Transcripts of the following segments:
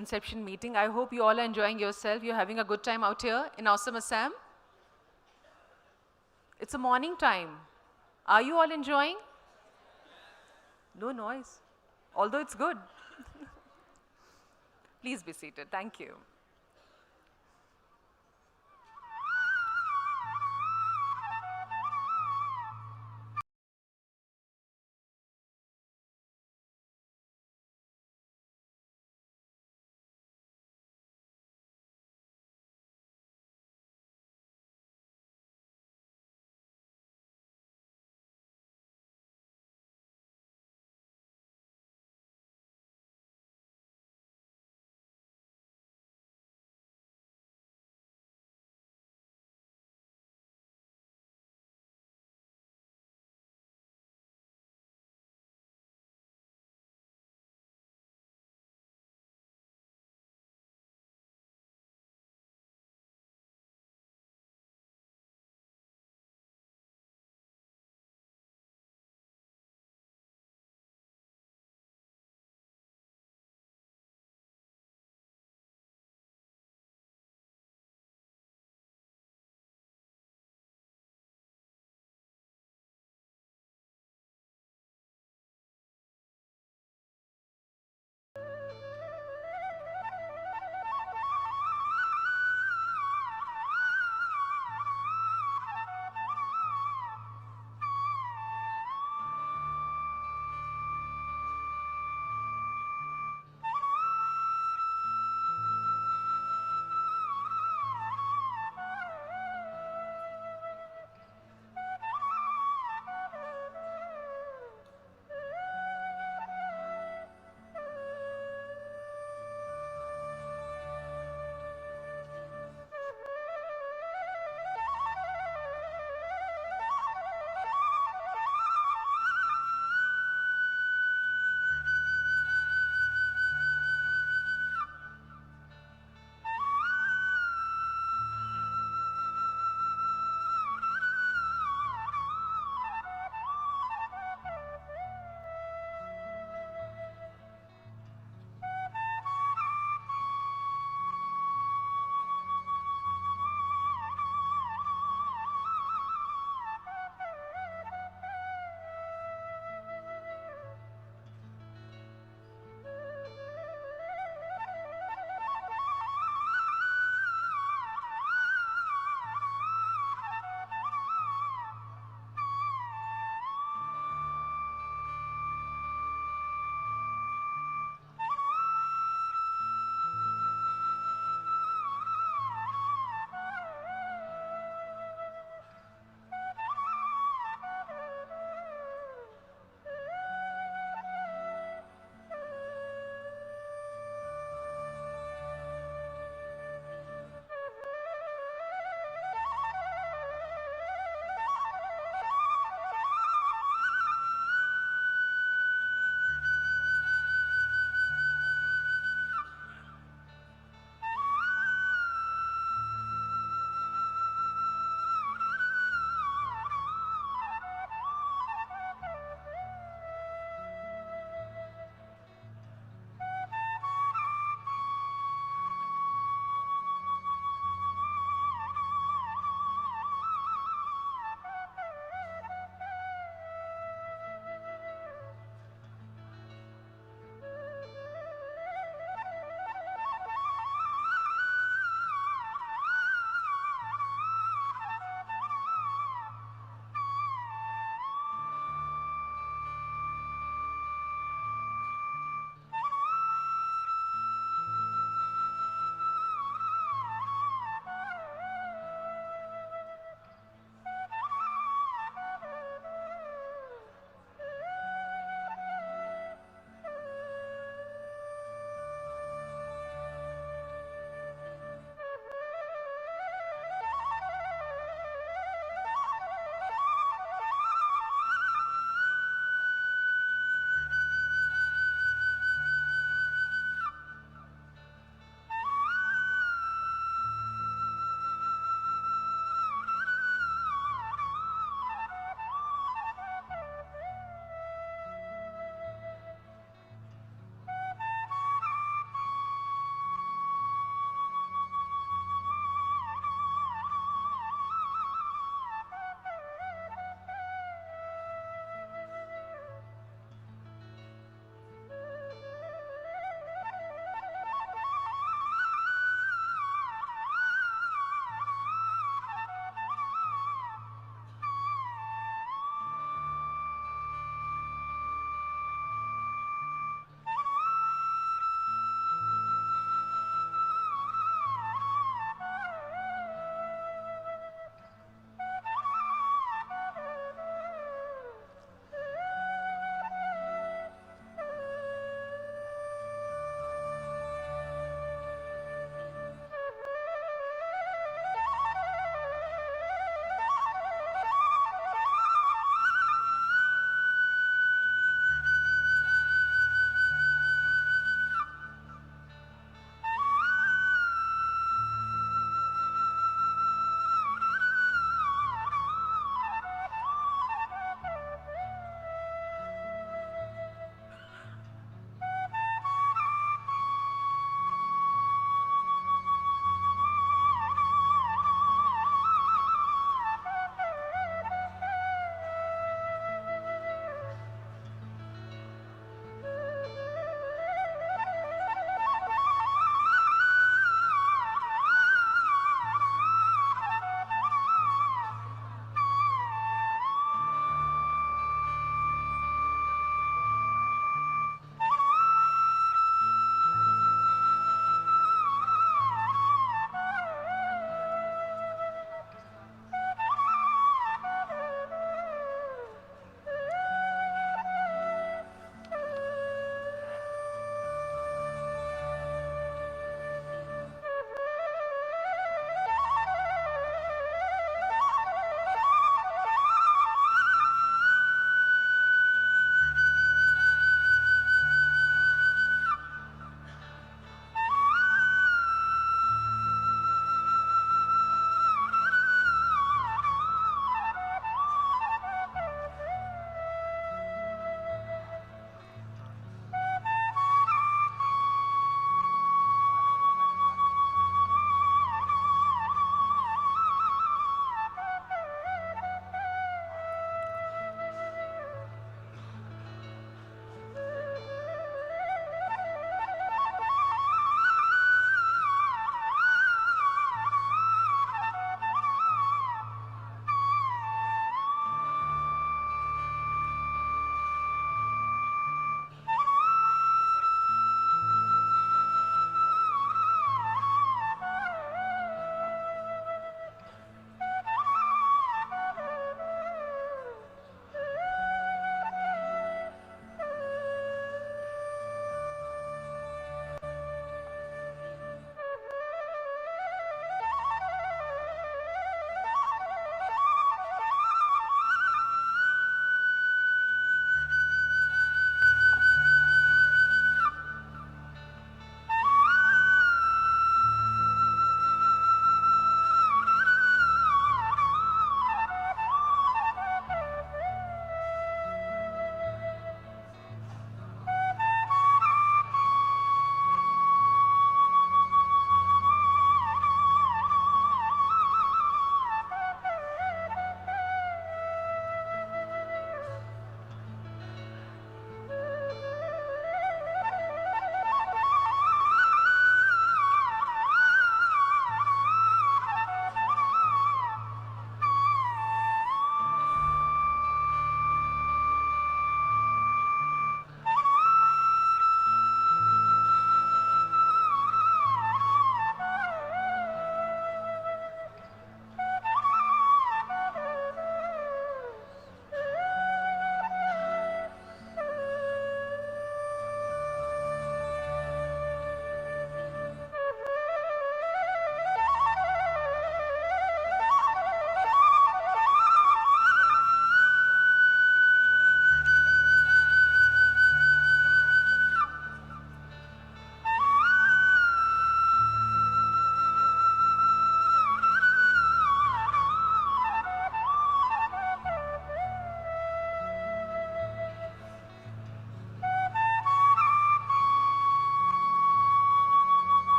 Inception meeting. I hope you all are enjoying yourself. You're having a good time out here in awesome Assam. It's a morning time. Are you all enjoying? No noise, although it's good. Please be seated. Thank you.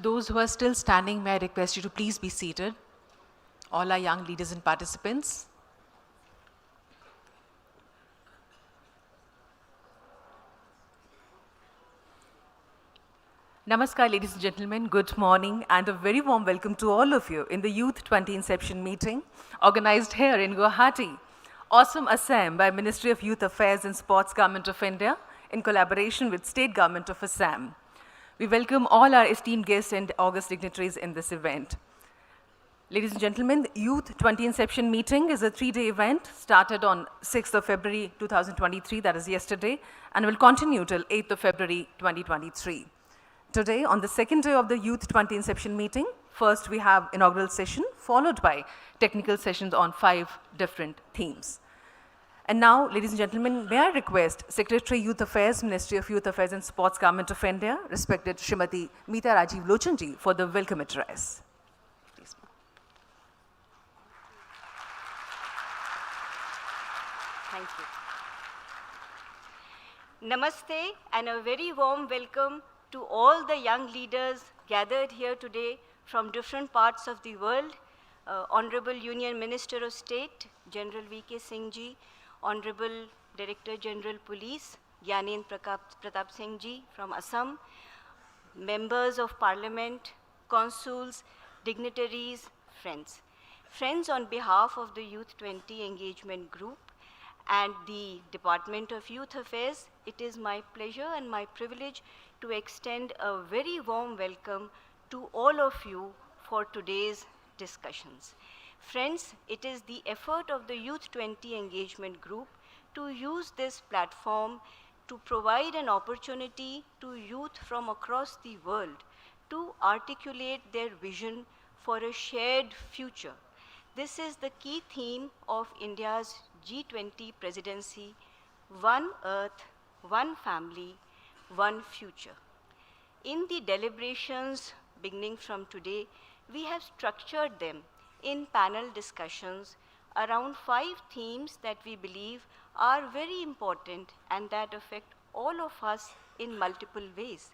Those who are still standing, may I request you to please be seated. All our young leaders and participants. Namaskar, ladies and gentlemen. Good morning and a very warm welcome to all of you in the Y20 Inception meeting organized here in Guwahati. Awesome Assam by Ministry of Youth Affairs and Sports Government of India in collaboration with State Government of Assam. We welcome all our esteemed guests and august dignitaries in this event. Ladies and gentlemen, the Y20 Inception meeting is a 3-day event started on 6th of February 2023, that is yesterday, and will continue till 8th of February 2023. Today, on the second day of the Y20 Inception meeting, first we have inaugural session, followed by technical sessions on 5 different themes. And now, ladies and gentlemen, may I request Secretary Youth Affairs, Ministry of Youth Affairs and Sports Government of India, respected Srimati Meeta Rajiv Lochanji, for the welcome address. Please. Thank you. Namaste and a very warm welcome to all the young leaders gathered here today from different parts of the world. Honorable Union Minister of State, General V.K. Singh ji, Honorable Director General Police, Gyanen Pratap Singh ji from Assam, members of Parliament, consuls, dignitaries, friends. Friends, on behalf of the Y20 Engagement Group and the Department of Youth Affairs, it is my pleasure and my privilege to extend a very warm welcome to all of you for today's discussions. Friends, it is the effort of the Y20 Engagement Group to use this platform to provide an opportunity to youth from across the world to articulate their vision for a shared future. This is the key theme of India's G20 presidency: One Earth, One Family, One Future. In the deliberations beginning from today, we have structured them in panel discussions around 5 themes that we believe are very important and that affect all of us in multiple ways,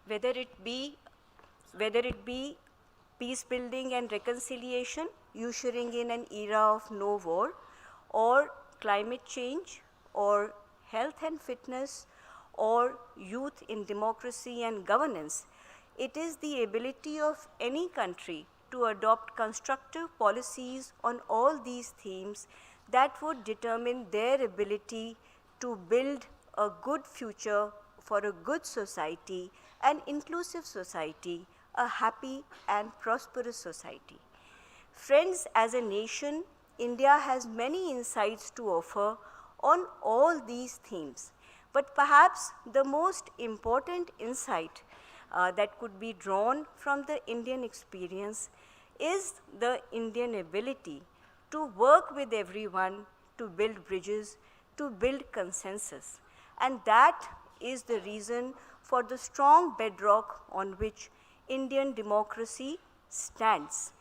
whether it be peace building and reconciliation, ushering in an era of no war, or climate change, or health and fitness, or youth in democracy and governance. It is the ability of any country to adopt constructive policies on all these themes that would determine their ability to build a good future for a good society, an inclusive society, a happy and prosperous society. Friends, as a nation, India has many insights to offer on all these themes. But perhaps the most important insight that could be drawn from the Indian experience is the Indian ability to work with everyone, to build bridges, to build consensus. And that is the reason for the strong bedrock on which Indian democracy stands.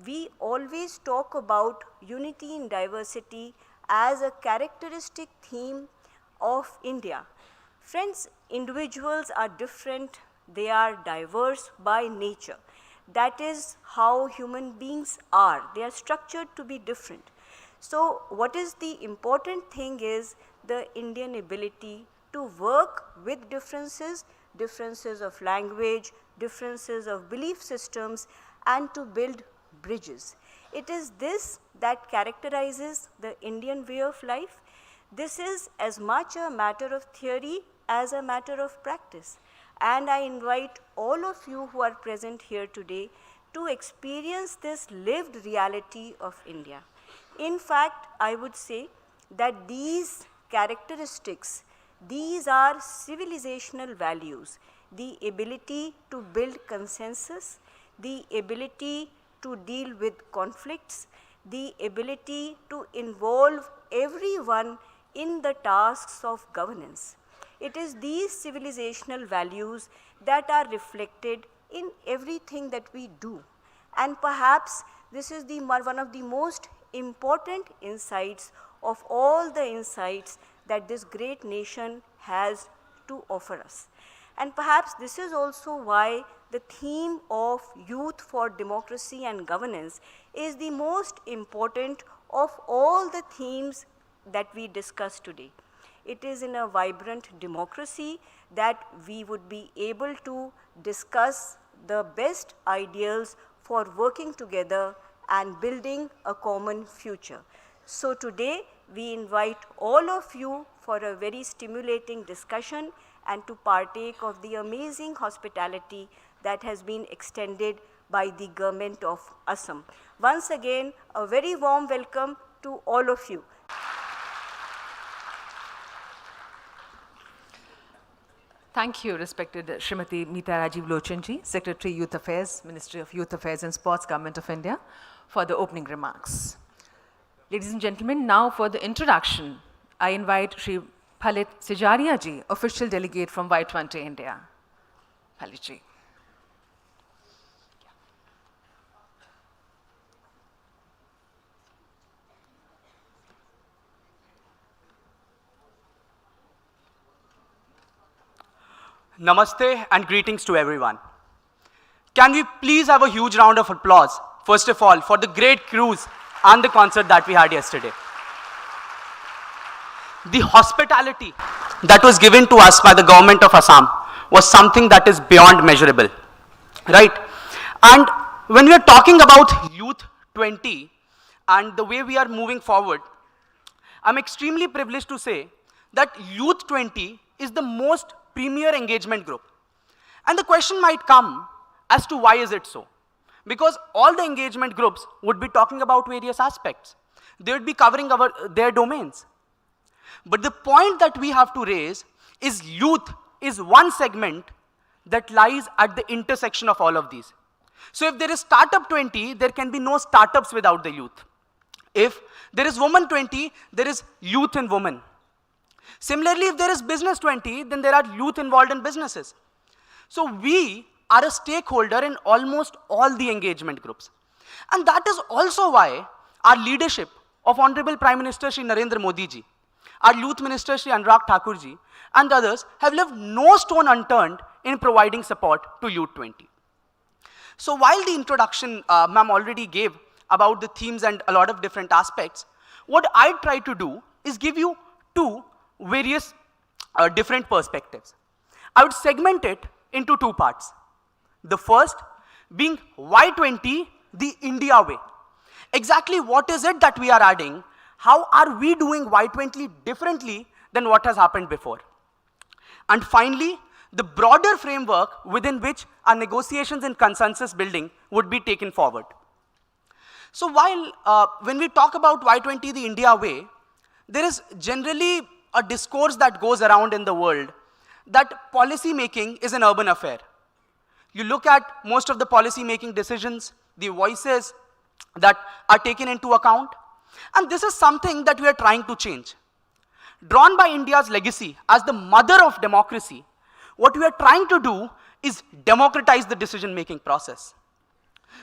We always talk about unity in diversity as a characteristic theme of India. Friends, individuals are different, they are diverse by nature. That is how human beings are. They are structured to be different. So what is the important thing is the Indian ability to work with differences, differences of language, differences of belief systems, and to build bridges. It is this that characterizes the Indian way of life. This is as much a matter of theory as a matter of practice. And I invite all of you who are present here today to experience this lived reality of India. In fact, I would say that these characteristics, these are civilizational values: the ability to build consensus, the ability to deal with conflicts, the ability to involve everyone in the tasks of governance. It is these civilizational values that are reflected in everything that we do. And perhaps this is one of the most important insights of all the insights that this great nation has to offer us. And perhaps this is also why the theme of Youth for Democracy and Governance is the most important of all the themes that we discussed today. It is in a vibrant democracy that we would be able to discuss the best ideals for working together and building a common future. So today we invite all of you for a very stimulating discussion and to partake of the amazing hospitality that has been extended by the government of Assam. Once again, a very warm welcome to all of you. Thank you, respected Srimati Meeta Rajiv Lochanji, Secretary Youth Affairs, Ministry of Youth Affairs and Sports, Government of India, for the opening remarks. Ladies and gentlemen, now for the introduction, I invite Shri Phalit Sijaria ji, official delegate from Y20 India. Phalit ji. Namaste and greetings to everyone. Can we please have a huge round of applause, first of all, for the great cruise and the concert that we had yesterday. The hospitality that was given to us by the government of Assam was something that is beyond measurable, right? And when we are talking about Youth 20 and the way we are moving forward, I'm extremely privileged to say that Youth 20 is the most premier engagement group. And the question might come as to why is it so? Because all the engagement groups would be talking about various aspects. They would be covering their domains. But the point that we have to raise is youth is one segment that lies at the intersection of all of these. So if there is Startup 20, there can be no startups without the youth. If there is Woman 20, there is youth in women. Similarly, if there is Business 20, then there are youth involved in businesses. So we are a stakeholder in almost all the engagement groups. And that is also why our leadership of Honorable Prime Minister Shri Narendra Modi ji, our Youth Minister Shri Anurag Thakur ji, and others have left no stone unturned in providing support to Youth 20. So while the introduction ma'am already gave about the themes and a lot of different aspects, what I try to do is give you two various different perspectives. I would segment it into two parts. The first being Y20, the India way. Exactly what is it that we are adding? How are we doing Y20 differently than what has happened before? And finally, the broader framework within which our negotiations and consensus building would be taken forward. So while when we talk about Y20, the India way, there is generally a discourse that goes around in the world that policy making is an urban affair. You look at most of the policy making decisions, the voices that are taken into account, and this is something that we are trying to change. Drawn by India's legacy as the mother of democracy, what we are trying to do is democratize the decision making process.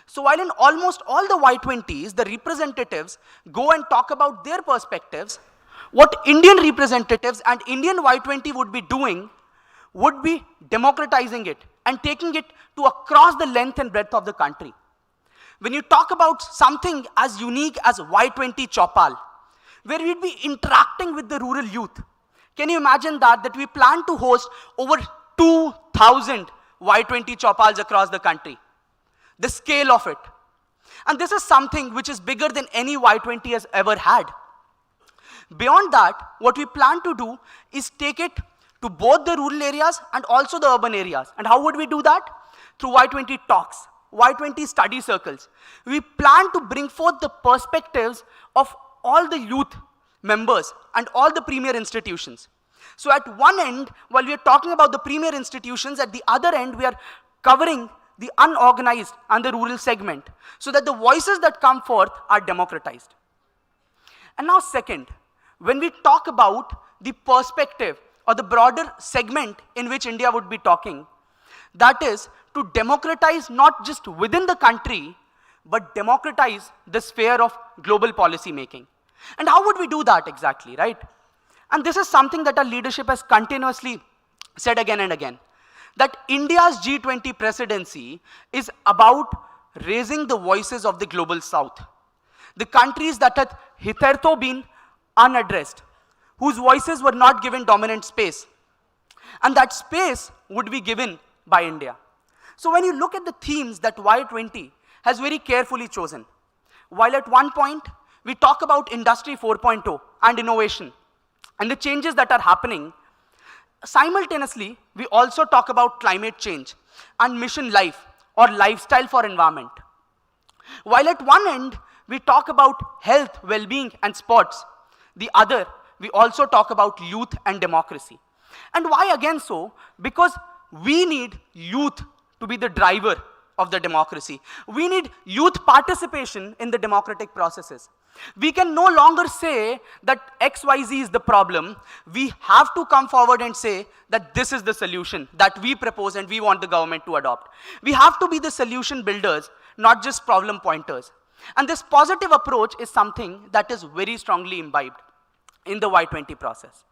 So while in almost all the Y20s, the representatives go and talk about their perspectives, what Indian representatives and Indian Y20 would be doing would be democratizing it and taking it to across the length and breadth of the country. When you talk about something as unique as Y20 Chopal, where we'd be interacting with the rural youth, can you imagine that we plan to host over 2,000 Y20 Chopals across the country? The scale of it. And this is something which is bigger than any Y20 has ever had. Beyond that, what we plan to do is take it to both the rural areas and also the urban areas. And how would we do that? Through Y20 talks, Y20 study circles. We plan to bring forth the perspectives of all the youth members and all the premier institutions. So at one end, while we are talking about the premier institutions, at the other end, we are covering the unorganized and the rural segment so that the voices that come forth are democratized. And now second, when we talk about the perspective or the broader segment in which India would be talking, that is to democratize not just within the country, but democratize the sphere of global policy making. And how would we do that exactly, right? And this is something that our leadership has continuously said again and again, that India's G20 presidency is about raising the voices of the global south. The countries that had hitherto been unaddressed, whose voices were not given dominant space. And that space would be given by India. So when you look at the themes that Y20 has very carefully chosen, while at one point we talk about Industry 4.0 and innovation and the changes that are happening, simultaneously we also talk about climate change and mission life or lifestyle for environment. While at one end we talk about health, well-being and sports, the other we also talk about youth and democracy. And why again so? Because we need youth to be the driver of the democracy. We need youth participation in the democratic processes. We can no longer say that XYZ is the problem. We have to come forward and say that this is the solution that we propose and we want the government to adopt. We have to be the solution builders, not just problem pointers. And this positive approach is something that is very strongly imbibed in the Y20 process.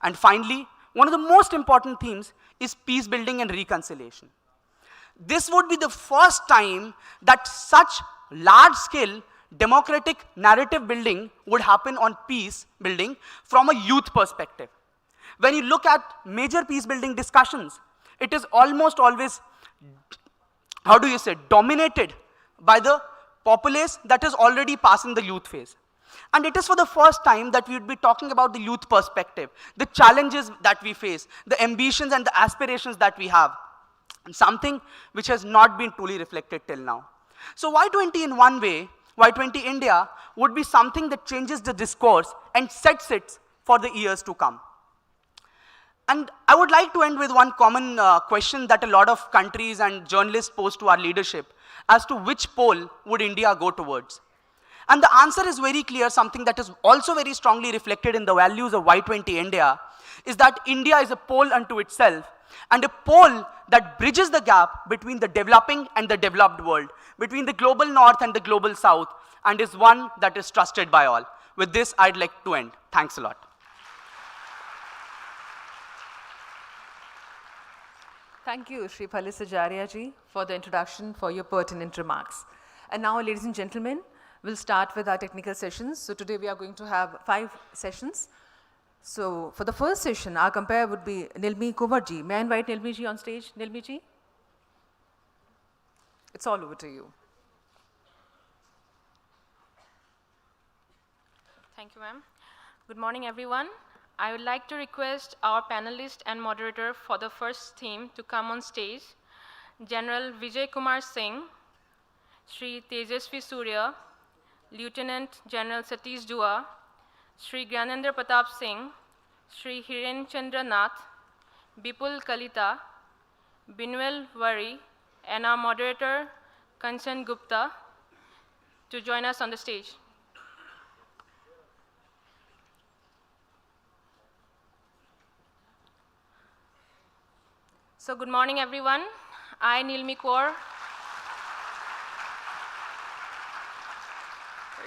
And finally, one of the most important themes is peace building and reconciliation. This would be the first time that such large-scale democratic narrative building would happen on peace building from a youth perspective. When you look at major peace building discussions, it is almost always, how do you say, dominated by the populace that is already passing the youth phase. And it is for the first time that we would be talking about the youth perspective, the challenges that we face, the ambitions and the aspirations that we have, and something which has not been truly reflected till now. So Y20 in one way, Y20 India would be something that changes the discourse and sets it for the years to come. And I would like to end with one common question that a lot of countries and journalists pose to our leadership as to which pole would India go towards. And the answer is very clear, something that is also very strongly reflected in the values of Y20 India, is that India is a pole unto itself, and a pole that bridges the gap between the developing and the developed world, between the global north and the global south, and is one that is trusted by all. With this, I'd like to end. Thanks a lot. Thank you, Shri Felicitation ji, for the introduction, for your pertinent remarks. And now, ladies and gentlemen, we'll start with our technical sessions. So today we are going to have 5 sessions. So for the first session, our compare would be Nilmi Kumar ji. May I invite Nilmi ji on stage? Nilmi ji? It's all over to you. Thank you, ma'am. Good morning, everyone. I would like to request our panelist and moderator for the first theme to come on stage, General Vijay Kumar Singh, Shri Tejasvi Surya, Lieutenant General Satish Dua, Shri Gyanendra Pratap Singh, Shri Hiren Chandra Nath, Bipul Kalita, Binwel Wari, and our moderator, Kanchan Gupta, to join us on the stage. So good morning, everyone. I, Nilmi Kaur,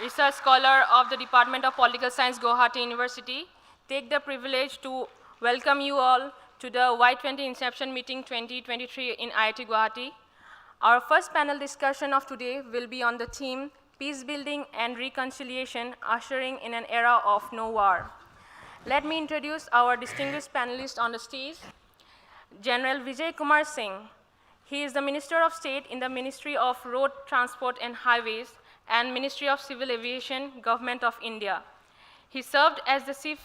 research scholar of the Department of Political Science, Guwahati University, take the privilege to welcome you all to the Y20 Inception Meeting 2023 in IIT Guwahati. Our first panel discussion of today will be on the theme, Peace Building and Reconciliation, Ushering in an Era of No War. Let me introduce our distinguished panelists on the stage. General Vijay Kumar Singh. He is the Minister of State in the Ministry of Road Transport and Highways and Ministry of Civil Aviation, Government of India. He served as the Chief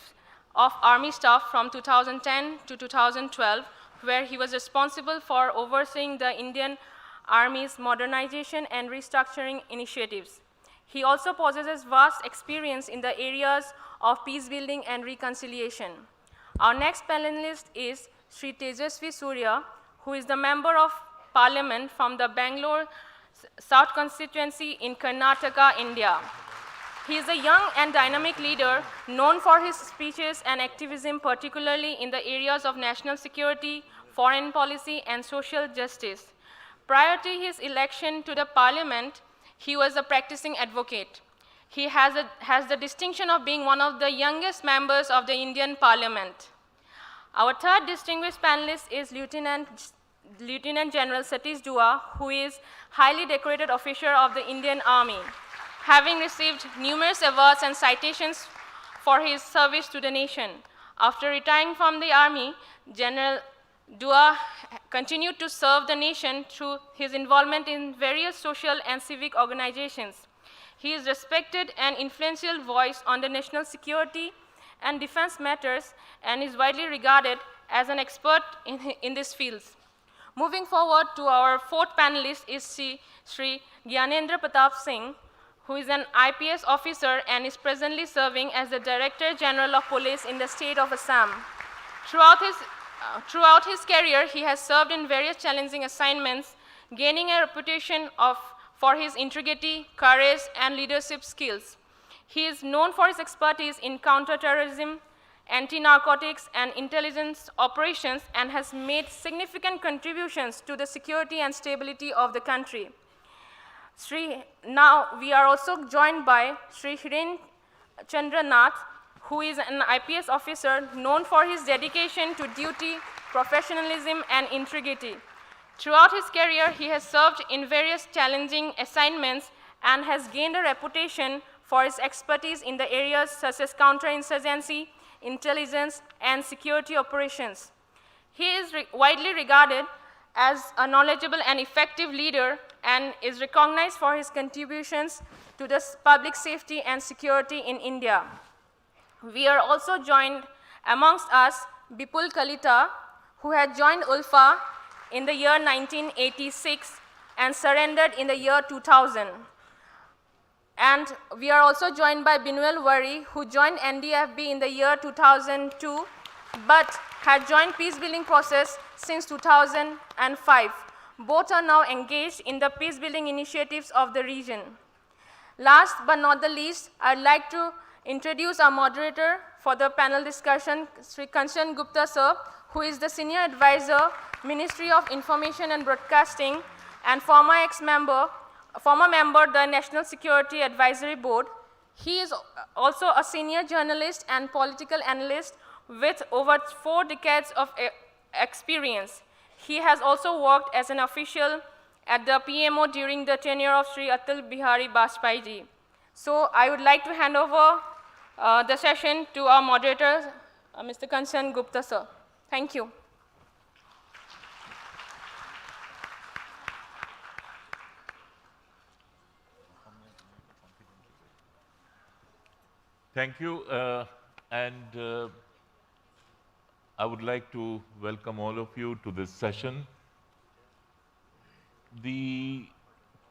of Army Staff from 2010 to 2012, where he was responsible for overseeing the Indian Army's modernization and restructuring initiatives. He also possesses vast experience in the areas of peace building and reconciliation. Our next panelist is Shri Tejasvi Surya, who is the Member of Parliament from the Bangalore South constituency in Karnataka, India. He is a young and dynamic leader known for his speeches and activism, particularly in the areas of national security, foreign policy, and social justice. Prior to his election to the parliament, he was a practicing advocate. He has the distinction of being one of the youngest members of the Indian Parliament. Our third distinguished panelist is Lieutenant Lieutenant General Satish Dua, who is highly decorated officer of the Indian Army, having received numerous awards and citations for his service to the nation. After retiring from the army, General Dua continued to serve the nation through his involvement in various social and civic organizations. He is respected and influential voice on the national security and defense matters and is widely regarded as an expert in these fields. Moving forward to our fourth panelist is Sri Gyanendra Pratap Singh, who is an IPS officer and is presently serving as the Director General of Police in the state of Assam. Throughout his career, he has served in various challenging assignments, gaining a reputation for his integrity, courage, and leadership skills. He is known for his expertise in counterterrorism, anti-narcotics, and intelligence operations, and has made significant contributions to the security and stability of the country. Now we are also joined by Sri Hiren Chandranath, who is an IPS officer known for his dedication to duty, professionalism, and integrity. Throughout his career, he has served in various challenging assignments and has gained a reputation for his expertise in the areas such as counterinsurgency, intelligence, and security operations. He is widely regarded as a knowledgeable and effective leader and is recognized for his contributions to the public safety and security in India. We are also joined amongst us Bipul Kalita, who had joined ULFA in the year 1986 and surrendered in the year 2000. And we are also joined by Binuel Wari, who joined NDFB in the year 2002, but had joined peace-building process since 2005. Both are now engaged in the peace-building initiatives of the region. Last but not the least, I'd like to introduce our moderator for the panel discussion, Sri Kanchan Gupta sir, who is the Senior Advisor, Ministry of Information and Broadcasting, and former member, the National Security Advisory Board. He is also a senior journalist and political analyst with over 4 decades of experience. He has also worked as an official at the PMO during the tenure of Sri Atal Bihari Vajpayee ji. So I would like to hand over the session to our moderator, Mr. Kanchan Gupta sir. Thank you. Thank you, and I would like to welcome all of you to this session. The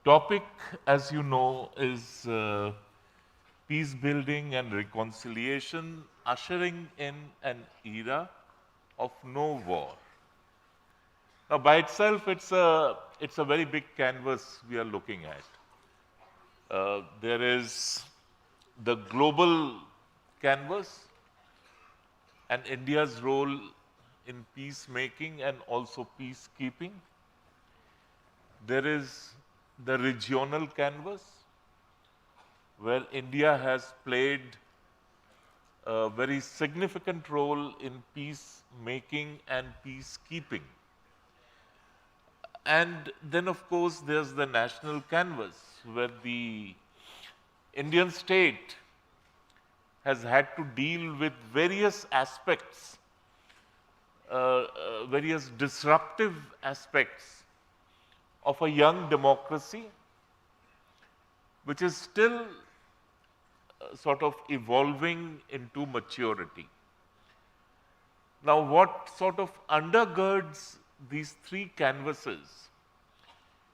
topic, as you know, is peace building and reconciliation, ushering in an era of no war. Now, by itself, it's a very big canvas we are looking at. There is the global canvas and India's role in peacemaking and also peacekeeping. There is the regional canvas, where India has played a very significant role in peacemaking and peacekeeping. And then, of course, there's the national canvas, where the Indian state has had to deal with various aspects, various disruptive aspects of a young democracy, which is still sort of evolving into maturity. Now, what sort of undergirds these 3 canvases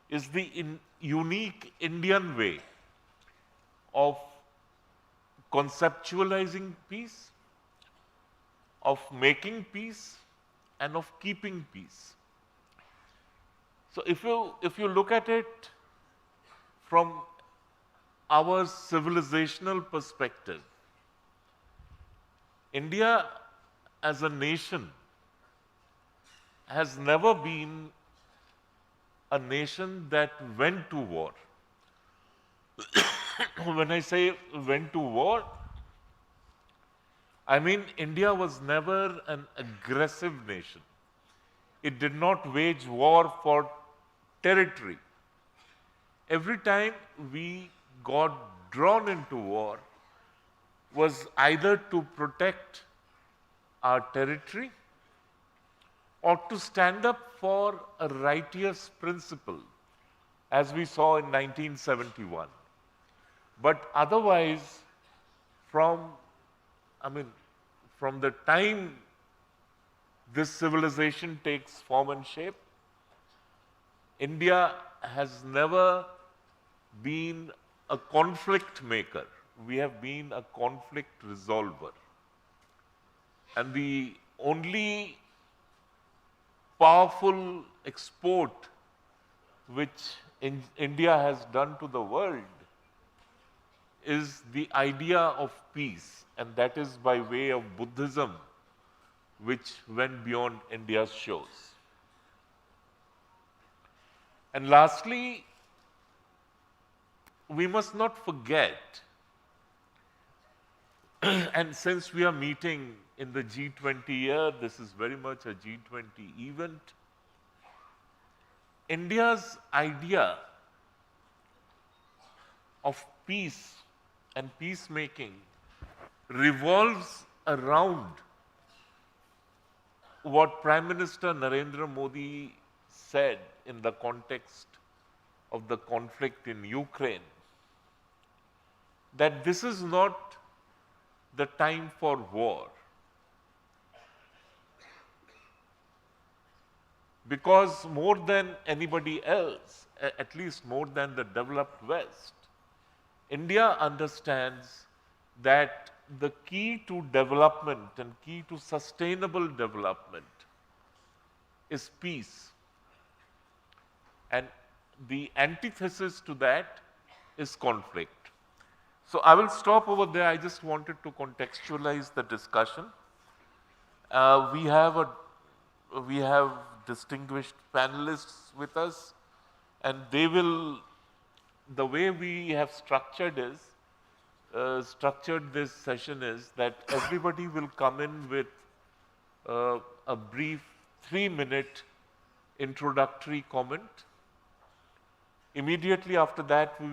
is the unique Indian way of conceptualizing peace, of making peace, and of keeping peace. So if you look at it from our civilizational perspective, India as a nation has never been a nation that went to war. When I say went to war, I mean India was never an aggressive nation. It did not wage war for territory. Every time we got drawn into war was either to protect our territory or to stand up for a righteous principle, as we saw in 1971. But otherwise, from the time this civilization takes form and shape, India has never been a conflict maker. We have been a conflict resolver. And the only powerful export which India has done to the world is the idea of peace, and that is by way of Buddhism, which went beyond India's shores. And lastly, we must not forget, and since we are meeting in the G20 year, this is very much a G20 event, India's idea of peace and peacemaking revolves around what Prime Minister Narendra Modi said in the context of the conflict in Ukraine, that this is not the time for war. Because more than anybody else, at least more than the developed West, India understands that the key to development and key to sustainable development is peace. And the antithesis to that is conflict. So I will stop over there. I just wanted to contextualize the discussion. We have distinguished panelists with us, and they will, the way we have structured this session is that everybody will come in with a brief 3-minute introductory comment. Immediately after that, we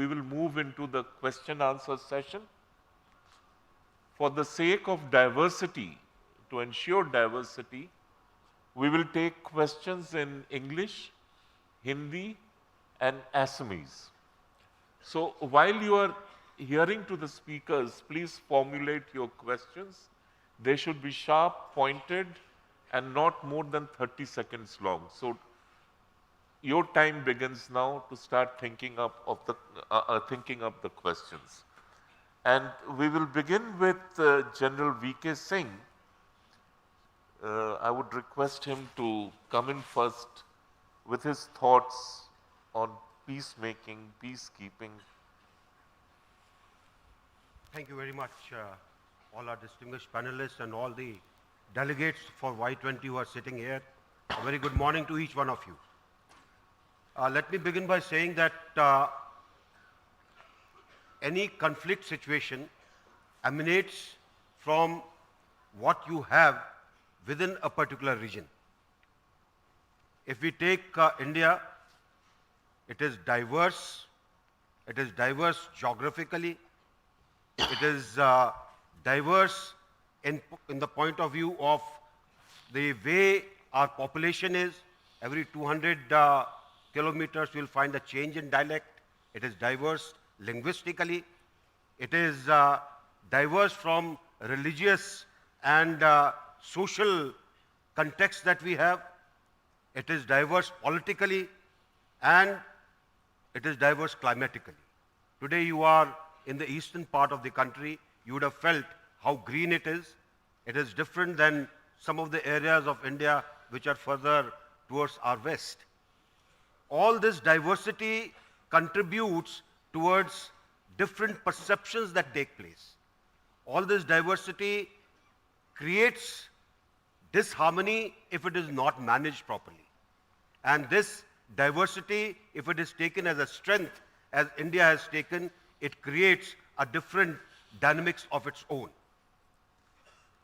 will move into the question-answer session. For the sake of diversity, to ensure diversity, we will take questions in English, Hindi, and Assamese. So while you are hearing to the speakers, please formulate your questions. They should be sharp, pointed, and not more than 30 seconds long. So your time begins now to start thinking up the questions. And we will begin with General V.K. Singh. I would request him to come in first with his thoughts on peacemaking, peacekeeping. Thank you very much, all our distinguished panelists and all the delegates for Y20 who are sitting here. A very good morning to each one of you. Let me begin by saying that any conflict situation emanates from what you have within a particular region. If we take India, it is diverse geographically, it is diverse in the point of view of the way our population is. Every 200 kilometers you will find a change in dialect. It is diverse linguistically. It is diverse from religious and social context that we have. It is diverse politically, and it is diverse climatically. Today you are in the eastern part of the country. You would have felt how green it is. It is different than some of the areas of India which are further towards our west. All this diversity contributes towards different perceptions that take place. All this diversity creates disharmony if it is not managed properly. And this diversity, if it is taken as a strength, as India has taken, it creates a different dynamics of its own.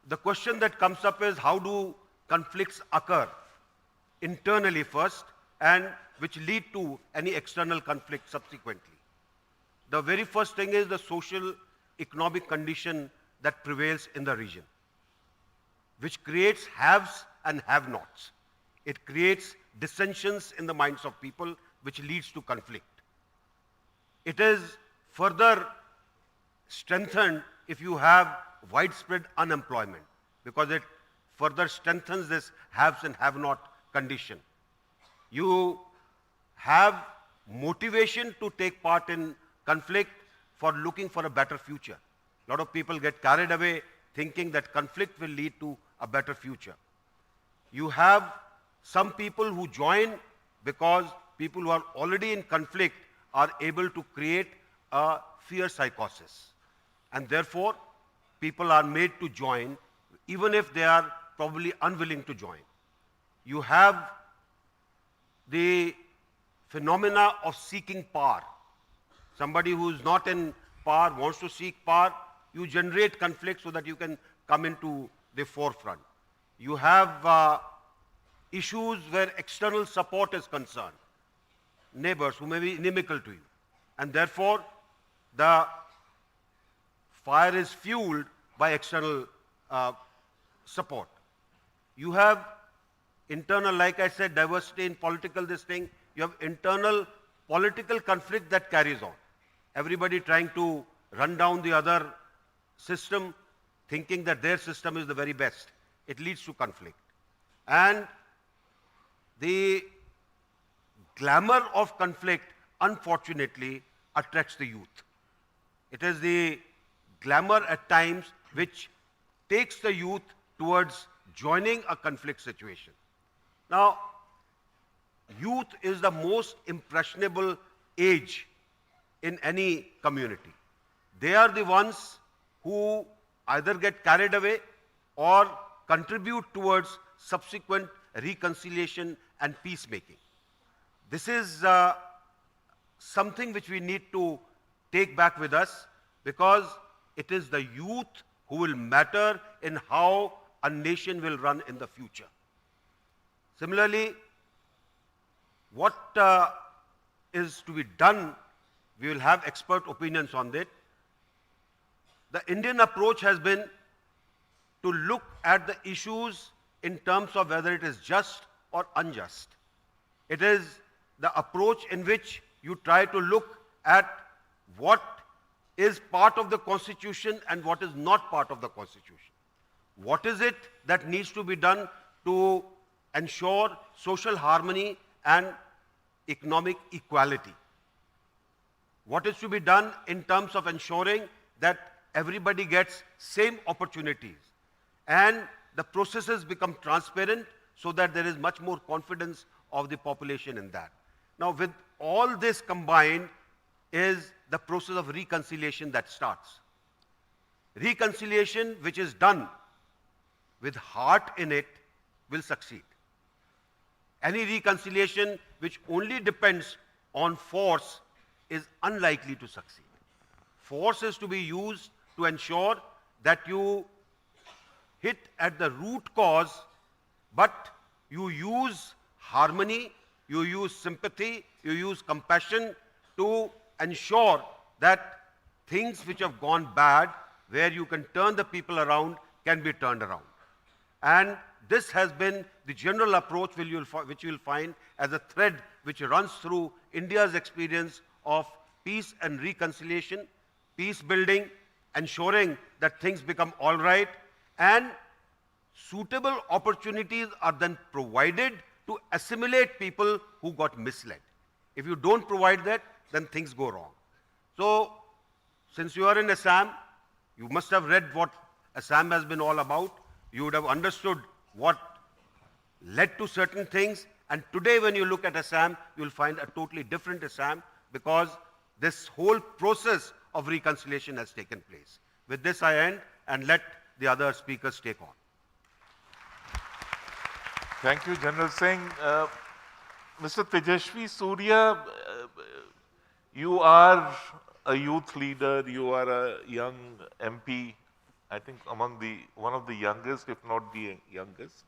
The question that comes up is, how do conflicts occur internally first and which lead to any external conflict subsequently. The very first thing is the social economic condition that prevails in the region, which creates haves and have-nots. It creates dissensions in the minds of people, which leads to conflict. It is further strengthened if you have widespread unemployment, because it further strengthens this haves and have-not condition. You have motivation to take part in conflict for looking for a better future. A lot of people get carried away thinking that conflict will lead to a better future. You have some people who join because people who are already in conflict are able to create a fear psychosis. And therefore, people are made to join even if they are probably unwilling to join. You have the phenomena of seeking power. Somebody who is not in power wants to seek power. You generate conflict so that you can come into the forefront. You have issues where external support is concerned. Neighbors who may be inimical to you. And therefore, the fire is fueled by external support. You have internal, like I said, diversity in political this thing. You have internal political conflict that carries on. Everybody trying to run down the other system, thinking that their system is the very best. It leads to conflict. And the glamour of conflict, unfortunately, attracts the youth. It is the glamour at times which takes the youth towards joining a conflict situation. Now, youth is the most impressionable age in any community. They are the ones who either get carried away or contribute towards subsequent reconciliation and peacemaking. This is something which we need to take back with us, because it is the youth who will matter in how a nation will run in the future. Similarly, what is to be done, we will have expert opinions on that. The Indian approach has been to look at the issues in terms of whether it is just or unjust. It is the approach in which you try to look at what is part of the Constitution and what is not part of the Constitution. What is it that needs to be done to ensure social harmony and economic equality? What is to be done in terms of ensuring that everybody gets same opportunities and the processes become transparent so that there is much more confidence of the population in that. Now, with all this combined is the process of reconciliation that starts. Reconciliation which is done with heart in it will succeed. Any reconciliation which only depends on force is unlikely to succeed. Force is to be used to ensure that you hit at the root cause, but you use harmony, you use sympathy, you use compassion to ensure that things which have gone bad, where you can turn the people around, can be turned around. And this has been the general approach which you will find as a thread which runs through India's experience of peace and reconciliation, peace building, ensuring that things become all right, and suitable opportunities are then provided to assimilate people who got misled. If you don't provide that, then things go wrong. So, since you are in Assam, you must have read what Assam has been all about. You would have understood what led to certain things. And today when you look at Assam, you will find a totally different Assam, because this whole process of reconciliation has taken place. With this I end and let the other speakers take on. Thank you, General Singh. Mr. Tejashwi Surya, you are a youth leader, you are a young MP, I think one of the youngest, if not the youngest.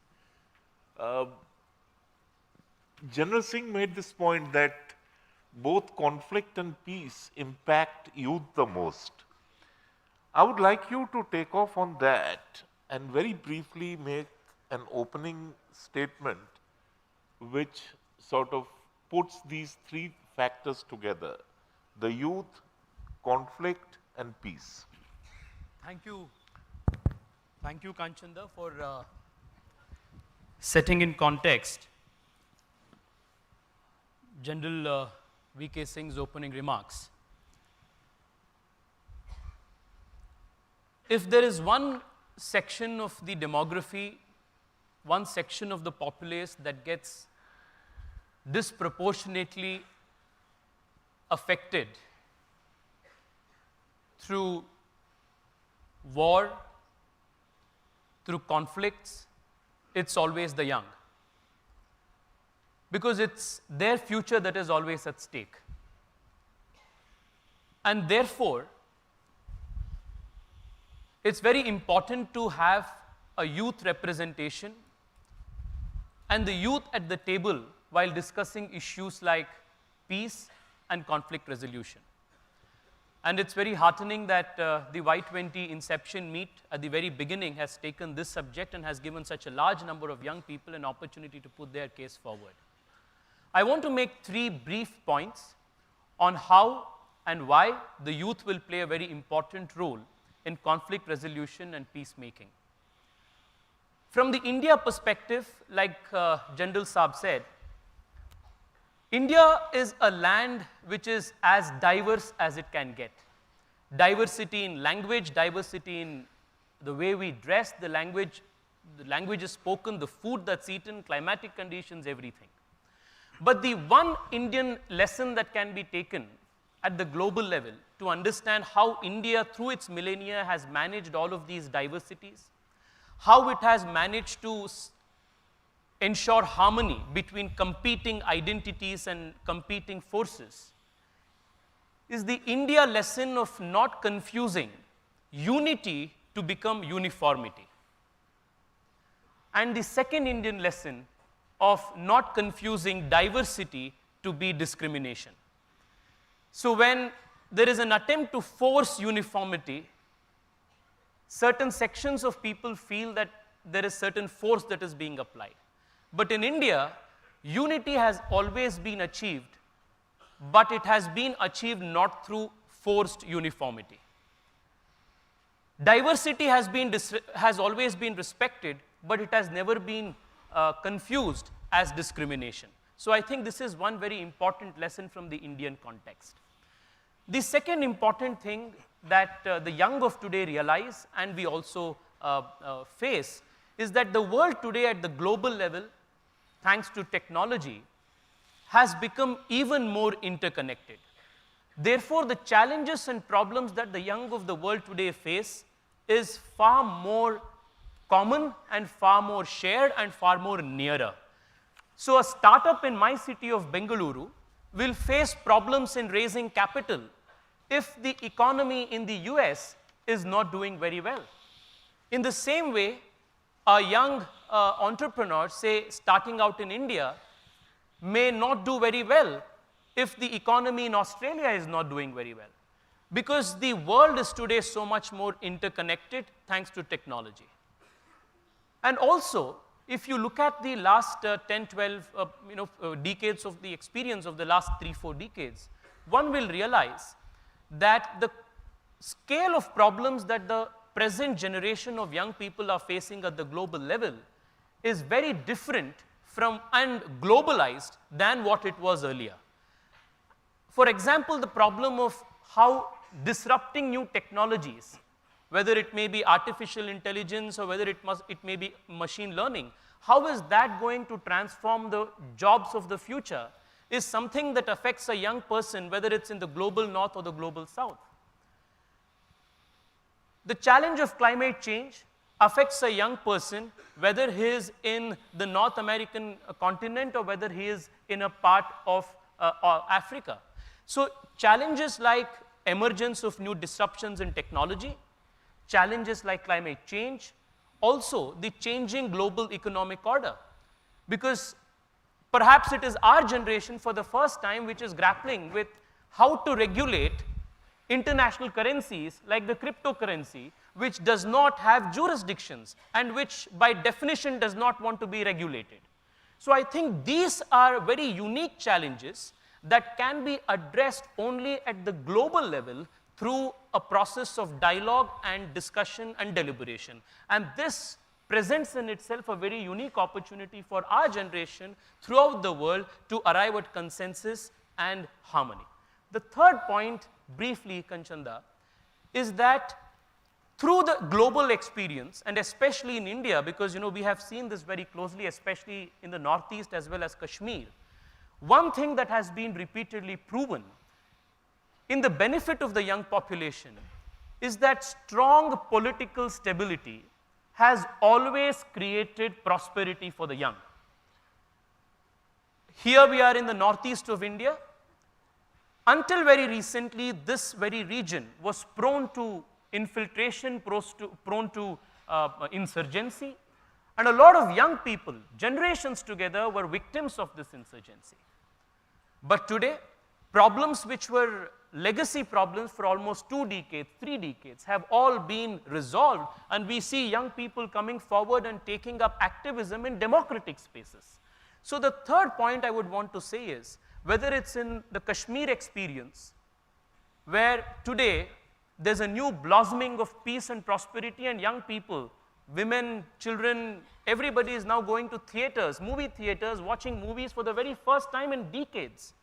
General Singh made this point that both conflict and peace impact youth the most. I would like you to take off on that and very briefly make an opening statement which sort of puts these three factors together: the youth, conflict, and peace. Thank you. Thank you, Kanchanda, for setting in context General V.K. Singh's opening remarks. If there is one section of the demography, one section of the populace that gets disproportionately affected through war, through conflicts, it's always the young. Because it's their future that is always at stake. And therefore, it's very important to have a youth representation and the youth at the table while discussing issues like peace and conflict resolution. And it's very heartening that the Y20 Inception meet at the very beginning has taken this subject and has given such a large number of young people an opportunity to put their case forward. I want to make three brief points on how and why the youth will play a very important role in conflict resolution and peacemaking. From the India perspective, like General Saab said, India is a land which is as diverse as it can get. Diversity in language, diversity in the way we dress, the language is spoken, the food that's eaten, climatic conditions, everything. But the one Indian lesson that can be taken at the global level to understand how India through its millennia has managed all of these diversities, how it has managed to ensure harmony between competing identities and competing forces, is the India lesson of not confusing unity to become uniformity. And the second Indian lesson of not confusing diversity to be discrimination. So when there is an attempt to force uniformity, certain sections of people feel that there is certain force that is being applied. But in India, unity has always been achieved, but it has been achieved not through forced uniformity. Diversity has always been respected, but it has never been confused as discrimination. So I think this is one very important lesson from the Indian context. The second important thing that the young of today realize and we also face is that the world today at the global level, thanks to technology, has become even more interconnected. Therefore, the challenges and problems that the young of the world today face is far more common and far more shared and far more nearer. So a startup in my city of Bengaluru will face problems in raising capital if the economy in the US is not doing very well. In the same way, a young entrepreneur, say starting out in India, may not do very well if the economy in Australia is not doing very well. Because the world is today so much more interconnected thanks to technology. And also, if you look at the last 10, 12 decades of the experience of the last 3-4 decades, one will realize that the scale of problems that the present generation of young people are facing at the global level is very different from and globalized than what it was earlier. For example, the problem of how disrupting new technologies, whether it may be artificial intelligence or whether it may be machine learning, how is that going to transform the jobs of the future is something that affects a young person, whether it's in the global north or the global south. The challenge of climate change affects a young person, whether he is in the North American continent or whether he is in a part of Africa. So challenges like emergence of new disruptions in technology, challenges like climate change, also the changing global economic order. Because perhaps it is our generation for the first time which is grappling with how to regulate international currencies like the cryptocurrency, which does not have jurisdictions and which by definition does not want to be regulated. So I think these are very unique challenges that can be addressed only at the global level through a process of dialogue and discussion and deliberation. And this presents in itself a very unique opportunity for our generation throughout the world to arrive at consensus and harmony. The third point, briefly, Kanchanda, is that through the global experience, and especially in India, because we have seen this very closely, especially in the Northeast as well as Kashmir, one thing that has been repeatedly proven in the benefit of the young population is that strong political stability has always created prosperity for the young. Here we are in the Northeast of India. Until very recently, this very region was prone to infiltration, prone to insurgency, and a lot of young people, generations together, were victims of this insurgency. But today, problems which were legacy problems for almost 2 decades, 3 decades, have all been resolved, and we see young people coming forward and taking up activism in democratic spaces. So the third point I would want to say is, whether it's in the Kashmir experience, where today there's a new blossoming of peace and prosperity, and young people, women, children, everybody is now going to theaters, movie theaters, watching movies for the very first time in decades.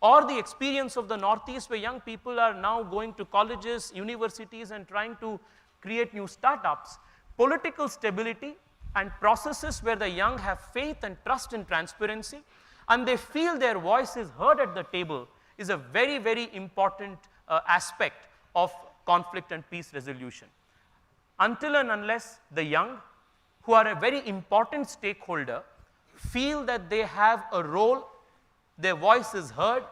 Or the experience of the Northeast, where young people are now going to colleges, universities, and trying to create new startups. Political stability and processes where the young have faith and trust in transparency, and they feel their voice is heard at the table, is a very, very important aspect of conflict and peace resolution. Until and unless the young, who are a very important stakeholder, feel that they have a role, their voice is heard,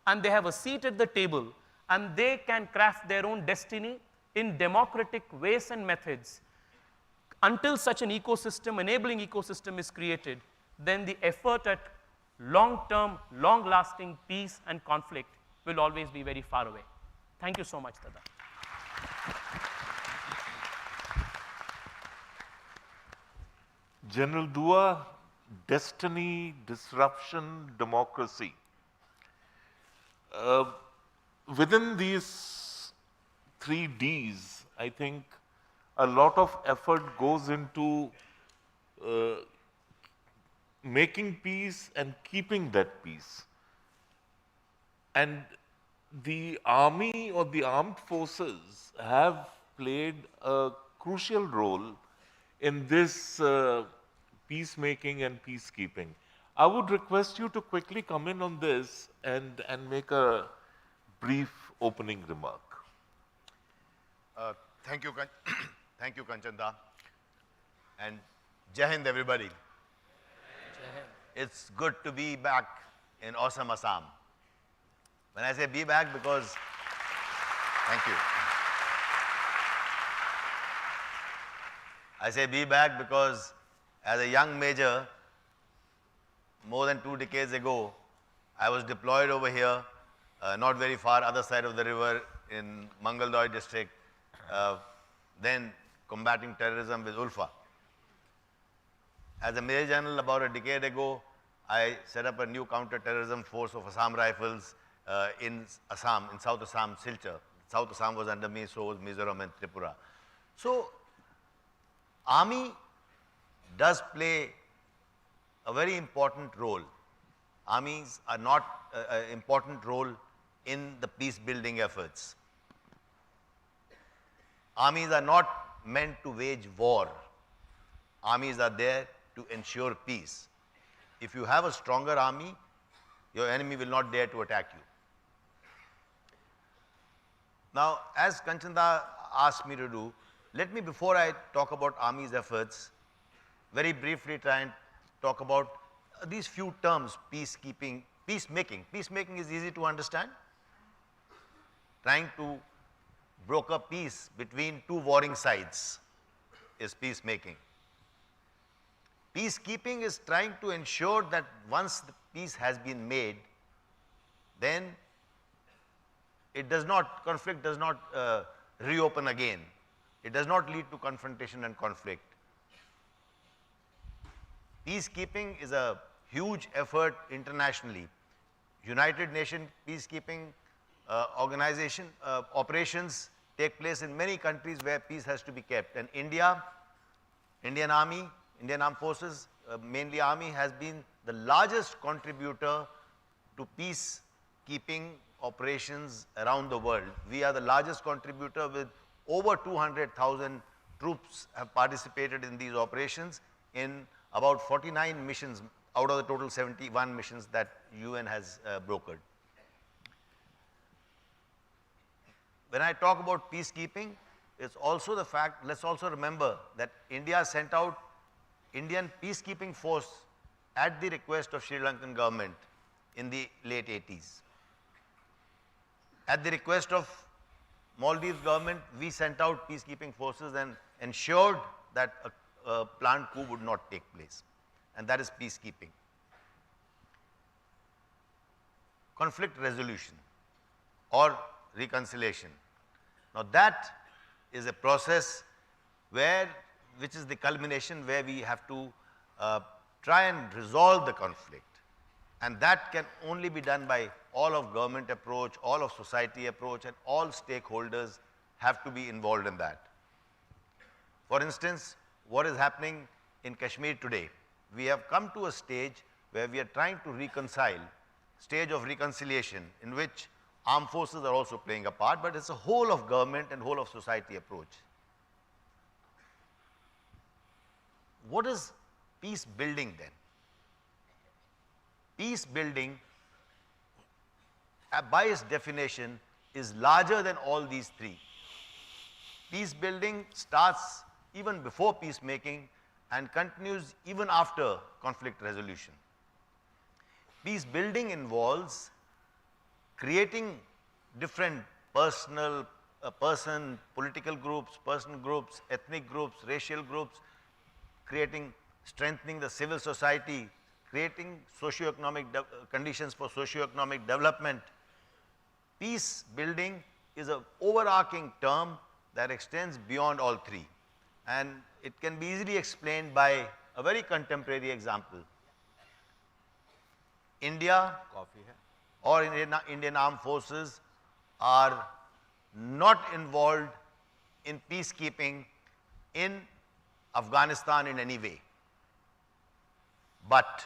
and they have a seat at the table, and they can craft their own destiny in democratic ways and methods, until such an ecosystem, enabling ecosystem is created, then the effort at long-term, long-lasting peace and conflict will always be very far away. Thank you so much, Dada. General Dua, destiny, disruption, democracy. Within these 3 Ds, I think a lot of effort goes into making peace and keeping that peace. And the army or the armed forces have played a crucial role in this peacemaking and peacekeeping. I would request you to quickly come in on this and make a brief opening remark. Thank you, thank you, Kanchanda. And Jai Hind, everybody. It's good to be back in awesome Assam. When I say be back, because, thank you. I say be back because as a young major, more than 2 decades ago, I was deployed over here, not very far, other side of the river in Mangaldoy district, then combating terrorism with ULFA. As a Major General about a decade ago, I set up a new counter-terrorism force of Assam Rifles in Assam, in South Assam, Silchar. South Assam was under me, so was Mizoram and Tripura. So, Army does play a very important role. Armies are not an important role in the peace-building efforts. Armies are not meant to wage war. Armies are there to ensure peace. If you have a stronger army, your enemy will not dare to attack you. Now, as Kanchanda asked me to do, let me, before I talk about Army's efforts, very briefly try and talk about these few terms: peacekeeping, peacemaking. Peacemaking is easy to understand. Trying to broker peace between 2 warring sides is peacemaking. Peacekeeping is trying to ensure that once the peace has been made, then conflict does not reopen again. It does not lead to confrontation and conflict. Peacekeeping is a huge effort internationally. United Nations peacekeeping operations take place in many countries where peace has to be kept. And India, Indian Army, Indian Armed Forces, mainly Army, has been the largest contributor to peacekeeping operations around the world. We are the largest contributor with over 200,000 troops have participated in these operations in about 49 missions out of the total 71 missions that UN has brokered. When I talk about peacekeeping, it's also the fact, let's also remember that India sent out Indian peacekeeping force at the request of Sri Lankan government in the late 80s. At the request of Maldives government, we sent out peacekeeping forces and ensured that a planned coup would not take place. And that is peacekeeping. Conflict resolution or reconciliation. Now that is a process which is the culmination where we have to try and resolve the conflict. And that can only be done by all of government approach, all of society approach, and all stakeholders have to be involved in that. For instance, what is happening in Kashmir today? We have come to a stage where we are trying to reconcile, stage of reconciliation in which armed forces are also playing a part, but it's a whole of government and whole of society approach. What is peace building then? Peace building, by its definition, is larger than all these three. Peace building starts even before peacemaking and continues even after conflict resolution. Peace building involves creating different political groups, personal groups, ethnic groups, racial groups, strengthening the civil society, creating socio-economic conditions for socio-economic development. Peace building is an overarching term that extends beyond all three. And it can be easily explained by a very contemporary example. India or Indian Armed Forces are not involved in peacekeeping in Afghanistan in any way. But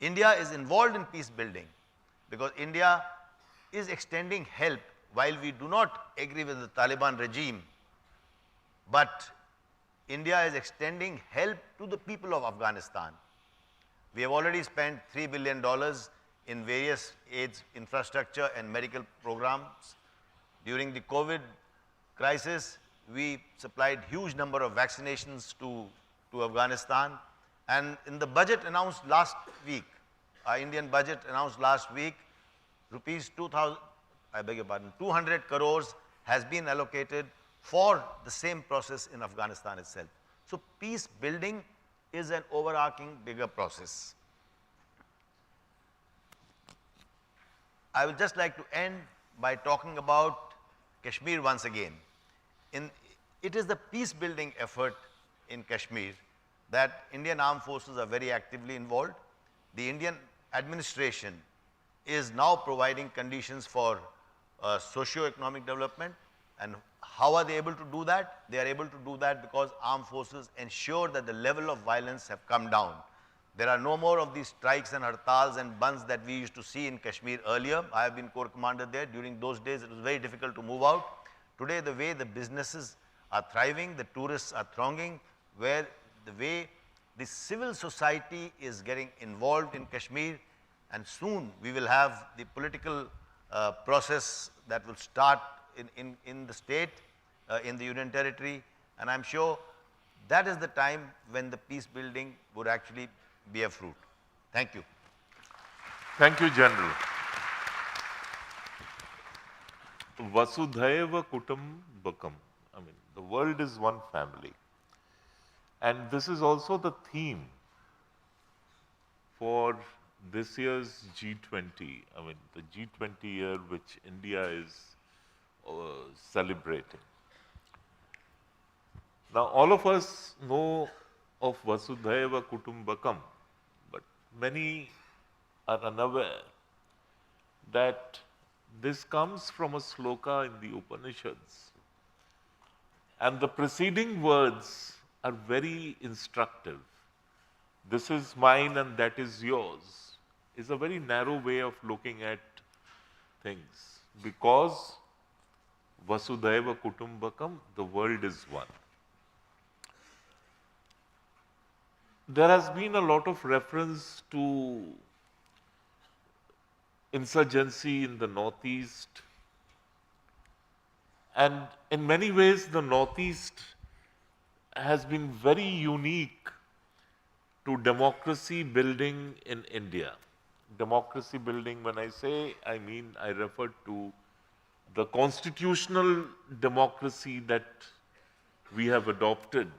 India is involved in peace building because India is extending help while we do not agree with the Taliban regime, but India is extending help to the people of Afghanistan. We have already spent $3 billion in various aids, infrastructure and medical programs. During the COVID crisis, we supplied huge number of vaccinations to Afghanistan. And in the budget announced last week, our Indian budget announced last week, rupees 200 crores has been allocated for the same process in Afghanistan itself. So peace building is an overarching bigger process. I would just like to end by talking about Kashmir once again. It is the peace building effort in Kashmir that Indian Armed Forces are very actively involved. The Indian administration is now providing conditions for socio-economic development. And how are they able to do that? They are able to do that because armed forces ensure that the level of violence have come down. There are no more of these strikes and hartals and bunds that we used to see in Kashmir earlier. I have been corps commander there. During those days, it was very difficult to move out. Today, the way the businesses are thriving, the tourists are thronging, where the way the civil society is getting involved in Kashmir, and soon we will have the political process that will start in the state, in the Union Territory, and I'm sure that is the time when the peace building would actually bear fruit. Thank you. Thank you, General. Vasudhaiva Kutumbakam. I mean, the world is one family. And this is also the theme for this year's G20. I mean, the G20 year which India is celebrating. Now, all of us know of Vasudhaiva Kutumbakam, but many are unaware that this comes from a sloka in the Upanishads. And the preceding words are very instructive. This is mine and that is yours is a very narrow way of looking at things, because Vasudhaiva Kutumbakam, the world is one. There has been a lot of reference to insurgency in the Northeast, and in many ways the Northeast has been very unique to democracy building in India. Democracy building, when I say, I mean I refer to the constitutional democracy that we have adopted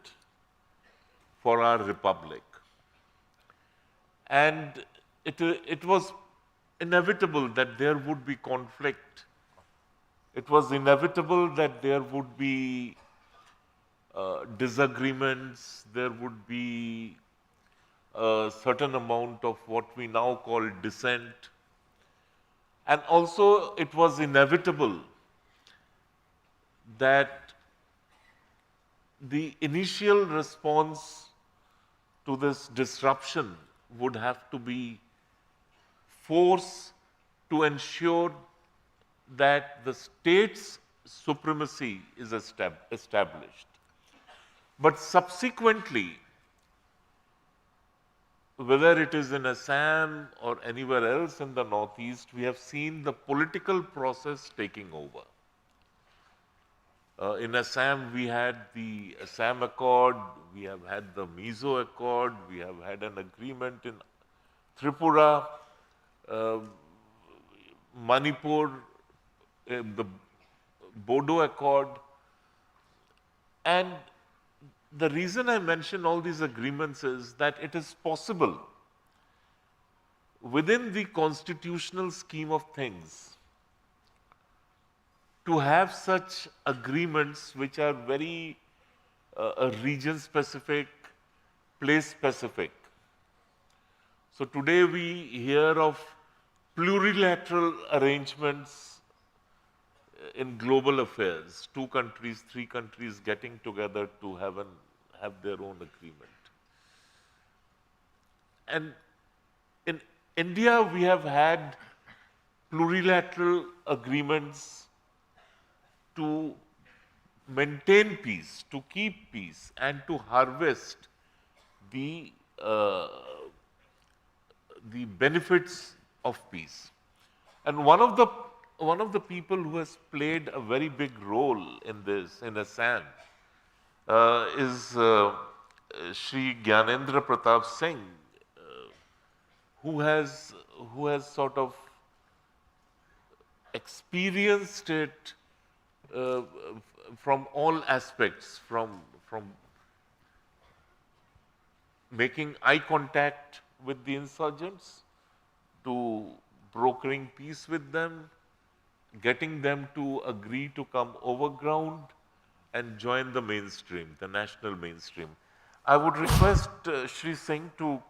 for our republic. And it was inevitable that there would be conflict. It was inevitable that there would be disagreements, there would be a certain amount of what we now call dissent. And also it was inevitable that the initial response to this disruption would have to be force to ensure that the state's supremacy is established. But subsequently, whether it is in Assam or anywhere else in the Northeast, we have seen the political process taking over. In Assam, we had the Assam Accord, we have had the Mizo Accord, we have had an agreement in Tripura, Manipur, the Bodo Accord. And the reason I mention all these agreements is that it is possible within the constitutional scheme of things to have such agreements which are very region specific, place specific. So today we hear of plurilateral arrangements in global affairs, 2 countries, 3 countries getting together to have their own agreement. And in India, we have had plurilateral agreements to maintain peace, to keep peace, and to harvest the benefits of peace. And one of the people who has played a very big role in this, in Assam, is Shri Gyanendra Pratap Singh, who has sort of experienced it from all aspects, from making eye contact with the insurgents, to brokering peace with them, getting them to agree to come overground and join the mainstream, the national mainstream. I would request Shri Singh to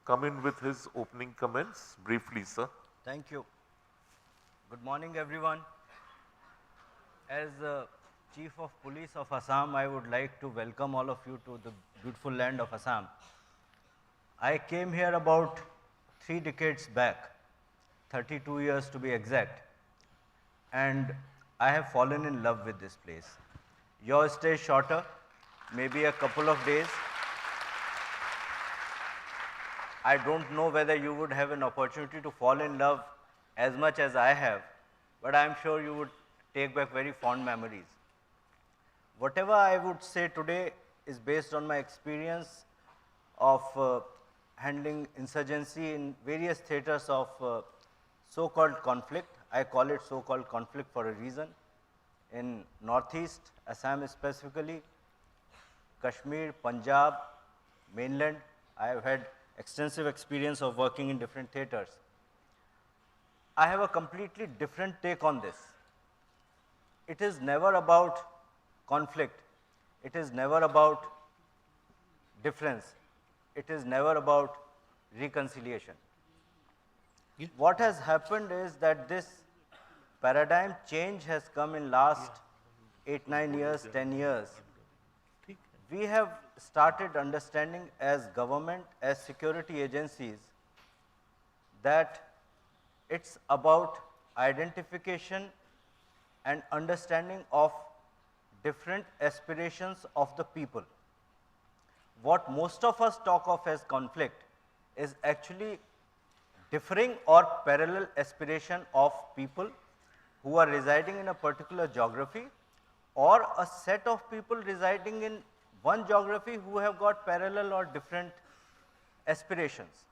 come in with his opening comments briefly, sir. Thank you. Good morning, everyone. As Chief of Police of Assam, I would like to welcome all of you to the beautiful land of Assam. I came here about 3 decades back, 32 years to be exact, and I have fallen in love with this place. Your stay is shorter, maybe a couple of days. I don't know whether you would have an opportunity to fall in love as much as I have, but I am sure you would take back very fond memories. Whatever I would say today is based on my experience of handling insurgency in various theaters of so-called conflict. I call it so-called conflict for a reason. In Northeast, Assam specifically, Kashmir, Punjab, mainland. I have had extensive experience of working in different theaters. I have a completely different take on this. It is never about conflict. It is never about difference. It is never about reconciliation. What has happened is that this paradigm change has come in last 8, 9 years, 10 years. We have started understanding as government, as security agencies, that it's about identification and understanding of different aspirations of the people. What most of us talk of as conflict is actually differing or parallel aspiration of people who are residing in a particular geography, or a set of people residing in one geography who have got parallel or different aspirations.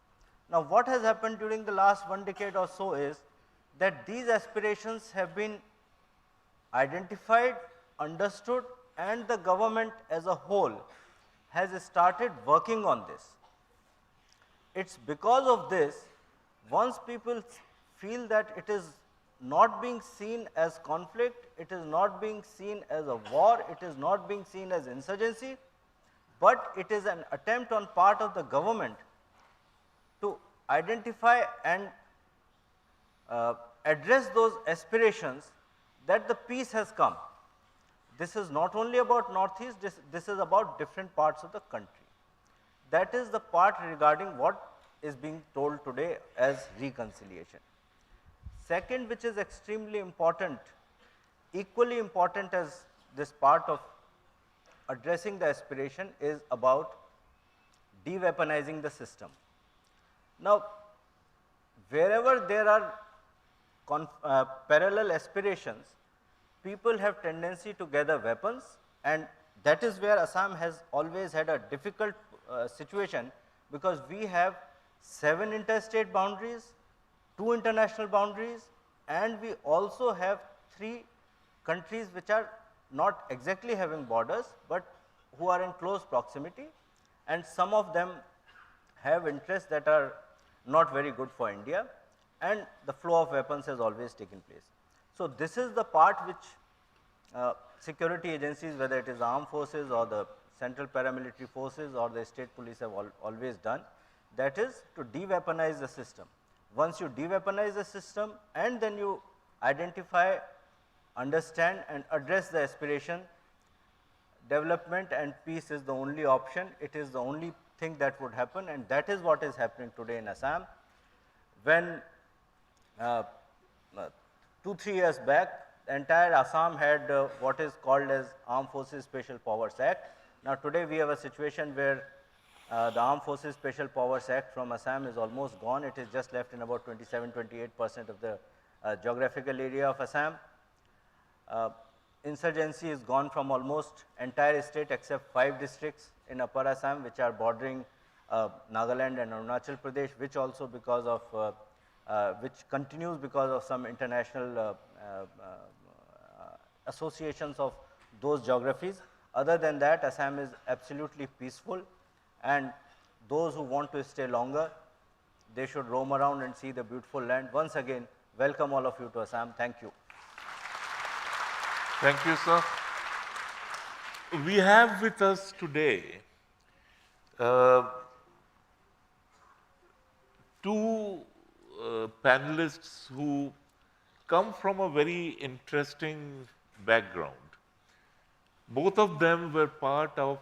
Now, what has happened during the last 1 decade or so is that these aspirations have been identified, understood, and the government as a whole has started working on this. It's because of this, once people feel that it is not being seen as conflict, it is not being seen as a war, it is not being seen as insurgency, but it is an attempt on part of the government to identify and address those aspirations, that the peace has come. This is not only about Northeast, this is about different parts of the country. That is the part regarding what is being told today as reconciliation. Second, which is extremely important, equally important as this part of addressing the aspiration, is about de-weaponizing the system. Now, wherever there are parallel aspirations, people have tendency to gather weapons, and that is where Assam has always had a difficult situation, because we have 7 interstate boundaries, 2 international boundaries, and we also have 3 countries which are not exactly having borders, but who are in close proximity, and some of them have interests that are not very good for India, and the flow of weapons has always taken place. So, this is the part which security agencies, whether it is armed forces or the central paramilitary forces or the state police, have always done, that is to de-weaponize the system. Once you de-weaponize the system and then you identify, understand and address the aspiration, development and peace is the only option, it is the only thing that would happen, and that is what is happening today in Assam. When 2-3 years back, the entire Assam had what is called as Armed Forces Special Powers Act. Now, today we have a situation where the Armed Forces Special Powers Act from Assam is almost gone. It is just left in about 27-28% of the geographical area of Assam. Insurgency is gone from almost entire state except 5 districts in Upper Assam, which are bordering Nagaland and Arunachal Pradesh, which also because of which continues because of some international associations of those geographies. Other than that, Assam is absolutely peaceful, and those who want to stay longer, they should roam around and see the beautiful land. Once again, welcome all of you to Assam. Thank you. Thank you, sir. We have with us today 2 panelists who come from a very interesting background. Both of them were part of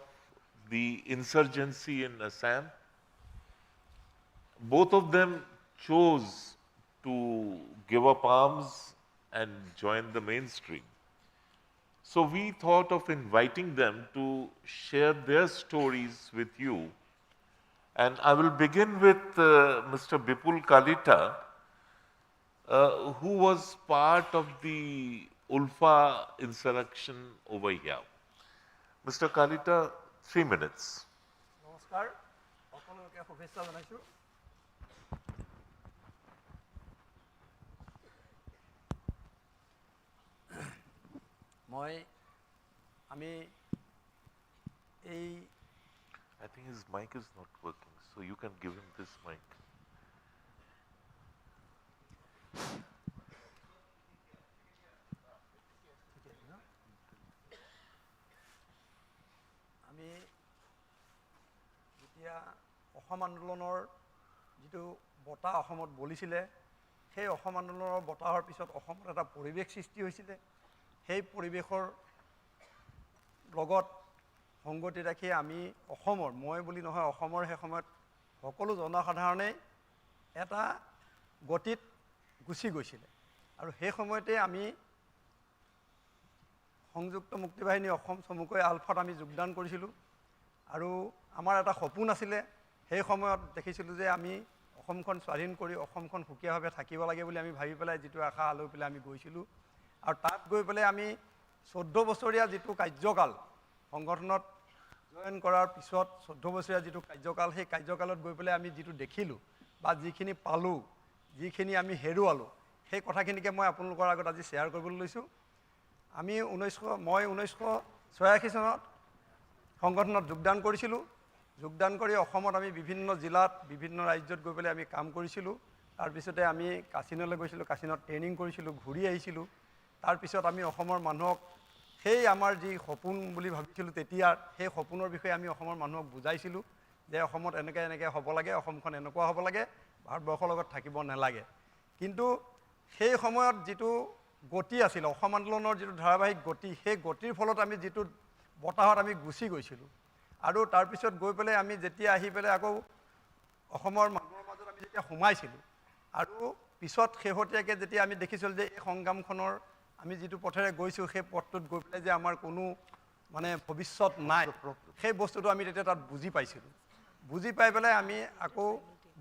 the insurgency in Assam. Both of them chose to give up arms and join the mainstream. So we thought of inviting them to share their stories with you. And I will begin with Mr. Bipul Kalita, who was part of the Ulfa insurrection over here. Mr. Kalita, 3 minutes. Namaskar. Apoloke শুভেচ্ছা জনাইছো। আমি এই I think his mic is not working, so you can give him this mic. আমি যেতিয়া অসম আন্দোলনৰ যিটো বতাহ অসমত বলিছিলে সেই অসম আন্দোলনৰ বতাহৰ পিছত অসমত এটা পৰিৱেশ সৃষ্টি হৈছিলে সেই পৰিৱেশৰ লগত সংগতি ৰাখি আমি অসমৰ মই বুলি নহয় অসমৰ সেই সময়ত সকলো জনসাধাৰণেই এটা গতিত গুচি গৈছিলে আৰু সেই সময়তে আমি সংযুক্ত মুক্তি বাহিনী অসম চমুকৈ আলফাত আমি যোগদান কৰিছিলোঁ আৰু আমাৰ এটা সপোন আছিলে সেই সময়ত দেখিছিলোঁ যে আমি অসমখন স্বাধীন কৰি অসমখন সুকীয়াভাৱে থাকিব লাগে বুলি আমি ভাবি পেলাই যিটো আশা লৈ পেলাই আমি গৈছিলোঁ আৰু তাত গৈ পেলাই আমি 14 বছৰীয়া যিটো কাৰ্যকাল সংগঠনত জয়েন কৰাৰ পিছত 14 বছৰীয়া যিটো কাৰ্যকাল সেই কাৰ্যকালত গৈ পেলাই আমি যিটো দেখিলোঁ বা যিখিনি পালোঁ যিখিনি আমি হেৰুৱালোঁ সেই কথাখিনিকে মই আপোনালোকৰ আগত আজি শ্বেয়াৰ কৰিবলৈ লৈছোঁ আমি 1986 চনত সংগঠনত যোগদান কৰিছিলোঁ যোগদান কৰি অসমত আমি বিভিন্ন জিলাত বিভিন্ন ৰাজ্যত গৈ পেলাই আমি কাম কৰিছিলোঁ তাৰপিছতে আমি কাছিনলৈ গৈছিলোঁ কাছিনত ট্ৰেইনিং কৰিছিলোঁ ঘূৰি আহিছিলোঁ তাৰপিছত আমি অসমৰ মানুহক সেই আমাৰ যি সপোন বুলি ভাবিছিলোঁ তেতিয়া সেই সপোনৰ বিষয়ে আমি অসমৰ মানুহক বুজাইছিলোঁ যে অসমত এনেকৈ এনেকৈ হ'ব লাগে অসমখন এনেকুৱা হ'ব লাগে ভাৰতবৰ্ষৰ লগত থাকিব নালাগে কিন্তু সেই সময়ত যিটো গতি আছিল অসম আন্দোলনৰ যিটো ধাৰাবাহিক গতি সেই গতিৰ ফলত আমি যিটো বতাহত আমি গুচি গৈছিলোঁ আৰু তাৰপিছত গৈ পেলাই আমি যেতিয়া আহি পেলাই আকৌ অসমৰ মানুহৰ মাজত আমি যেতিয়া সোমাইছিলোঁ আৰু পিছত শেহতীয়াকৈ যেতিয়া আমি দেখিছিলোঁ যে এই সংগ্ৰামখনৰ আমি যিটো পথেৰে গৈছোঁ সেই পথটোত গৈ পেলাই যে আমাৰ কোনো মানে ভৱিষ্যত নাই সেই বস্তুটো আমি তেতিয়া তাত বুজি পাইছিলোঁ বুজি পাই পেলাই আমি আকৌ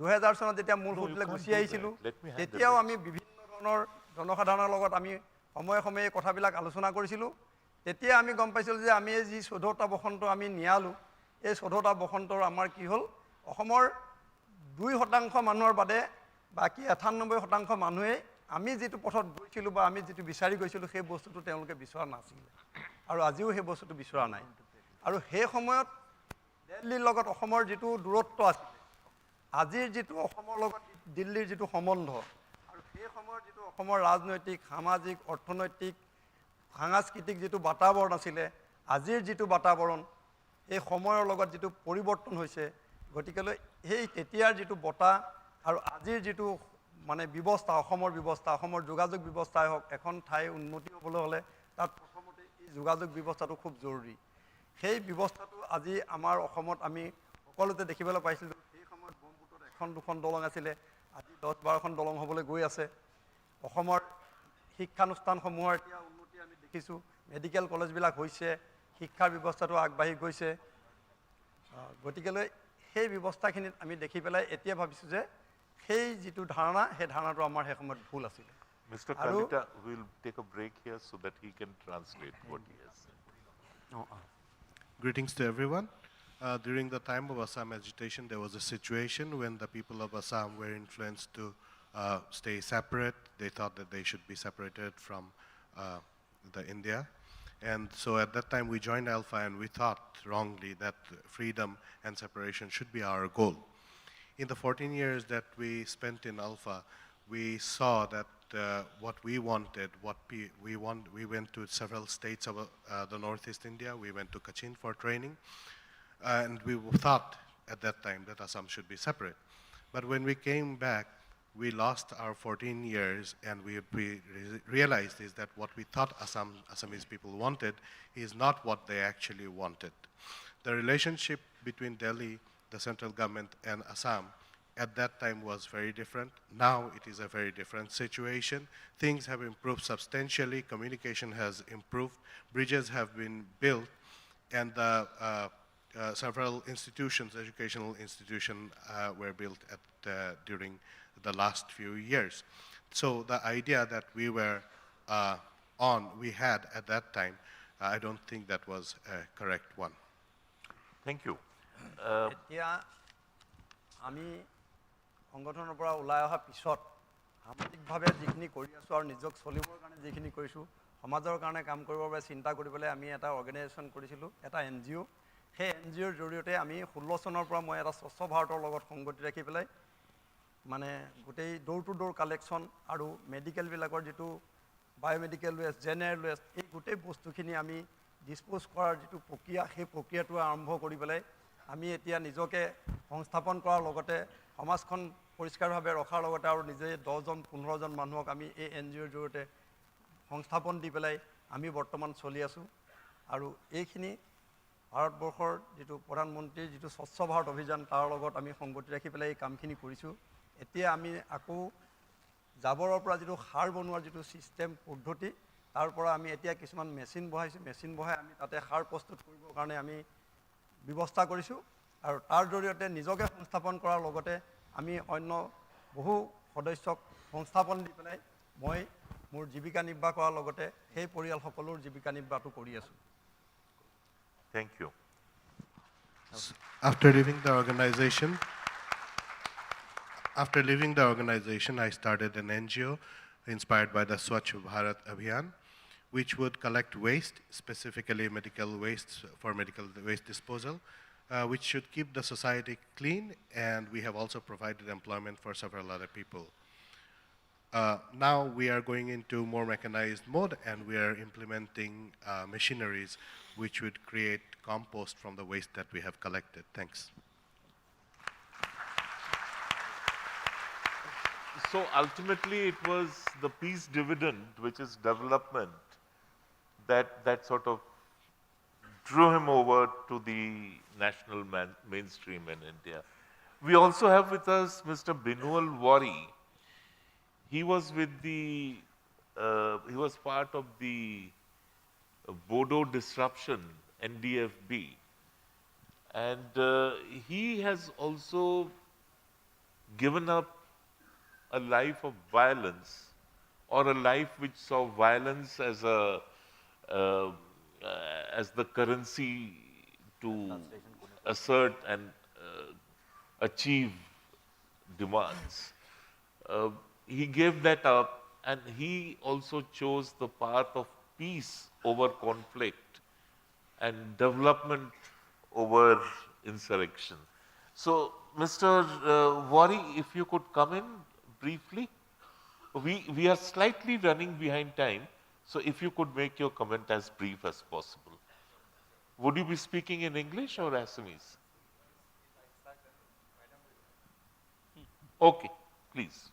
2000 চনত যেতিয়া মূল সুঁতিলৈ গুচি আহিছিলোঁ তেতিয়াও আমি বিভিন্ন ধৰণৰ জনসাধাৰণৰ লগত আমি সময়ে সময়ে কথাবিলাক আলোচনা কৰিছিলোঁ তেতিয়া আমি গম পাইছিলোঁ যে আমি যি 14টা বসন্ত আমি নিয়ালোঁ এই 14টা বসন্তৰ আমাৰ কি হ'ল অসমৰ 2% মানুহৰ বাদে বাকী 98% মানুহে আমি যিটো পথত গৈছিলোঁ বা আমি যিটো বিচাৰি গৈছিলোঁ সেই বস্তুটো তেওঁলোকে বিচৰা নাছিলে আৰু আজিও সেই বস্তুটো বিচৰা নাই আৰু সেই সময়ত দিল্লীৰ লগত অসমৰ যিটো দূৰত্ব আছিল আজিৰ যিটো অসমৰ লগত দিল্লীৰ যিটো সম্বন্ধ আৰু সেই সময়ৰ যিটো অসমৰ ৰাজনৈতিক সামাজিক অৰ্থনৈতিক সাংস্কৃতিক যিটো বাতাবৰণ আছিলে আজিৰ যিটো বাতাবৰণ এই সময়ৰ লগত যিটো পৰিৱৰ্তন হৈছে গতিকেলৈ সেই তেতিয়াৰ যিটো বতাহ আৰু আজিৰ যিটো মানে ব্যৱস্থা অসমৰ যোগাযোগ ব্যৱস্থাই হওক এখন ঠাই উন্নতি হ'বলৈ হ'লে তাত প্ৰথমতে এই যোগাযোগ ব্যৱস্থাটো খুব জৰুৰী সেই ব্যৱস্থাটো আজি আমাৰ অসমত আমি সকলোতে দেখিবলৈ পাইছিলোঁ সেই সময়ত ব্ৰহ্মপুত্ৰত 1-2খন দলং আছিলে আজি 10-12খন দলং হ'বলৈ গৈ আছে অসমৰ শিক্ষানুষ্ঠানসমূহৰ এতিয়া উন্নতি আমি দেখিছোঁ মেডিকেল কলেজবিলাক হৈছে শিক্ষাৰ ব্যৱস্থাটো আগবাঢ়ি গৈছে গতিকেলৈ সেই ব্যৱস্থাখিনিত আমি দেখি পেলাই এতিয়া ভাবিছোঁ যে সেই যিটো ধাৰণা সেই ধাৰণাটো আমাৰ সেই সময়ত ভুল আছিলে Mr. Kalita will take a break here so that he can translate what he has said. Greetings to everyone. During the time of Assam agitation, there was a situation when the people of Assam were influenced to stay separate. They thought that they should be separated from the India. And so at that time we joined Alpha and we thought wrongly that freedom and separation should be our goal. In the 14 years that we spent in Alpha, we saw that what we wanted, we went to several states of the Northeast India. We went to Cochin for training. And we thought at that time that Assam should be separate. But when we came back, we lost our 14 years and we realized is that what we thought Assamese people wanted is not what they actually wanted. The relationship between Delhi, the central government, and Assam at that time was very different. Now it is a very different situation. Things have improved substantially, communication has improved, bridges have been built, and the several institutions, educational institutions were built during the last few years. So the idea that we had at that time, I don't think that was a correct one. Thank you. এতিয়া আমি সংগঠনৰ পৰা ওলাই অহাৰ পিছত সামাজিকভাৱে যিখিনি কৰি আছোঁ আৰু নিজক চলিবৰ কাৰণে যিখিনি কৰিছোঁ সমাজৰ কাৰণে কাম কৰিবৰ বাবে চিন্তা কৰিবলৈ আমি এটা অৰ্গেনাইজেশ্যন কৰিছিলোঁ এটা NGO সেই NGOৰ জৰিয়তে আমি 16 চনৰ পৰা মই এটা স্বচ্ছ ভাৰতৰ লগত সংগতি ৰাখি পেলাই মানে গোটেই ডোৰ টু ডোৰ কালেকশ্যন আৰু মেডিকেলবিলাকৰ যিটো বায়োমেডিকেল ৱেষ্ট জেনেৰেল ৱেষ্ট এই গোটেই বস্তুখিনি আমি ডিছপ'জ কৰাৰ যিটো প্ৰক্ৰিয়া সেই প্ৰক্ৰিয়াটো আৰম্ভ কৰি পেলাই আমি এতিয়া নিজকে সংস্থাপন কৰাৰ লগতে সমাজখন পৰিষ্কাৰভাৱে ৰখাৰ লগতে আৰু নিজে 10জন 15জন মানুহক আমি এই NGOৰ জৰিয়তে সংস্থাপন দি পেলাই আমি বৰ্তমান চলি আছোঁ আৰু এইখিনি ভাৰতবৰ্ষৰ যিটো প্ৰধানমন্ত্ৰীৰ যিটো স্বচ্ছ ভাৰত অভিযান তাৰ লগত আমি সংগতি ৰাখি পেলাই এই কামখিনি কৰিছোঁ এতিয়া আমি আকৌ জাবৰৰ পৰা যিটো সাৰ বনোৱাৰ যিটো ছিষ্টেম পদ্ধতি তাৰ পৰা আমি এতিয়া কিছুমান মেচিন বহাইছোঁ মেচিন বহাই আমি তাতে সাৰ প্ৰস্তুত কৰিবৰ কাৰণে আমি ব্যৱস্থা কৰিছোঁ আৰু তাৰ জৰিয়তে নিজকে সংস্থাপন কৰাৰ লগতে আমি অন্য বহু সদস্যক সংস্থাপন দি পেলাই মই মোৰ জীৱিকা নিৰ্বাহ কৰাৰ লগতে সেই পৰিয়ালসকলৰ জীৱিকা নিৰ্বাহটো কৰি আছোঁ Thank you. After leaving the organization, I started an NGO inspired by the Swachh Bharat Abhiyan, which would collect waste, specifically medical waste for medical waste disposal, which should keep the society clean, and we have also provided employment for several other people. Now we are going into more mechanized mode, and we are implementing machineries which would create compost from the waste that we have collected. Thanks. So ultimately, it was the peace dividend, which is development, that sort of drew him over to the national mainstream in India. We also have with us Mr. Binual Wari. He was with he was part of the Bodo disruption, NDFB. And he has also given up a life of violence or a life which saw violence as as the currency to assert and achieve demands. He gave that up, and he also chose the path of peace over conflict and development over insurrection. So, Mr. Wari, if you could come in briefly. We are slightly running behind time, so if you could make your comment as brief as possible. Would you be speaking in English or Assamese? Okay, please.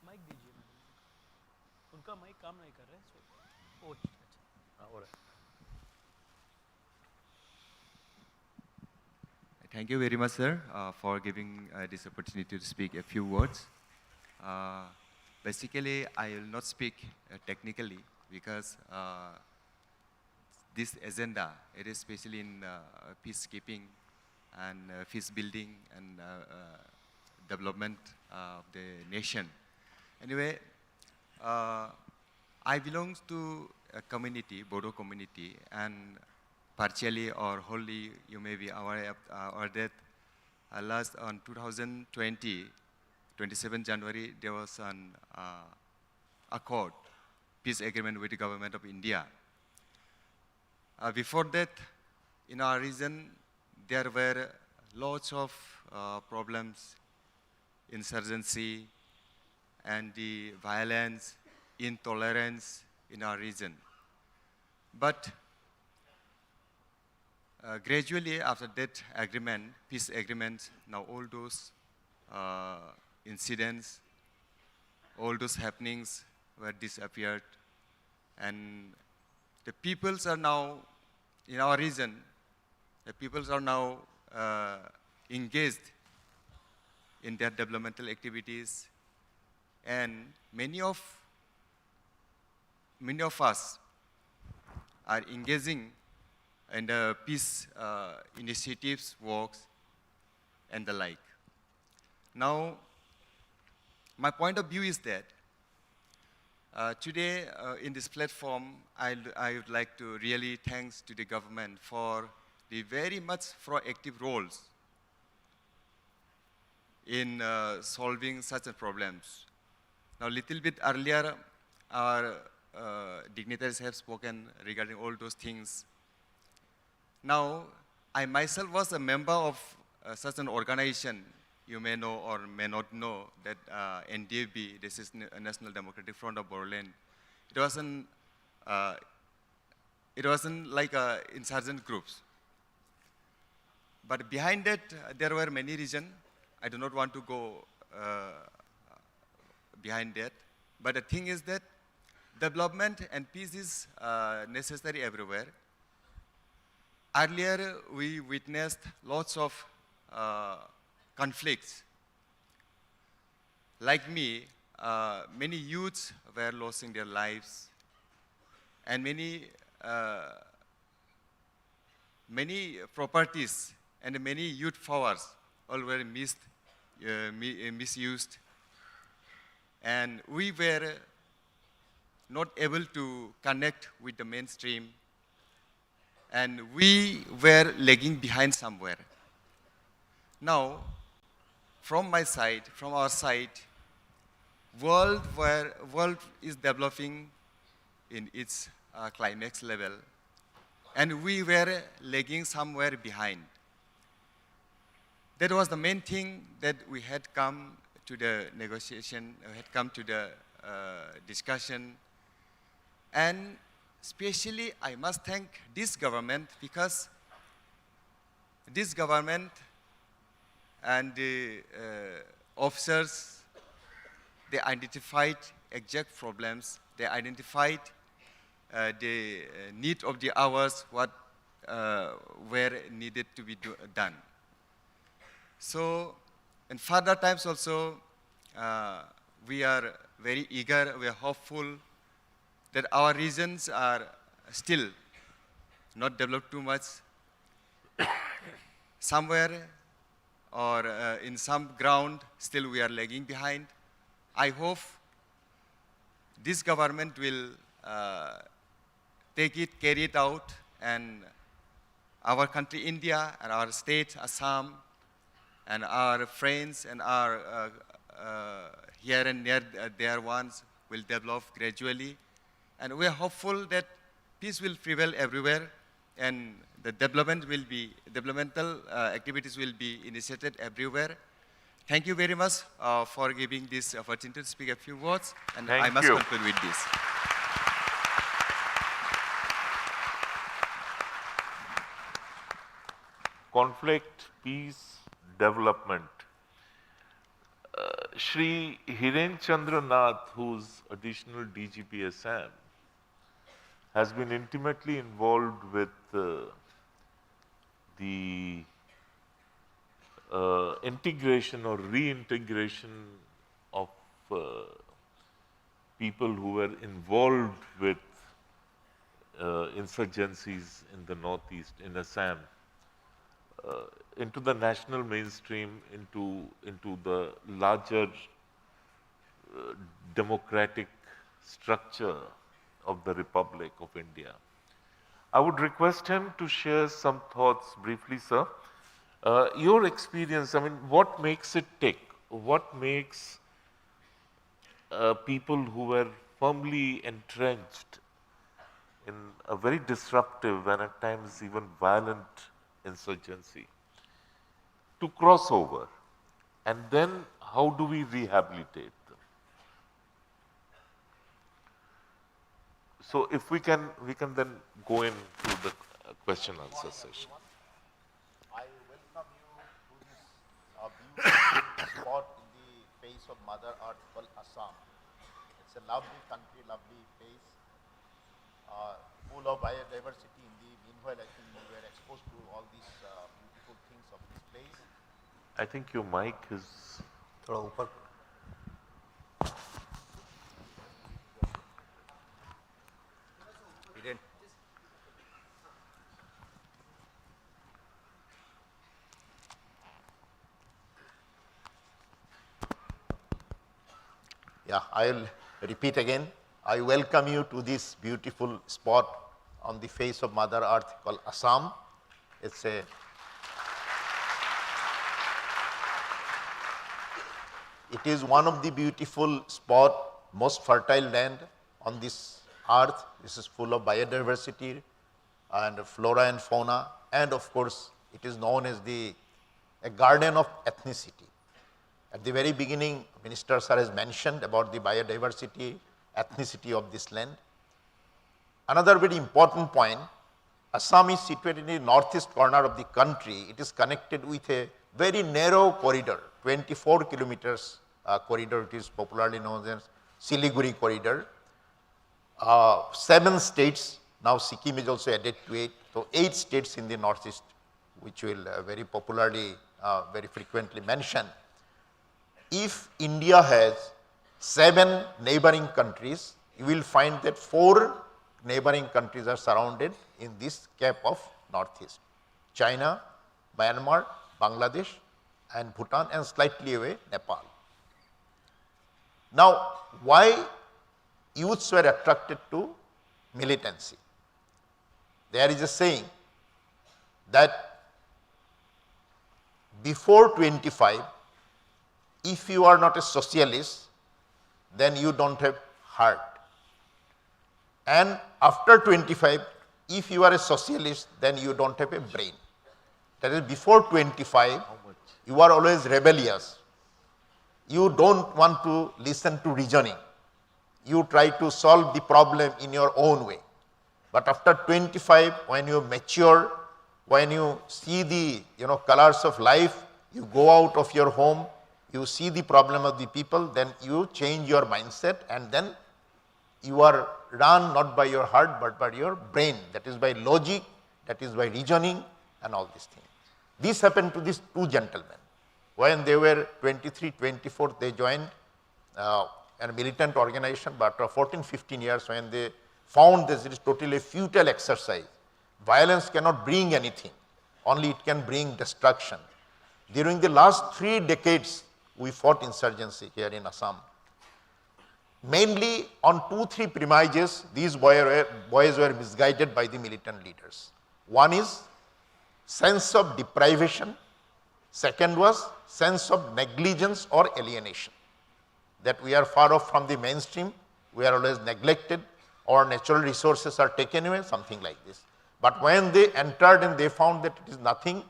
Mic दीजिए उनका mic काम नहीं कर रहा है हो रहा है Thank you very much, sir, for giving this opportunity to speak a few words. Basically, I will not speak technically because this agenda, it is especially in peacekeeping and peace building and development of the nation. Anyway, I belong to a community, Bodo community, and partially or wholly, you may be aware that last on 2020, 27 January, there was an accord, peace agreement with the government of India. Before that, in our region, there were lots of problems, insurgency, and the violence, intolerance in our region. But gradually, after that agreement, peace agreement, now all those incidents, all those happenings were disappeared, and the peoples are now, in our region, the peoples are now engaged in their developmental activities, and many of us are engaging in the peace initiatives, works, and the like. Now, my point of view is that today in this platform, I would like to really thanks to the government for the very much proactive roles in solving such problems. Now, little bit earlier, our dignitaries have spoken regarding all those things. Now, I myself was a member of such an organization. You may know or may not know that NDFB, this is National Democratic Front of Bodoland. It wasn't like insurgent groups. But behind that, there were many reasons. I do not want to go behind that. But the thing is that development and peace is necessary everywhere. Earlier, we witnessed lots of conflicts. Like me, many youths were losing their lives, and many properties and many youth powers all were misused. And we were not able to connect with the mainstream, and we were lagging behind somewhere. Now, from my side, from our side, world is developing in its climax level, and we were lagging somewhere behind. That was the main thing that we had come to the negotiation, had come to the discussion. And especially, I must thank this government, because this government and the officers, they identified exact problems. They identified the need of the hours, what were needed to be done. So, in further times also, we are very eager, we are hopeful that our regions are still not developed too much. Somewhere or in some ground, still we are lagging behind. I hope this government will carry it out, and our country, India, and our state, Assam, and our friends and our here and near there ones will develop gradually. And we are hopeful that peace will prevail everywhere, and the developmental activities will be initiated everywhere. Thank you very much for giving this opportunity to speak a few words, and I must conclude with this. Conflict, peace, development. Shri Hiren Chandra Nath, who's additional DGP Assam, has been intimately involved with the integration or reintegration of people who were involved with insurgencies in the northeast, in Assam, into the national mainstream, into the larger democratic structure of the Republic of India. I would request him to share some thoughts briefly, sir. Your experience, I mean, what makes it tick? What makes people who were firmly entrenched in a very disruptive and at times even violent insurgency to cross over? And then how do we rehabilitate them? So if we can then go into the question answer session. I welcome you to this beautiful spot in the face of Mother Earth called Assam. It's a lovely country, lovely place, full of biodiversity. In the meanwhile, I think we were exposed to all these beautiful things of this place. I think your mic is थोड़ा ऊपर. Yeah, I'll repeat again. I welcome you to this beautiful spot on the face of Mother Earth called Assam. It is one of the beautiful spot, most fertile land on this earth. This is full of biodiversity and flora and fauna, and of course, it is known as a garden of ethnicity. At the very beginning, Minister Sir has mentioned about the biodiversity, ethnicity of this land. Another very important point, Assam is situated in the northeast corner of the country. It is connected with a very narrow corridor, 24 kilometers corridor. It is popularly known as Siliguri corridor. 7 states, now Sikkim is also added to it. So 8 states in the northeast, which will very popularly, very frequently mention. If India has 7 neighboring countries, you will find that 4 neighboring countries are surrounded in this cap of northeast. China, Myanmar, Bangladesh and Bhutan, and slightly away Nepal. Now, why youths were attracted to militancy? There is a saying that before 25, if you are not a socialist, then you don't have heart. And after 25, if you are a socialist, then you don't have a brain. That is, before 25, you are always rebellious. You don't want to listen to reasoning. You try to solve the problem in your own way. But after 25, when you mature, when you see the colors of life, you go out of your home, you see the problem of the people, then you change your mindset, and then you are run not by your heart but by your brain. That is by logic, that is by reasoning and all these things. This happened to these 2 gentlemen. When they were 23, 24, they joined a militant organization, but after 14, 15 years, when they found this it is totally a futile exercise. Violence cannot bring anything, only it can bring destruction. During the last 3 decades, we fought insurgency here in Assam. Mainly on 2-3 premises, these boys were misguided by the militant leaders. One is sense of deprivation. Second was sense of negligence or alienation. That we are far off from the mainstream, we are always neglected, or natural resources are taken away, something like this. But when they entered and they found that it is nothing,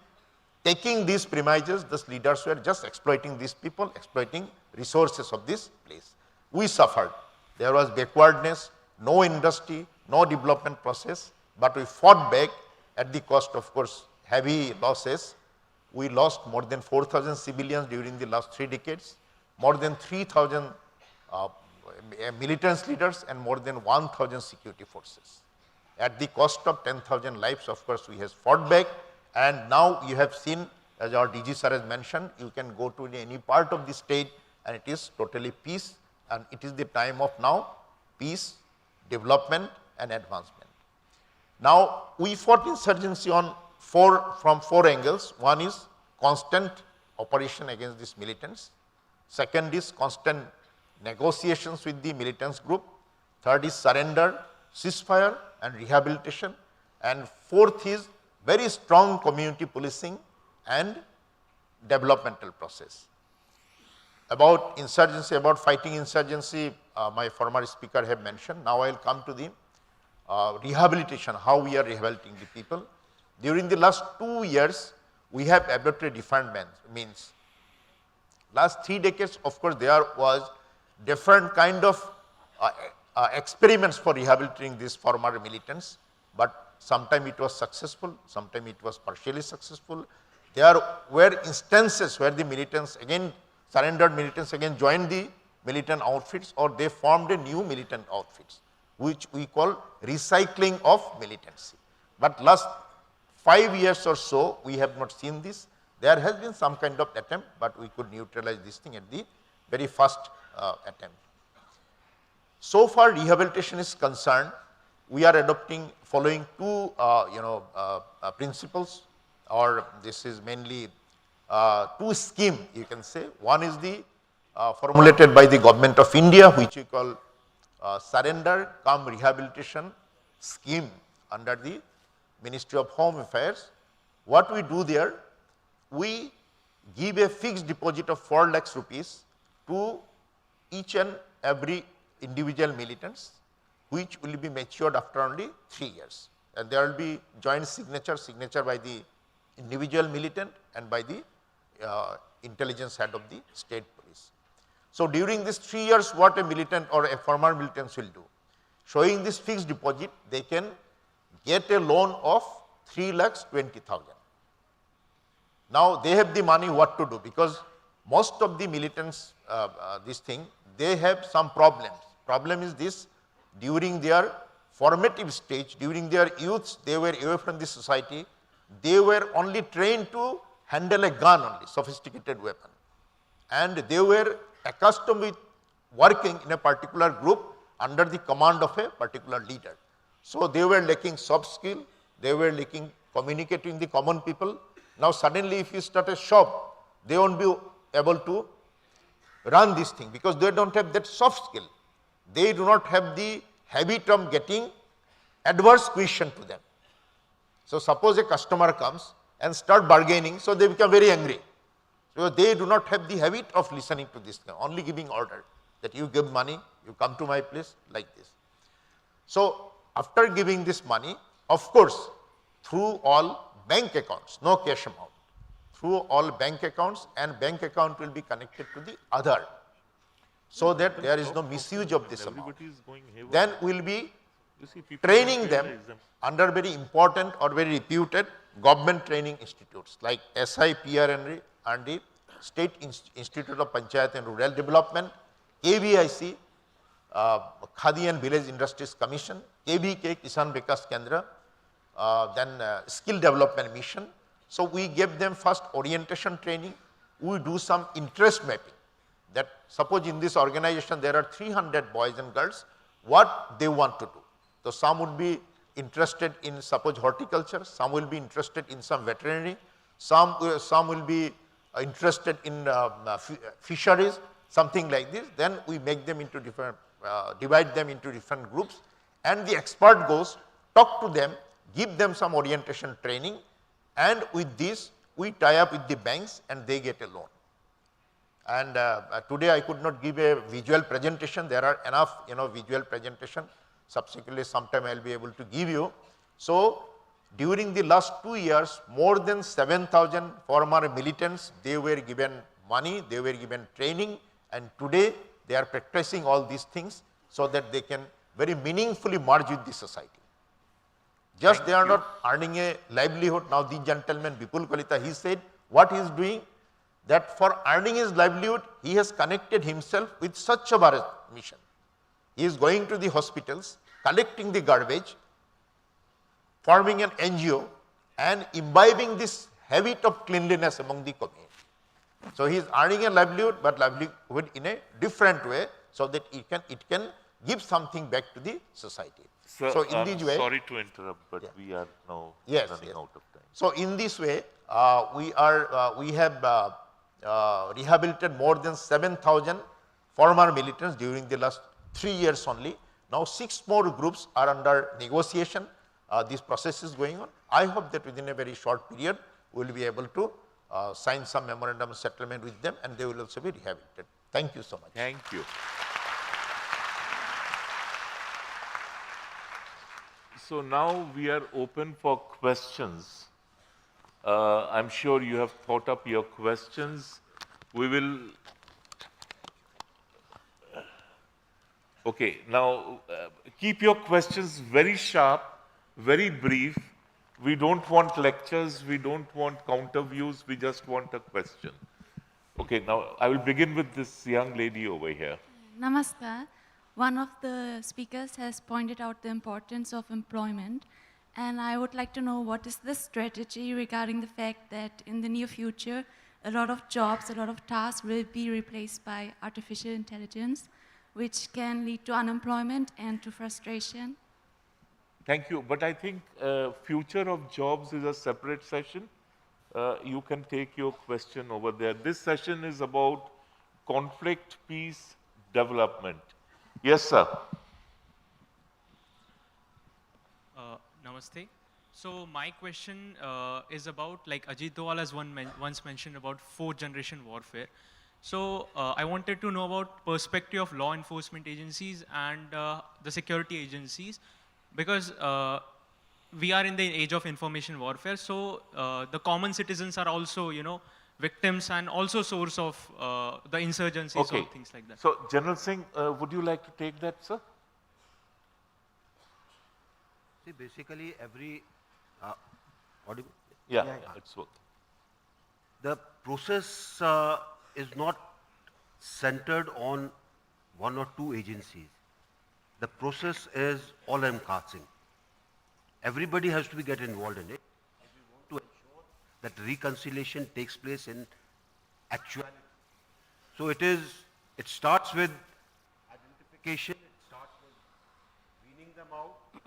taking these premises, these leaders were just exploiting these people, exploiting resources of this place. We suffered. There was backwardness, no industry, no development process, but we fought back at the cost, of course, heavy losses. We lost more than 4,000 civilians during the last 3 decades, more than 3,000 militant leaders and more than 1,000 security forces. At the cost of 10,000 lives, of course, we have fought back, and now you have seen, as our DG sir has mentioned, you can go to any part of the state and it is totally peace, and it is the time of now peace, development and advancement. Now, we fought insurgency on from 4 angles. One is constant operation against these militants. Second is constant negotiations with the militants group. Third is surrender, ceasefire and rehabilitation. And fourth is very strong community policing and developmental process. About insurgency, about fighting insurgency, my former speaker have mentioned. Now I will come to the rehabilitation, how we are rehabilitating the people. During the last 2 years, we have adopted different means. Last 3 decades, of course, there was different kind of experiments for rehabilitating these former militants, but sometimes it was successful, sometimes it was partially successful. There were instances where the militants again, surrendered militants again joined the militant outfits, or they formed a new militant outfits, which we call recycling of militancy. But last 5 years or so, we have not seen this. There has been some kind of attempt, but we could neutralize this thing at the very first attempt. So far, rehabilitation is concerned, we are adopting following 2 principles, or this is mainly 2 schemes, you can say. One is the formulated by the Government of India, which we call surrender cum rehabilitation scheme under the Ministry of Home Affairs. What we do there, we give a fixed deposit of 4 lakhs rupees to each and every individual militants, which will be matured after only 3 years. And there will be joint signature by the individual militant and by the intelligence head of the state police. So during these 3 years, what a militant or a former militant will do? Showing this fixed deposit, they can get a loan of 3,20,000. Now they have the money what to do, because most of the militants, this thing, they have some problems. Problem is this: during their formative stage, during their youth, they were away from the society. They were only trained to handle a gun only, sophisticated weapon. And they were accustomed with working in a particular group under the command of a particular leader. So they were lacking soft skill, they were lacking communicating the common people. Now suddenly if you start a shop, they won't be able to run this thing because they don't have that soft skill. They do not have the habit of getting adverse question to them. So suppose a customer comes and start bargaining, so they become very angry. So they do not have the habit of listening to this thing, only giving order that you give money, you come to my place like this. So after giving this money, of course, through all bank accounts, no cash amount, through all bank accounts, and bank account will be connected to the other, so that there is no misuse of this amount. Then we will be training them under very important or very reputed government training institutes like SI, PR and the State Institute of Panchayat and Rural Development, KVIC, Khadi and Village Industries Commission, KVK, Kisan Vikas Kendra, then Skill Development Mission. So we give them first orientation training, we do some interest mapping, that suppose in this organization there are 300 boys and girls, what they want to do. So some would be interested in suppose horticulture, some will be interested in some veterinary, some will be interested in fisheries, something like this. Then we make them into different, divide them into different groups, and the expert goes, talk to them, give them some orientation training, and with this we tie up with the banks and they get a loan. And today I could not give a visual presentation, there are enough visual presentation, subsequently sometime I will be able to give you. So during the last 2 years, more than 7,000 former militants, they were given money, they were given training, and today they are practicing all these things so that they can very meaningfully merge with the society. Just they are not earning a livelihood. Now the gentleman Vipul Kalita, he said what he is doing, that for earning his livelihood, he has connected himself with Swachh Bharat mission. He is going to the hospitals, collecting the garbage, forming an NGO and imbibing this habit of cleanliness among the community. So he is earning a livelihood, but livelihood in a different way, so that it can give something back to the society. Sir, so in this way, sorry to interrupt, but we are now running out of time. So in this way, we have rehabilitated more than 7,000 former militants during the last 3 years only. Now 6 more groups are under negotiation. This process is going on. I hope that within a very short period, we will be able to sign some memorandum of settlement with them, and they will also be rehabilitated. Thank you so much. Thank you. So now we are open for questions. I'm sure you have thought up your questions. We will. Okay, now keep your questions very sharp, very brief. We don't want lectures, we don't want counter views, we just want a question. Okay, now I will begin with this young lady over here. Namaskar. One of the speakers has pointed out the importance of employment, and I would like to know what is the strategy regarding the fact that in the near future, a lot of jobs, a lot of tasks will be replaced by artificial intelligence, which can lead to unemployment and to frustration. Thank you, but I think future of jobs is a separate session. You can take your question over there. This session is about conflict, peace, development. Yes, sir. Namaste. So my question is about, like Ajit Doval has once mentioned about 4th generation warfare. So I wanted to know about perspective of law enforcement agencies and the security agencies, because we are in the age of information warfare. So the common citizens are also, victims and also source of the insurgencies or things like that. So General Singh, would you like to take that, sir? See, basically every audible? Yeah, it's work. The process is not centered on one or two agencies. The process is all-encompassing. Everybody has to get involved in it if we want to ensure that reconciliation takes place in actuality. So it starts with identification, it starts with weaning them out, it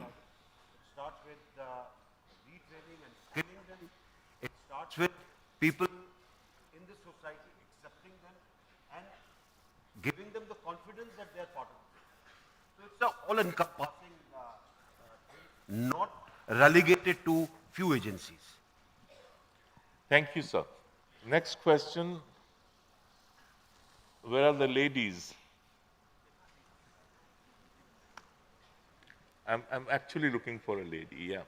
starts with retraining and skilling them, it starts with people in the society accepting them and giving them the confidence that they are part of it. So it's an all-encompassing thing, not relegated to few agencies. Thank you, sir. Next question. Where are the ladies? I'm actually looking for a lady, yeah.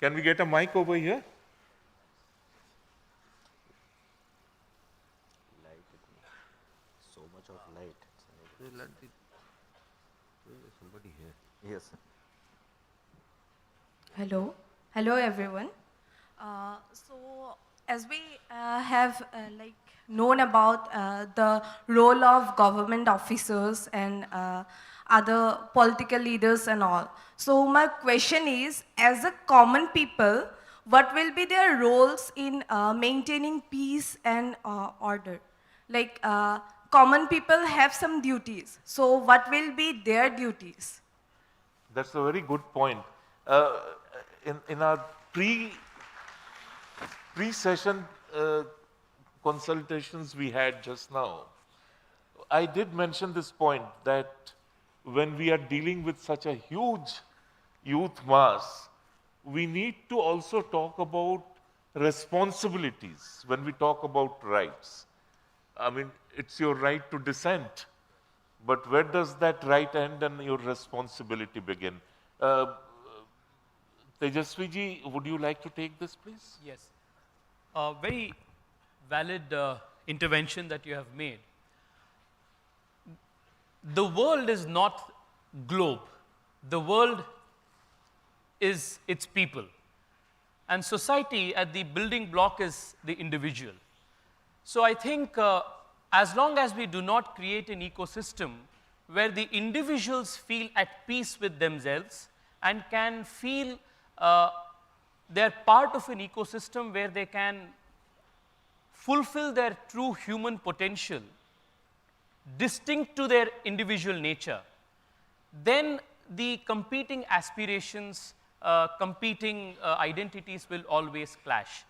Can we get a mic over here? So much of light. Somebody here. Yes, sir. Hello. Hello, everyone. So, as we have known about the role of government officers and other political leaders and all. So, my question is, as a common people, what will be their roles in maintaining peace and order? Like, common people have some duties. So, what will be their duties? That's a very good point. In our pre-session consultations we had just now, I did mention this point that when we are dealing with such a huge youth mass, we need to also talk about responsibilities when we talk about rights. I mean, it's your right to dissent, but where does that right end and your responsibility begin? Tejaswi ji, would you like to take this, please? Yes. Very valid intervention that you have made. The world is not globe. The world is its people. And society at the building block is the individual. So I think as long as we do not create an ecosystem where the individuals feel at peace with themselves and can feel they're part of an ecosystem where they can fulfill their true human potential, distinct to their individual nature, then the competing aspirations, competing identities will always clash.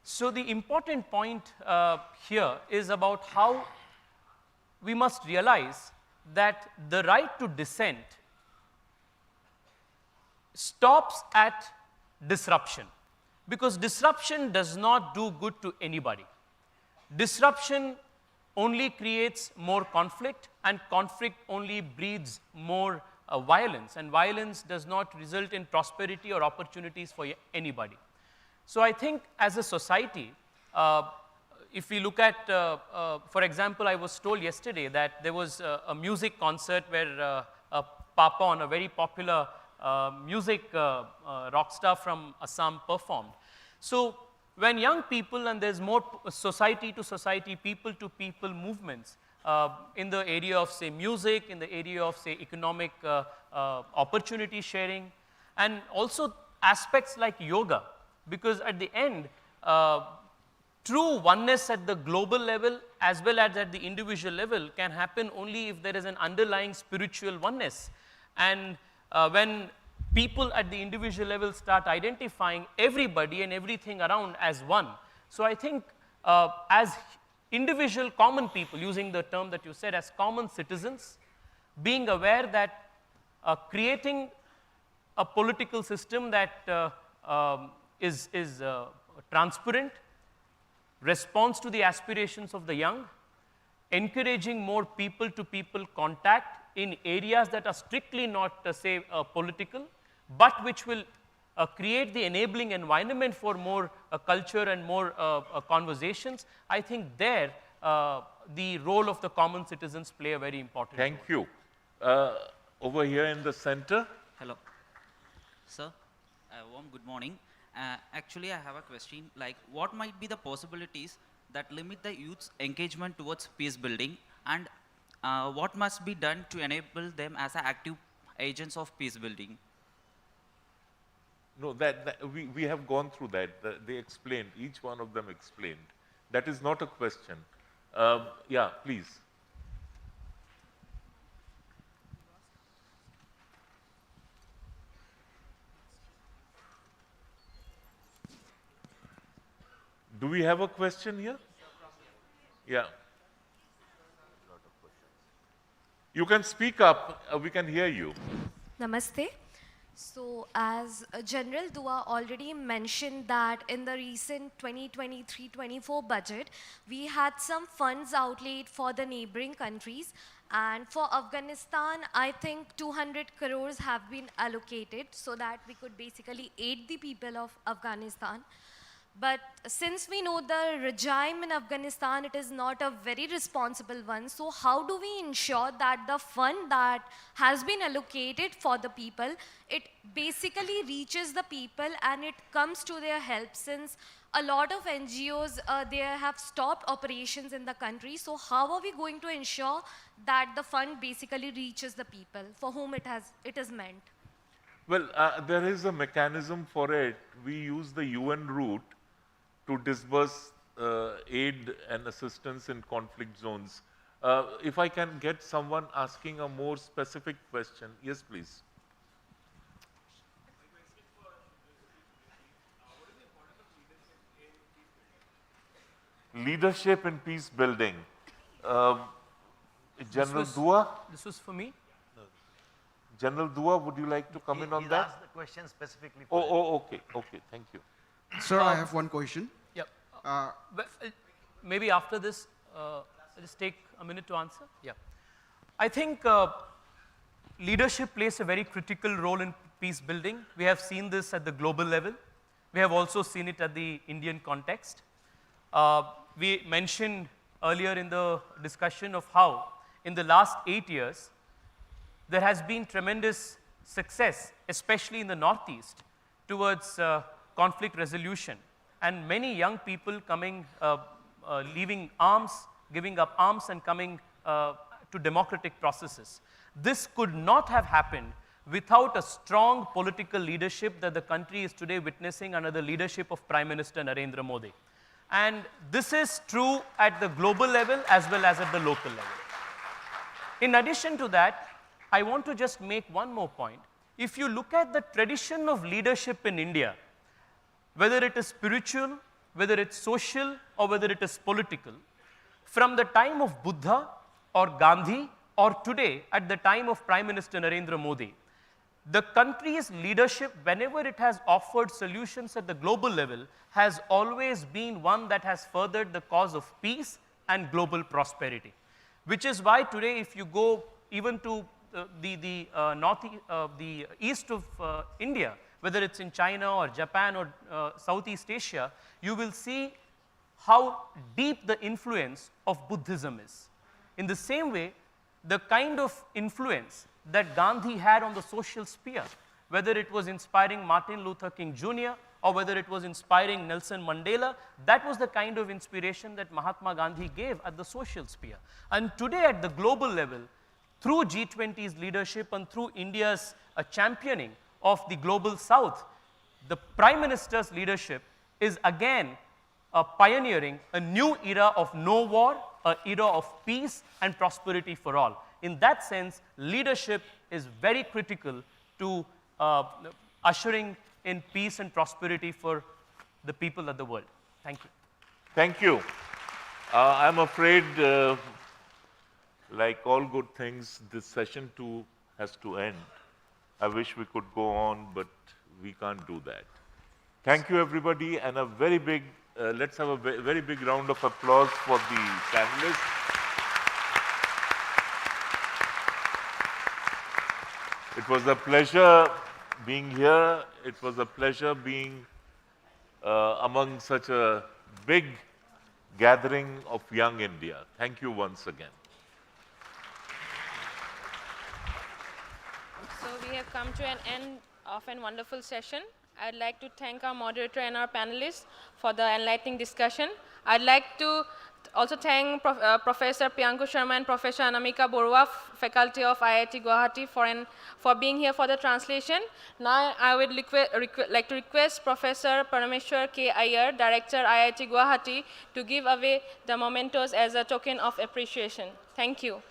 So the important point here is about how we must realize that the right to dissent stops at disruption, because disruption does not do good to anybody. Disruption only creates more conflict, and conflict only breeds more violence, and violence does not result in prosperity or opportunities for anybody. So I think as a society, if we look at, for example, I was told yesterday that there was a music concert where Papon, a very popular music rock star from Assam, performed. So when young people, and there's more society to society, people to people movements in the area of, say, music, in the area of, say, economic opportunity sharing, and also aspects like yoga, because at the end, true oneness at the global level as well as at the individual level can happen only if there is an underlying spiritual oneness. And when people at the individual level start identifying everybody and everything around as one. So I think as individual common people, using the term that you said, as common citizens, being aware that creating a political system that is transparent, response to the aspirations of the young, encouraging more people-to-people contact in areas that are strictly not, say, political, but which will create the enabling environment for more culture and more conversations. I think there, the role of the common citizens play a very important role. Thank you. Over here in the center. Hello. Sir, warm good morning. Actually, I have a question, like what might be the possibilities that limit the youth's engagement towards peace building, and what must be done to enable them as active agents of peace building? No, we have gone through that. They explained, each one of them explained. That is not a question. Yeah, please. Do we have a question here? Yeah. You can speak up, we can hear you. Namaste. So as General Dua already mentioned that in the recent 2023-24 budget, we had some funds outlaid for the neighboring countries, and for Afghanistan, I think 200 crores have been allocated so that we could basically aid the people of Afghanistan. But since we know the regime in Afghanistan, it is not a very responsible one. So how do we ensure that the fund that has been allocated for the people, it basically reaches the people and it comes to their help, since a lot of NGOs, they have stopped operations in the country. So how are we going to ensure that the fund basically reaches the people for whom it is meant? Well, there is a mechanism for it. We use the UN route to disburse aid and assistance in conflict zones. If I can get someone asking a more specific question. Yes, please. Leadership in peace building. General Dua? This was for me? General Dua, would you like to come in on that? Asked the question specifically for Okay, thank you. Sir, I have one question. Yeah. Maybe after this, just take a minute to answer. Yeah. I think leadership plays a very critical role in peace building. We have seen this at the global level. We have also seen it at the Indian context. We mentioned earlier in the discussion of how in the last 8 years, there has been tremendous success, especially in the Northeast, towards conflict resolution. And many young people coming, leaving arms, giving up arms and coming to democratic processes. This could not have happened without a strong political leadership that the country is today witnessing under the leadership of Prime Minister Narendra Modi. And this is true at the global level as well as at the local level. In addition to that, I want to just make one more point. If you look at the tradition of leadership in India, whether it is spiritual, whether it's social, or whether it is political, from the time of Buddha or Gandhi or today at the time of Prime Minister Narendra Modi, the country's leadership, whenever it has offered solutions at the global level, has always been one that has furthered the cause of peace and global prosperity. Which is why today, if you go even to the east of India, whether it's in China or Japan or Southeast Asia, you will see how deep the influence of Buddhism is. In the same way, the kind of influence that Gandhi had on the social sphere, whether it was inspiring Martin Luther King Jr. or whether it was inspiring Nelson Mandela, that was the kind of inspiration that Mahatma Gandhi gave at the social sphere. And today at the global level, through G20's leadership and through India's championing of the global south, the Prime Minister's leadership is again pioneering a new era of no war, an era of peace and prosperity for all. In that sense, leadership is very critical to ushering in peace and prosperity for the people of the world. Thank you. Thank you. I'm afraid, like all good things, this session too has to end. I wish we could go on, but we can't do that. Thank you, everybody, and a very big, let's have a very big round of applause for the panelists. It was a pleasure being here. It was a pleasure being among such a big gathering of young India. Thank you once again. So we have come to an end of a wonderful session. I'd like to thank our moderator and our panelists for the enlightening discussion. I'd like to also thank Professor Priyanku Sharma and Professor Anamika Borua, faculty of IIT Guwahati, for being here for the translation. Now I would like to request Professor Parameshwar K. Iyer, Director IIT Guwahati, to give away the mementos as a token of appreciation. Thank you.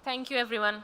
Thank you, everyone.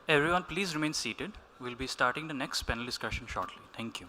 Everyone, please remain seated. We'll be starting the next panel discussion shortly. Thank you.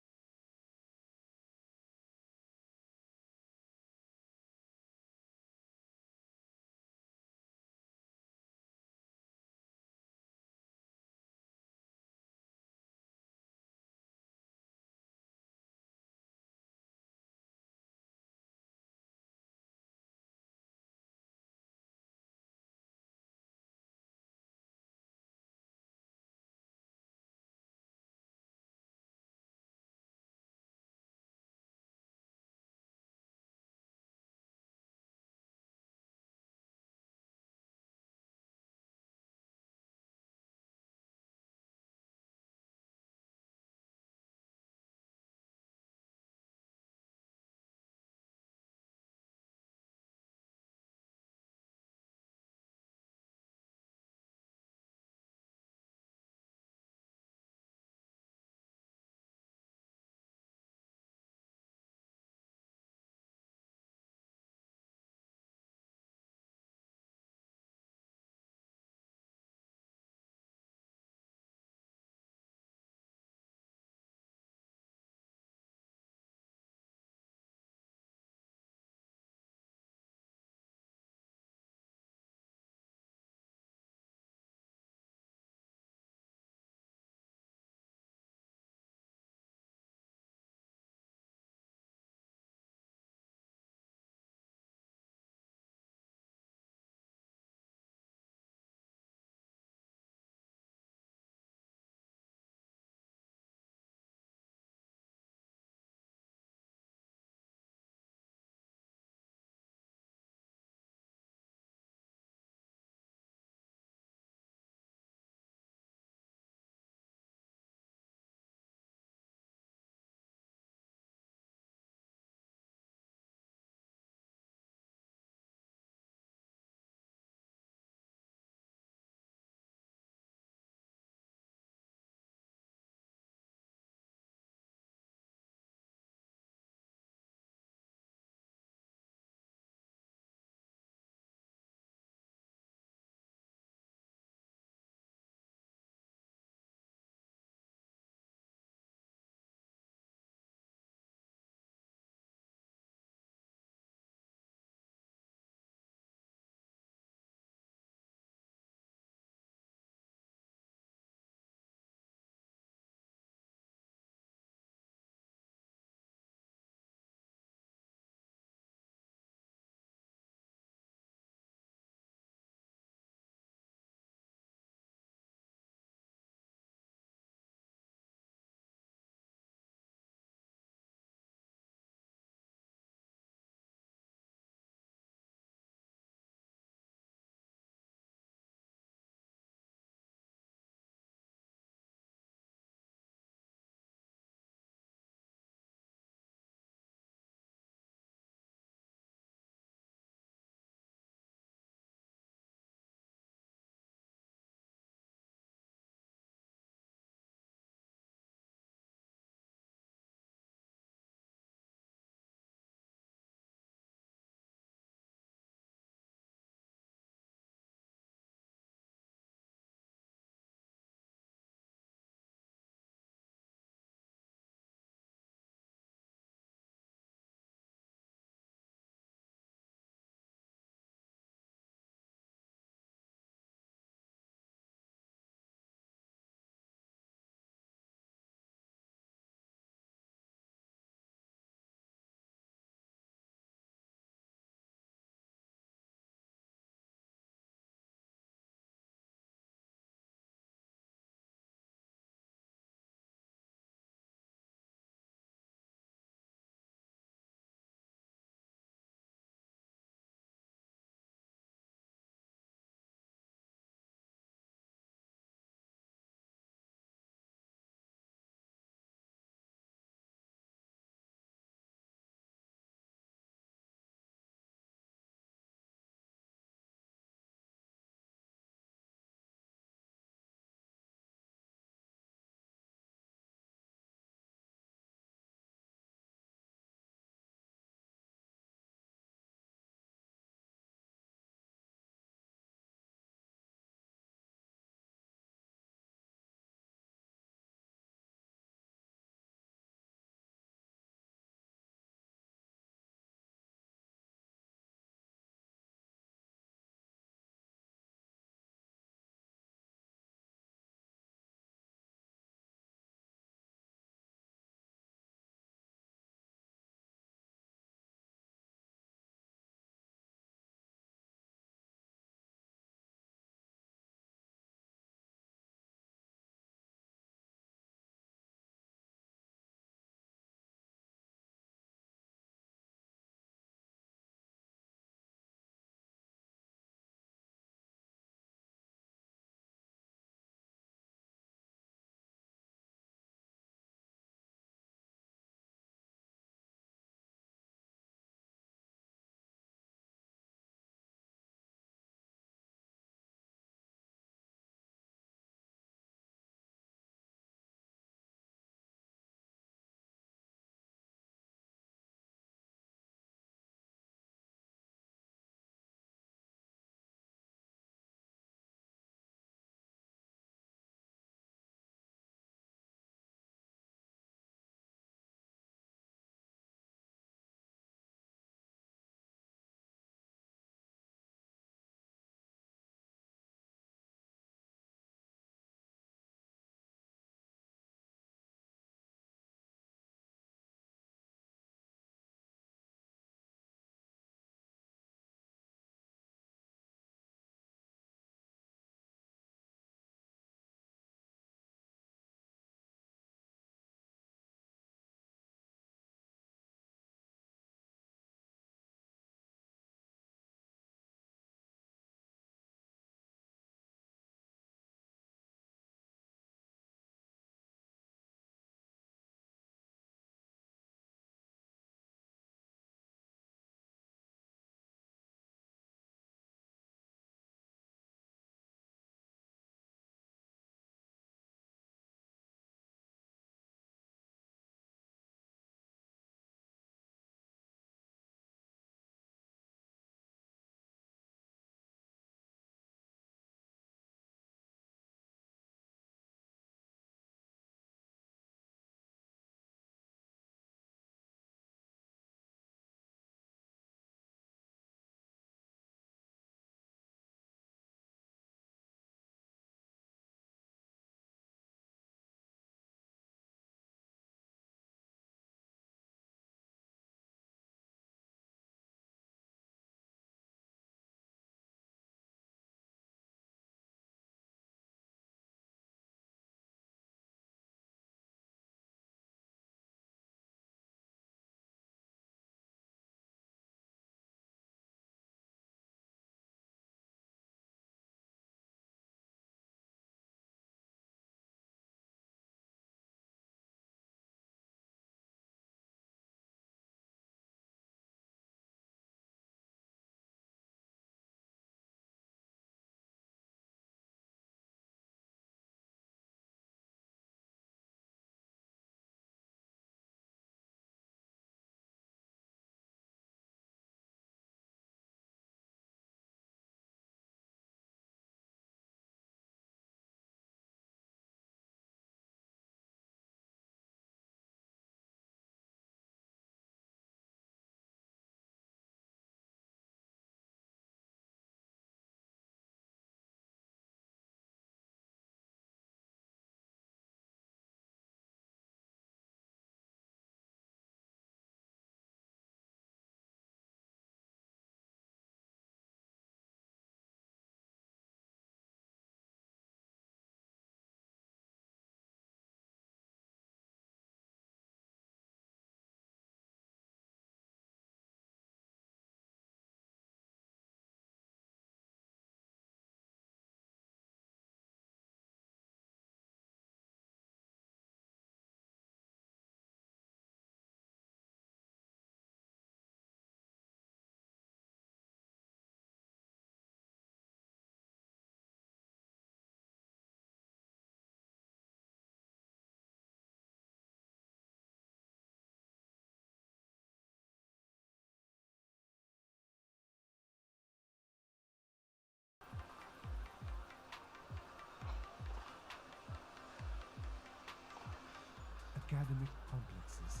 academic complexes.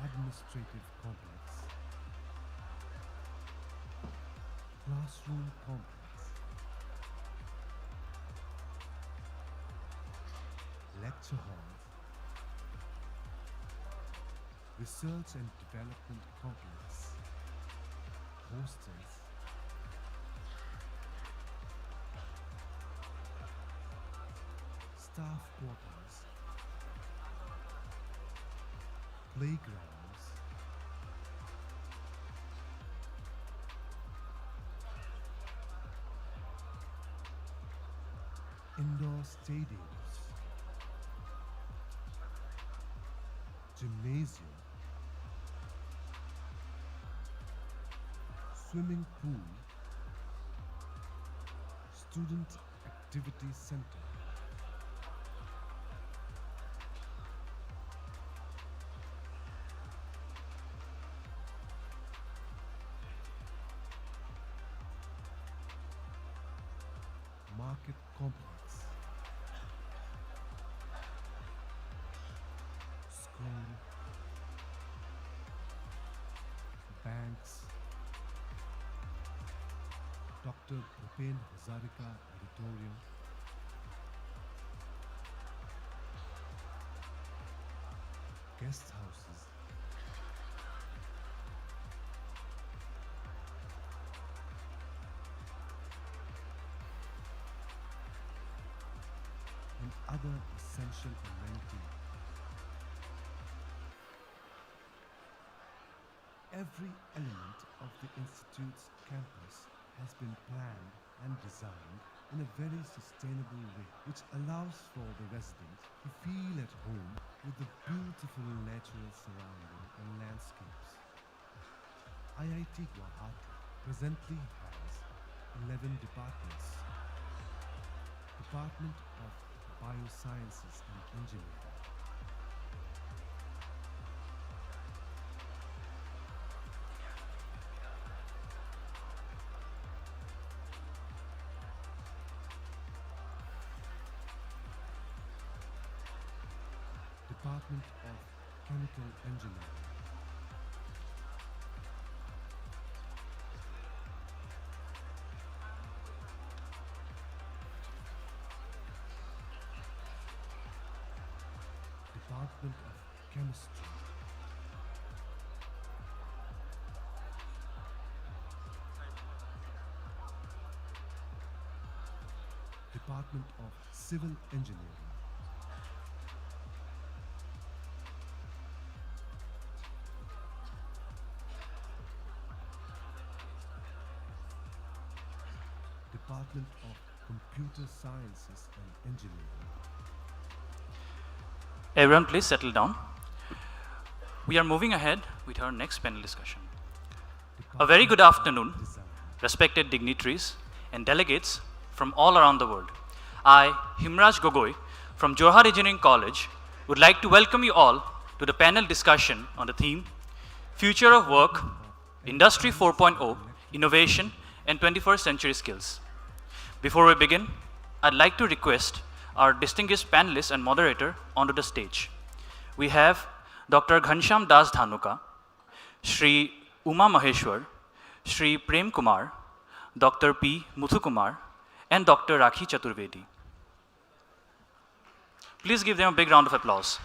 Administrative complex, classroom complex, lecture hall, research and development complex, hostels, staff quarters, playgrounds, indoor stadiums, gymnasium, swimming pool, student activity center, market complex, school, banks, Dr. Bhupen Hazarika Auditorium, guest houses, and other essential amenities. Every element of the Institute's campus has been planned and designed in a very sustainable way, which allows for the residents to feel at home with the beautiful natural surrounding and landscapes. IIT Guwahati presently has 11 departments. Department of Biosciences and Engineering, Department of Chemical Engineering, Department of Chemistry, Department of Civil Engineering, Department of Computer Sciences and Engineering. Everyone, please settle down. We are moving ahead with our next panel discussion. A very good afternoon, respected dignitaries and delegates from all around the world. I, Himraj Gogoi, from Johar Engineering College, would like to welcome you all to the panel discussion on the theme, Future of Work, Industry 4.0, Innovation, and 21st Century Skills. Before we begin, I'd like to request our distinguished panelists and moderator onto the stage. We have Dr. Ghanshyam Das Dhanuka, Shri Uma Maheshwar, Shri Prem Kumar, Dr. P. Muthukumar, and Dr. Rakhi Chaturvedi. Please give them a big round of applause.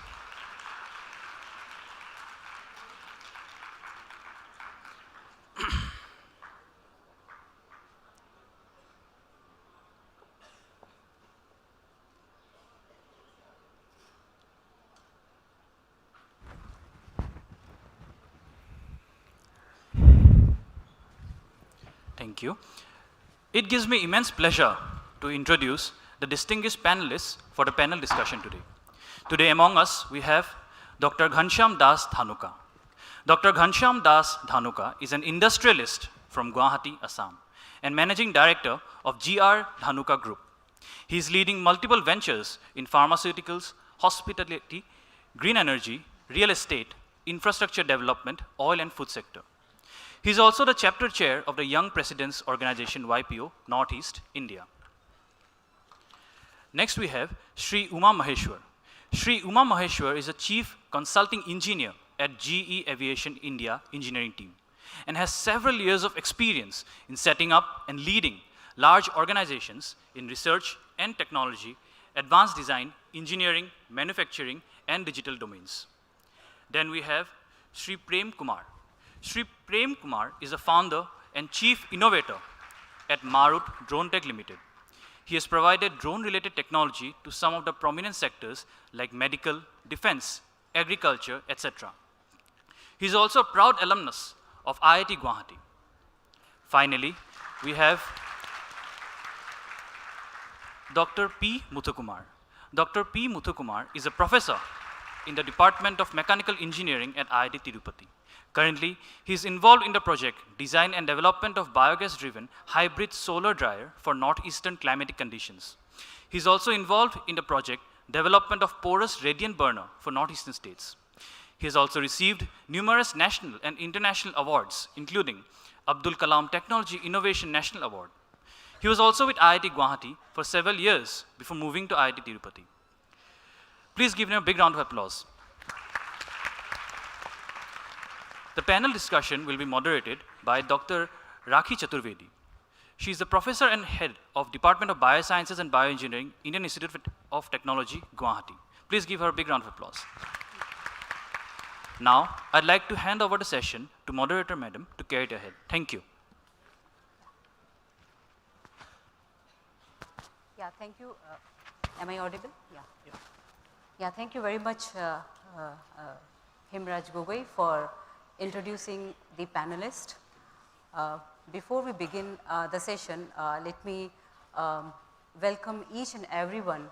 Thank you. It gives me immense pleasure to introduce the distinguished panelists for the panel discussion today. Today among us, we have Dr. Ghanshyam Das Dhanuka. Dr. Ghanshyam Das Dhanuka is an industrialist from Guwahati, Assam, and managing director of GR Dhanuka Group. He is leading multiple ventures in pharmaceuticals, hospitality, green energy, real estate, infrastructure development, oil and food sector. He is also the chapter chair of the Young Presidents Organization YPO, Northeast India. Next we have Sri Uma Maheshwar. Sri Uma Maheshwar is a chief consulting engineer at GE Aviation India engineering team and has several years of experience in setting up and leading large organizations in research and technology, advanced design, engineering, manufacturing, and digital domains. Then we have Sri Prem Kumar. Sri Prem Kumar is a founder and chief innovator at Marut Drone Tech Limited. He has provided drone-related technology to some of the prominent sectors like medical, defense, agriculture, etc. He is also a proud alumnus of IIT Guwahati. Finally, we have Dr. P. Muthukumar. Dr. P. Muthukumar is a professor in the Department of Mechanical Engineering at IIT Tirupati. Currently, he is involved in the project Design and Development of Biogas-Driven Hybrid Solar Dryer for Northeastern Climatic Conditions. He is also involved in the project Development of Porous Radiant Burner for Northeastern states. He has also received numerous national and international awards, including Abdul Kalam Technology Innovation National Award. He was also with IIT Guwahati for several years before moving to IIT Tirupati. Please give him a big round of applause. The panel discussion will be moderated by Dr. Rakhi Chaturvedi. She is the professor and head of Department of Biosciences and Bioengineering, Indian Institute of Technology, Guwahati. Please give her a big round of applause. Now, I'd like to hand over the session to moderator madam to carry it ahead. Thank you. Yeah, thank you. Am I audible? Yeah. Yeah, thank you very much, Himraj Gogoi, for introducing the panelists. Before we begin the session, let me welcome each and every one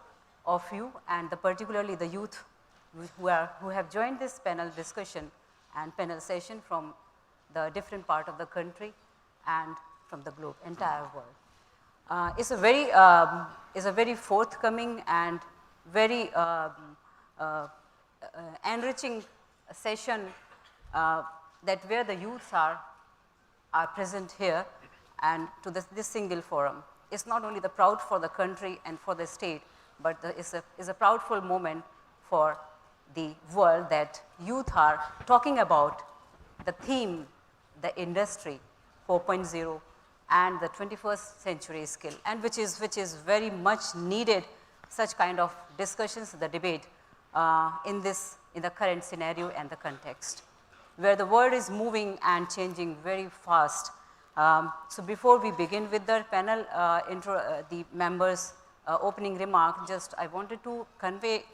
of you, and particularly the youth who have joined this panel discussion and panel session from the different part of the country and from the globe, entire world. It's a very forthcoming and very enriching session that where the youths are present here and to this single forum. It's not only the proud for the country and for the state, but it's a proudful moment for the world that youth are talking about the theme, the industry 4.0 and the 21st century skill, and which is very much needed, such kind of discussions, the debate in the current scenario and the context, where the world is moving and changing very fast. So before we begin with the panel the members' opening remark, just I wanted to convey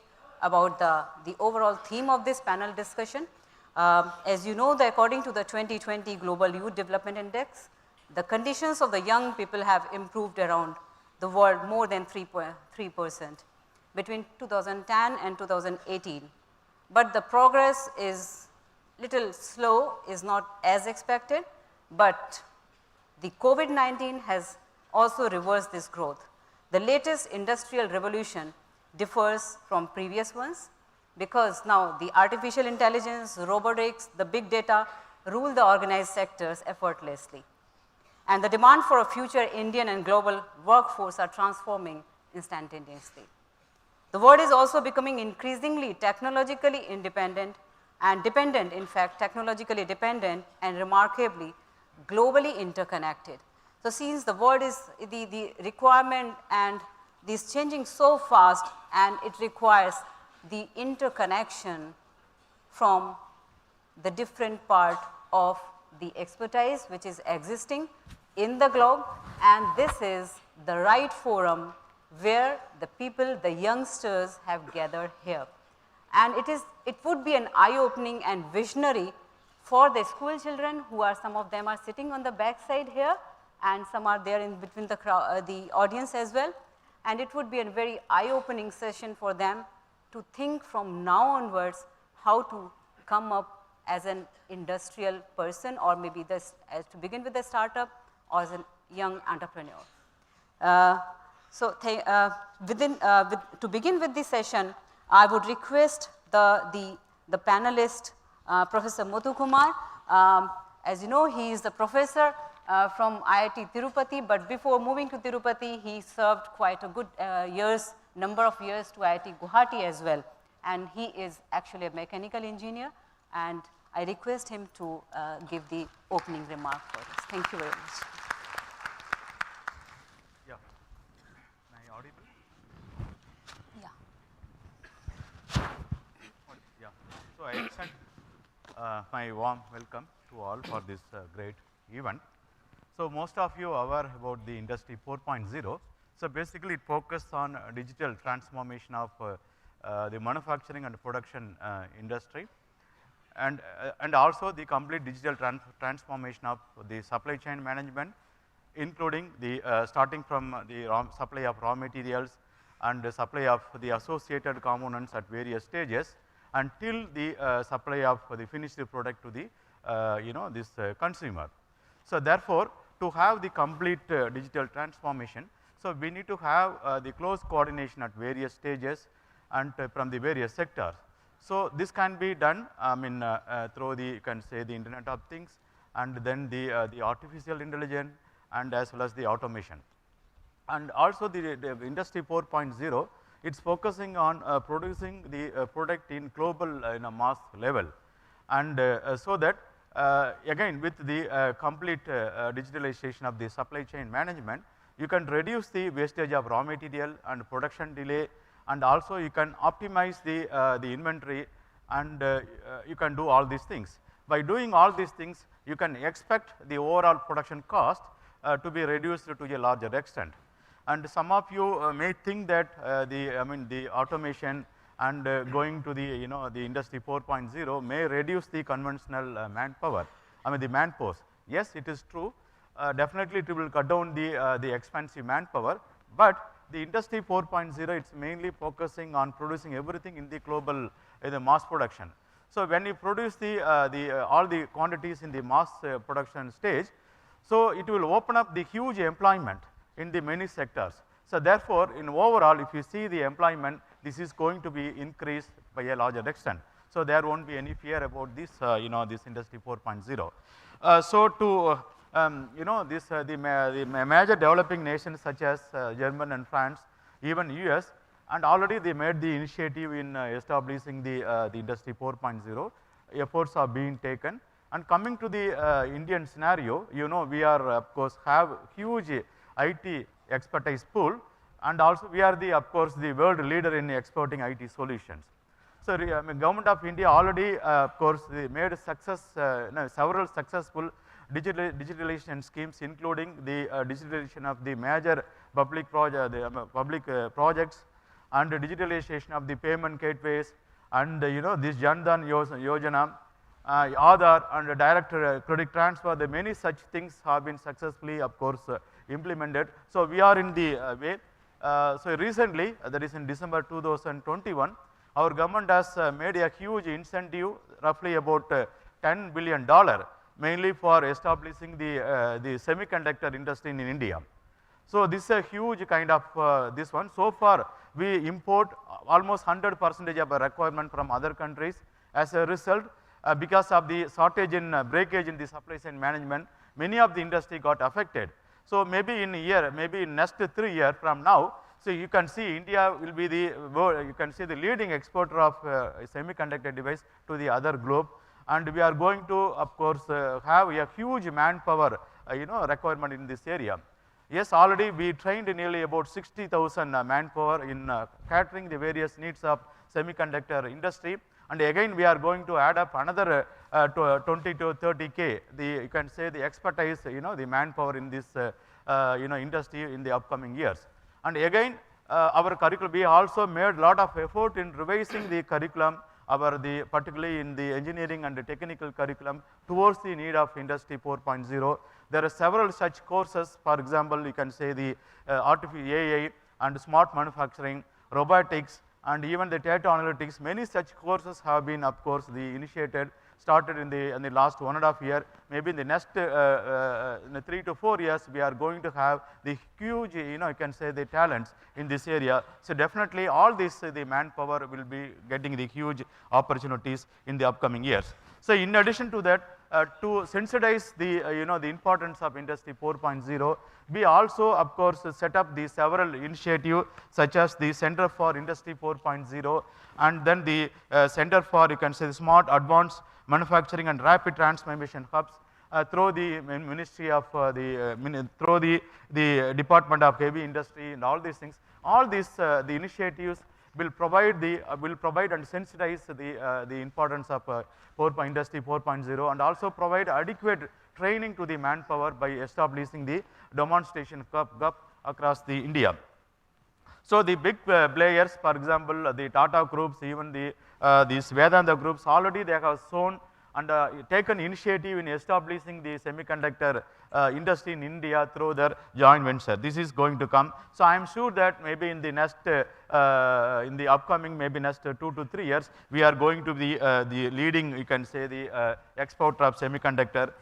about the overall theme of this panel discussion. As you know, according to the 2020 Global Youth Development Index, the conditions of the young people have improved around the world more than 3% between 2010 and 2018. But the progress is little slow, is not as expected, but the COVID-19 has also reversed this growth. The latest industrial revolution differs from previous ones because now the artificial intelligence, robotics, the big data rule the organized sectors effortlessly. And the demand for a future Indian and global workforce are transforming instantaneously. The world is also becoming increasingly technologically independent and dependent, in fact, technologically dependent and remarkably globally interconnected. So since the world is, the requirement and is changing so fast, and it requires the interconnection from the different part of the expertise which is existing in the globe, and this is the right forum where the people, the youngsters have gathered here. And it would be an eye-opening and visionary for the school children who are, some of them are sitting on the back side here and some are there in between the crowd, the audience as well. And it would be a very eye-opening session for them to think from now onwards how to come up as an industrial person, or maybe this, to begin with a startup or as a young entrepreneur. To begin with this session, I would request the panelist, Professor Muthukumar, As you know, he is the professor from IIT Tirupati, but before moving to Tirupati, he served quite a good number of years to IIT Guwahati as well. And he is actually a mechanical engineer, and I request him to give the opening remark for us. Thank you very much. Yeah. Am I audible? Yeah. So I extend my warm welcome to all for this great event. So most of you are aware about the Industry 4.0. So basically it focuses on digital transformation of the manufacturing and production industry, and also the complete digital transformation of the supply chain management, including the starting from the supply of raw materials and the supply of the associated components at various stages until the supply of the finished product to the this consumer. So therefore, to have the complete digital transformation, so we need to have the close coordination at various stages and from the various sectors. So this can be done through the, you can say, the Internet of Things, and then the artificial intelligence, and as well as the automation. And also the Industry 4.0, it's focusing on producing the product in global mass level, and so that again with the complete digitalization of the supply chain management, you can reduce the wastage of raw material and production delay, and also you can optimize the inventory, and you can do all these things. By doing all these things, you can expect the overall production cost to be reduced to a larger extent. And some of you may think that the automation and going to the the Industry 4.0 may reduce the conventional manpower, the manforce. Yes, it is true. Definitely it will cut down the expensive manpower, but the Industry 4.0, it's mainly focusing on producing everything in the global the mass production. So when you produce all the quantities in the mass production stage, so it will open up the huge employment in the many sectors. So therefore, in overall, if you see the employment, this is going to be increased by a larger extent. So there won't be any fear about this, this Industry 4.0. So to the major developing nations such as Germany and France, even US, and already they made the initiative in establishing the Industry 4.0. Efforts are being taken. And coming to the Indian scenario, we are of course have huge IT expertise pool, and also we are of course the world leader in exporting IT solutions. So Government of India already of course they made several successful digitalization schemes, including the digitalization of the major public projects, and the digitalization of the payment gateways, and this Jan Dhan Yojana, Aadhaar, and direct credit transfer. The many such things have been successfully of course implemented. So we are in the way. So recently, that is in December 2021, our government has made a huge incentive, roughly about $10 billion, mainly for establishing the semiconductor industry in India. So this is a huge kind of this one. So far, we import almost 100% of our requirement from other countries. As a result, because of the shortage in breakage in the supply chain management, many of the industry got affected. So maybe in a year, maybe in next 3 years from now, so you can see India will be the you can see the leading exporter of semiconductor device to the other globe, and we are going to of course have a huge manpower requirement in this area. Yes, already we trained nearly about 60,000 manpower in catering the various needs of semiconductor industry, and again we are going to add up another 20 to 30K, you can say the expertise, the manpower in this industry in the upcoming years. And again our curriculum, we also made a lot of effort in revising the curriculum, particularly in the engineering and the technical curriculum towards the need of Industry 4.0. There are several such courses. For example, you can say the artificial AI and smart manufacturing, robotics, and even the data analytics. Many such courses have been of course initiated, started in the last 1.5 years. Maybe in the next 3 to 4 years, we are going to have the huge, you can say the talents in this area. So definitely all this, the manpower will be getting the huge opportunities in the upcoming years. So in addition to that, to sensitize the importance of Industry 4.0, we also, of course, set up the several initiatives such as the Center for Industry 4.0 and then the Center for, you can say, Smart Advanced Manufacturing and Rapid Transformation Hubs through the Ministry of through the Department of Heavy Industry and all these things. All these the initiatives will provide and sensitize the importance of Industry 4.0 and also provide adequate training to the manpower by establishing the demonstration hub across the India. So the big players, for example, the Tata groups, even these Vedanta groups, already they have shown and taken initiative in establishing the semiconductor industry in India through their joint venture. This is going to come. So I am sure that maybe in the next, in the upcoming maybe next 2 to 3 years, we are going to be the leading, you can say, the exporter of semiconductor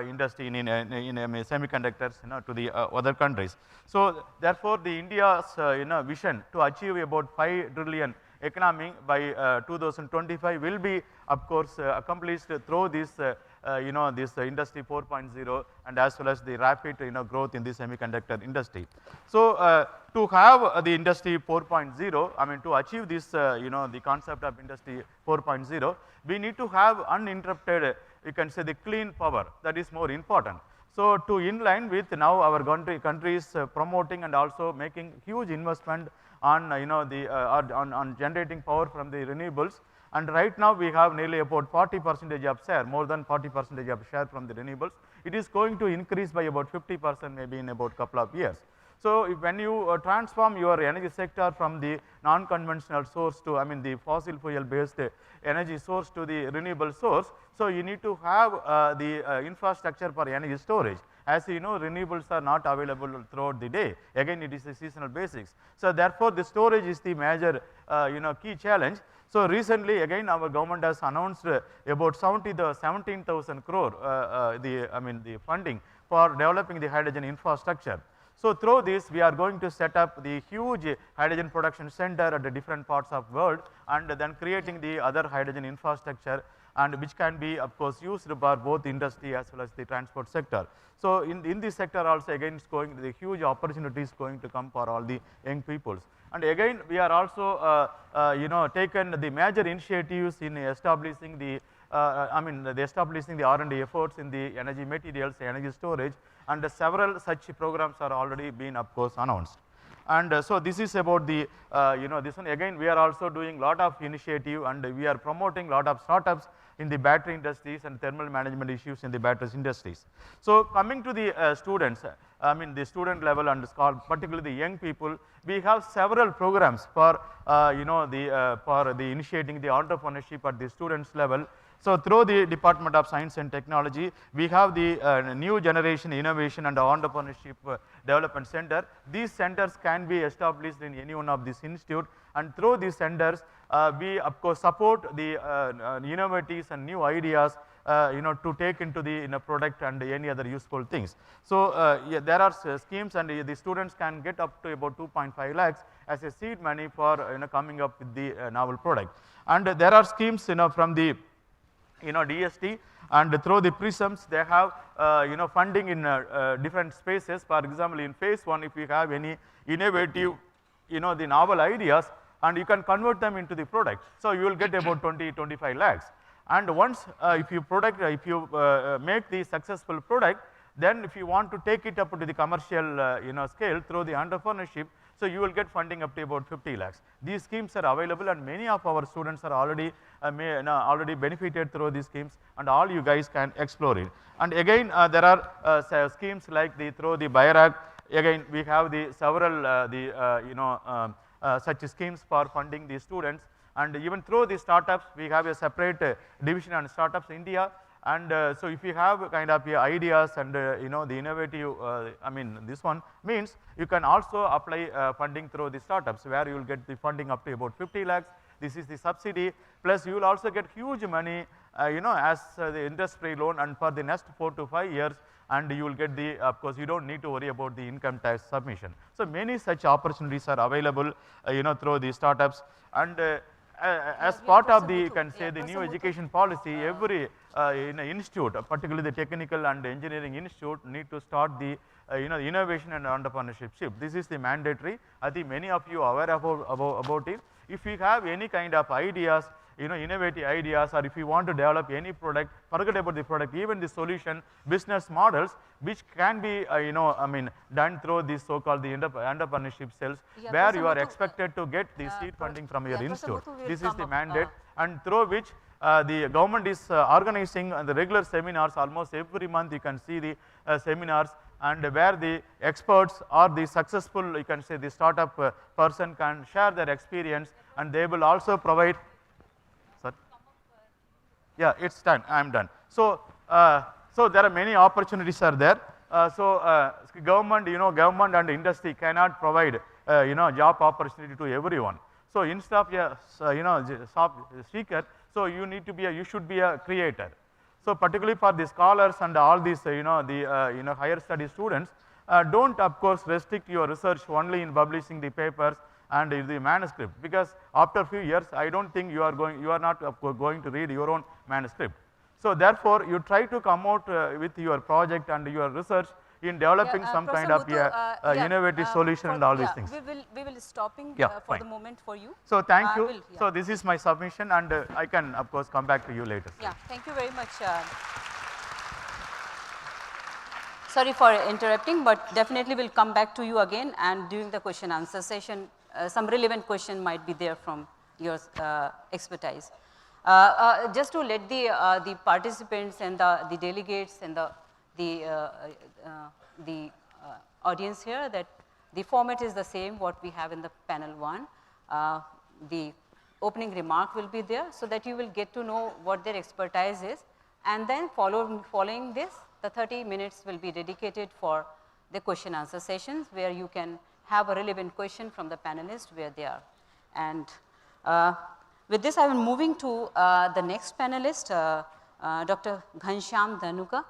industry in semiconductors, to the other countries. So therefore, the India's vision to achieve about 5 trillion economy by 2025 will be, of course, accomplished through this, this Industry 4.0 and as well as the rapid, growth in the semiconductor industry. So to have the Industry 4.0, I mean, to achieve this, the concept of Industry 4.0, we need to have uninterrupted, you can say, the clean power. That is more important. So to in line with now our country is promoting and also making huge investment on on generating power from the renewables, and right now we have nearly about 40% of share, more than 40% of share from the renewables. It is going to increase by about 50% maybe in about couple of years. So when you transform your energy sector from the non-conventional source to, I mean, the fossil fuel based energy source to the renewable source, so you need to have the infrastructure for energy storage. As you know, renewables are not available throughout the day. Again, it is a seasonal basics. So therefore, the storage is the major, key challenge. So recently, again, our government has announced about 17,000 crore, the funding for developing the hydrogen infrastructure. So through this, we are going to set up the huge hydrogen production center at the different parts of world, and then creating the other hydrogen infrastructure, and which can be, of course, used by both industry as well as the transport sector. So in this sector also, again, it's going, the huge opportunities going to come for all the young peoples. And again, we are also, taken the major initiatives in establishing the, establishing the R&D efforts in the energy materials, energy storage, and several such programs are already been, of course, announced. And so this is about the, this one. Again, we are also doing lot of initiative, and we are promoting lot of startups in the battery industries and thermal management issues in the batteries industries. So coming to the students, the student level and particularly the young people, we have several programs for, for the initiating the entrepreneurship at the students level. So through the Department of Science and Technology, we have the New Generation Innovation and Entrepreneurship Development Center. These centers can be established in any one of these institutes, and through these centers, we of course support the innovatives and new ideas, to take into the product and any other useful things. So yeah, there are schemes, and the students can get up to about 2.5 lakhs as a seed money for coming up with the novel product. And there are schemes from the DST, and through the prisms they have funding in different spaces. For example, in phase 1, if you have any innovative the novel ideas, and you can convert them into the product, so you will get about 20-25 lakhs. And once if you make the successful product, then if you want to take it up to the commercial scale through the entrepreneurship, so you will get funding up to about 50 lakhs. These schemes are available, and many of our students are already already benefited through these schemes, and all you guys can explore it. And again, there are schemes like through the BIRAC. Again, we have the several such schemes for funding the students, and even through the startups, we have a separate division on startups India. And so if you have kind of ideas and the innovative, this one means you can also apply funding through the startups, where you will get the funding up to about 50 lakhs. This is the subsidy, plus you will also get huge money, as the industry loan, and for the next 4 to 5 years, and you will get the, of course, you don't need to worry about the income tax submission. So many such opportunities are available, through the startups. And as part of the, you can say, the new education policy, every in a institute, particularly the technical and engineering institute, need to start the innovation and entrepreneurship shift. This is the mandatory. I think many of you are aware about it. If you have any kind of ideas, innovative ideas, or if you want to develop any product, forget about the product, even the solution, business models, which can be, done through these so-called the entrepreneurship cells, where you are expected to get the seed funding from your institute. This is the mandate, and through which the government is organizing the regular seminars. Almost every month you can see the seminars, and where the experts or the successful, you can say, the startup person can share their experience, and they will also provide. Sorry? Yeah, it's done. I am done. So, so there are many opportunities are there. Government, government and industry cannot provide, job opportunity to everyone. So instead of a seeker, so you need to be you should be a creator. So particularly for the scholars and all these, the higher study students, don't of course restrict your research only in publishing the papers and the manuscript, because after a few years, I don't think you are not going to read your own manuscript. So therefore, you try to come out with your project and your research in developing some kind of innovative solution and all these things. We will stopping for the moment for you. So thank you. So this is my submission, and I can of course come back to you later. Yeah, thank you very much. Sorry for interrupting, but definitely we'll come back to you again, and during the question answer session, some relevant question might be there from your expertise. Just to let the participants and the delegates and the audience here that the format is the same what we have in the panel 1. The opening remark will be there, so that you will get to know what their expertise is, and then following this, the 30 minutes will be dedicated for the question answer sessions, where you can have a relevant question from the panelists where they are. And with this, I am moving to the next panelist, Dr. Ghanshyam Dhanuka,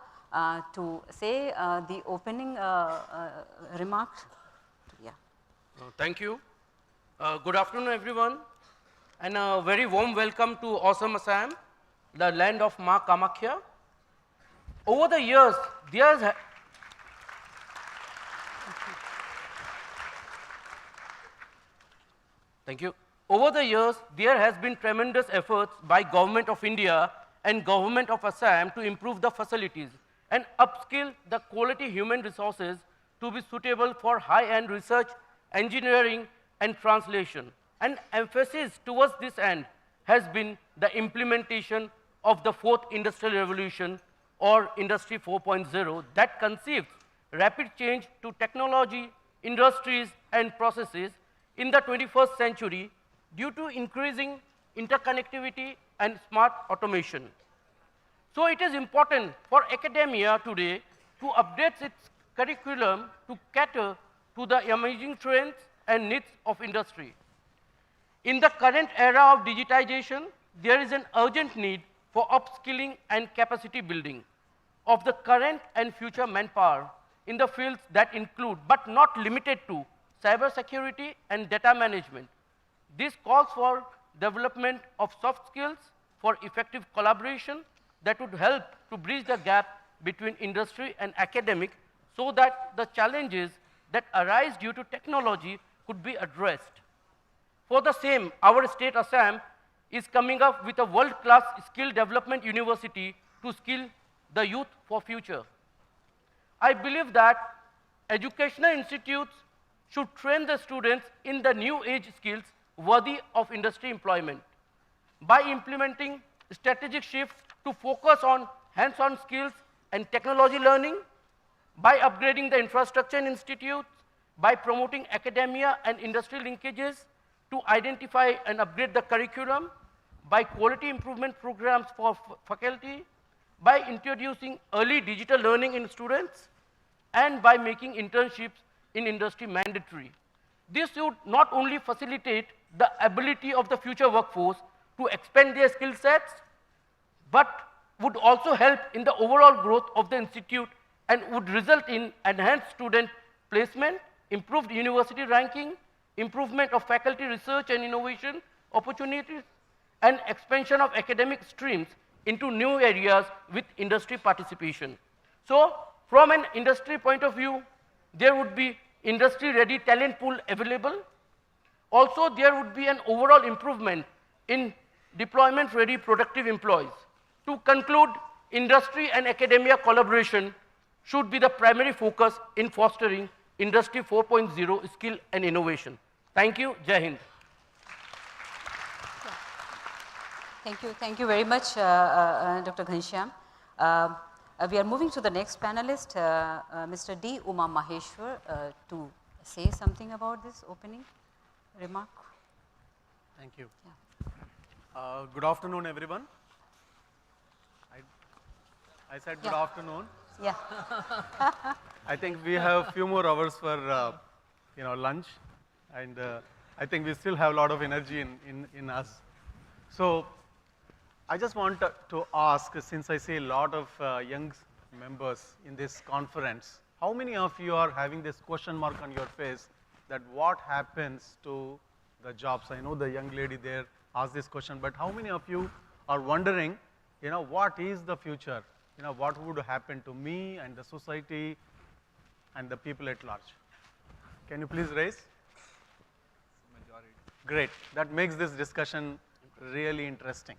to say the opening remark. Yeah. Thank you. Good afternoon, everyone, and a very warm welcome to awesome Assam, the land of Ma Kamakhya. Over the years, Thank you. Over the years, there has been tremendous efforts by Government of India and Government of Assam to improve the facilities and upskill the quality human resources to be suitable for high-end research, engineering, and translation. An emphasis towards this end has been the implementation of the 4th Industrial Revolution, or Industry 4.0, that conceives rapid change to technology, industries, and processes in the 21st century due to increasing interconnectivity and smart automation. So it is important for academia today to update its curriculum to cater to the emerging trends and needs of industry. In the current era of digitization, there is an urgent need for upskilling and capacity building of the current and future manpower in the fields that include, but not limited to, cybersecurity and data management. This calls for development of soft skills for effective collaboration that would help to bridge the gap between industry and academic, so that the challenges that arise due to technology could be addressed. For the same, our state Assam is coming up with a world-class skill development university to skill the youth for future. I believe that educational institutes should train the students in the new age skills worthy of industry employment by implementing strategic shifts to focus on hands-on skills and technology learning, by upgrading the infrastructure in institutes, by promoting academia and industry linkages to identify and upgrade the curriculum, by quality improvement programs for faculty, by introducing early digital learning in students, and by making internships in industry mandatory. This would not only facilitate the ability of the future workforce to expand their skill sets, but would also help in the overall growth of the institute and would result in enhanced student placement, improved university ranking, improvement of faculty research and innovation opportunities, and expansion of academic streams into new areas with industry participation. So from an industry point of view, there would be industry-ready talent pool available. Also, there would be an overall improvement in deployment-ready productive employees. To conclude, industry and academia collaboration should be the primary focus in fostering Industry 4.0 skill and innovation. Thank you. Jai Hind. Thank you very much, Dr. Ghanshyam. We are moving to the next panelist, Mr. D. Uma Maheshwar, to say something about this opening remark. Thank you. Good afternoon, everyone. I said good afternoon. Yeah. I think we have a few more hours for lunch, and I think we still have a lot of energy in us. So I just want to ask, since I see a lot of young members in this conference, how many of you are having this question mark on your face that what happens to the jobs? I know the young lady there asked this question, but how many of you are wondering, what is the future? What would happen to me and the society and the people at large? Can you please raise? Majority. Great. That makes this discussion really interesting.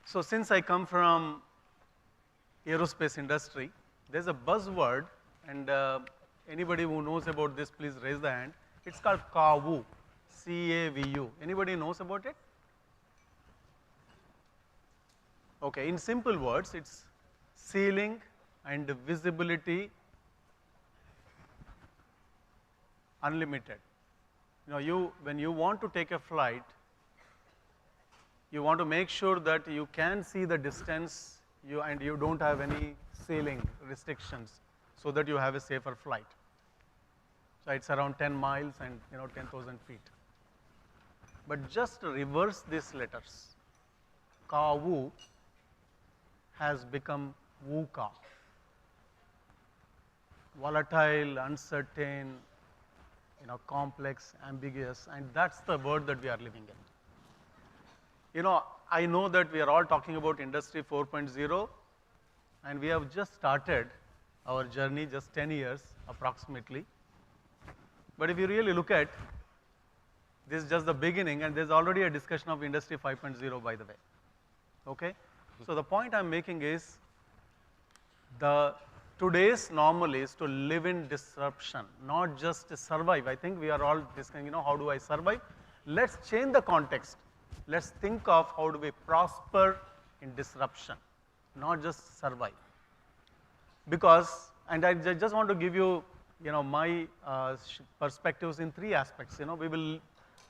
So since I come from aerospace industry, there's a buzzword, and anybody who knows about this, please raise the hand. It's called CAVU, C-A-V-U. Anybody knows about it? Okay, in simple words, it's ceiling and visibility unlimited. When you want to take a flight, you want to make sure that you can see the distance and you don't have any ceiling restrictions so that you have a safer flight. So it's around 10 miles and 10,000 feet. But just reverse these letters. KAVU has become VUCA. Volatile, uncertain, complex, ambiguous, and that's the word that we are living in. I know that we are all talking about Industry 4.0, and we have just started our journey, just 10 years approximately. But if you really look at, this is just the beginning, and there's already a discussion of Industry 5.0, by the way. Okay? So the point I'm making is, today's normal is to live in disruption, not just to survive. I think we are all discussing, how do I survive? Let's change the context. Let's think of how do we prosper in disruption, not just survive. Because, and I just want to give you, my perspectives in 3 aspects. We will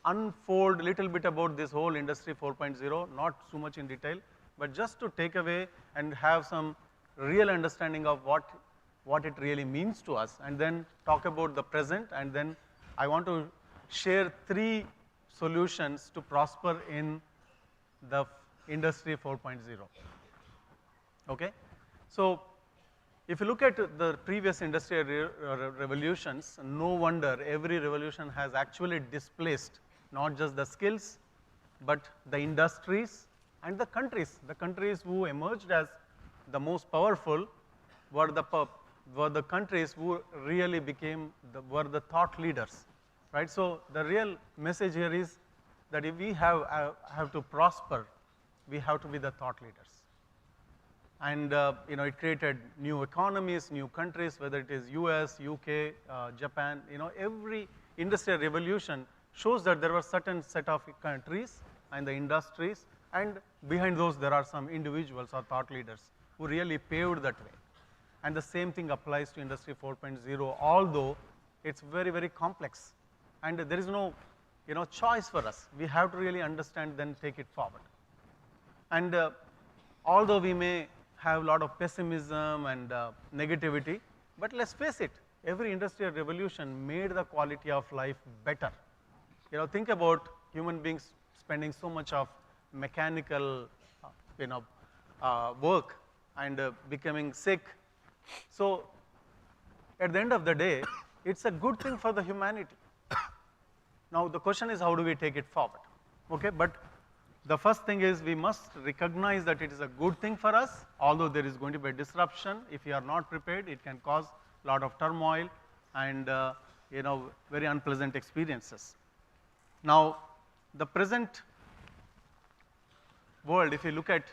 unfold a little bit about this whole Industry 4.0, not too much in detail, but just to take away and have some real understanding of what it really means to us, and then talk about the present, and then I want to share 3 solutions to prosper in the Industry 4.0. Okay? So if you look at the previous industrial revolutions, no wonder every revolution has actually displaced not just the skills, but the industries and the countries. The countries who emerged as the most powerful were the countries who really were the thought leaders, right? So the real message here is that if we have to prosper, we have to be the thought leaders. And it created new economies, new countries, whether it is US, UK, Japan. Every industrial revolution shows that there were certain set of countries and the industries, and behind those there are some individuals or thought leaders who really paved that way. And the same thing applies to Industry 4.0, although it's very, very complex. And there is no choice for us. We have to really understand, then take it forward. And although we may have a lot of pessimism and negativity, but let's face it, every industrial revolution made the quality of life better. Think about human beings spending so much of mechanical work and becoming sick. So at the end of the day, it's a good thing for the humanity. Now the question is, how do we take it forward? Okay, but the first thing is we must recognize that it is a good thing for us, although there is going to be a disruption. If you are not prepared, it can cause a lot of turmoil and very unpleasant experiences. Now, the present world, if you look at,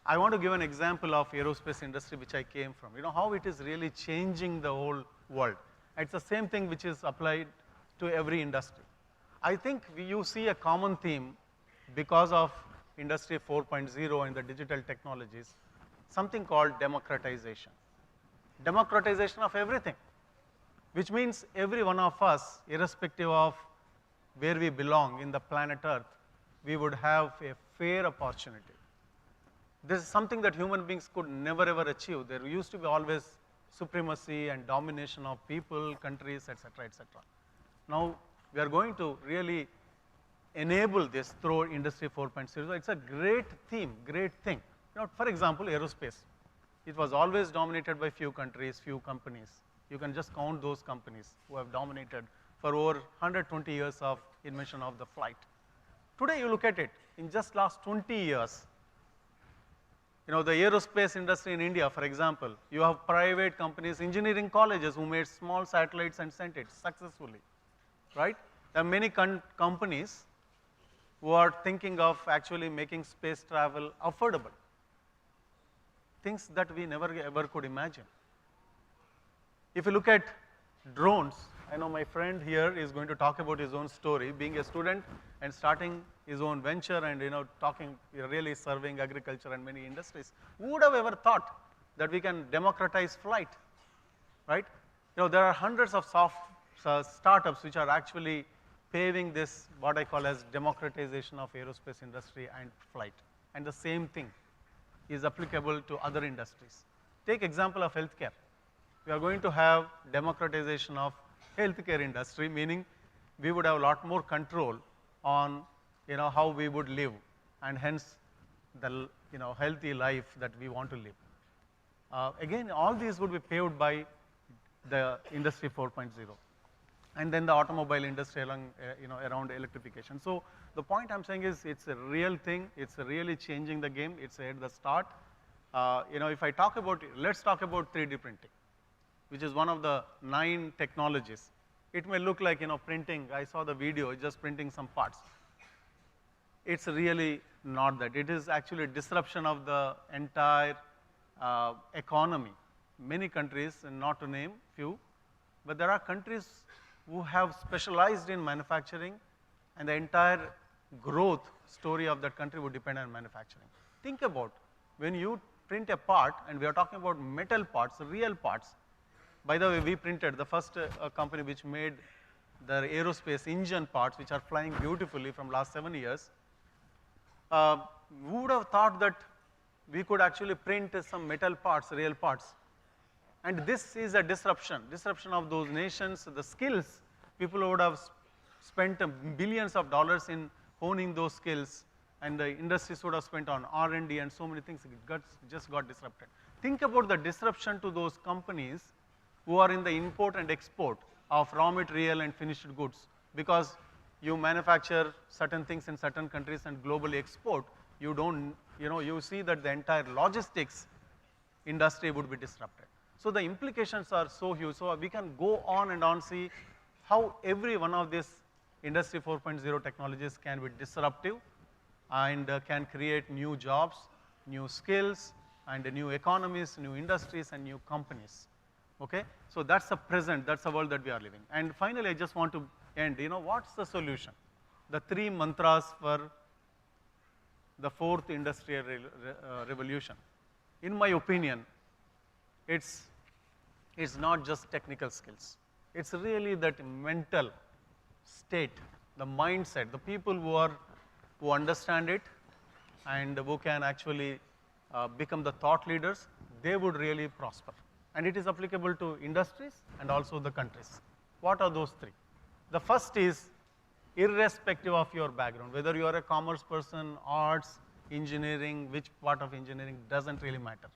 I want to give an example of aerospace industry which I came from. You know how it is really changing the whole world. It's the same thing which is applied to every industry. I think you see a common theme because of Industry 4.0 and the digital technologies, something called democratization. Democratization of everything, which means every one of us, irrespective of where we belong in the planet Earth, we would have a fair opportunity. This is something that human beings could never ever achieve. There used to be always supremacy and domination of people, countries, etc., etc. Now, we are going to really enable this through Industry 4.0. It's a great theme, great thing. For example, aerospace. It was always dominated by few countries, few companies. You can just count those companies who have dominated for over 120 years of invention of the flight. Today, you look at it, in just last 20 years, the aerospace industry in India, for example, you have private companies, engineering colleges who made small satellites and sent it successfully, right? There are many companies who are thinking of actually making space travel affordable, things that we never ever could imagine. If you look at drones, I know my friend here is going to talk about his own story, being a student and starting his own venture and really serving agriculture and many industries. Who would have ever thought that we can democratize flight, right? There are hundreds of startups which are actually paving this, what I call as democratization of aerospace industry and flight. And the same thing is applicable to other industries. Take example of healthcare. We are going to have democratization of healthcare industry, meaning we would have a lot more control on how we would live, and hence the healthy life that we want to live. Again, all these would be paved by the Industry 4.0. And then the automobile industry along, around electrification. So the point I'm saying is it's a real thing. It's really changing the game. It's at the start. If I talk about, let's talk about 3D printing, which is one of the 9 technologies. It may look like, printing. I saw the video, just printing some parts. It's really not that. It is actually disruption of the entire economy. Many countries, and not to name few, but there are countries who have specialized in manufacturing, and the entire growth story of that country would depend on manufacturing. Think about when you print a part, and we are talking about metal parts, real parts. By the way, we printed the first company which made the aerospace engine parts, which are flying beautifully from last 7 years. Who would have thought that we could actually print some metal parts, real parts? And this is a disruption of those nations, the skills. People would have spent billions of dollars in honing those skills, and the industries would have spent on R&D and so many things. It just got disrupted. Think about the disruption to those companies who are in the import and export of raw material and finished goods, because you manufacture certain things in certain countries and globally export. You don't, you see that the entire logistics industry would be disrupted. So the implications are so huge. So we can go on and on, see how every one of these Industry 4.0 technologies can be disruptive and can create new jobs, new skills, and new economies, new industries, and new companies. Okay? So that's the present, that's the world that we are living. And finally, I just want to end, what's the solution? The 3 mantras for the 4th industrial revolution. In my opinion, it's not just technical skills. It's really that mental state, the mindset, the people who understand it and who can actually become the thought leaders, they would really prosper. And it is applicable to industries and also the countries. What are those 3? The first is, irrespective of your background, whether you are a commerce person, arts, engineering, which part of engineering, doesn't really matter.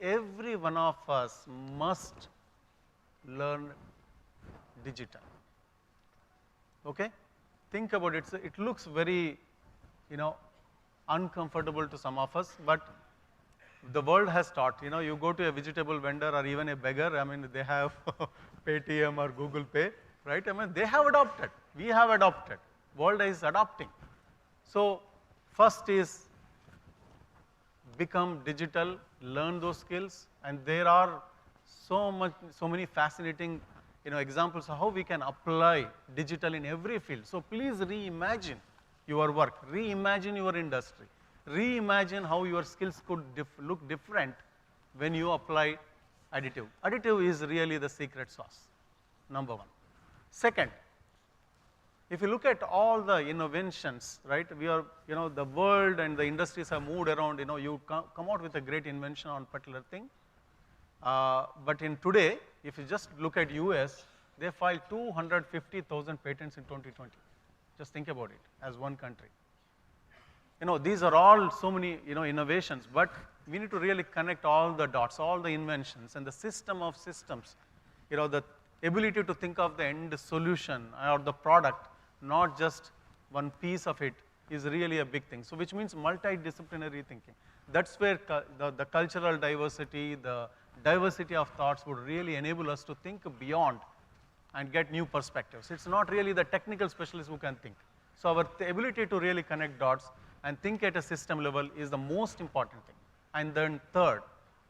Every one of us must learn digital. Okay? Think about it. It looks very uncomfortable to some of us, but the world has taught. You go to a vegetable vendor or even a beggar, I mean, they have Paytm or Google Pay, right? I mean, they have adopted. We have adopted. World is adopting. So first is become digital, learn those skills, and there are so many fascinating examples of how we can apply digital in every field. So please reimagine your work, reimagine your industry, reimagine how your skills could look different when you apply additive. Additive is really the secret sauce, number one. Second, if you look at all the inventions, right, we are, the world and the industries have moved around, you come out with a great invention on particular thing. But in today, if you just look at US, they filed 250,000 patents in 2020. Just think about it as one country. These are all so many, innovations, but we need to really connect all the dots, all the inventions and the system of systems, the ability to think of the end solution or the product, not just one piece of it, is really a big thing. So which means multidisciplinary thinking. That's where the cultural diversity, the diversity of thoughts would really enable us to think beyond and get new perspectives. It's not really the technical specialists who can think. So our ability to really connect dots and think at a system level is the most important thing. And then third,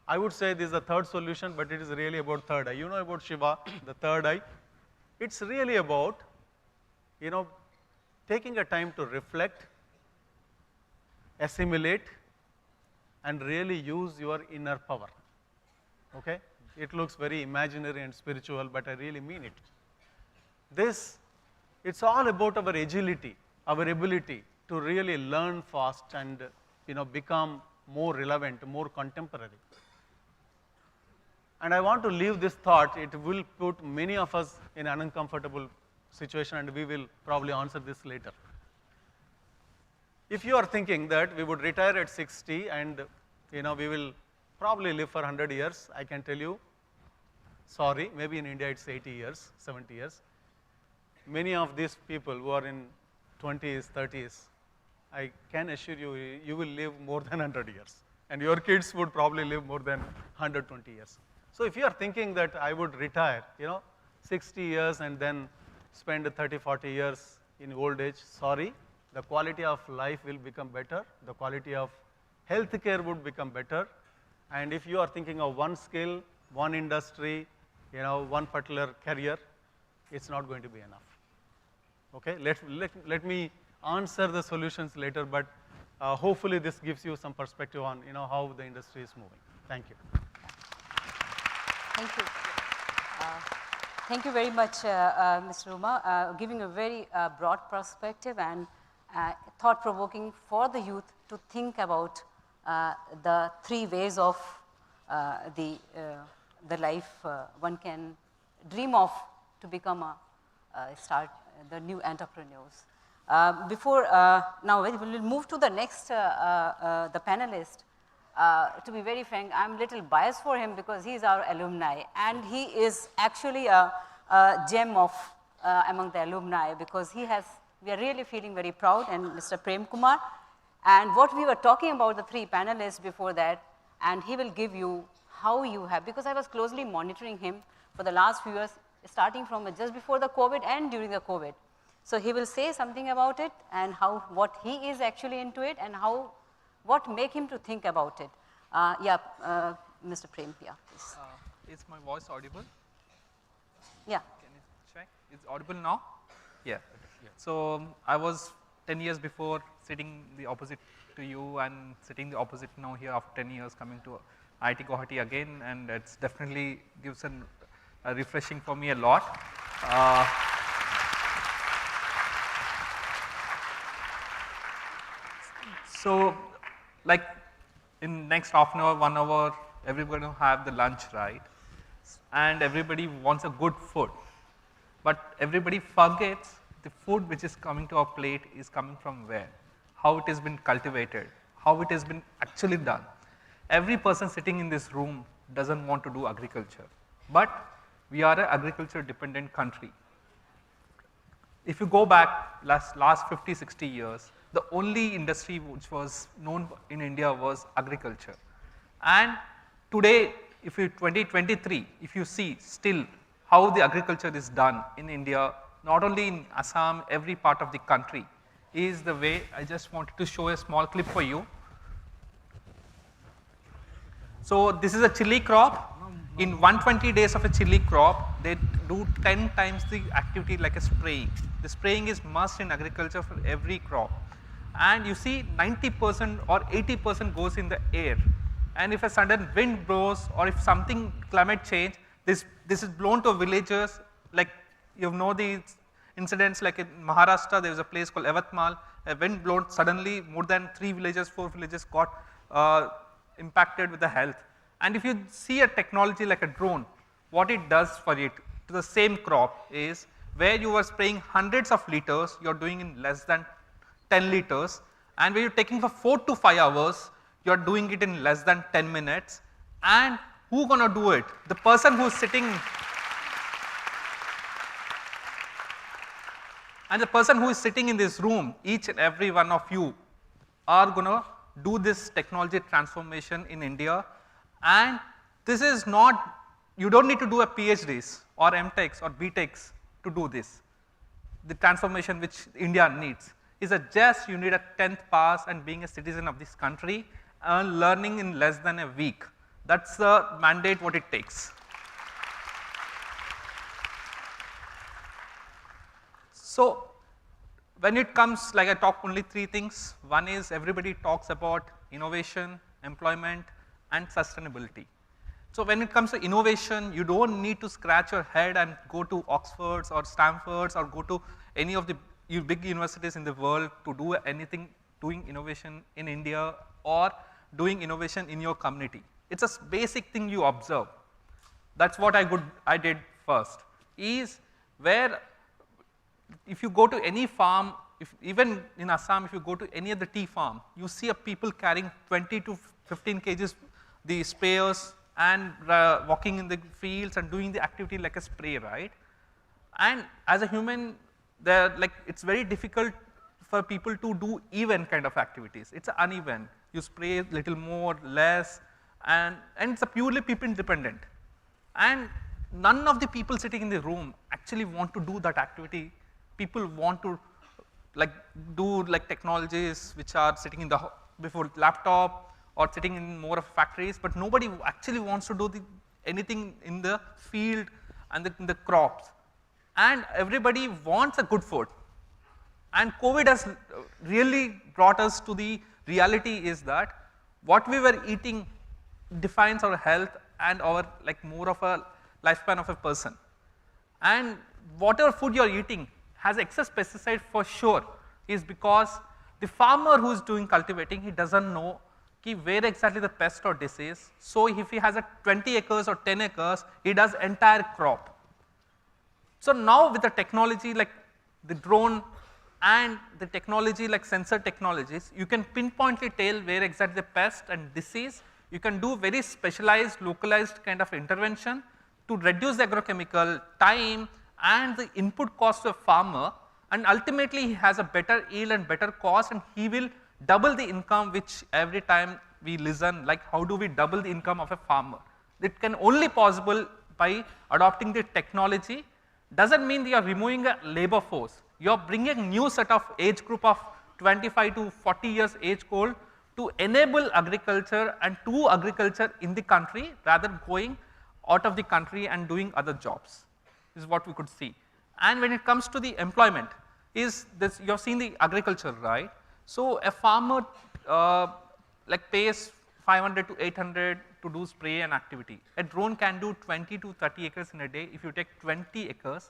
I would say this is the third solution, but it is really about third eye. You know about Shiva, the third eye. It's really about, taking a time to reflect, assimilate, and really use your inner power. Okay? It looks very imaginary and spiritual, but I really mean it. It's all about our agility, our ability to really learn fast and become more relevant, more contemporary. And I want to leave this thought. It will put many of us in an uncomfortable situation, and we will probably answer this later. If you are thinking that we would retire at 60 and we will probably live for 100 years, I can tell you, sorry, maybe in India it's 80 years, 70 years. Many of these people who are in 20s, 30s, I can assure you, you will live more than 100 years. And your kids would probably live more than 120 years. So if you are thinking that I would retire, 60 years and then spend 30, 40 years in old age, sorry, the quality of life will become better. The quality of healthcare would become better. And if you are thinking of one skill, one industry, one particular career, it's not going to be enough. Okay, let me answer the solutions later, but hopefully this gives you some perspective on how the industry is moving. Thank you. Thank you. Thank you very much, Mr. Uma, giving a very broad perspective and thought-provoking for the youth to think about the three ways of the life one can dream of to become the new entrepreneurs. Before now, we will move to the next the panelist. To be very frank, I'm a little biased for him because he's our alumni, and he is actually a gem of among the alumni because we are really feeling very proud, and Mr. Prem Kumar. And what we were talking about, the three panelists before that, and he will give you how you have, because I was closely monitoring him for the last few years, starting from just before the COVID and during the COVID. So he will say something about it and what he is actually into it and what make him to think about it. Mr. Prem, yeah, please. Is my voice audible? Yeah. Can you check? Is it audible now? Yeah. So I was 10 years before sitting the opposite to you and sitting the opposite now here after 10 years coming to IIT Guwahati again, and it's definitely gives a refreshing for me a lot. So like in next half an hour, 1 hour, everybody will have the lunch, right? And everybody wants a good food. But everybody forgets the food which is coming to our plate is coming from where, how it has been cultivated, how it has been actually done. Every person sitting in this room doesn't want to do agriculture, but we are an agriculture dependent country. If you go back last 50, 60 years, the only industry which was known in India was agriculture. And today, if you 2023, if you see still how the agriculture is done in India, not only in Assam, every part of the country, is the way. I just wanted to show a small clip for you. So this is a chili crop. In 120 days of a chili crop, they do 10 times the activity like a spraying. The spraying is must in agriculture for every crop. And you see 90% or 80% goes in the air. And if a sudden wind blows or if something climate change, this is blown to villages, like you know these incidents like in Maharashtra, there was a place called Yavatmal, a wind blown suddenly more than 3 villages, 4 villages got impacted with the health. And if you see a technology like a drone, what it does for it to the same crop is where you are spraying hundreds of liters, you are doing in less than 10 liters, and where you are taking for 4 to 5 hours, you are doing it in less than 10 minutes. And who gonna do it? The person who is sitting, and the person who is sitting in this room, each and every one of you are gonna do this technology transformation in India. And this is not, you don't need to do a PhDs or MTechs or BTechs to do this. The transformation which India needs is a just you need a 10th pass and being a citizen of this country and learning in less than a week. That's the mandate what it takes. So when it comes, like I talk only 3 things. One is everybody talks about innovation, employment, and sustainability. So when it comes to innovation, you don't need to scratch your head and go to Oxfords or Stanfords or go to any of the big universities in the world to do anything doing innovation in India or doing innovation in your community. It's a basic thing you observe. That's what I did first, is where if you go to any farm, even in Assam, if you go to any of the tea farm, you see a people carrying 20 to 15 kgs the sprayers and walking in the fields and doing the activity like a spray, right? And as a human, it's very difficult for people to do even kind of activities. It's uneven. You spray a little more, less, and it's a purely people dependent. And none of the people sitting in the room actually want to do that activity. People want to do technologies which are sitting in before laptop or sitting in more of factories, but nobody actually wants to do anything in the field and in the crops. And everybody wants a good food. And COVID has really brought us to the reality is that what we were eating defines our health and our more of a lifespan of a person. And whatever food you are eating has excess pesticide for sure, is because the farmer who is doing cultivating, he doesn't know where exactly the pest or disease. So if he has a 20 acres or 10 acres, he does entire crop. So now with the technology like the drone and the technology like sensor technologies, you can pinpointly tell where exactly the pest and disease. You can do very specialized, localized kind of intervention to reduce the agrochemical time and the input cost to a farmer, and ultimately he has a better yield and better cost, and he will double the income, which every time we listen, like how do we double the income of a farmer? It can only possible by adopting the technology. Doesn't mean you are removing a labor force. You are bringing a new set of age group of 25 to 40 years age old to enable agriculture and do agriculture in the country rather than going out of the country and doing other jobs. This is what we could see. And when it comes to the employment, is this, you have seen the agriculture, right? So a farmer pays 500 to 800 to do spray and activity. A drone can do 20 to 30 acres in a day. If you take 20 acres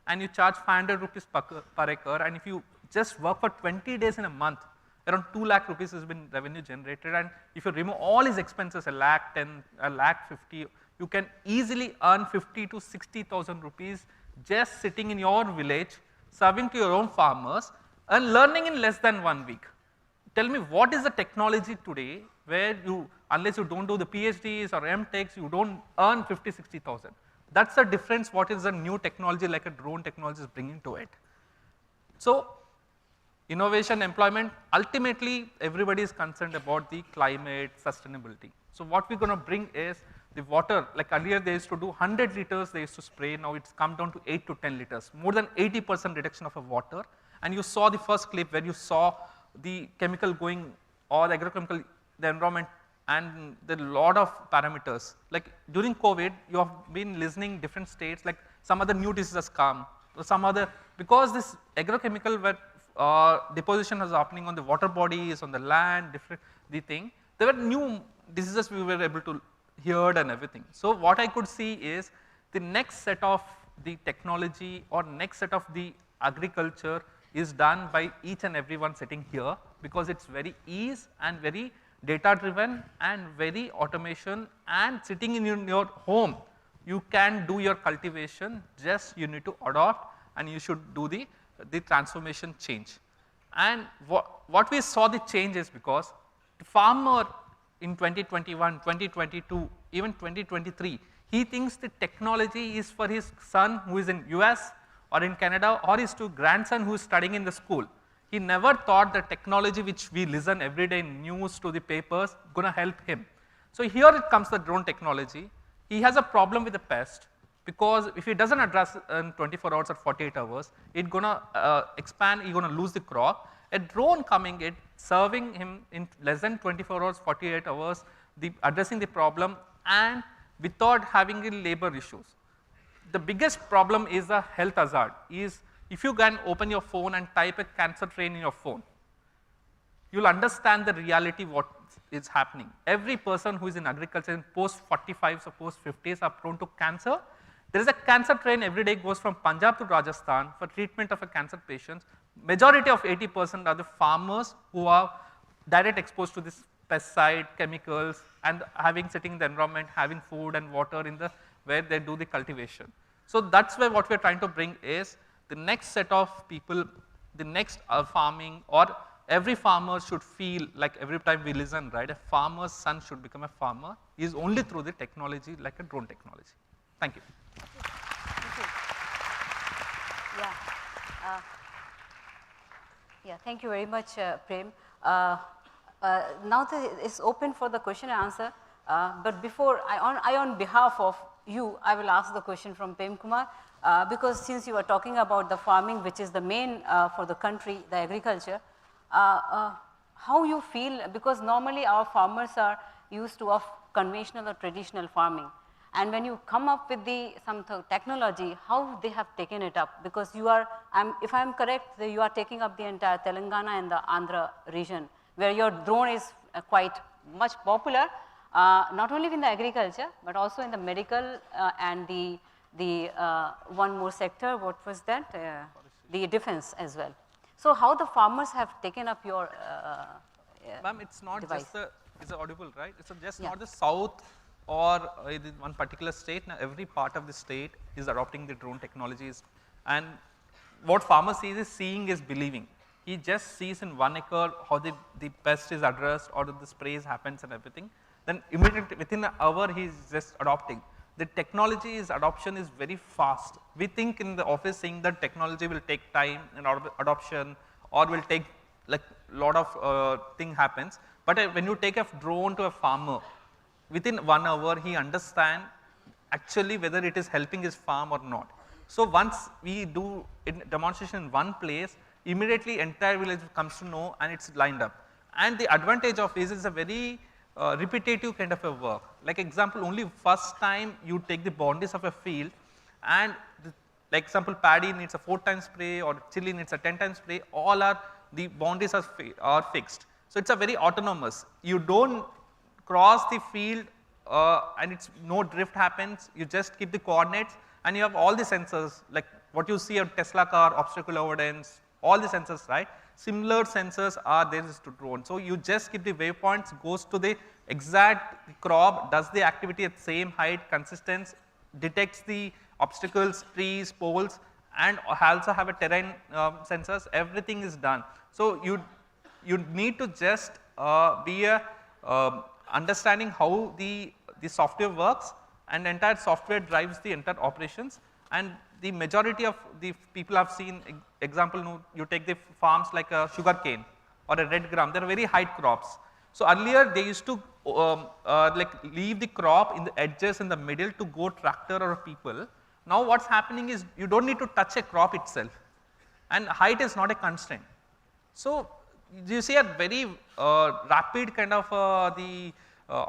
and you charge 500 rupees per acre, and if you just work for 20 days in a month, around 2 lakh rupees has been revenue generated. And if you remove all his expenses, a lakh 10, a lakh 50, you can easily earn 50 to 60,000 rupees just sitting in your village, serving to your own farmers and learning in less than 1 week. Tell me, what is the technology today where you, unless you don't do the PhDs or MTechs, you don't earn 50, 60,000. That's the difference what is the new technology like a drone technology is bringing to it. So innovation, employment, ultimately everybody is concerned about the climate, sustainability. So what we're going to bring is the water, like earlier they used to do 100 liters they used to spray, now it's come down to 8 to 10 liters, more than 80% reduction of a water. And you saw the first clip where you saw the chemical going, or the agrochemical, the environment, and the lot of parameters. Like during COVID, you have been listening different states, like some other new diseases come, or some other, because this agrochemical were deposition was happening on the water bodies, on the land, different, the thing, there were new diseases we were able to hear and everything. So what I could see is the next set of the technology or next set of the agriculture is done by each and everyone sitting here, because it's very ease and very data driven and very automation, and sitting in your home you can do your cultivation, just you need to adopt and you should do the transformation change. And what we saw the change is because the farmer in 2021, 2022, even 2023, he thinks the technology is for his son who is in US or in Canada, or his grandson who is studying in the school. He never thought the technology which we listen every day in news to the papers going to help him. So here it comes the drone technology. He has a problem with the pest, because if he doesn't address in 24 hours or 48 hours, it's going to expand, he's going to lose the crop. A drone coming in, serving him in less than 24 hours, 48 hours, addressing the problem, and without having the labor issues. The biggest problem is the health hazard, is if you can open your phone and type a cancer train in your phone, you will understand the reality what is happening. Every person who is in agriculture in post 45s or post 50s are prone to cancer. There is a cancer train every day goes from Punjab to Rajasthan for treatment of a cancer patient. Majority of 80% are the farmers who are direct exposed to this pesticide, chemicals, and sitting in the environment, having food and water in the where they do the cultivation. So that's where what we're trying to bring is the next set of people, the next farming, or every farmer should feel like every time we listen, right, a farmer's son should become a farmer is only through the technology like a drone technology. Thank you. Thank you. Yeah, thank you very much, Prem. Now it's open for the question and answer, but before, on behalf of you, I will ask the question from Prem Kumar, because since you are talking about the farming, which is the main for the country, the agriculture, how you feel, because normally our farmers are used to of conventional or traditional farming, and when you come up with some technology, how they have taken it up, because you are, if I am correct, you are taking up the entire Telangana and the Andhra region, where your drone is quite much popular, not only in the agriculture, but also in the medical and the one more sector, what was that? The defense as well. So how the farmers have taken up your Ma'am, it's not device. just it's audible, right? It's just not the south or one particular state. Now every part of the state is adopting the drone technologies, and what farmer sees is seeing is believing. He just sees in 1 acre how the pest is addressed or the sprays happens and everything. Then immediately within an hour he is just adopting. The technology adoption is very fast. We think in the office saying that technology will take time and adoption, or will take like lot of thing happens. But when you take a drone to a farmer, within 1 hour he understands actually whether it is helping his farm or not. So once we do demonstration in one place, immediately entire village comes to know and it's lined up. And the advantage of this is a very repetitive kind of a work. Like example, only first time you take the boundaries of a field, and like example paddy needs a 4 times spray or chili needs a 10 times spray, all are the boundaries are fixed. So it's a very autonomous. You don't cross the field and it's no drift happens, you just keep the coordinates and you have all the sensors like what you see a Tesla car, obstacle avoidance, all the sensors, right? Similar sensors are there to drone. So you just keep the waypoints, goes to the exact crop, does the activity at same height, consistency, detects the obstacles, trees, poles, and also have a terrain sensors, everything is done. So you need to just be understanding how the software works, and entire software drives the entire operations, and the majority of the people I've seen, example, you take the farms like a sugar cane or a red gram, they're very high crops. So earlier they used to like leave the crop in the edges in the middle to go tractor or people. Now what's happening is you don't need to touch a crop itself, and height is not a constraint. So you see a very rapid kind of the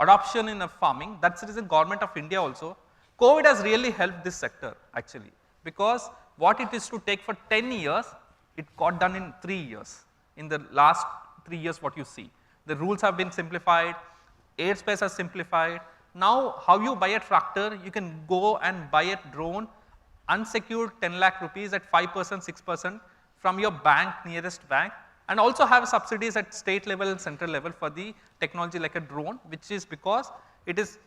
adoption in farming. That's the reason government of India also. COVID has really helped this sector actually, because what it is to take for 10 years, it got done in 3 years. In the last 3 years what you see. The rules have been simplified, airspace has simplified. Now how you buy a tractor, you can go and buy a drone, unsecured 10 lakh rupees at 5%, 6% from your bank, nearest bank, and also have subsidies at state level and central level for the technology like a drone, which is because it is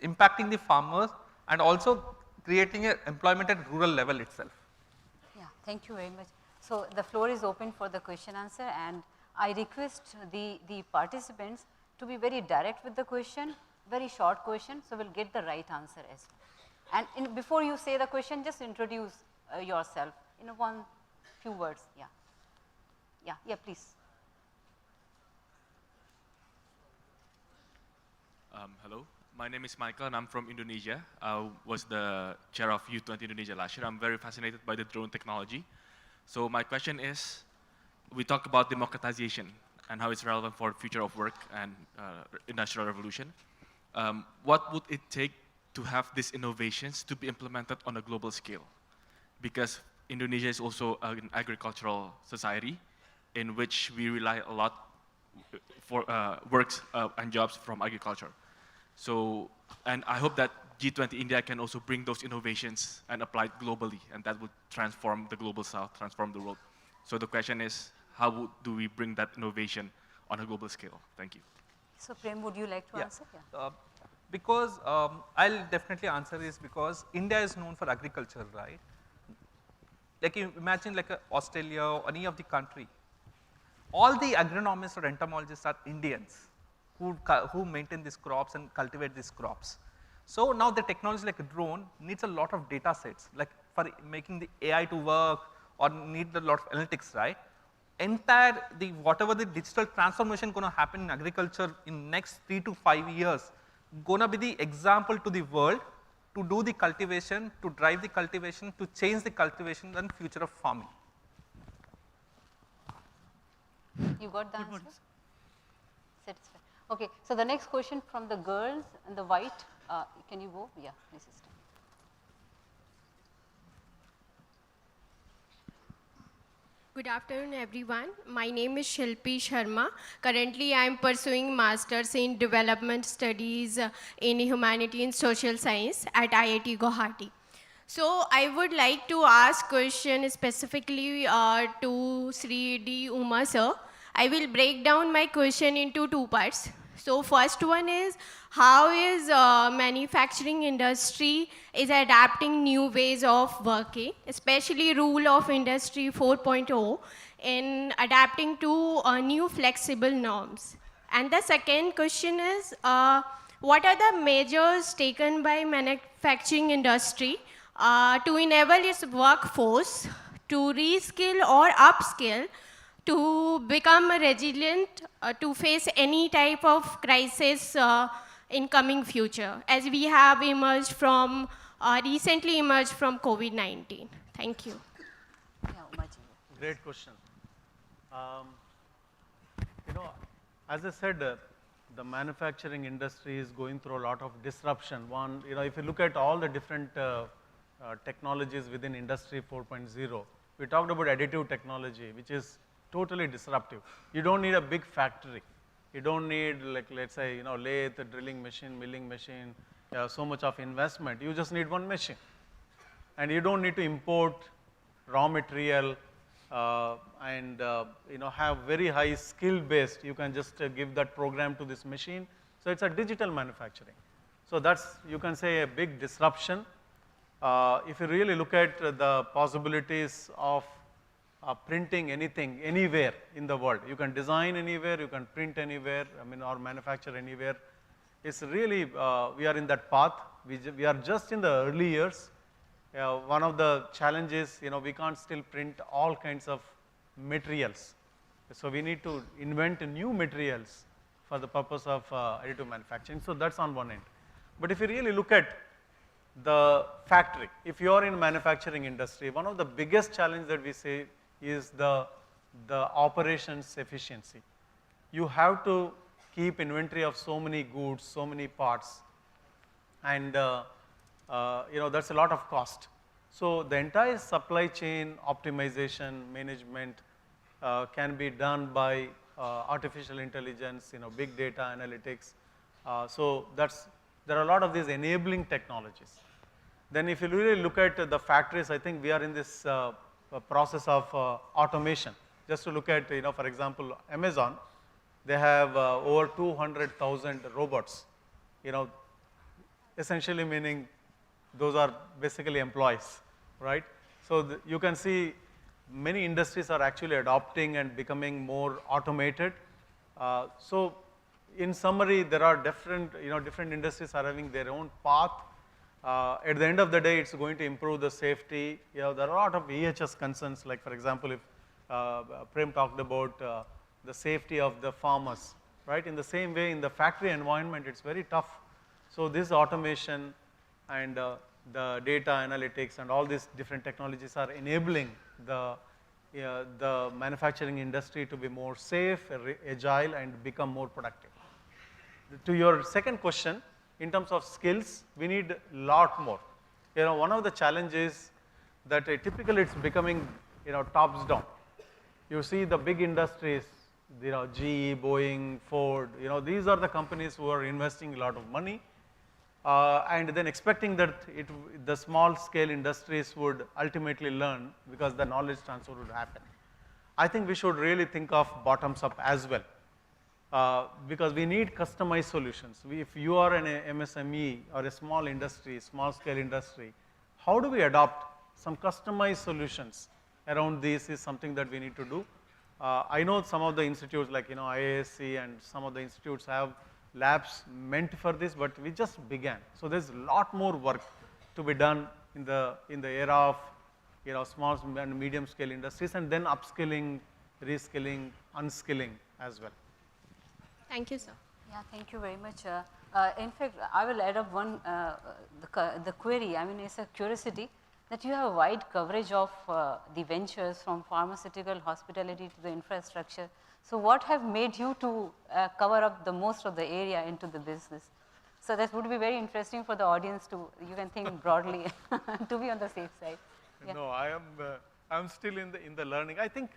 impacting the farmers and also creating employment at rural level itself. Yeah, thank you very much. So the floor is open for the question answer, and I request the participants to be very direct with the question, very short question, so we'll get the right answer as well. And before you say the question, just introduce yourself in few words. Yeah, please. Hello, my name is Michael and I'm from Indonesia. I was the chair of Y20 Indonesia last year. I'm very fascinated by the drone technology. So my question is, we talk about democratization and how it's relevant for the future of work and industrial revolution. What would it take to have these innovations to be implemented on a global scale? Because Indonesia is also an agricultural society in which we rely a lot for works and jobs from agriculture. So, and I hope that G20 India can also bring those innovations and apply it globally, and that would transform the global south, transform the world. So the question is, how do we bring that innovation on a global scale? Thank you. So Prem, would you like to answer? Yeah. Because I'll definitely answer is because India is known for agriculture, right? Like you imagine like Australia or any of the country, all the agronomists or entomologists are Indians who maintain these crops and cultivate these crops. So now the technology like a drone needs a lot of data sets, like for making the AI to work or need a lot of analytics, right? Whatever the digital transformation gonna happen in agriculture in next 3 to 5 years, gonna be the example to the world to do the cultivation, to drive the cultivation, to change the cultivation and future of farming. You got the answer? Satisfied. Okay, so the next question from the girls in the white, can you go? Yeah, please start. Good afternoon, everyone. My name is Shilpi Sharma. Currently, I am pursuing Masters in Development Studies in Humanity and Social Science at IIT Guwahati. So, I would like to ask question specifically to Sri D. Uma sir. I will break down my question into 2 parts. So, first one is, how is manufacturing industry is adapting new ways of working, especially rule of industry 4.0 in adapting to new flexible norms. And the second question is, what are the measures taken by manufacturing industry to enable its workforce to reskill or upskill to become resilient to face any type of crisis in coming future, as we have emerged from, recently emerged from COVID-19. Thank you. Great question. You know, as I said, the manufacturing industry is going through a lot of disruption. One, you know, if you look at all the different technologies within Industry 4.0, we talked about additive technology, which is totally disruptive. You don't need a big factory. You don't need, like, let's say, you know, lathe, drilling machine, milling machine, so much of investment. You just need one machine. And you don't need to import raw material and, you know, have very high skill based. You can just give that program to this machine. So it's a digital manufacturing. So that's, you can say, a big disruption. If you really look at the possibilities of printing anything, anywhere in the world. You can design anywhere, you can print anywhere, I mean, or manufacture anywhere. It's really, we are in that path. We are just in the early years. one of the challenges, we can't still print all kinds of materials. So we need to invent new materials for the purpose of additive manufacturing. So that's on one end. But if you really look at the factory, if you are in manufacturing industry, one of the biggest challenges that we say is the operations efficiency. You have to keep inventory of so many goods, so many parts, and that's a lot of cost. So the entire supply chain optimization management can be done by artificial intelligence, big data analytics. So there are a lot of these enabling technologies. Then if you really look at the factories, I think we are in this process of automation. Just to look at, for example, Amazon, they have over 200,000 robots, essentially meaning those are basically employees, right? So you can see many industries are actually adopting and becoming more automated. So in summary, there are different industries are having their own path. At the end of the day, it's going to improve the safety. There are a lot of EHS concerns, like for example, if Prem talked about the safety of the farmers, right? In the same way, in the factory environment, it's very tough. So this automation and the data analytics and all these different technologies are enabling the manufacturing industry to be more safe, agile, and become more productive. To your second question, in terms of skills, we need a lot more. One of the challenges that typically it's becoming, tops down. You see the big industries, GE, Boeing, Ford, these are the companies who are investing a lot of money and then expecting that the small scale industries would ultimately learn because the knowledge transfer would happen. I think we should really think of bottoms up as well because we need customized solutions. If you are an MSME or a small industry, small scale industry, how do we adopt some customized solutions around this is something that we need to do. I know some of the institutes like IASC and some of the institutes have labs meant for this, but we just began. So there's a lot more work to be done in the era of small and medium scale industries, and then upskilling, reskilling, unskilling as well. Thank you, sir. Yeah, thank you very much. In fact, I will add up one the query. I mean, it's a curiosity that you have a wide coverage of the ventures from pharmaceutical, hospitality to the infrastructure. So what have made you to cover up the most of the area into the business? So that would be very interesting for the audience to, you can think broadly to be on the safe side. Yeah. No, I'm still in the learning. I think,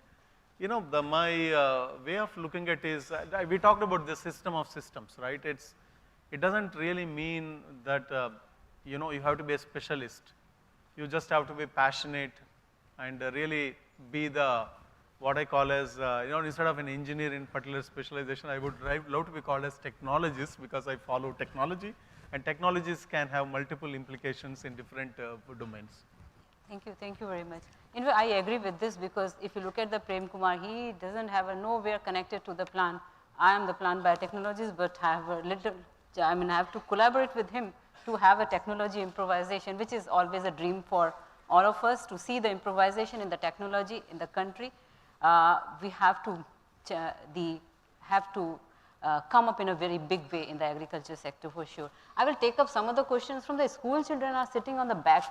my way of looking at is, we talked about the system of systems, right? It doesn't really mean that, you have to be a specialist. You just have to be passionate and really be what I call as, instead of an engineer in particular specialization, I would love to be called as technologist because I follow technology, and technologies can have multiple implications in different domains. Thank you very much. In fact, I agree with this because if you look at the Prem Kumar, he doesn't have nowhere connected to the plan. I am the plant biotechnologist, but have a little, I have to collaborate with him to have a technology improvisation, which is always a dream for all of us to see the improvisation in the technology in the country. We have to come up in a very big way in the agriculture sector for sure. I will take up some of the questions from the school children are sitting on the back.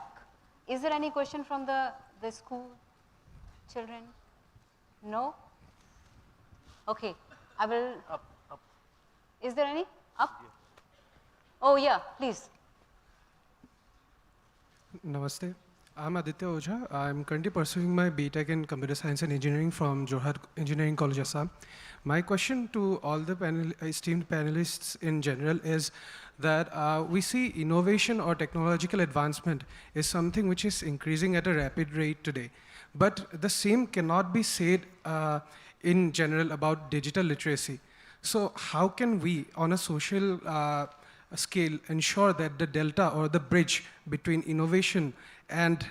Is there any question from the school children? No? Okay, I will. Up. Is there any? Up? Yeah. Oh yeah, please. Namaste. I'm Aditya Ojha. I'm currently pursuing my BTech in Computer Science and Engineering from Guwahati Engineering College, Assam. My question to all the esteemed panelists in general is that we see innovation or technological advancement is something which is increasing at a rapid rate today. But the same cannot be said in general about digital literacy. So how can we, on a social scale, ensure that the delta or the bridge between innovation and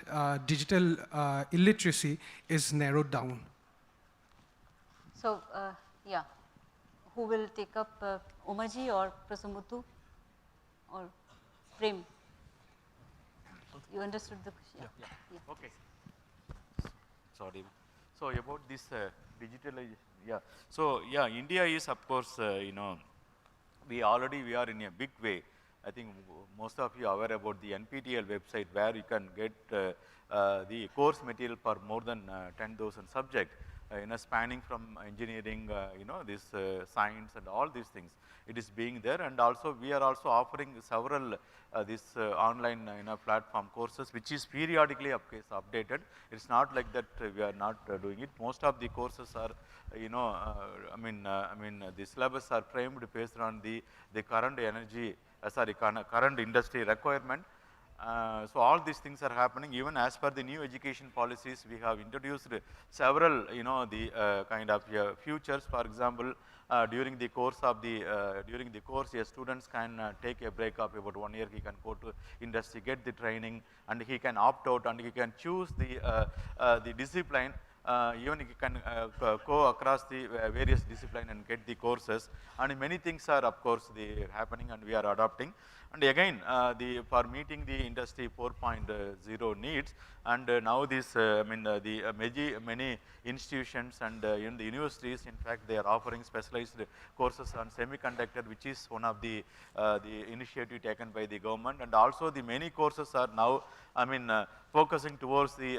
digital illiteracy is narrowed down? So, yeah, who will take up Umaji or Prasamuthu or Prem? You understood the question? Yeah. Okay. Sorry. So about this digitalization, yeah. So yeah, India is of course, we are in a big way. I think most of you are aware about the NPTEL website where you can get the course material for more than 10,000 subjects, spanning from engineering, this science and all these things. It is being there, and also we are also offering several this online platform courses, which is periodically updated. It's not like that we are not doing it. Most of the courses are, the syllabus are framed based on the current energy, current industry requirement. So all these things are happening. Even as per the new education policies, we have introduced several, the kind of futures. For example, during the course, students can take a break of about 1 year. He can go to industry, get the training, and he can opt out, and he can choose the discipline. Even he can go across the various disciplines and get the courses, and many things are of course happening, and we are adopting. And again, for meeting the industry 4.0 needs, and now this, many institutions and in the universities, in fact, they are offering specialized courses on semiconductor, which is one of the initiative taken by the government, and also the many courses are now, focusing towards the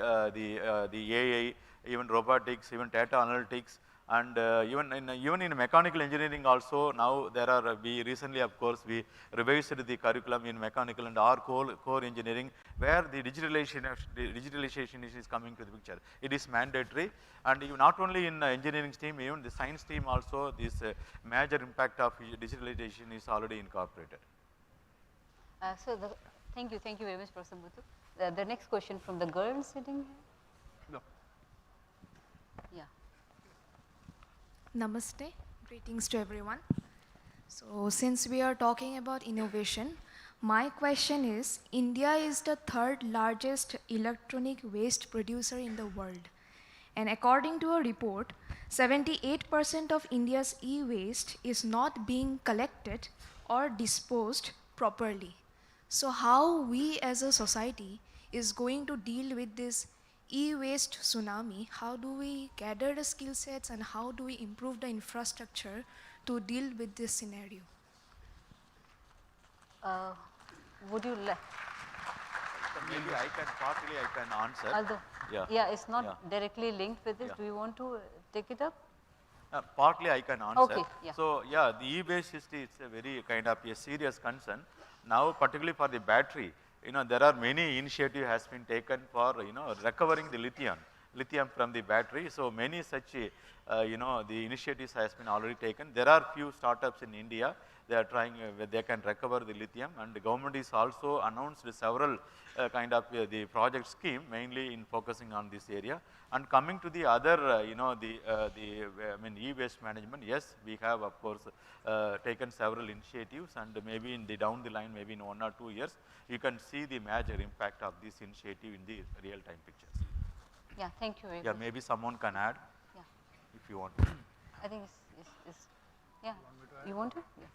AI, even robotics, even data analytics, and even in mechanical engineering also. Now there are, we recently of course we revised the curriculum in mechanical and our core engineering, where the digitalization is coming to the picture. It is mandatory, and not only in engineering stream, even the science stream also, this major impact of digitalization is already incorporated. Thank you very much, Professor Muthu. The next question from the girl sitting here. No. Yeah. Namaste, greetings to everyone. So since we are talking about innovation, my question is, India is the third largest electronic waste producer in the world. And according to a report, 78% of India's e-waste is not being collected or disposed properly. So how we as a society is going to deal with this e-waste tsunami? How do we gather the skill sets, and how do we improve the infrastructure to deal with this scenario? Would you like? Maybe I can answer. Although, yeah, it's not directly linked with this. Do you want to take it up? Partly I can answer. Okay, yeah. So yeah, the e-waste is a very kind of a serious concern. Now, particularly for the battery, there are many initiatives has been taken for, recovering the lithium from the battery. So many such, the initiatives has been already taken. There are few startups in India. They are trying, they can recover the lithium, and the government is also announced several kind of the project scheme, mainly in focusing on this area. And coming to the other, e-waste management, yes, we have of course taken several initiatives, and maybe in the down the line, maybe in 1 or 2 years, you can see the major impact of this initiative in the real-time pictures. Yeah, thank you very much. Yeah, maybe someone can add, if you want. I think it's yeah. You want to? Yeah.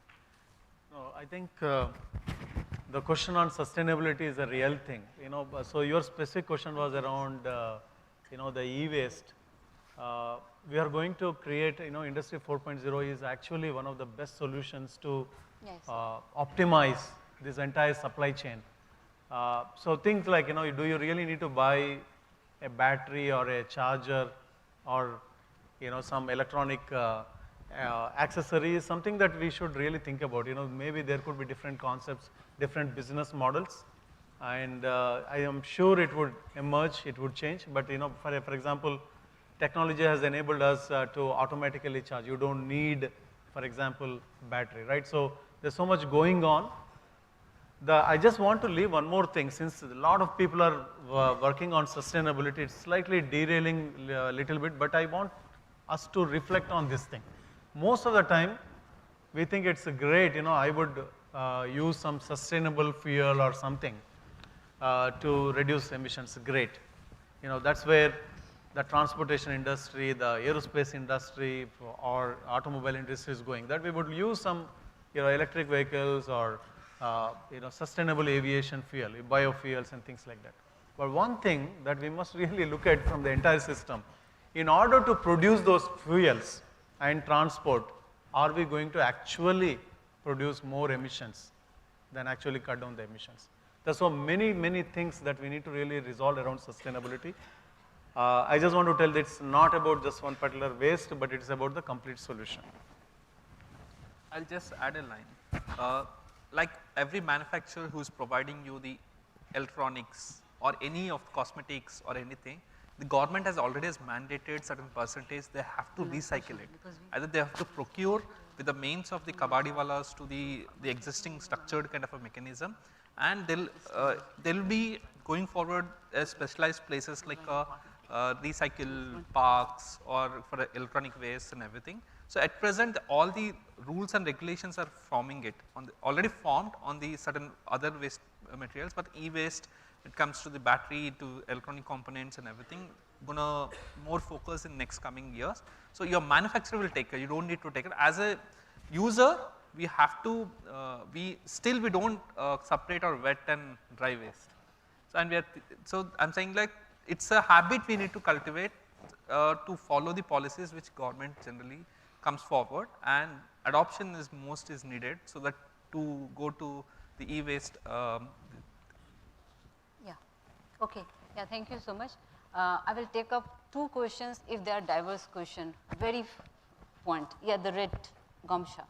No, I think the question on sustainability is a real thing. So your specific question was around, the e-waste. We are going to create, Industry 4.0 is actually one of the best solutions to optimize this entire supply chain. So things like, do you really need to buy a battery or a charger or, some electronic accessories, something that we should really think about. Maybe there could be different concepts, different business models, and I am sure it would emerge, it would change. But for example, technology has enabled us to automatically charge. You don't need, for example, battery, right? So there's so much going on. I just want to leave one more thing, since a lot of people are working on sustainability. It's slightly derailing a little bit, but I want us to reflect on this thing. Most of the time, we think it's great, I would use some sustainable fuel or something to reduce emissions. Great. That's where the transportation industry, the aerospace industry, or automobile industry is going. That we would use some, electric vehicles or sustainable aviation fuel, biofuels and things like that. But one thing that we must really look at from the entire system, in order to produce those fuels and transport, are we going to actually produce more emissions than actually cut down the emissions? There's so many things that we need to really resolve around sustainability. I just want to tell that it's not about just one particular waste, but it's about the complete solution. I'll just add a line. Like every manufacturer who's providing you the electronics or any of the cosmetics or anything, the government has already mandated certain percentage they have to recycle it. Either they have to procure with the means of the kabadiwalas to the existing structured kind of a mechanism, and they'll be going forward as specialized places like recycle parks or for electronic waste and everything. So at present, all the rules and regulations are forming it already formed on the certain other waste materials, but e-waste, it comes to the battery, to electronic components and everything, gonna more focus in next coming years. So your manufacturer will take care, you don't need to take it. As a user, we have to, we don't separate our wet and dry waste. So and so I'm saying like it's a habit we need to cultivate to follow the policies which government generally comes forward, and adoption is needed so that to go to the e-waste. Yeah, okay, yeah, thank you so much. I will take up two questions if they are diverse questions, very point. Yeah, the red Gomsha.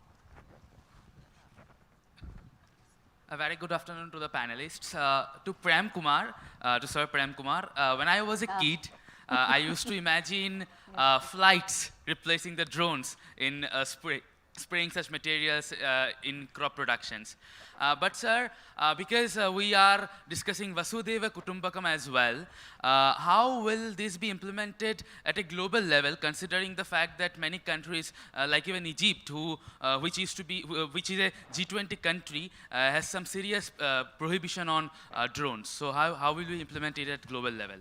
A very good afternoon to the panelists. To Prem Kumar, to Sir Prem Kumar, when I was a kid, I used to imagine flights replacing the drones in spraying such materials in crop productions. But sir, because we are discussing Vasudhaiva Kutumbakam as well, how will this be implemented at a global level, considering the fact that many countries, like even Egypt, which is a G20 country, has some serious prohibition on drones. So how will we implement it at global level?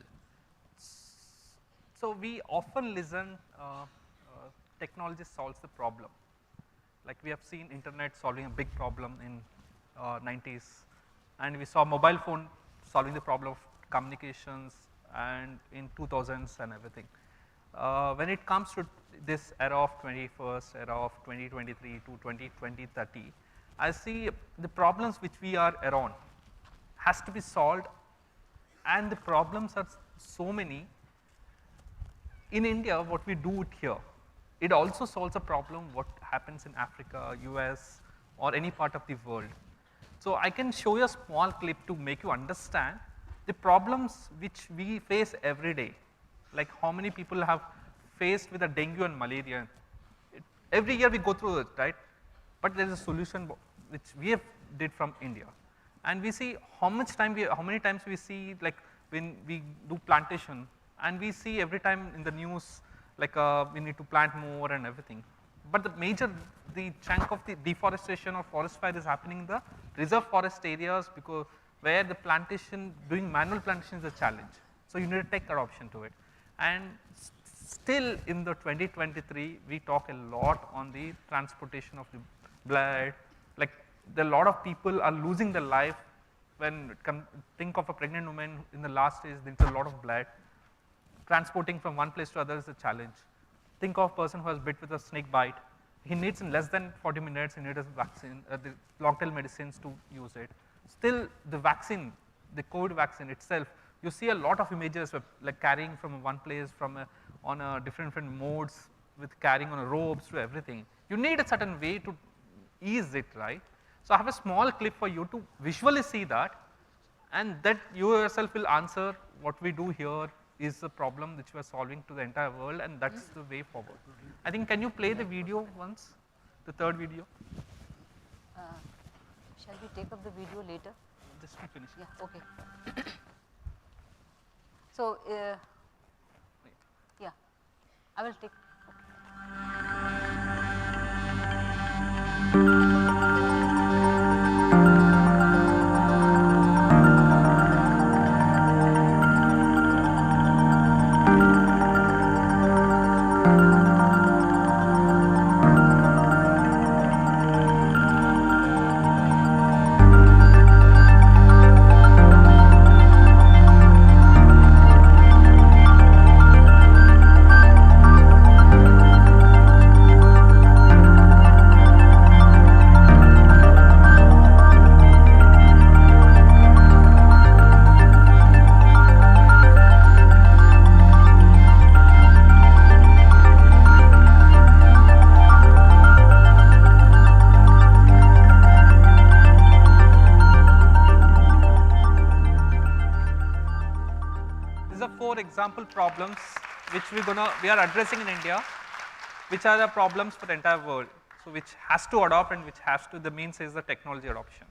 So we often listen, technology solves the problem. Like we have seen internet solving a big problem in 90s, and we saw mobile phone solving the problem of communications and in 2000s and everything. When it comes to this era of 21st, era of 2023 to 2030, I see the problems which we are around has to be solved, and the problems are so many. In India, what we do it here, it also solves a problem what happens in Africa, US, or any part of the world. So I can show you a small clip to make you understand the problems which we face every day, like how many people have faced with the dengue and malaria. Every year we go through it, right? But there is a solution which we have did from India, and we see how many times we see, like when we do plantation, and we see every time in the news like we need to plant more and everything. But the chunk of the deforestation or forest fire is happening in the reserve forest areas, because where the plantation, doing manual plantation is a challenge. So you need to take adoption to it. And still in the 2023, we talk a lot on the transportation of the blood. Like a lot of people are losing their life when think of a pregnant woman in the last stage, there's a lot of blood. Transporting from one place to other is a challenge. Think of a person who has bit with a snake bite. He needs in less than 40 minutes, he needs a vaccine, the long-tail medicines to use it. Still the vaccine, the COVID vaccine itself, you see a lot of images of like carrying from one place on a different modes, with carrying on ropes to everything. You need a certain way to ease it, right? So I have a small clip for you to visually see that, and that you yourself will answer what we do here is a problem which we are solving to the entire world, and that's the way forward. I think, can you play the video once, the third video? Shall we take up the video later? Just to finish. Yeah, okay. So, yeah, I will take. 4 example problems which we are addressing in India, which are the problems for the entire world. So which has to adopt and which has to, the means is the technology adoption.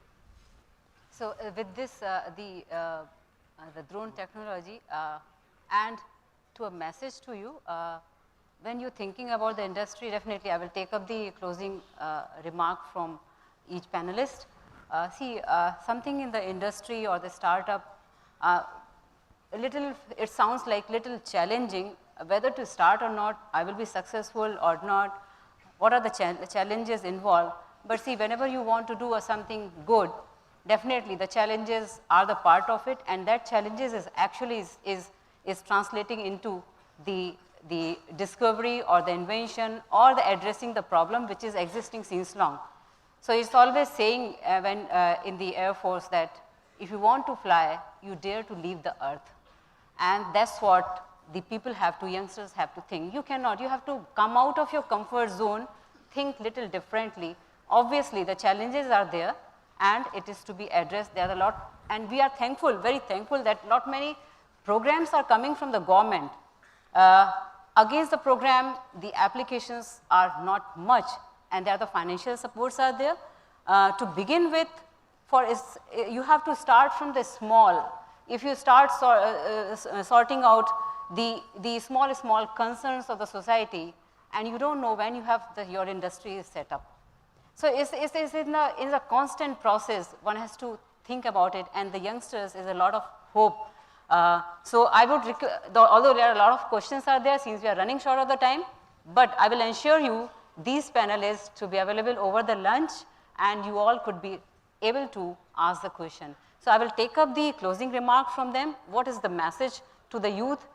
So with this, the drone technology and to a message to you, when you're thinking about the industry, definitely I will take up the closing remark from each panelist. See, something in the industry or the startup, it sounds like little challenging, whether to start or not, I will be successful or not, what are the challenges involved. But see, whenever you want to do something good, definitely the challenges are the part of it, and that challenges is actually is translating into the discovery or the invention or the addressing the problem which is existing since long. So it's always saying when in the Air Force that if you want to fly, you dare to leave the earth. And that's what the people have to, youngsters have to think. You cannot, you have to come out of your comfort zone, think little differently. Obviously the challenges are there and it is to be addressed. There are a lot, and we are thankful, very thankful that lot many programs are coming from the government. Against the program, the applications are not much, and there the financial supports are there. To begin with, you have to start from the small. If you start sorting out the small concerns of the society, and you don't know when you have your industry is set up. So it's in a constant process. One has to think about it, and the youngsters is a lot of hope. So I would, although there are a lot of questions are there since we are running short of the time, but I will ensure you these panelists to be available over the lunch, and you all could be able to ask the question. So I will take up the closing remark from them. What is the message to the youth?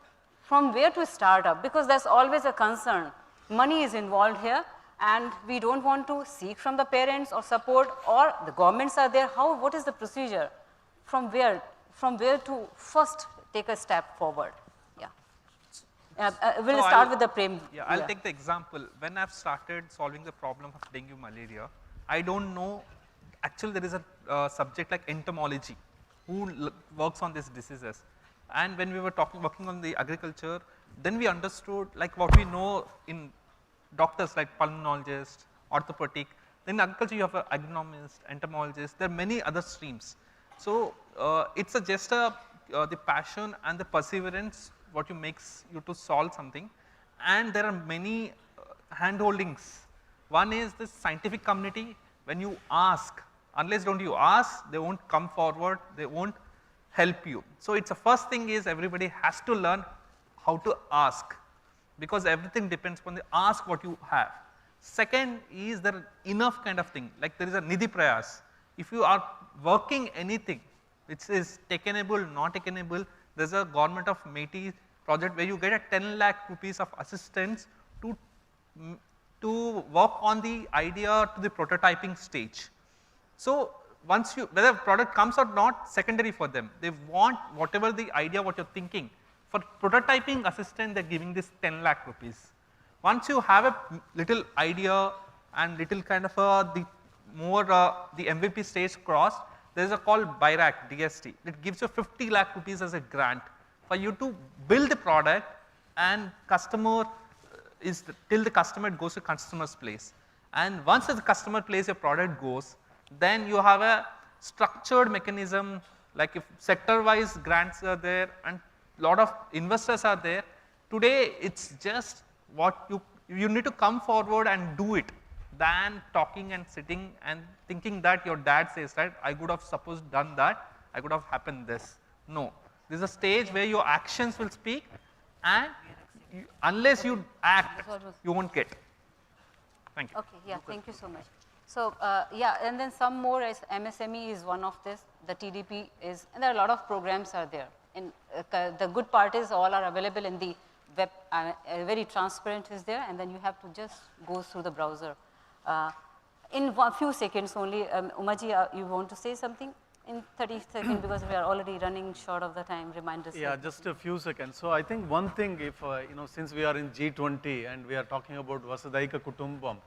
From where to start up? Because that's always a concern. Money is involved here, and we don't want to seek from the parents or support, or the governments are there. What is the procedure? From where to first take a step forward? Yeah. We'll start with the Prem. Yeah, I'll take the example. When I've started solving the problem of dengue malaria, I don't know, actually there is a subject like entomology who works on these diseases. And when we were working on the agriculture, then we understood like what we know in doctors like pulmonologist, orthopedic. Then in agriculture you have an agronomist, entomologist, there are many other streams. So it's just the passion and the perseverance what you makes you to solve something, and there are many handholdings. One is the scientific community. When you ask, unless don't you ask, they won't come forward, they won't help you. So it's the first thing is everybody has to learn how to ask, because everything depends upon the ask what you have. Second is there enough kind of thing, like there is a Nidhi Prayas. If you are working anything which is takenable, not takenable, there is a government of MeitY project where you get a 10 lakh rupees of assistance to work on the idea to the prototyping stage. So once you, whether product comes or not, secondary for them. They want whatever the idea what you're thinking. For prototyping assistant, they're giving this 10 lakh rupees. Once you have a little idea and little kind of the MVP stage crossed, there is a called BIRAC, DST. It gives you 50 lakh rupees as a grant for you to build the product, and customer is, till the customer it goes to customer's place. And once the customer place your product goes, then you have a structured mechanism, like if sector wise grants are there and lot of investors are there. Today it's just what you need to come forward and do it, than talking and sitting and thinking that your dad says, right, I could have supposed done that, I could have happened this. No, this is a stage where your actions will speak, and unless you act, you won't get. Thank you. Okay, yeah, thank you so much. So yeah, and then some more as MSME is one of this, the TDP is, and there are a lot of programs are there. And the good part is all are available in the web, very transparent is there, and then you have to just go through the browser. In a few seconds only, Umaji, you want to say something in 30 seconds because we are already running short of the time, reminders. Yeah, just a few seconds. So I think one thing, if since we are in G20 and we are talking about Vasudhaiva Kutumbam,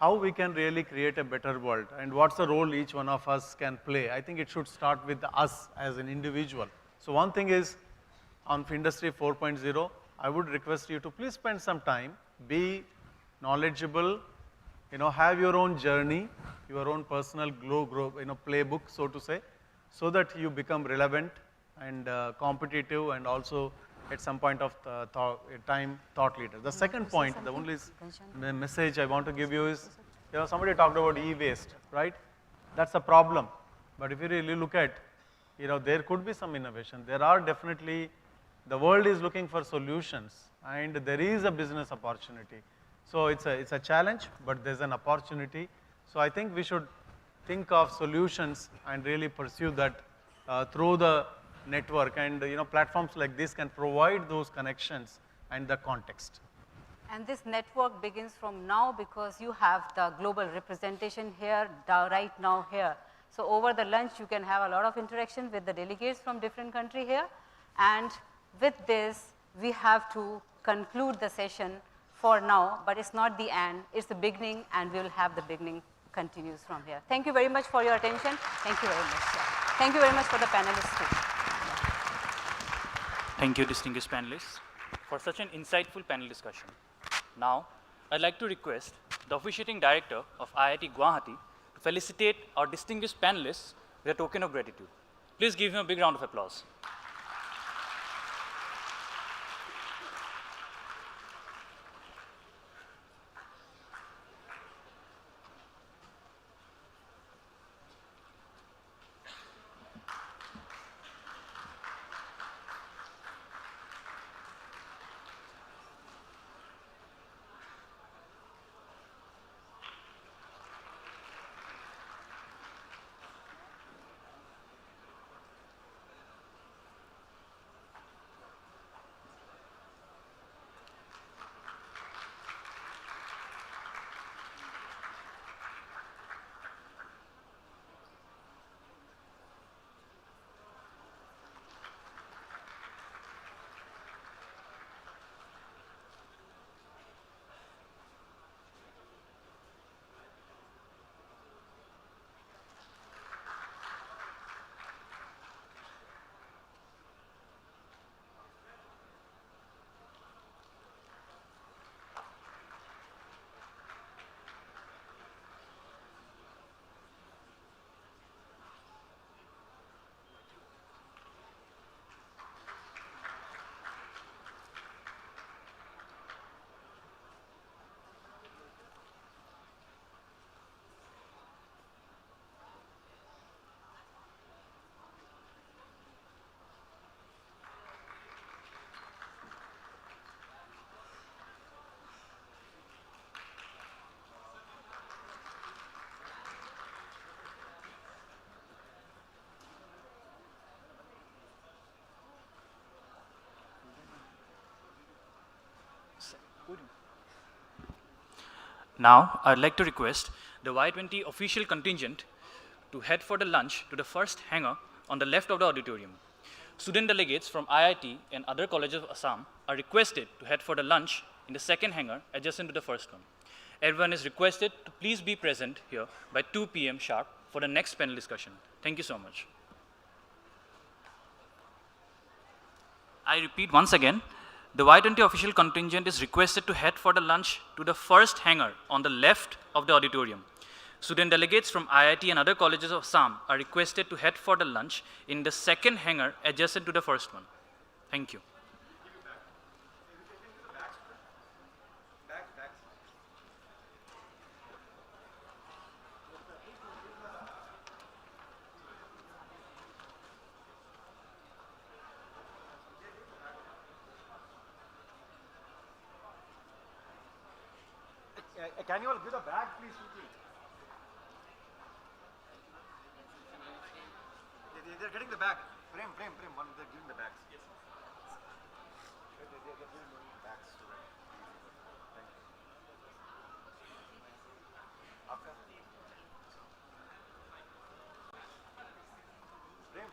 how we can really create a better world and what's the role each one of us can play. I think it should start with us as an individual. So one thing is on Industry 4.0, I would request you to please spend some time, be knowledgeable, have your own journey, your own personal playbook, so to say, so that you become relevant and competitive and also at some point of time thought leader. The second point, the only message I want to give you is, somebody talked about e-waste, right? That's a problem. But if you really look at, there could be some innovation. There are definitely, the world is looking for solutions and there is a business opportunity. So it's a challenge, but there's an opportunity. So I think we should think of solutions and really pursue that through the network, and platforms like this can provide those connections and the context. And this network begins from now because you have the global representation here, right now here. So over the lunch, you can have a lot of interaction with the delegates from different countries here. And with this, we have to conclude the session for now, but it's not the end, it's the beginning, and we will have the beginning continues from here. Thank you very much for your attention. Thank you very much. Thank you very much for the panelists too. Thank you, distinguished panelists, for such an insightful panel discussion. Now, I'd like to request the officiating director of IIT Guwahati to felicitate our distinguished panelists with a token of gratitude. Please give him a big round of applause. Now, I'd like to request the Y20 official contingent to head for the lunch to the first hangar on the left of the auditorium. Student delegates from IIT and other colleges of Assam are requested to head for the lunch in the second hangar adjacent to the first one. Everyone is requested to please be present here by 2 p.m. sharp for the next panel discussion. Thank you so much. I repeat once again, the Y20 official contingent is requested to head for the lunch to the first hangar on the left of the auditorium. Student delegates from IIT and other colleges of Assam are requested to head for the lunch in the second hangar adjacent to the first one. Thank you. Can you all give the bag, please, quickly? They're getting the bag. Prem, one, they're giving the bags. Yes. They're giving the bags. Thank you. After. Prem.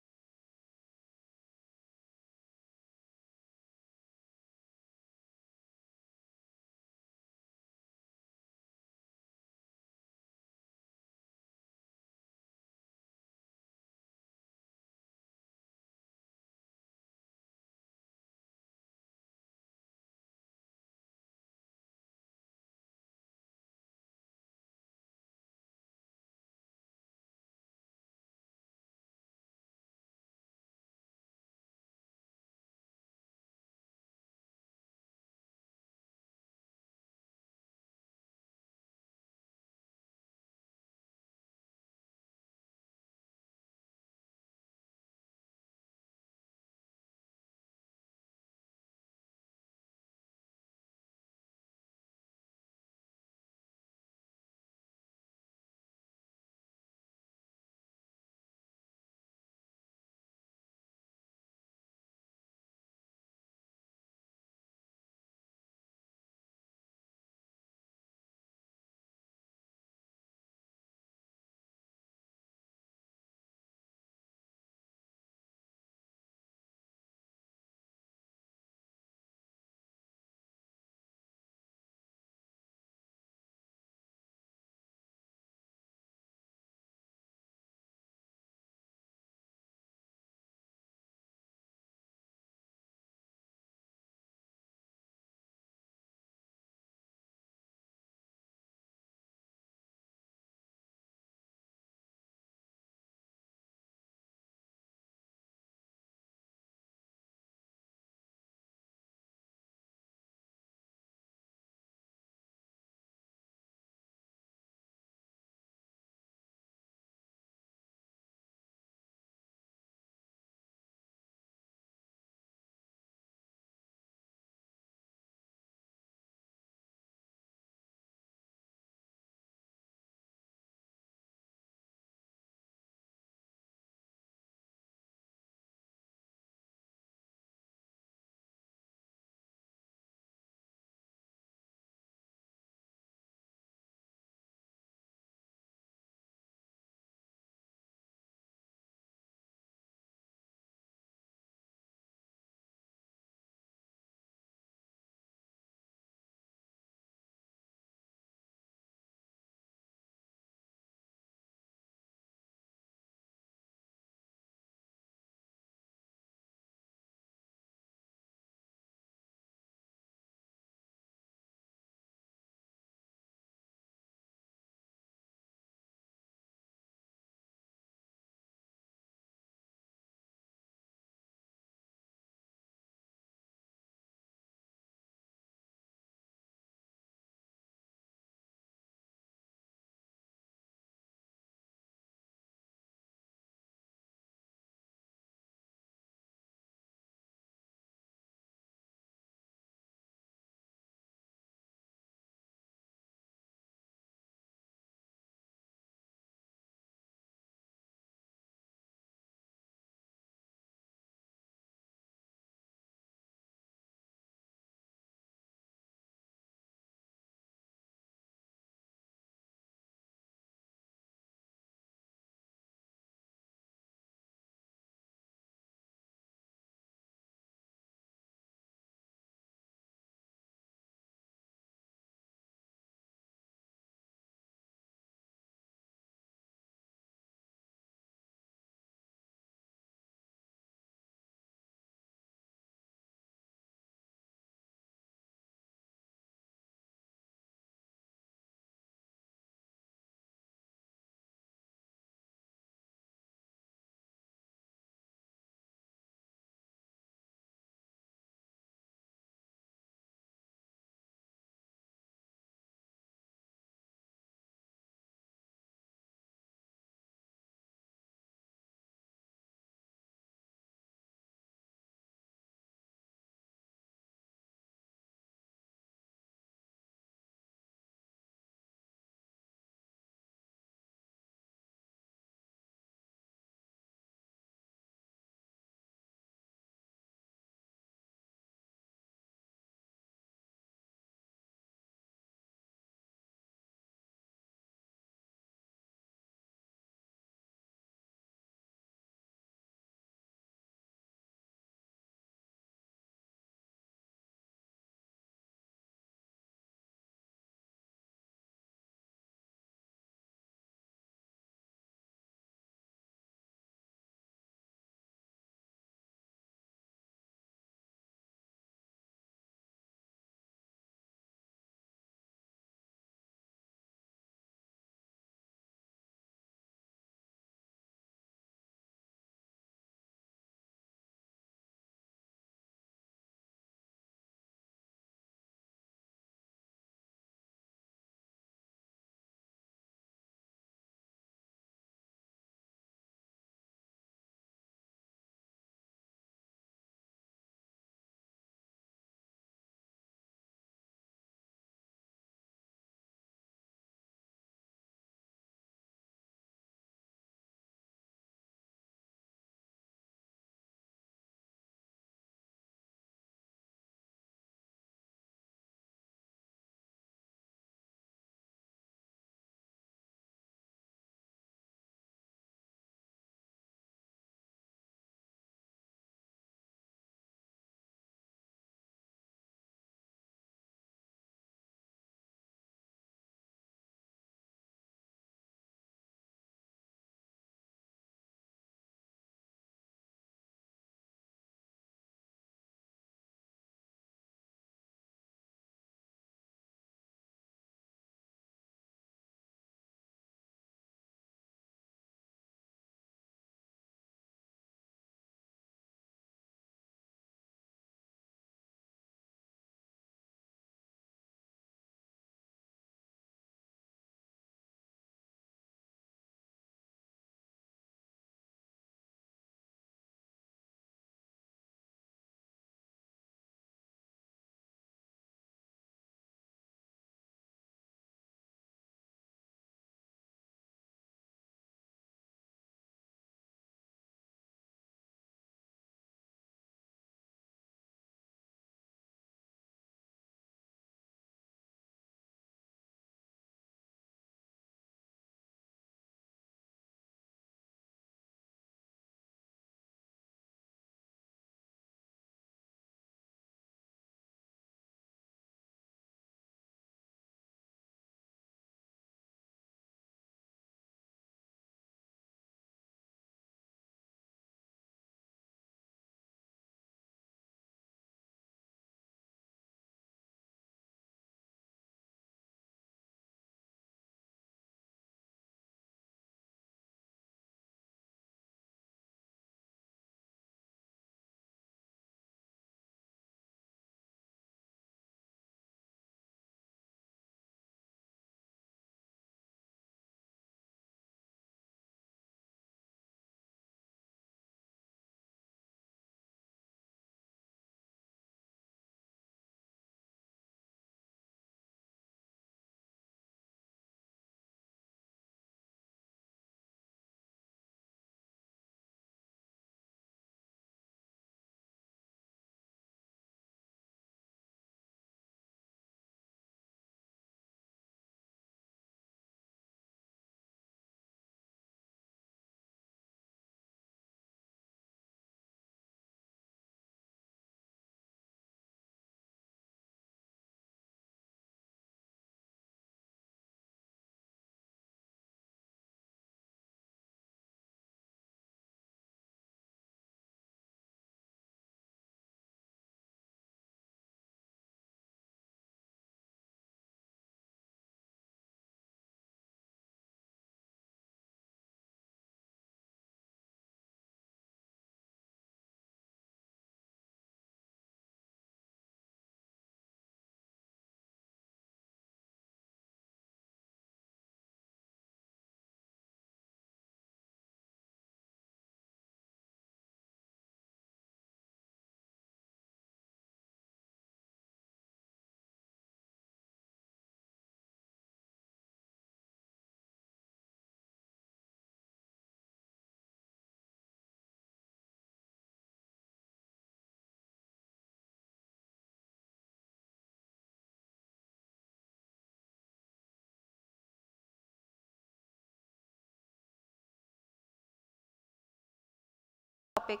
topic.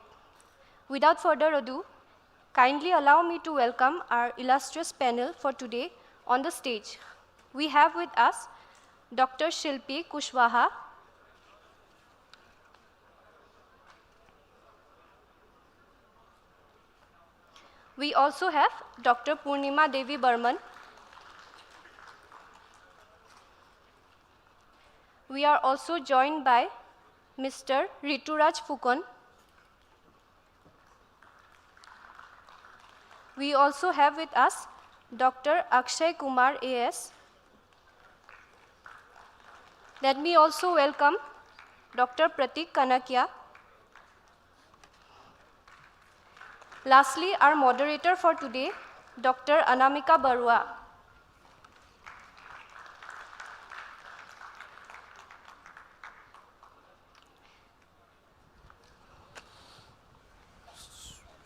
Without further ado, kindly allow me to welcome our illustrious panel for today on the stage. We have with us Dr. Shilpi Kushwaha, we also have Dr. Purnima Devi Burman. We are also joined by Mr. Rituraj Phukon. We also have with us Dr. Akshay Kumar AS. Let me also welcome Dr. Pratik Kanakia. Lastly, our moderator for today, Dr. Anamika Barua.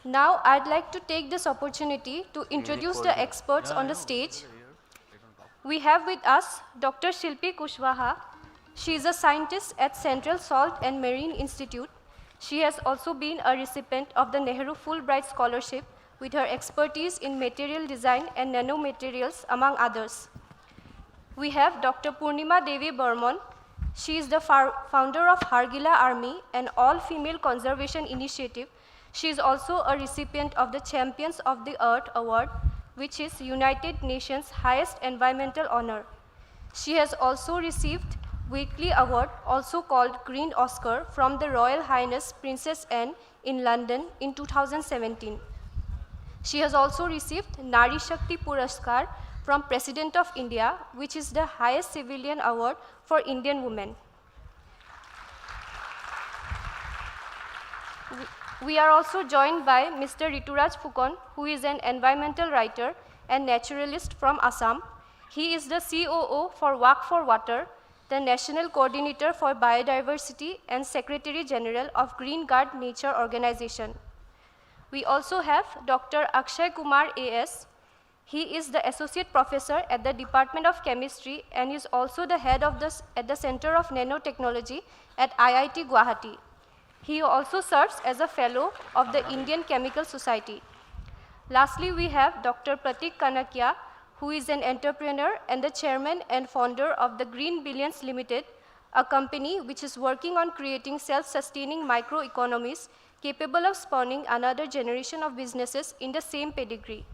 Now, I'd like to take this opportunity to introduce the experts on the stage. We have with us Dr. Shilpi Kushwaha. She is a scientist at Central Salt and Marine Institute. She has also been a recipient of the Nehru Fulbright Scholarship with her expertise in material design and nanomaterials, among others. We have Dr. Purnima Devi Burman. She is the founder of Hargila Army, an all-female conservation initiative. She is also a recipient of the Champions of the Earth Award, which is United Nations' highest environmental honor. She has also received Weekly Award, also called Green Oscar, from the Royal Highness Princess Anne in London in 2017. She has also received Nari Shakti Puraskar from President of India, which is the highest civilian award for Indian women. We are also joined by Mr. Rituraj Phukon, who is an environmental writer and naturalist from Assam. He is the COO for Walk for Water, the National Coordinator for Biodiversity and Secretary General of Green Guard Nature Organization. We also have Dr. Akshay Kumar AS. He is the Associate Professor at the Department of Chemistry and is also the head of at the Center of Nanotechnology at IIT Guwahati. He also serves as a Fellow of the Indian Chemical Society. Lastly, we have Dr. Pratik Kanakia, who is an entrepreneur and the chairman and founder of the Green Billions Limited, a company which is working on creating self-sustaining microeconomies capable of spawning another generation of businesses in the same pedigree.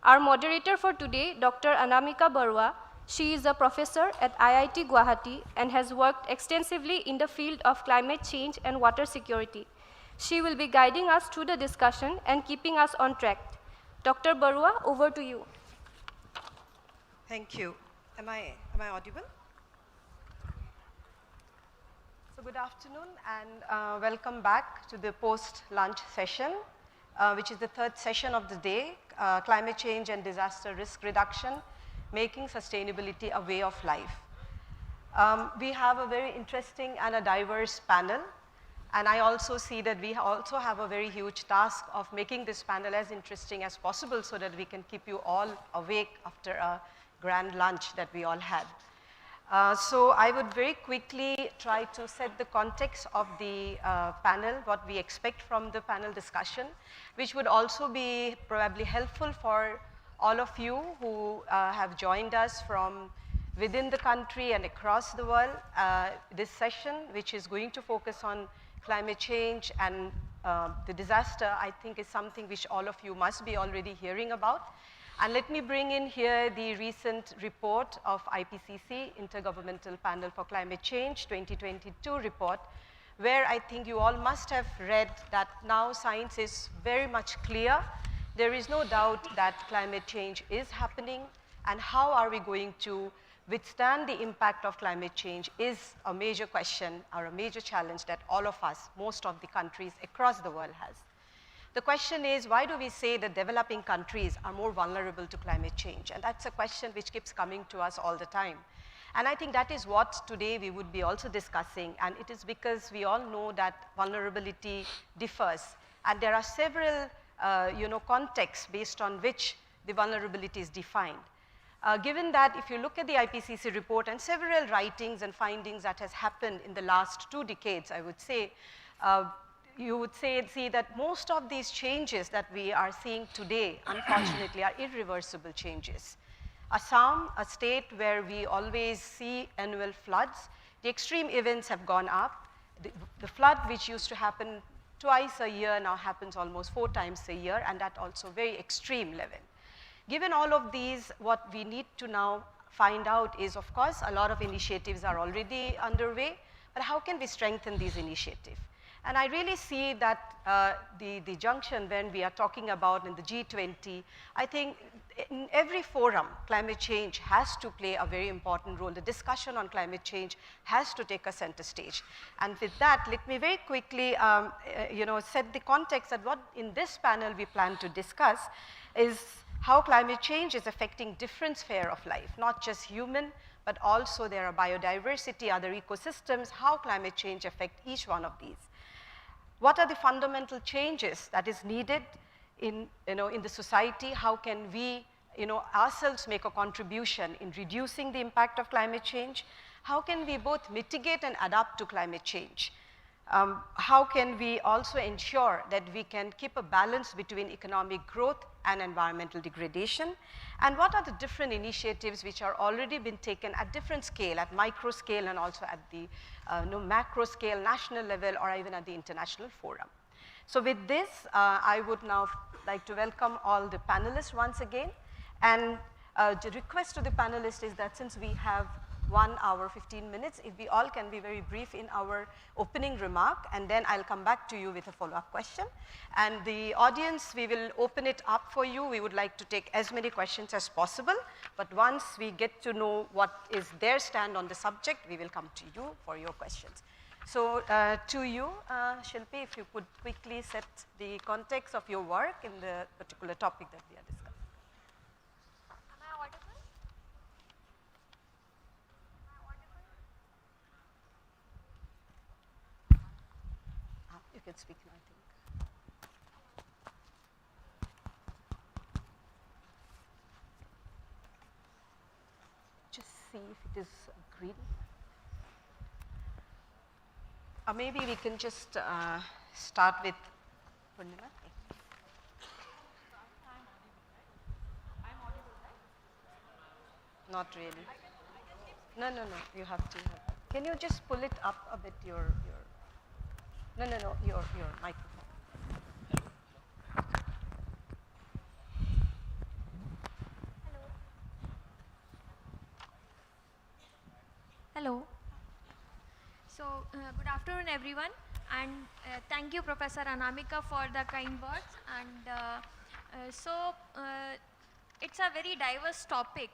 Our moderator for today, Dr. Anamika Barua, she is a professor at IIT Guwahati and has worked extensively in the field of climate change and water security. She will be guiding us through the discussion and keeping us on track. Dr. Barua, over to you. Thank you. Am I audible? So good afternoon and welcome back to the post-lunch session, which is the third session of the day, Climate Change and Disaster Risk Reduction, Making Sustainability a Way of Life. We have a very interesting and a diverse panel, and I also see that we also have a very huge task of making this panel as interesting as possible so that we can keep you all awake after a grand lunch that we all had. So I would very quickly try to set the context of the panel, what we expect from the panel discussion, which would also be probably helpful for all of you who have joined us from within the country and across the world. This session, which is going to focus on climate change and the disaster, I think is something which all of you must be already hearing about. And let me bring in here the recent report of IPCC, Intergovernmental Panel for Climate Change 2022 report, where I think you all must have read that now science is very much clear. There is no doubt that climate change is happening, and how are we going to withstand the impact of climate change is a major question or a major challenge that all of us, most of the countries across the world has. The question is, why do we say that developing countries are more vulnerable to climate change? And that's a question which keeps coming to us all the time. And I think that is what today we would be also discussing, and it is because we all know that vulnerability differs, and there are several contexts based on which the vulnerability is defined. Given that if you look at the IPCC report and several writings and findings that has happened in the last 2 decades, I would say, you would see that most of these changes that we are seeing today, unfortunately, are irreversible changes. Assam, a state where we always see annual floods, the extreme events have gone up. The flood which used to happen twice a year now happens almost 4 times a year, and at also very extreme level. Given all of these, what we need to now find out is, of course, a lot of initiatives are already underway, but how can we strengthen these initiatives? And I really see that the junction when we are talking about in the G20, I think in every forum, climate change has to play a very important role. The discussion on climate change has to take a center stage. And with that, let me very quickly set the context that what in this panel we plan to discuss is how climate change is affecting different spheres of life, not just human, but also there are biodiversity, other ecosystems, how climate change affects each one of these. What are the fundamental changes that is needed in the society? How can we ourselves make a contribution in reducing the impact of climate change? How can we both mitigate and adapt to climate change? How can we also ensure that we can keep a balance between economic growth and environmental degradation? And what are the different initiatives which are already been taken at different scale, at micro scale and also at the macro scale, national level, or even at the international forum? So with this, I would now like to welcome all the panelists once again. And the request to the panelists is that since we have 1 hour, 15 minutes, if we all can be very brief in our opening remark, and then I'll come back to you with a follow-up question. And the audience, we will open it up for you. We would like to take as many questions as possible, but once we get to know what is their stand on the subject, we will come to you for your questions. So to you, Shilpi, if you could quickly set the context of your work in the particular topic that we are discussing. You can speak now, I think. Just see if it is green. Or maybe we can just start with Purnima. Not really. No, you have to. Can you just pull it up a bit, your No, your microphone. Hello. So, good afternoon, everyone, and thank you, Professor Anamika, for the kind words. And it's a very diverse topic.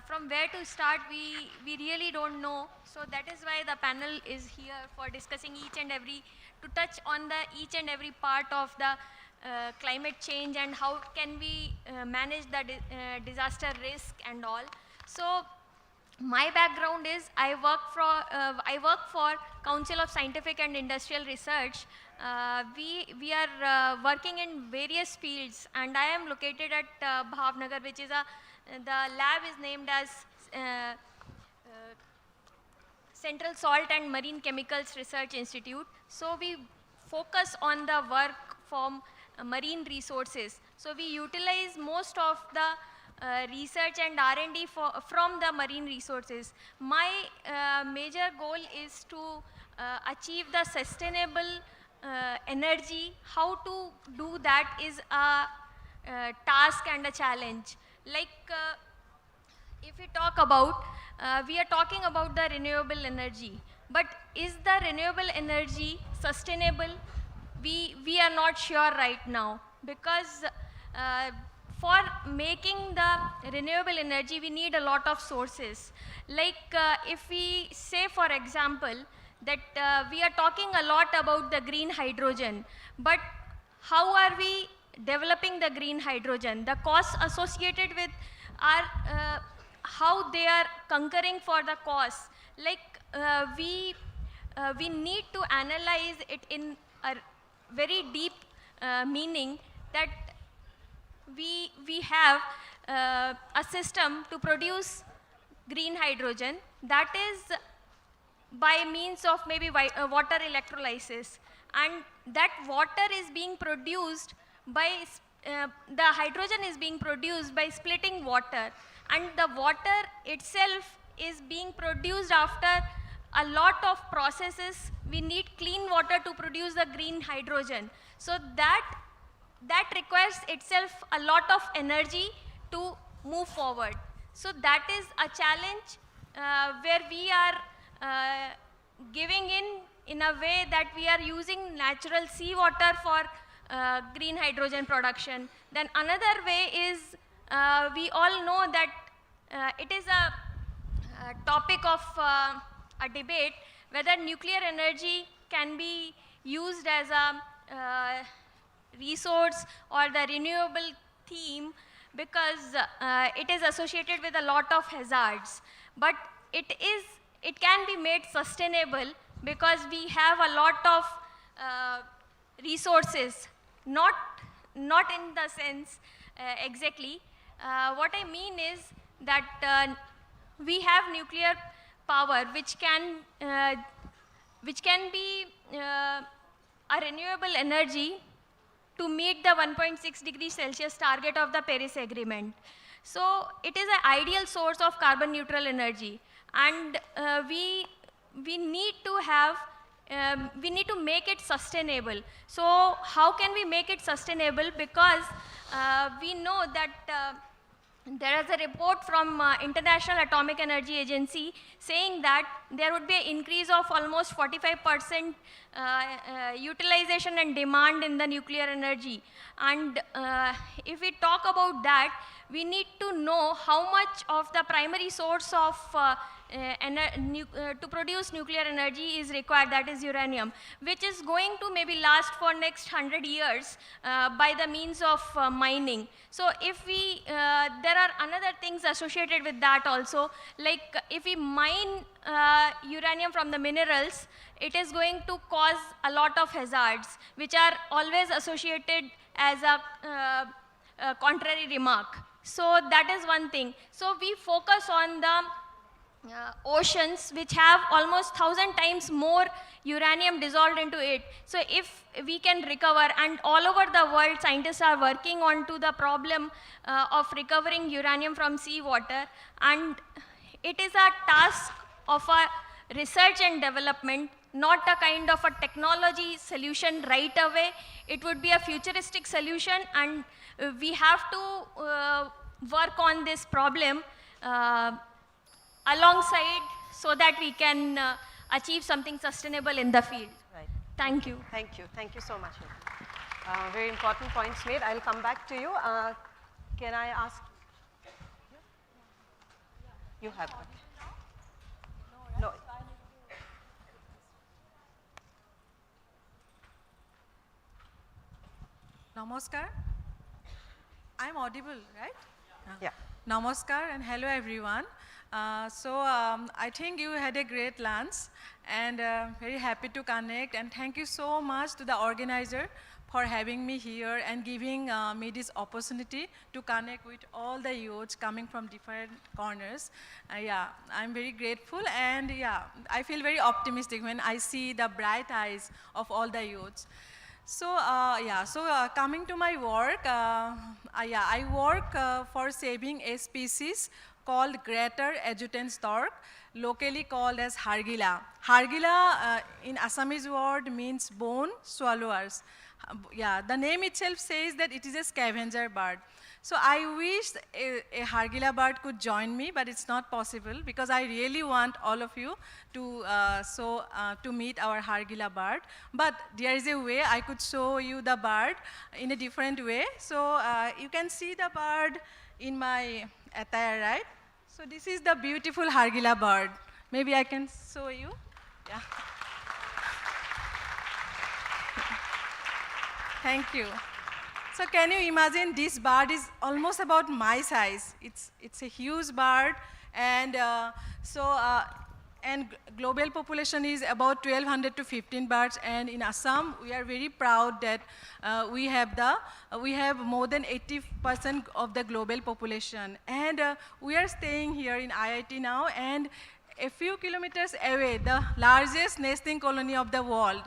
From where to start, we really don't know. So that is why the panel is here for discussing to touch on each and every part of the climate change and how can we manage the disaster risk and all. So my background is I work for Council of Scientific and Industrial Research. We are working in various fields, and I am located at Bhavnagar, which is the lab is named as Central Salt and Marine Chemicals Research Institute. So we focus on the work from marine resources. So we utilize most of the research and R&D from the marine resources. My major goal is to achieve the sustainable energy. How to do that is a task and a challenge. Like if we talk about, we are talking about the renewable energy, but is the renewable energy sustainable? We are not sure right now, because for making the renewable energy, we need a lot of sources. Like if we say, for example, that we are talking a lot about the green hydrogen, but how are we developing the green hydrogen? The costs associated with are how they are conquering for the costs. Like we need to analyze it in a very deep meaning, that we have a system to produce green hydrogen, that is by means of maybe water electrolysis. and that water is being produced by, the hydrogen is being produced by splitting water, and the water itself is being produced after a lot of processes. We need clean water to produce the green hydrogen. So that requires itself a lot of energy to move forward. So that is a challenge where we are giving in a way that we are using natural seawater for green hydrogen production. Then another way is, we all know that it is a topic of a debate whether nuclear energy can be used as a resource or the renewable theme, because it is associated with a lot of hazards. But it can be made sustainable because we have a lot of resources, not in the sense exactly. What I mean is that we have nuclear power which can be a renewable energy to meet the 1.6 degrees Celsius target of the Paris Agreement. So it is an ideal source of carbon neutral energy, and we need to have, we need to make it sustainable. So how can we make it sustainable? Because we know that there is a report from International Atomic Energy Agency saying that there would be an increase of almost 45% utilization and demand in the nuclear energy. And if we talk about that, we need to know how much of the primary source of to produce nuclear energy is required, that is uranium, which is going to maybe last for next 100 years by the means of mining. So if we, there are another things associated with that also, like if we mine uranium from the minerals, it is going to cause a lot of hazards, which are always associated as a contrary remark. So that is one thing. So we focus on the oceans, which have almost 1,000 times more uranium dissolved into it. So if we can recover, and all over the world scientists are working on to the problem of recovering uranium from seawater, and it is a task of a research and development, not a kind of a technology solution right away. It would be a futuristic solution, and we have to work on this problem alongside, so that we can achieve something sustainable in the field. Right. Thank you. Thank you. Thank you so much. Very important points made. I'll come back to you. Can I ask? You have one. No. Namaskar. I'm audible, right? Yeah. Namaskar and hello everyone. I think you had a great lunch, and very happy to connect, and thank you so much to the organizer for having me here and giving me this opportunity to connect with all the youths coming from different corners. Yeah, I'm very grateful, and yeah, I feel very optimistic when I see the bright eyes of all the youths. So, coming to my work, I work for saving a species called greater adjutant stork, locally called as Hargila. Hargila in Assamese word means bone swallowers. Yeah, the name itself says that it is a scavenger bird. So I wish a Hargila bird could join me, but it's not possible because I really want all of you to to meet our Hargila bird. But there is a way I could show you the bird in a different way. So you can see the bird in my attire, right? So this is the beautiful Hargila bird. Maybe I can show you. Yeah. Thank you. So can you imagine, this bird is almost about my size. It's a huge bird, and and global population is about 1,200 to 15 birds, and in Assam we are very proud that we have more than 80% of the global population, and we are staying here in IIT now, and a few kilometers away, the largest nesting colony of the world,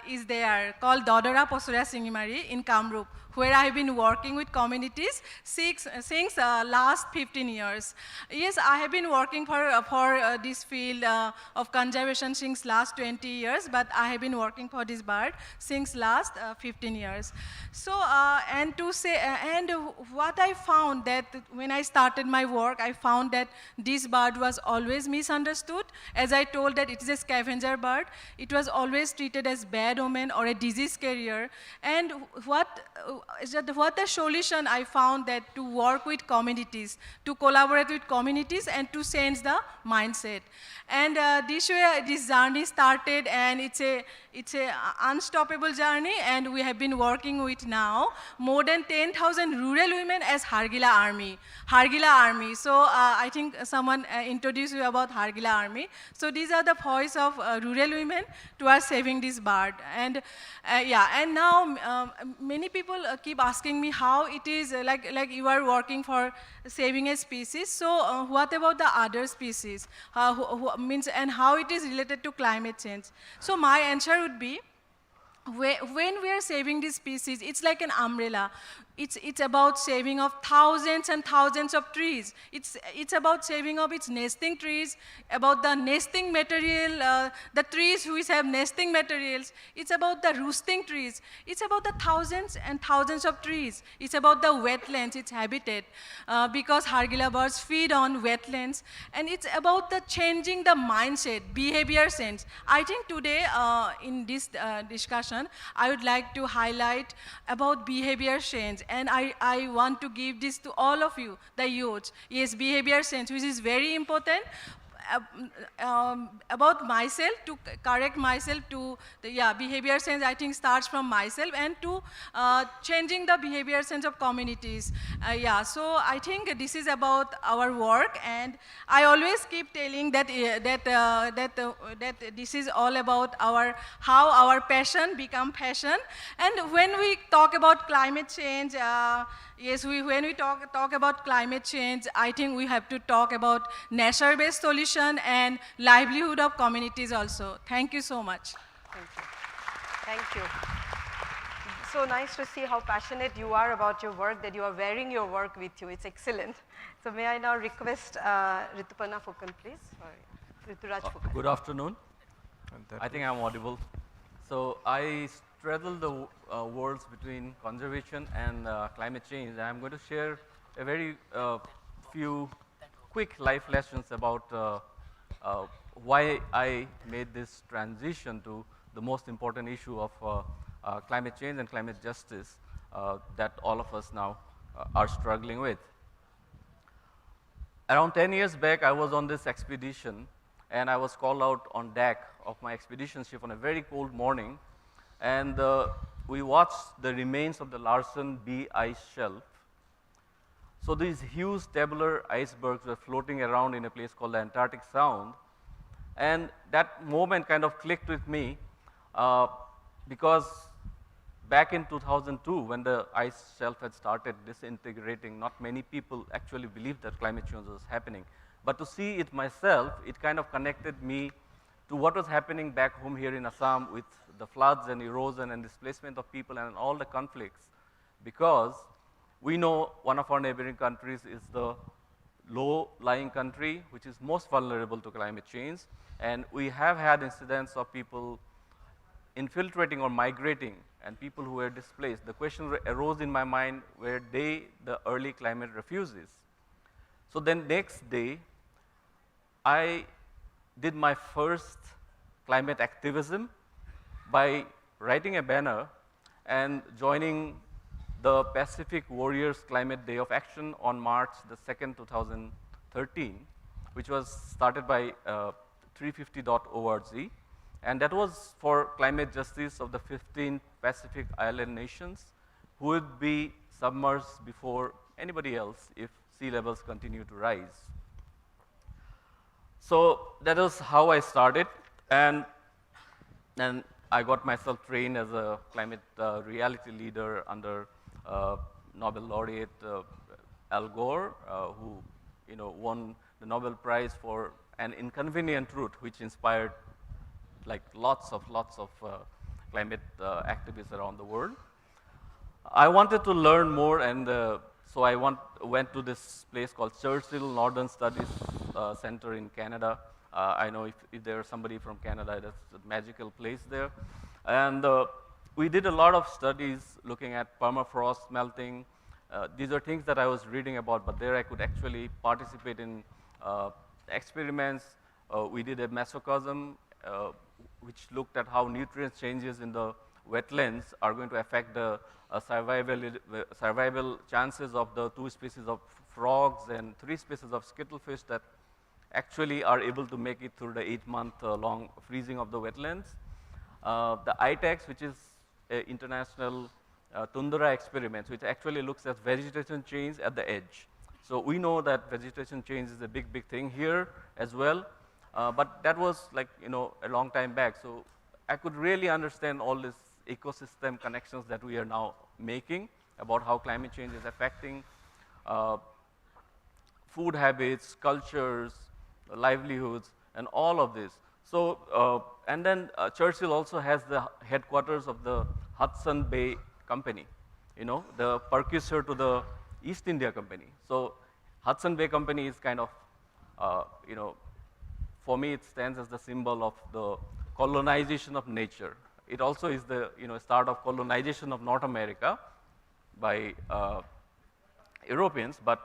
is there called Dodora Posura Singimari in Kamrup, where I have been working with communities since last 15 years. Yes, I have been working for this field of conservation since last 20 years, but I have been working for this bird since last 15 years. So, and what I found that when I started my work, I found that this bird was always misunderstood. As I told that it is a scavenger bird, it was always treated as bad omen or a disease carrier. And what the solution I found that to work with communities, to collaborate with communities and to change the mindset. And this way, this journey started, and it's a unstoppable journey, and we have been working with now more than 10,000 rural women as Hargila Army. Hargila Army. So I think someone introduced you about Hargila Army. So these are the voice of rural women towards saving this bird. And yeah, and now many people keep asking me how it is like you are working for saving a species. So what about the other species? Means, and how it is related to climate change? So my answer would be, when we are saving this species, it's like an umbrella. It's about saving of thousands and thousands of trees. It's about saving of its nesting trees, about the nesting material, the trees which have nesting materials. It's about the roosting trees. It's about the thousands and thousands of trees. It's about the wetlands, its habitat, because Hargila birds feed on wetlands. And it's about the changing the mindset, behavior sense. I think today in this discussion, I would like to highlight about behavior change. And I want to give this to all of you, the youth. Yes, behavior sense, which is very important. About myself, to correct myself to, behavior sense I think starts from myself, and to changing the behavior sense of communities. So I think this is about our work, and I always keep telling that, that this is all about how our passion become passion. And when we talk about climate change, yes, when we talk about climate change, I think we have to talk about nature-based solution and livelihood of communities also. Thank you so much. Thank you. Thank you. So nice to see how passionate you are about your work, that you are wearing your work with you. It's excellent. So may I now request Rituparna Phukan, please? Sorry, Rituraj Phukan. Good afternoon. I think I'm audible. So I straddle the worlds between conservation and climate change, and I'm going to share a very few quick life lessons about why I made this transition to the most important issue of climate change and climate justice that all of us now are struggling with. Around 10 years back, I was on this expedition, and I was called out on deck of my expedition ship on a very cold morning, and we watched the remains of the Larsen B ice shelf. So these huge tabular icebergs were floating around in a place called the Antarctic Sound, and that moment kind of clicked with me because back in 2002, when the ice shelf had started disintegrating, not many people actually believed that climate change was happening. But to see it myself, it kind of connected me to what was happening back home here in Assam with the floods and erosion and displacement of people and all the conflicts, because we know one of our neighboring countries is the low-lying country, which is most vulnerable to climate change, and we have had incidents of people infiltrating or migrating and people who were displaced. The question arose in my mind, were they the early climate refugees? So then next day, I did my first climate activism by writing a banner and joining the Pacific Warriors Climate Day of Action on March the 2nd, 2013, which was started by 350.org. And that was for climate justice of the 15 Pacific Island nations who would be submerged before anybody else if sea levels continue to rise. So that was how I started, and I got myself trained as a climate reality leader under Nobel laureate Al Gore, who won the Nobel Prize for an inconvenient truth, which inspired like lots of climate activists around the world. I wanted to learn more, and so I went to this place called Churchill Northern Studies Center in Canada. I know if there's somebody from Canada, that's a magical place there. And we did a lot of studies looking at permafrost melting. These are things that I was reading about, but there I could actually participate in experiments. We did a mesocosm, which looked at how nutrient changes in the wetlands are going to affect the survival chances of the 2 species of frogs and 3 species of skittlefish that actually are able to make it through the 8-month long freezing of the wetlands. The ITEX, which is international tundra experiments, which actually looks at vegetation change at the edge. So we know that vegetation change is a big thing here as well, but that was like, a long time back. So I could really understand all these ecosystem connections that we are now making about how climate change is affecting food habits, cultures, livelihoods, and all of this. So, and then Churchill also has the headquarters of the Hudson Bay Company, the precursor to the East India Company. So Hudson Bay Company is kind of, for me it stands as the symbol of the colonization of nature. It also is the start of colonization of North America by Europeans, but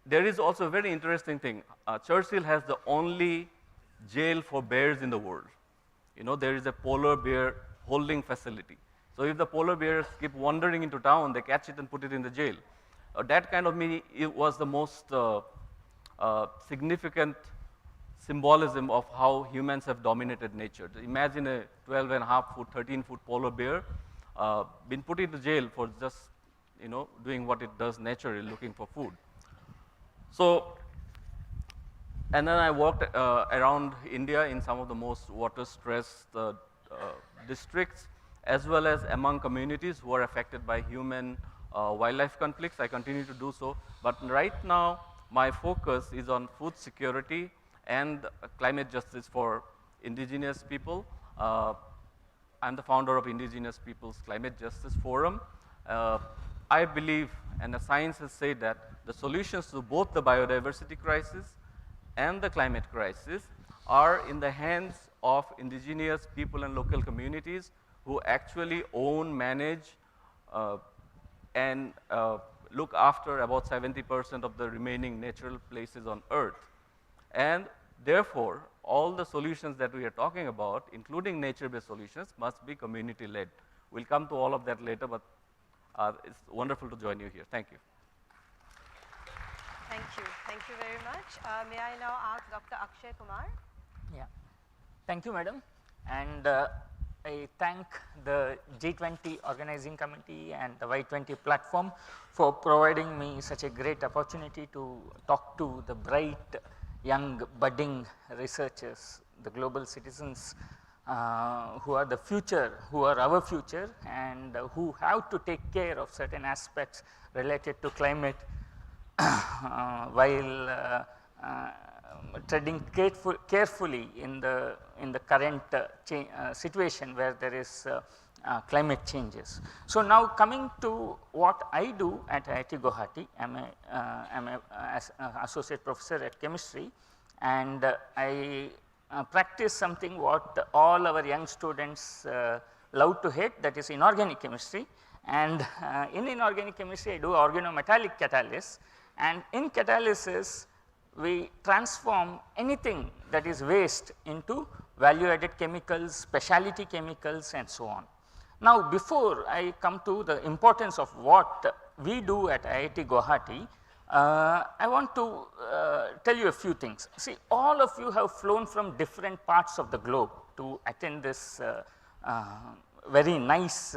there is also a very interesting thing. Churchill has the only jail for bears in the world. There is a polar bear holding facility. So if the polar bears keep wandering into town, they catch it and put it in the jail. That kind of it was the most significant symbolism of how humans have dominated nature. Imagine a 12.5-foot, 13-foot polar bear been put into jail for just doing what it does naturally, looking for food. So, and then I walked around India in some of the most water-stressed districts, as well as among communities who are affected by human wildlife conflicts. I continue to do so, but right now my focus is on food security and climate justice for indigenous people. I'm the founder of Indigenous Peoples Climate Justice Forum. I believe, and the science has said that the solutions to both the biodiversity crisis and the climate crisis are in the hands of indigenous people and local communities who actually own, manage, and look after about 70% of the remaining natural places on Earth. And therefore, all the solutions that we are talking about, including nature-based solutions, must be community-led. We'll come to all of that later, but it's wonderful to join you here. Thank you. Thank you. Thank you very much. May I now ask Dr. Akshay Kumar? Yeah. Thank you, madam. And I thank the G20 organizing committee and the Y20 platform for providing me such a great opportunity to talk to the bright, young, budding researchers, the global citizens who are the future, who are our future, and who have to take care of certain aspects related to climate while treading carefully in the current situation where there is climate changes. So now coming to what I do at IIT Guwahati, I'm an associate professor at chemistry, and I practice something what all our young students love to hate, that is inorganic chemistry. And in inorganic chemistry I do organometallic catalysis, and in catalysis we transform anything that is waste into value added chemicals, specialty chemicals, and so on. Now before I come to the importance of what we do at IIT Guwahati, I want to tell you a few things. See, all of you have flown from different parts of the globe to attend this very nice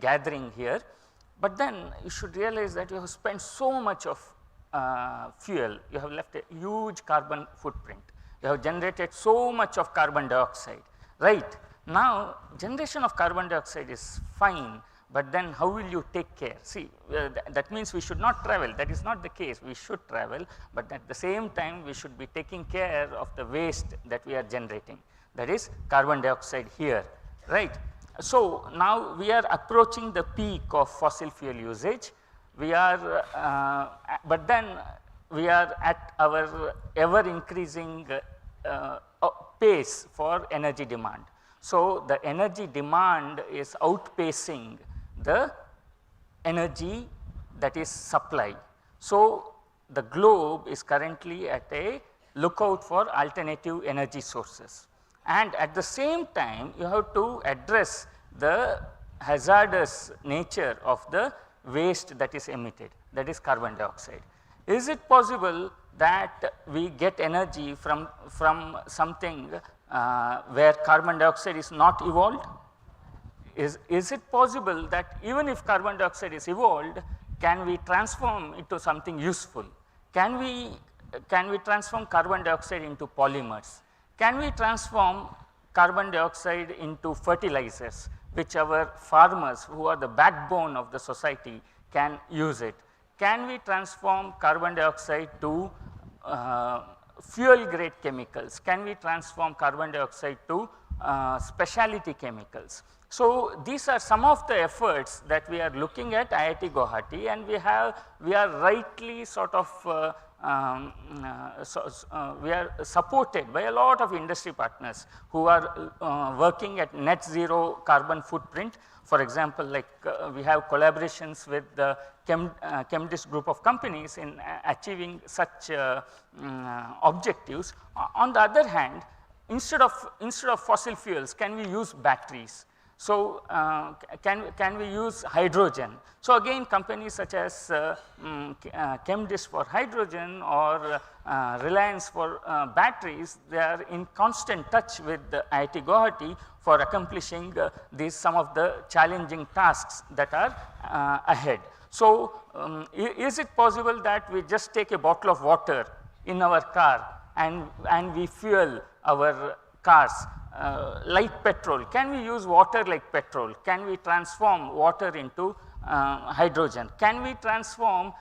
gathering here, but then you should realize that you have spent so much of fuel, you have left a huge carbon footprint, you have generated so much of carbon dioxide, right? Now generation of carbon dioxide is fine, but then how will you take care? See, that means we should not travel. That is not the case. We should travel, but at the same time we should be taking care of the waste that we are generating. That is carbon dioxide here right? So now we are approaching the peak of fossil fuel usage. We are, but then we are at our ever increasing pace for energy demand. So the energy demand is outpacing the energy that is supply. So the globe is currently at a lookout for alternative energy sources. And at the same time, you have to address the hazardous nature of the waste that is emitted, that is carbon dioxide. Is it possible that we get energy from something where carbon dioxide is not evolved? Is it possible that even if carbon dioxide is evolved, can we transform it to something useful? Can we transform carbon dioxide into polymers? Can we transform carbon dioxide into fertilizers, which our farmers, who are the backbone of the society, can use it? Can we transform carbon dioxide to fuel grade chemicals? Can we transform carbon dioxide to specialty chemicals? So these are some of the efforts that we are looking at IIT Guwahati, and we are rightly sort of we are supported by a lot of industry partners who are working at net zero carbon footprint. For example, like we have collaborations with the Chemdist group of companies in achieving such objectives. On the other hand, instead of fossil fuels, can we use batteries? So can we use hydrogen? So again, companies such as Chemdist for hydrogen or Reliance for batteries, they are in constant touch with the IIT Guwahati for accomplishing some of the challenging tasks that are ahead. So is it possible that we just take a bottle of water in our car and we fuel our cars? Like petrol, can we use water like petrol? Can we transform water into hydrogen? Can we transform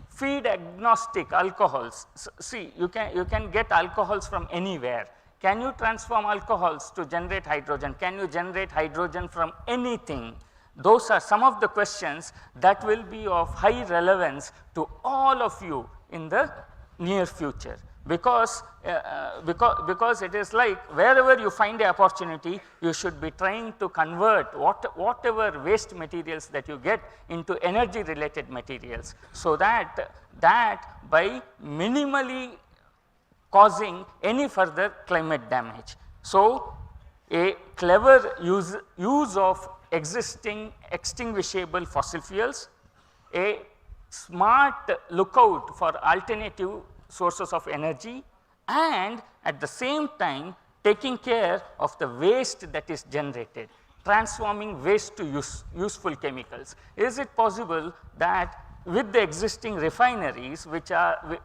feed agnostic alcohols? See, you can get alcohols from anywhere. Can you transform alcohols to generate hydrogen? Can you generate hydrogen from anything? Those are some of the questions that will be of high relevance to all of you in the near future. Because it is like wherever you find an opportunity, you should be trying to convert whatever waste materials that you get into energy related materials, so that by minimally causing any further climate damage. So a clever use of existing extinguishable fossil fuels, a smart lookout for alternative sources of energy, and at the same time taking care of the waste that is generated, transforming waste to useful chemicals. Is it possible that with the existing refineries which are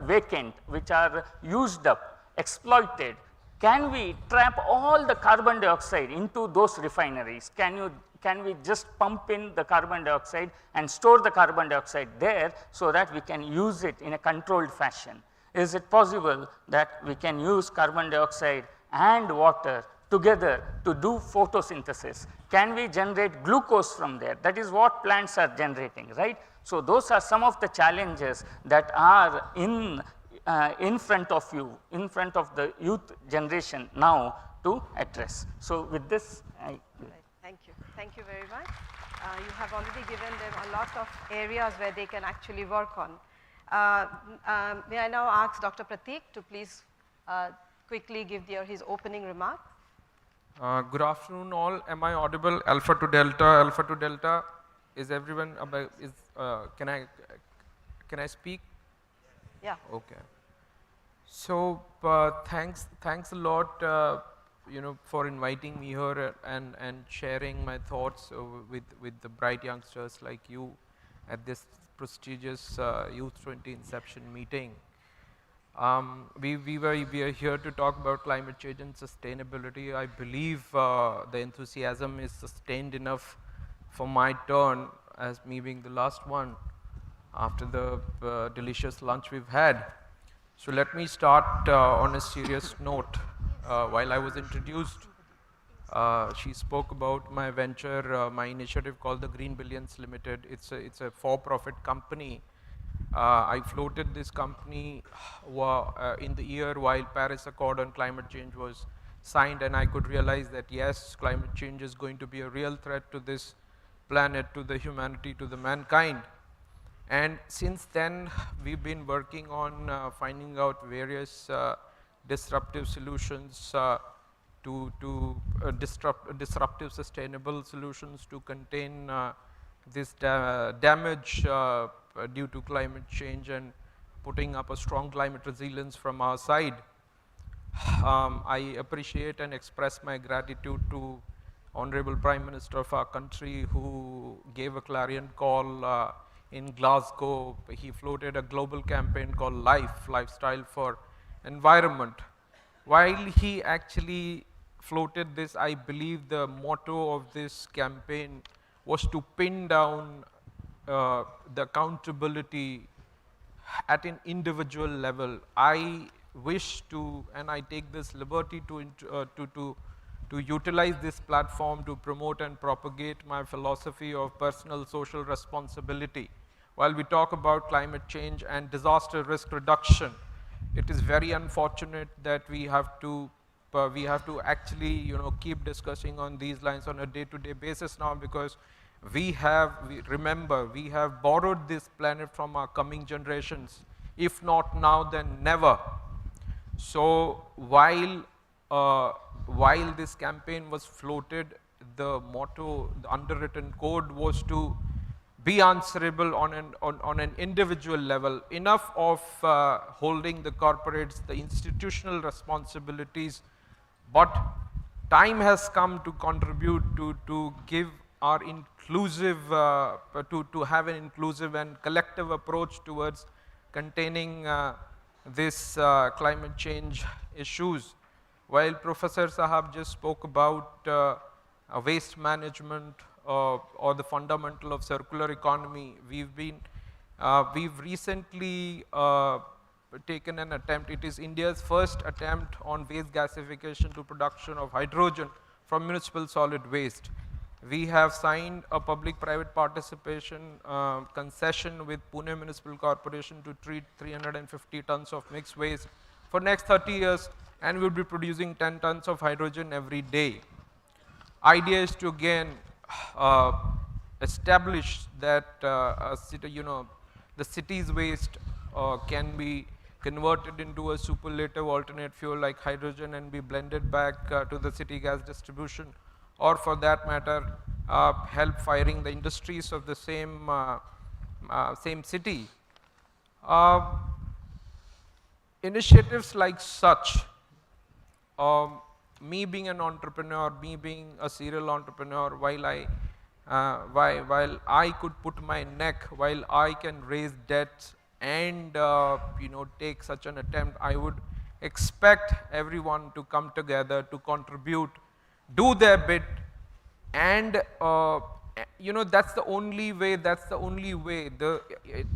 vacant, which are used up, exploited, can we trap all the carbon dioxide into those refineries? Can we just pump in the carbon dioxide and store the carbon dioxide there so that we can use it in a controlled fashion? Is it possible that we can use carbon dioxide and water together to do photosynthesis? Can we generate glucose from there? That is what plants are generating, right? So those are some of the challenges that are in front of you, in front of the youth generation now to address. So with this, Thank you. Thank you very much. You have already given them a lot of areas where they can actually work on. May I now ask Dr. Prateek to please quickly give his opening remark. Good afternoon all. Am I audible? Alpha to Delta, Alpha to Delta. Is everyone about, can I speak? Yeah. Okay. So thanks a lot for inviting me here and sharing my thoughts with the bright youngsters like you at this prestigious Y20 Inception meeting. We are here to talk about climate change and sustainability. I believe the enthusiasm is sustained enough for my turn as me being the last one after the delicious lunch we've had. So let me start on a serious note. While I was introduced She spoke about my venture, my initiative called the Green Billions Limited. It's a for-profit company. I floated this company in the year while Paris Accord on climate change was signed, and I could realize that yes, climate change is going to be a real threat to this planet, to the humanity, to the mankind. And since then, we've been working on finding out various disruptive solutions disruptive sustainable solutions to contain this damage due to climate change, and putting up a strong climate resilience from our side. I appreciate and express my gratitude to Honorable Prime Minister of our country, who gave a clarion call in Glasgow. He floated a global campaign called Lifestyle for Environment. While he actually floated this, I believe the motto of this campaign was to pin down the accountability at an individual level. I wish to, and I take this liberty to utilize this platform to promote and propagate my philosophy of personal social responsibility. While we talk about climate change and disaster risk reduction, it is very unfortunate that we have to actually keep discussing on these lines on a day-to-day basis now, because remember, we have borrowed this planet from our coming generations. If not now, then never. So while this campaign was floated, the motto, the underwritten code was to be answerable on an individual level. Enough of holding the corporates, the institutional responsibilities, but time has come to contribute to give our inclusive, to have an inclusive and collective approach towards containing this climate change issues. While Professor Sahab just spoke about waste management or the fundamental of circular economy, we've recently taken an attempt. It is India's first attempt on waste gasification to production of hydrogen from municipal solid waste. We have signed a public-private participation concession with Pune Municipal Corporation to treat 350 tons of mixed waste for next 30 years, and we'll be producing 10 tons of hydrogen every day. Idea is to again establish that the city's waste can be converted into a superlative alternate fuel like hydrogen and be blended back to the city gas distribution, or for that matter, help firing the industries of the same city. Initiatives like such, me being an entrepreneur, me being a serial entrepreneur, while I could put my neck, while I can raise debts and take such an attempt, I would expect everyone to come together to contribute, do their bit, and that's the only way.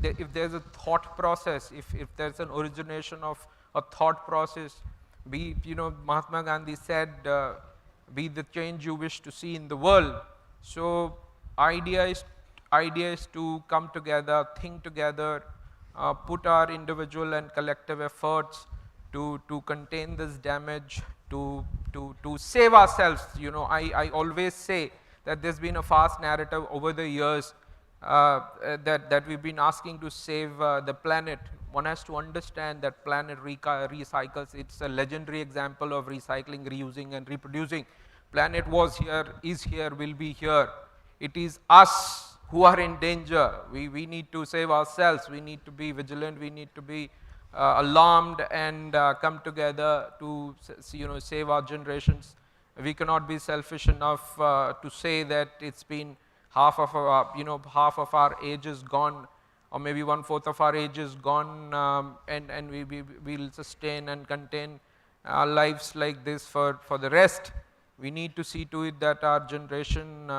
If there's a thought process, if there's an origination of a thought process, Mahatma Gandhi said, be the change you wish to see in the world. So idea is to come together, think together, put our individual and collective efforts to contain this damage, to save ourselves. I always say that there's been a fast narrative over the years that we've been asking to save the planet. One has to understand that planet recycles. It's a legendary example of recycling, reusing and reproducing. Planet was here, is here, will be here. It is us who are in danger. We need to save ourselves. We need to be vigilant. We need to be alarmed and come together to save our generations. We cannot be selfish enough to say that it's been half of our age is gone, or maybe 1/4 of our age is gone, and we'll sustain and contain our lives like this for the rest. We need to see to it that our generation,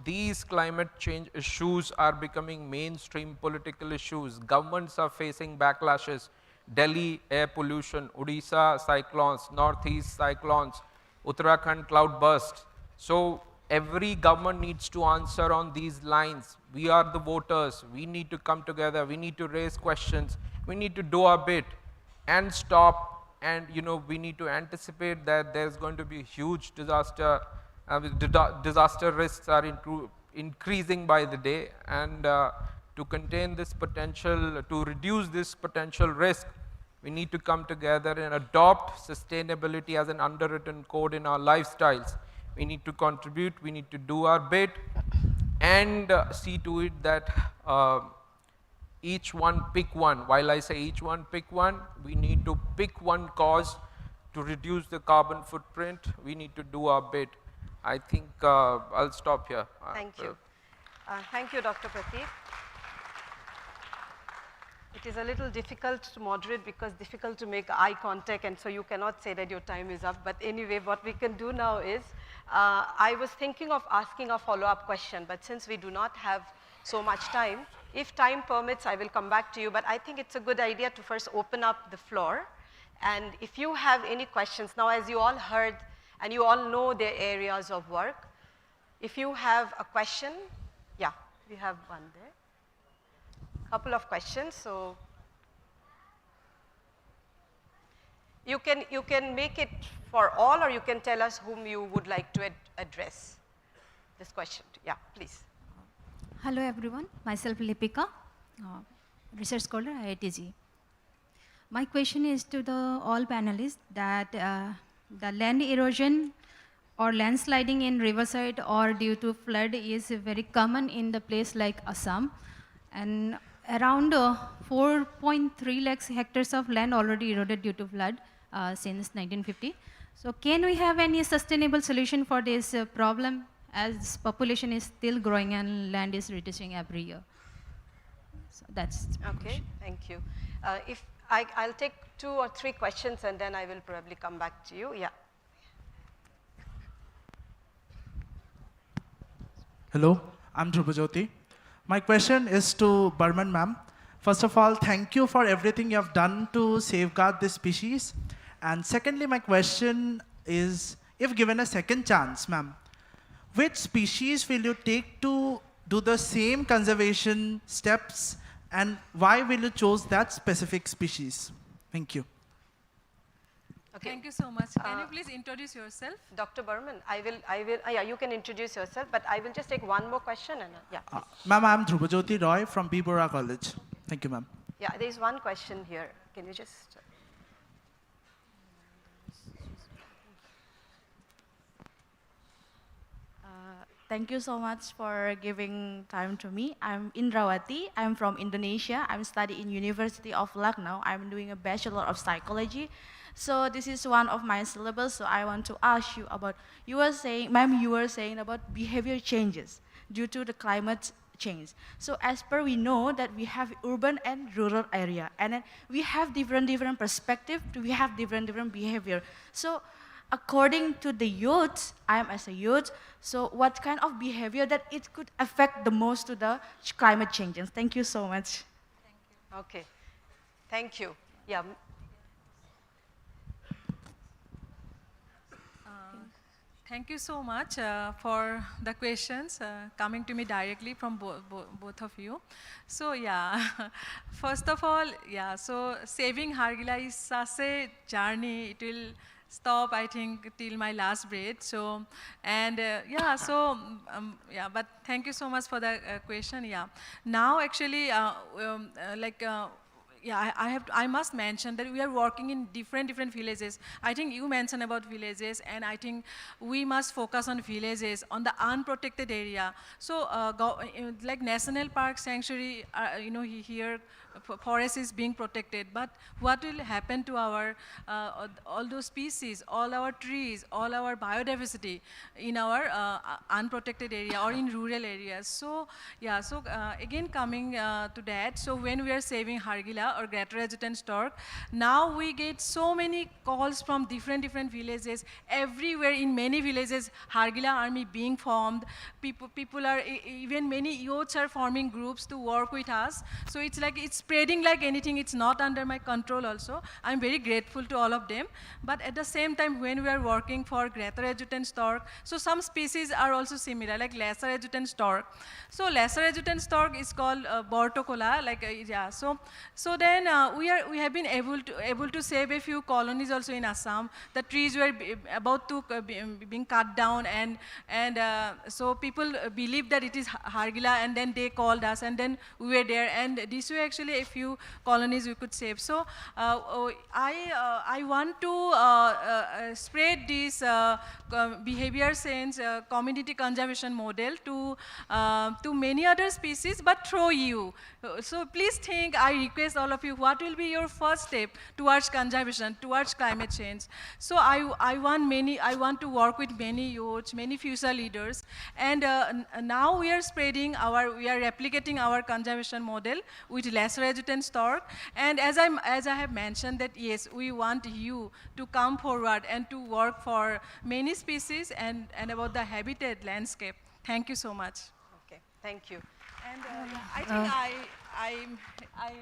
these climate change issues are becoming mainstream political issues. Governments are facing backlashes. Delhi air pollution, Odisha cyclones, Northeast cyclones, Uttarakhand cloud burst. So every government needs to answer on these lines. We are the voters. We need to come together. We need to raise questions. We need to do our bit and stop. And we need to anticipate that there's going to be huge disaster. Disaster risks are increasing by the day. And to contain this potential, to reduce this potential risk, we need to come together and adopt sustainability as an underwritten code in our lifestyles. We need to contribute, we need to do our bit, and see to it that each one pick one. While I say each one pick one, we need to pick one cause to reduce the carbon footprint. We need to do our bit. I think I'll stop here. Thank you. Thank you, Dr. Prateek. It is a little difficult to moderate because difficult to make eye contact, and so you cannot say that your time is up. But anyway, what we can do now is, I was thinking of asking a follow-up question, but since we do not have so much time, if time permits, I will come back to you. But I think it's a good idea to first open up the floor. And if you have any questions, now as you all heard, and you all know their areas of work, if you have a question, yeah, we have one there. Couple of questions, so you can make it for all, or you can tell us whom you would like to address this question to. Yeah, please. Hello everyone, myself Lipika, research scholar IITG. My question is to the all panelists that the land erosion or landsliding in riverside or due to flood is very common in the place like Assam, and around 4.3 lakhs hectares of land already eroded due to flood since 1950. So can we have any sustainable solution for this problem, as population is still growing and land is reducing every year? So that's okay. Thank you. If I'll take 2 or 3 questions and then I will probably come back to you. Yeah. Hello, I'm Dhrubajoti. My question is to Burman ma'am. First of all, thank you for everything you have done to safeguard this species. And secondly, my question is, if given a second chance, ma'am, which species will you take to do the same conservation steps, and why will you choose that specific species? Thank you. Okay. Thank you so much. Can you please introduce yourself? Dr. Burman, yeah, you can introduce yourself, but I will just take one more question and yeah. Ma'am, I'm Dhrubajoti Roy from B. Bora College. Thank you, ma'am. Yeah, there is one question here. Can you just... Thank you so much for giving time to me. I'm Indrawati. I'm from Indonesia. I'm studying in University of Lucknow. I'm doing a Bachelor of Psychology. So this is one of my syllabus. So I want to ask you about, you were saying, ma'am, you were saying about behavior changes due to the climate change. So as per we know that we have urban and rural area, and then we have different perspective, we have different behavior. So according to the youth, I am as a youth, so what kind of behavior that it could affect the most to the climate changes? Thank you so much. Thank you. Okay. Thank you. Yeah. Thank you so much for the questions coming to me directly from both of you. So yeah, first of all, yeah, so saving Hargila is such a journey. It will stop, I think, till my last breath. So, and yeah, so, yeah, but thank you so much for the question, yeah. Now, actually, yeah, I must mention that we are working in different villages. I think you mentioned about villages, and I think we must focus on villages, on the unprotected area. So, like national park sanctuary, you know, here forest is being protected, but what will happen to our all those species, all our trees, all our biodiversity in our unprotected area or in rural areas? So, yeah, so again coming to that, so when we are saving Hargila, Hargila or Greater Adjutant Stork. Now we get so many calls from different villages. Everywhere in many villages, Hargila army being formed. People are, even many youths are forming groups to work with us. So it's like, it's spreading like anything. It's not under my control also. I'm very grateful to all of them. But at the same time, when we are working for Greater Adjutant Stork, so some species are also similar, like Lesser Adjutant Stork. So Lesser Adjutant Stork is called Bortocola, like yeah. So then we have been able to save a few colonies also in Assam. The trees were about to being cut down, and so people believed that it is Hargila, and then they called us, and then we were there, and this way actually a few colonies we could save. So I want to spread this behavior sense community conservation model to many other species, but through you. So please think, I request all of you, what will be your first step towards conservation, towards climate change? So I want to work with many youths, many future leaders, and now we are replicating our conservation model with Lesser Adjutant Stork. And as I have mentioned that yes, we want you to come forward and to work for many species and about the habitat landscape. Thank you so much. Okay, thank you. And I think I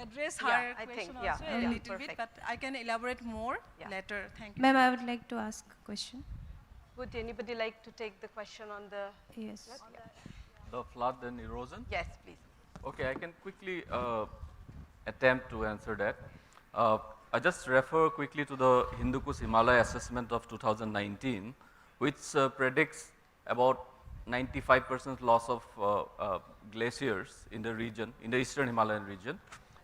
address her question also a little bit, but I can elaborate more later. Thank you. Ma'am, I would like to ask a question. Would anybody like to take the question on the... Yes. The flood and erosion? Yes, please. Okay, I can quickly attempt to answer that. I just refer quickly to the Hindu Kush Himalaya assessment of 2019, which predicts about 95% loss of glaciers in the region, in the eastern Himalayan region,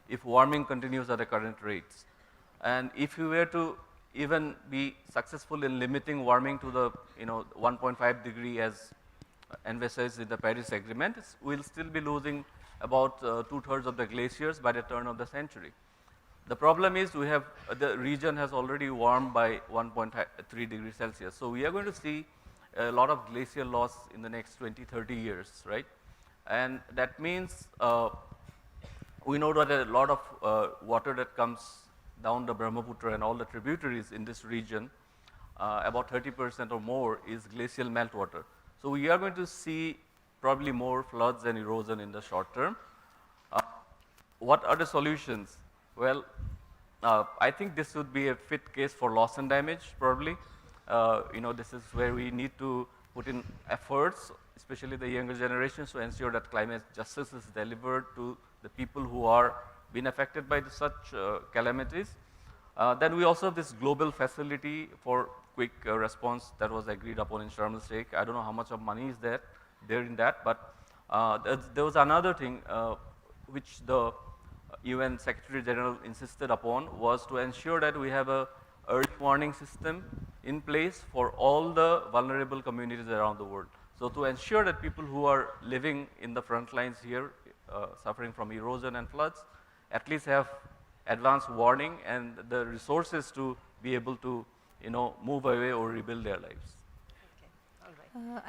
if warming continues at the current rates. And if you were to even be successful in limiting warming to the 1.5 degree as envisaged in the Paris Agreement, we'll still be losing about 2/3 of the glaciers by the turn of the century. The problem is the region has already warmed by 1.3 degrees Celsius. So we are going to see a lot of glacial loss in the next 20-30 years, right? And that means we know that a lot of water that comes down the Brahmaputra and all the tributaries in this region, about 30% or more is glacial meltwater. So we are going to see probably more floods and erosion in the short term. What are the solutions? Well, I think this would be a fit case for loss and damage, probably. This is where we need to put in efforts, especially the younger generations, to ensure that climate justice is delivered to the people who are being affected by such calamities. Then we also have this global facility for quick response that was agreed upon in Sharm el-Sheikh. I don't know how much of money is there in that, but there was another thing which the UN Secretary General insisted upon, was to ensure that we have a early warning system in place for all the vulnerable communities around the world. So to ensure that people who are living in the front lines here, suffering from erosion and floods, at least have advanced warning and the resources to be able to, move away or rebuild their lives. Okay, all right.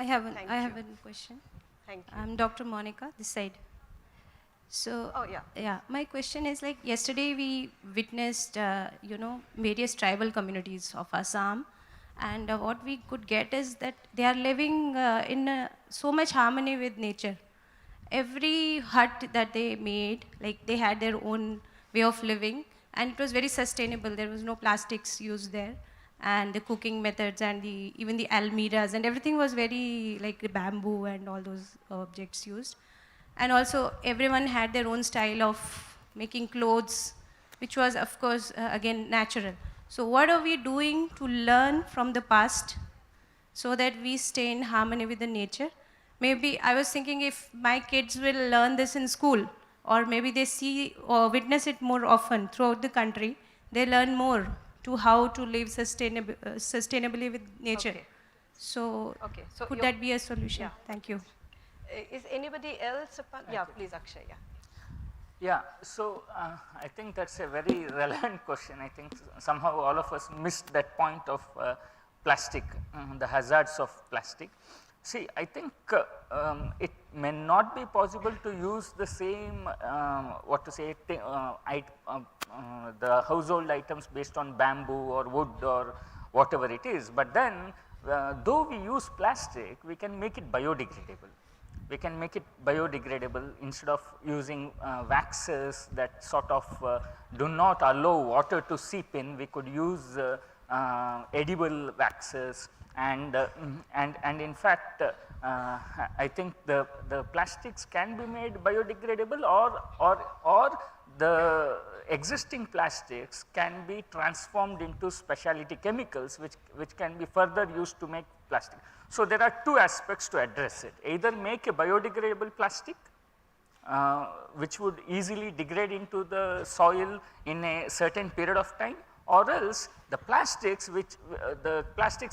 I have a question. Thank you. I'm Dr. Monica, this side. So, my question is, like, yesterday we witnessed, various tribal communities of Assam, and what we could get is that they are living in so much harmony with nature. Every hut that they made, like, they had their own way of living, and it was very sustainable. There was no plastics used there, and the cooking methods and even the almiras and everything was very like the bamboo and all those objects used. And also everyone had their own style of making clothes, which was of course again natural. So what are we doing to learn from the past so that we stay in harmony with the nature? Maybe I was thinking if my kids will learn this in school, or maybe they see or witness it more often throughout the country, they learn more to how to live sustainably with nature. Okay. So, So could that be a solution? Yeah. Thank you. Is anybody else? Please, Akshay. Yeah, so I think that's a very relevant question. I think somehow all of us missed that point of plastic, the hazards of plastic. See, I think it may not be possible to use the same, what to say, the household items based on bamboo or wood or whatever it is, but then though we use plastic, we can make it biodegradable. We can make it biodegradable instead of using waxes that sort of do not allow water to seep in. We could use edible waxes, and in fact I think the plastics can be made biodegradable, or the existing plastics can be transformed into specialty chemicals which can be further used to make plastic. So, there are two aspects to address it: either make a biodegradable plastic which would easily degrade into the soil in a certain period of time, or else the plastics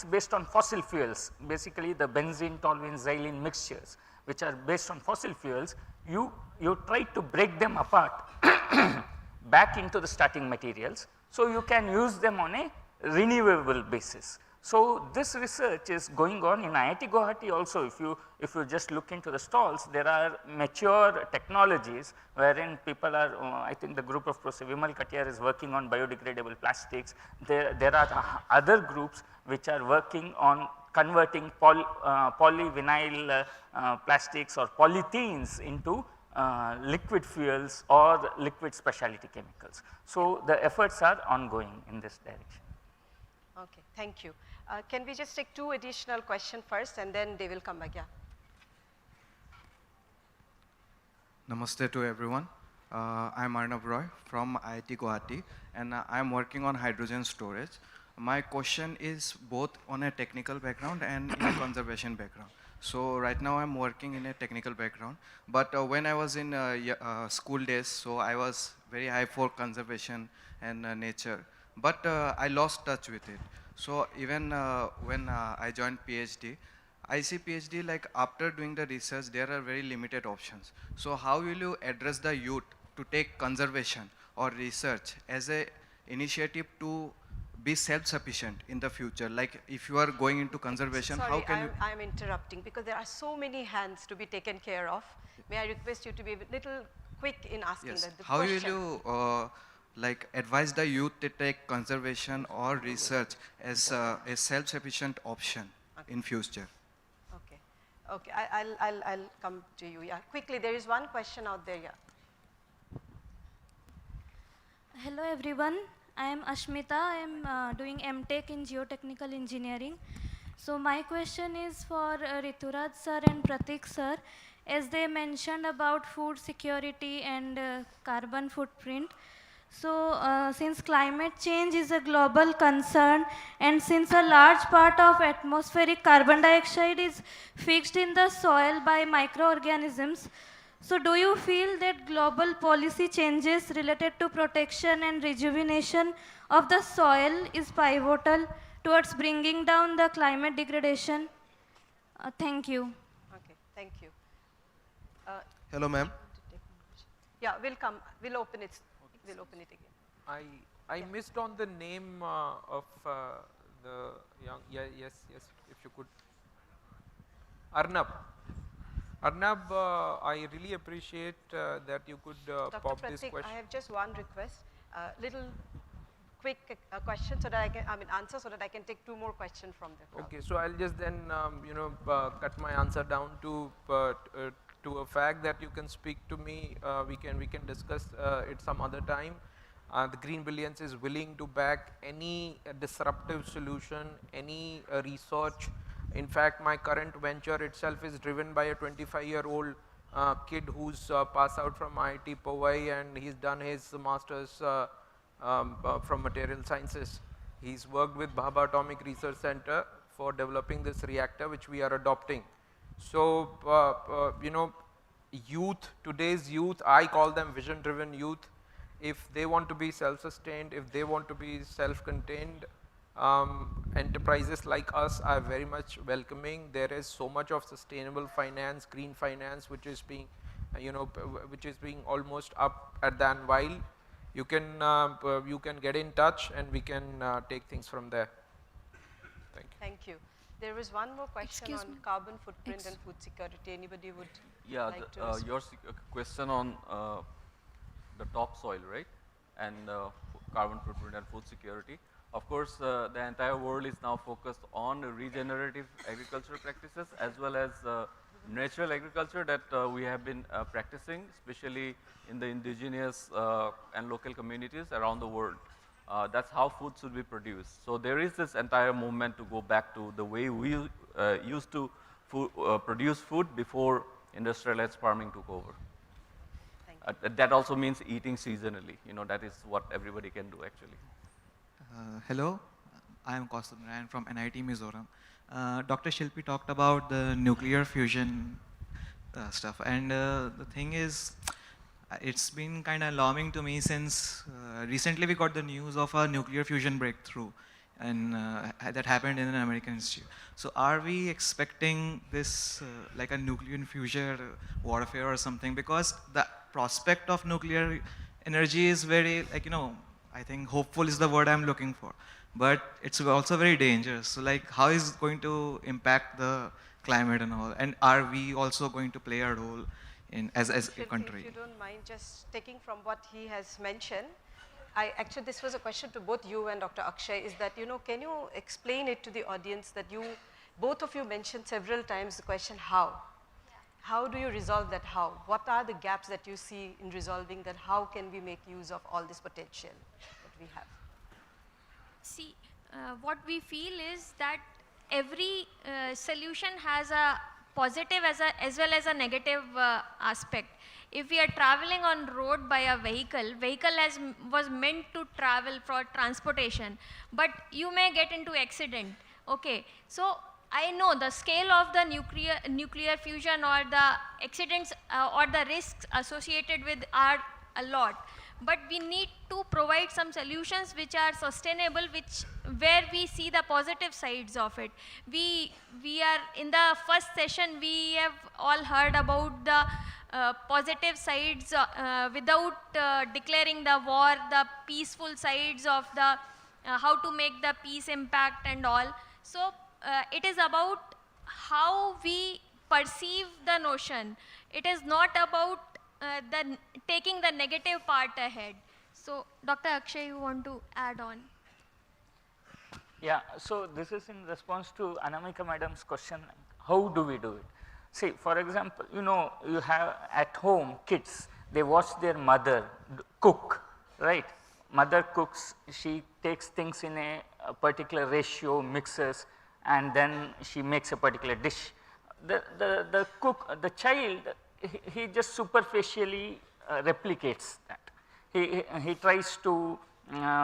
based on fossil fuels, basically the benzene, toluene, xylene mixtures which are based on fossil fuels, you try to break them apart back into the starting materials, so you can use them on a renewable basis. So, this research is going on in IIT Guwahati also. If you just look into the stalls, there are mature technologies wherein people are, I think the group of Professor Vimal Katiyar is working on biodegradable plastics. There are other groups which are working on converting polyvinyl plastics or polythenes into liquid fuels or liquid specialty chemicals. So, the efforts are ongoing in this direction. Okay, thank you. Can we just take 2 additional questions first, and then they will come back? Yeah. Namaste to everyone. I'm Arnav Roy from IIT Guwahati, and I'm working on hydrogen storage. My question is both on a technical background and in a conservation background. So right now I'm working in a technical background, but when I was in school days, so I was very high for conservation and nature, but I lost touch with it. So even when I joined PhD, I see PhD like after doing the research, there are very limited options. So how will you address the youth to take conservation or research as a initiative to be self-sufficient in the future? Like if you are going into conservation, Sorry, how can you? I'm interrupting because there are so many hands to be taken care of. May I request you to be a little quick in asking Yes. the How question? will you like advise the youth to take conservation or research as a self-sufficient option in future? Okay, okay, I'll come to you. Yeah, quickly. There is one question out there. Yeah. Hello everyone. I am Ashmita. I am doing MTech in Geotechnical Engineering. So my question is for Rituraj sir and Pratik sir, as they mentioned about food security and carbon footprint. So since climate change is a global concern, and since a large part of atmospheric carbon dioxide is fixed in the soil by microorganisms, so do you feel that global policy changes related to protection and rejuvenation of the soil is pivotal towards bringing down the climate degradation? Thank you. Okay, thank you. Hello, ma'am. Yeah, we'll open it. We'll open it again. I missed on the name of the young, yes, if you could. Arnab. Arnab, I really appreciate that you could pop Pratik, this question. I have just one request, little quick question so that I can, answer so that I can take 2 more questions from the crowd. Okay, so I'll just then, cut my answer down to a fact that you can speak to me. We can discuss it some other time. The Green Billions is willing to back any disruptive solution, any research. In fact, my current venture itself is driven by a 25-year-old kid who's passed out from IIT Powai, and he's done his master's from material sciences. He's worked with Bhabha Atomic Research Center for developing this reactor which we are adopting. So, youth, today's youth, I call them vision driven youth. If they want to be self-sustained, if they want to be self-contained, enterprises like us are very much welcoming. There is so much of sustainable finance, green finance, which is being, which is being almost up at the anvil. You can get in touch and we can take things from there. Thank you. Thank you. There was one more question Excuse on me. carbon footprint and food security. Anybody would Yeah, like to respond? your question on the topsoil, right? And carbon footprint and food security. Of course, the entire world is now focused on regenerative agriculture practices as well as natural agriculture that we have been practicing, especially in the indigenous and local communities around the world. That's how food should be produced. So there is this entire movement to go back to the way we used to produce food before industrialized farming took over. That also means eating seasonally. You know, that is what everybody can do actually. Hello, I am Kaustubh Narayan from NIT Mizoram. Dr. Shilpi talked about the nuclear fusion stuff, and the thing is, it's been kind of alarming to me since recently we got the news of a nuclear fusion breakthrough, and that happened in an American institute. So are we expecting this like a nuclear fusion warfare or something? Because the prospect of nuclear energy is very, like, you know, I think hopeful is the word I'm looking for. But it's also very dangerous. So like, how is it going to impact the climate and all? And are we also going to play a role in as a country? If you don't mind just taking from what he has mentioned, actually this was a question to both you and Dr. Akshay, is that, you know, can you explain it to the audience that both of you mentioned several times the question how? How do you resolve that how? What are the gaps that you see in resolving that? How can we make use of all this potential that we have? See, what we feel is that every solution has a positive as well as a negative aspect. If we are traveling on road by a vehicle was meant to travel for transportation, but you may get into accident. Okay, so I know the scale of the nuclear fusion or the accidents or the risks associated with are a lot. But we need to provide some solutions which are sustainable, where we see the positive sides of it. We are in the first session, we have all heard about the positive sides without declaring the war, the peaceful sides of the how to make the peace impact and all. So it is about how we perceive the notion. It is not about taking the negative part ahead. So, Dr. Akshay, you want to add on? Yeah, so this is in response to Anamika madam's question, how do we do it? See, for example, you know, you have at home kids, they watch their mother cook, right? Mother cooks, she takes things in a particular ratio, mixes, and then she makes a particular dish. The cook, the child, he just superficially replicates that. He tries to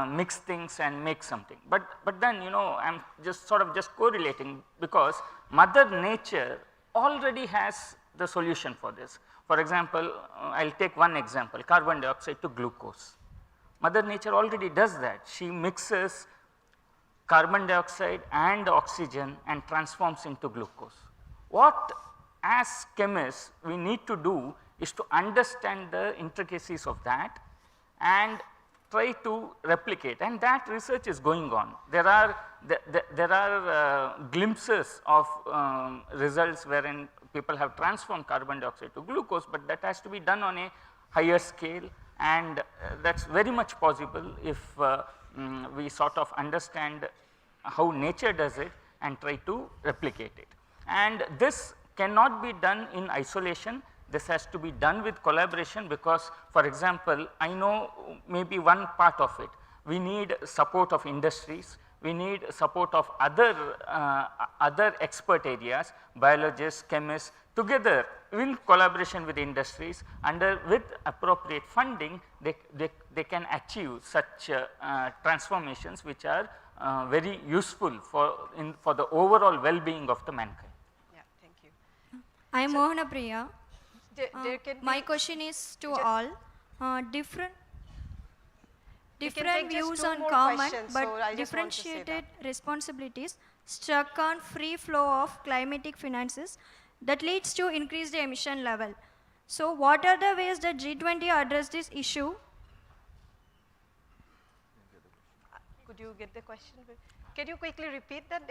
mix things and make something. But then, you know, I'm just sort of just correlating, because Mother Nature already has the solution for this. For example, I'll take one example, carbon dioxide to glucose. Mother Nature already does that. She mixes carbon dioxide and oxygen and transforms into glucose. What as chemists we need to do is to understand the intricacies of that and try to replicate, and that research is going on. There are glimpses of results wherein people have transformed carbon dioxide to glucose, but that has to be done on a higher scale, and that's very much possible if we sort of understand how nature does it and try to replicate it. And this cannot be done in isolation. This has to be done with collaboration, because, for example, I know maybe one part of it. We need support of industries. We need support of other expert areas, biologists, chemists, together in collaboration with industries, with appropriate funding, they can achieve such transformations which are very useful for the overall well-being of the mankind. Yeah, thank you. I am Mohana Priya. My be question is to all. Different take just views two on more common questions, but so I just want to say differentiated responsibilities struck on free flow of climatic finances that leads to increased emission level. So what are the ways that G20 address this issue? Could you get the question? Can you quickly repeat that?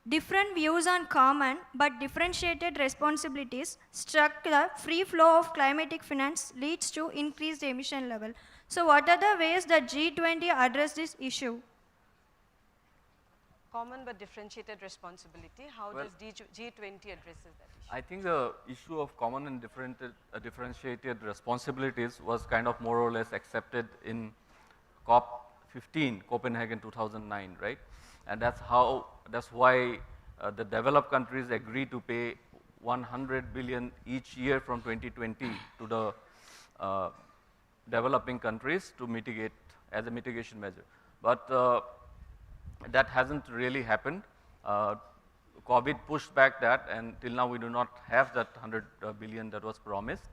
Different views on common but differentiated responsibilities struck the free flow of climatic finance leads to increased emission level. So what are the ways that G20 address this issue? Common but differentiated responsibility. How Well, does G20 addresses that issue? I think the issue of common and differentiated responsibilities was kind of more or less accepted in COP15, Copenhagen 2009, right? And that's why the developed countries agreed to pay 100 billion each year from 2020 to the developing countries to mitigate, as a mitigation measure. But that hasn't really happened. COVID pushed back that, and till now we do not have that 100 billion that was promised.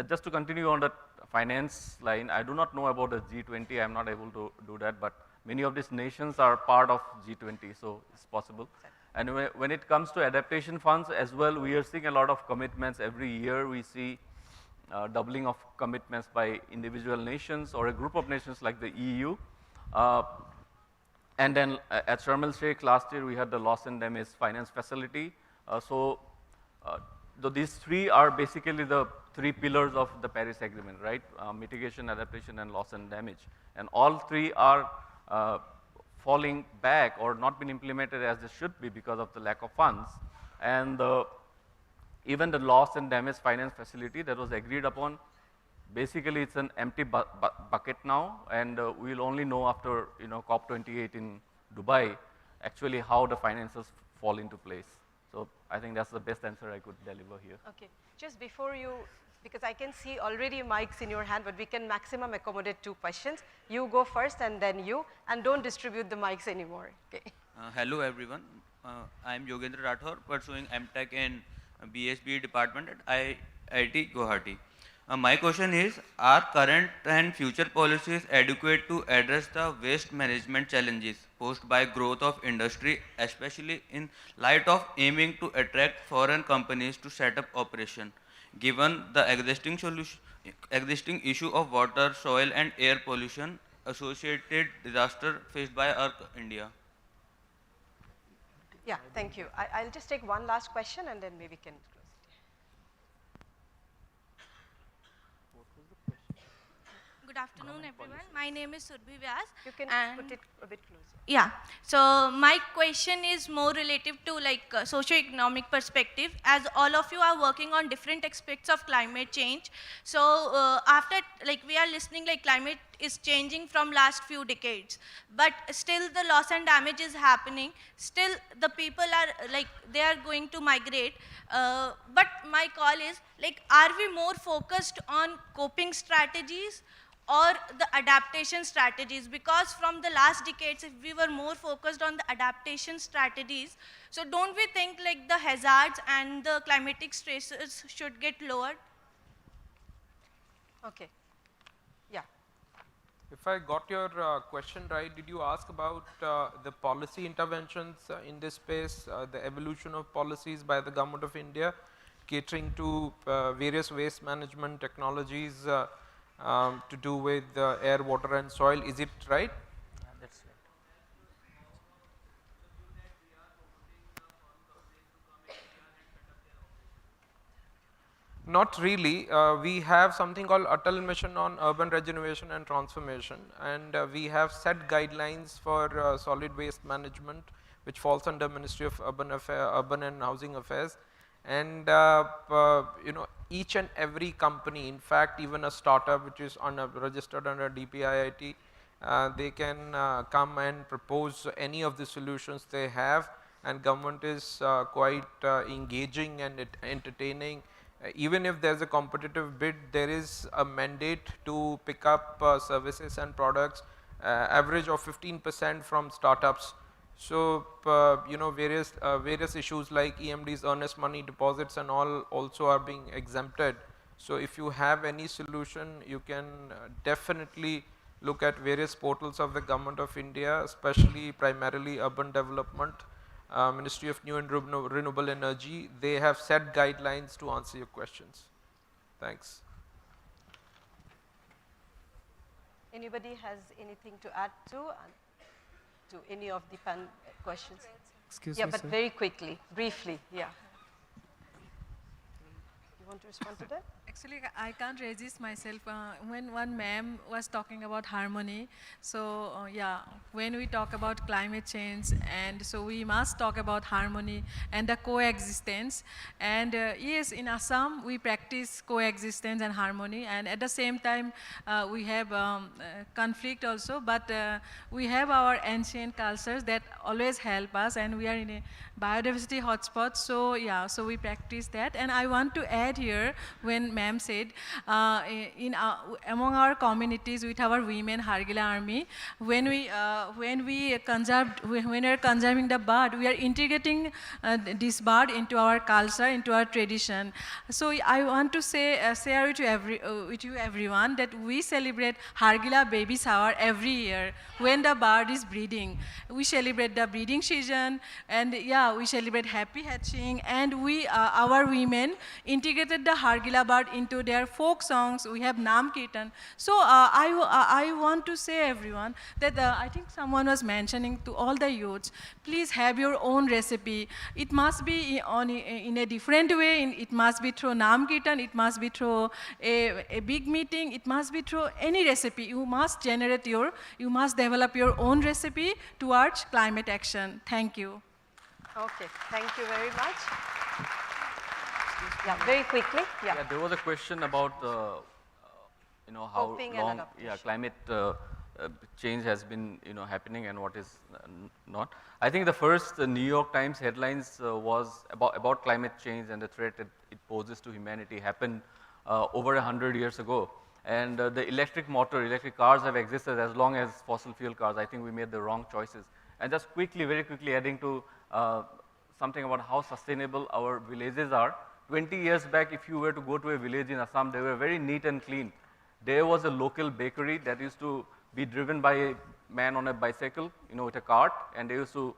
Just to continue on that finance line, I do not know about the G20, I'm not able to do that, but many of these nations are part of G20, so it's possible. And when it comes to adaptation funds as well, we are seeing a lot of commitments. Every year we see doubling of commitments by individual nations or a group of nations like the EU. And then at Sharm el-Sheikh last year, we had the loss and damage finance facility. So these three are basically the three pillars of the Paris Agreement, right? Mitigation, adaptation, and loss and damage. And all three are falling back or not been implemented as they should be because of the lack of funds. And even the loss and damage finance facility that was agreed upon, basically it's an empty bucket now, and we'll only know after COP28 in Dubai actually how the finances fall into place. So I think that's the best answer I could deliver here. Okay, just before you, because I can see already mics in your hand, but we can maximum accommodate 2 questions. You go first and then you, and don't distribute the mics anymore. Okay. Hello everyone, I am Yogendra Rathore, pursuing MTech in BSB department at IIT Guwahati. My question is, are current and future policies adequate to address the waste management challenges posed by growth of industry, especially in light of aiming to attract foreign companies to set up operation, given the existing issue of water, soil and air pollution associated disaster faced by our India? Yeah, thank you. I'll just take one last question and then maybe can close. Good afternoon, everyone. My name is Surbhi Vyas. You can put it a bit closer. Yeah. So my question is more relative to socio-economic perspective, as all of you are working on different aspects of climate change. So after we are listening, climate is changing from last few decades, but still the loss and damage is happening. Still the people are they are going to migrate. But my call is are we more focused on coping strategies or the adaptation strategies? Because from the last decades, if we were more focused on the adaptation strategies, so don't we think the hazards and the climatic stresses should get lowered? Okay. Yeah. If I got your question right, did you ask about the policy interventions in this space, the evolution of policies by the Government of India, catering to various waste management technologies to do with air, water and soil, is it right? Yeah, that's right. Not really. We have something called Atal Mission on Urban Regeneration and Transformation, and we have set guidelines for solid waste management, which falls under Ministry of Urban and Housing Affairs. And each and every company, in fact even a startup which is registered under DPIIT, they can come and propose any of the solutions they have, and government is quite engaging and entertaining. Even if there is a competitive bid, there is a mandate to pick up services and products, average of 15% from startups. So various issues like EMDs, earnest money deposits and all also are being exempted. So if you have any solution, you can definitely look at various portals of the Government of India, especially primarily urban development, Ministry of New and Renewable Energy. They have set guidelines to answer your questions. Thanks. Anybody has anything to add to? to any of the questions? Excuse yeah, me, but sir. very quickly, briefly, yeah. You want to respond to that? Actually, I can't resist myself when one ma'am was talking about harmony. So yeah, when we talk about climate change, and so we must talk about harmony and the coexistence. And yes, in Assam, we practice coexistence and harmony. And at the same time, we have conflict also. But we have our ancient cultures that always help us. And we are in a biodiversity hotspot. So yeah, so we practice that. And I want to add here, when ma'am said, among our communities with our women Hargila army, when we are conserving the bird, we are integrating this bird into our culture, into our tradition. So I want to say, share with you everyone that we celebrate Hargila baby shower every year when the bird is breeding. We celebrate the breeding season, and yeah, we celebrate happy hatching, and we, our women integrated the Hargila bird into their folk songs. We have Nam Kirtan. So I want to say everyone that I think someone was mentioning to all the youths, please have your own recipe. It must be in a different way. It must be through Nam Kirtan. It must be through a big meeting. It must be through any recipe. You must you must develop your own recipe towards climate action. Thank you. Okay, thank you very much. Yeah, very quickly. Yeah. Yeah, there was a question about how Coping and long adaptation. climate change has been happening and what is not. I think the first New York Times headlines was about climate change and the threat it poses to humanity happened over 100 years ago. And the electric cars have existed as long as fossil fuel cars. I think we made the wrong choices. And just quickly, very quickly adding to something about how sustainable our villages are. 20 years back, if you were to go to a village in Assam, they were very neat and clean. There was a local bakery that used to be driven by a man on a bicycle, with a cart, and they used to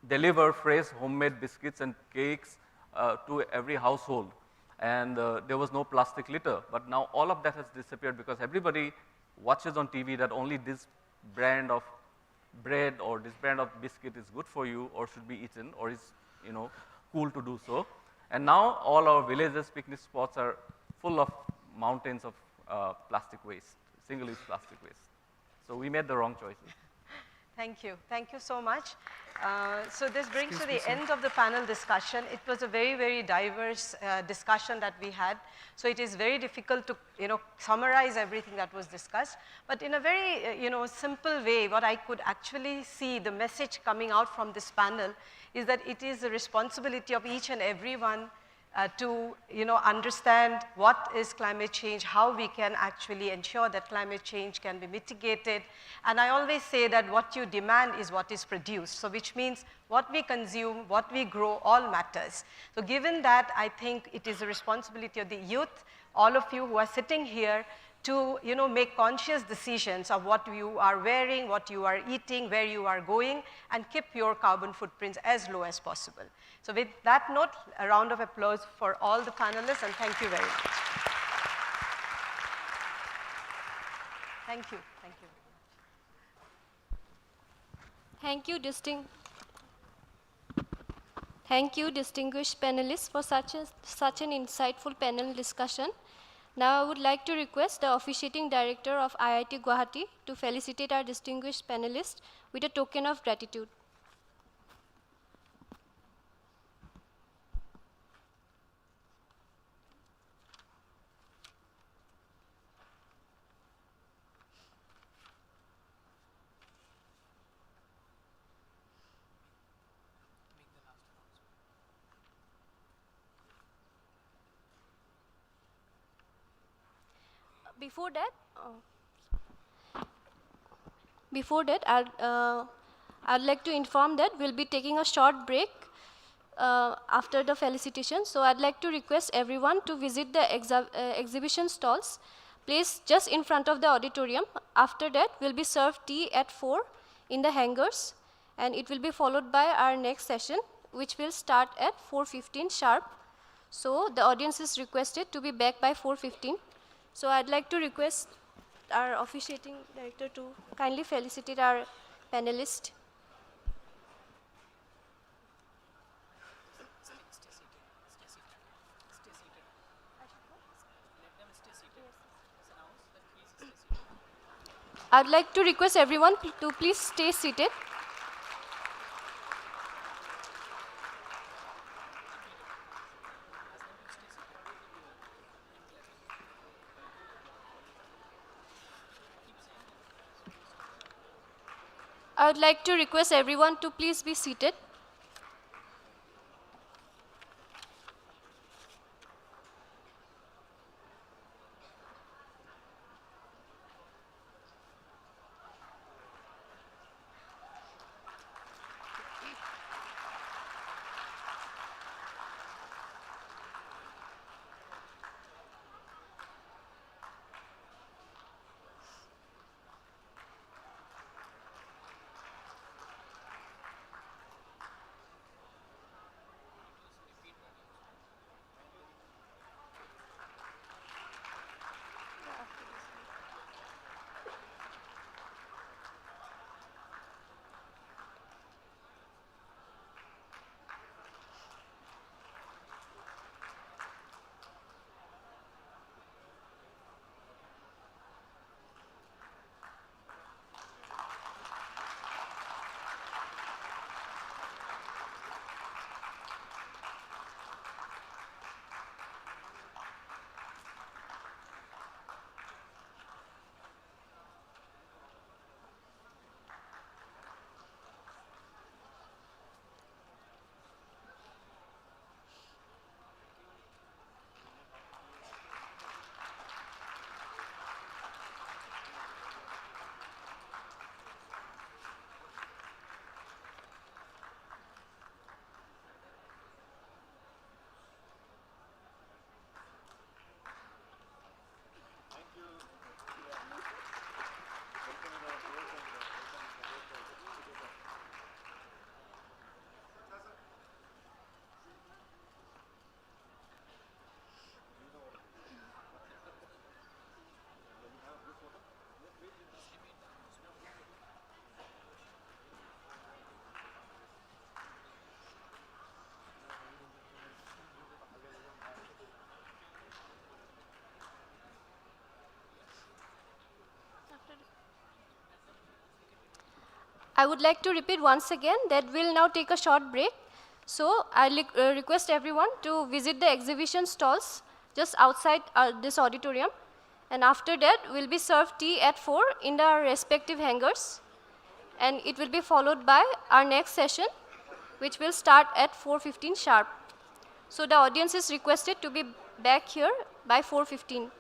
deliver fresh homemade biscuits and cakes to every household. And there was no plastic litter. But now all of that has disappeared because everybody watches on TV that only this brand of bread or this brand of biscuit is good for you or should be eaten or is cool to do so. And now all our villages, picnic spots are full of mountains of plastic waste, single-use plastic waste. So we made the wrong choices. Thank you. Thank you so much. So this brings to the end of the panel discussion. It was a very, very diverse discussion that we had. So it is very difficult to, summarize everything that was discussed. But in a very, simple way, what I could actually see, the message coming out from this panel is that it is the responsibility of each and everyone to understand what is climate change, how we can actually ensure that climate change can be mitigated. And I always say that what you demand is what is produced. So which means what we consume, what we grow, all matters. So given that, I think it is the responsibility of the youth, all of you who are sitting here, to make conscious decisions of what you are wearing, what you are eating, where you are going, and keep your carbon footprints as low as possible. So with that note, a round of applause for all the panelists, and thank you very much. Thank you. Thank you. Thank you, distinguished panelists, for such an insightful panel discussion. Now I would like to request the officiating director of IIT Guwahati to felicitate our distinguished panelists with a token of gratitude. Before that, I'd like to inform that we'll be taking a short break after the felicitation. So I'd like to request everyone to visit the exhibition stalls placed just in front of the auditorium. After that, we'll be served tea at 4 in the hangars, and it will be followed by our next session, which will start at 4:15 sharp. So the audience is requested to be back by 4:15. So I'd like to request our officiating director to kindly felicitate our panelists. I'd like to request everyone to please stay seated. I would like to request everyone to please be seated. I would like to repeat once again that we'll now take a short break. So I request everyone to visit the exhibition stalls just outside this auditorium. And after that, we'll be served tea at 4 in our respective hangars. And it will be followed by our next session, which will start at 4:15 sharp. So the audience is requested to be back here by 4:15.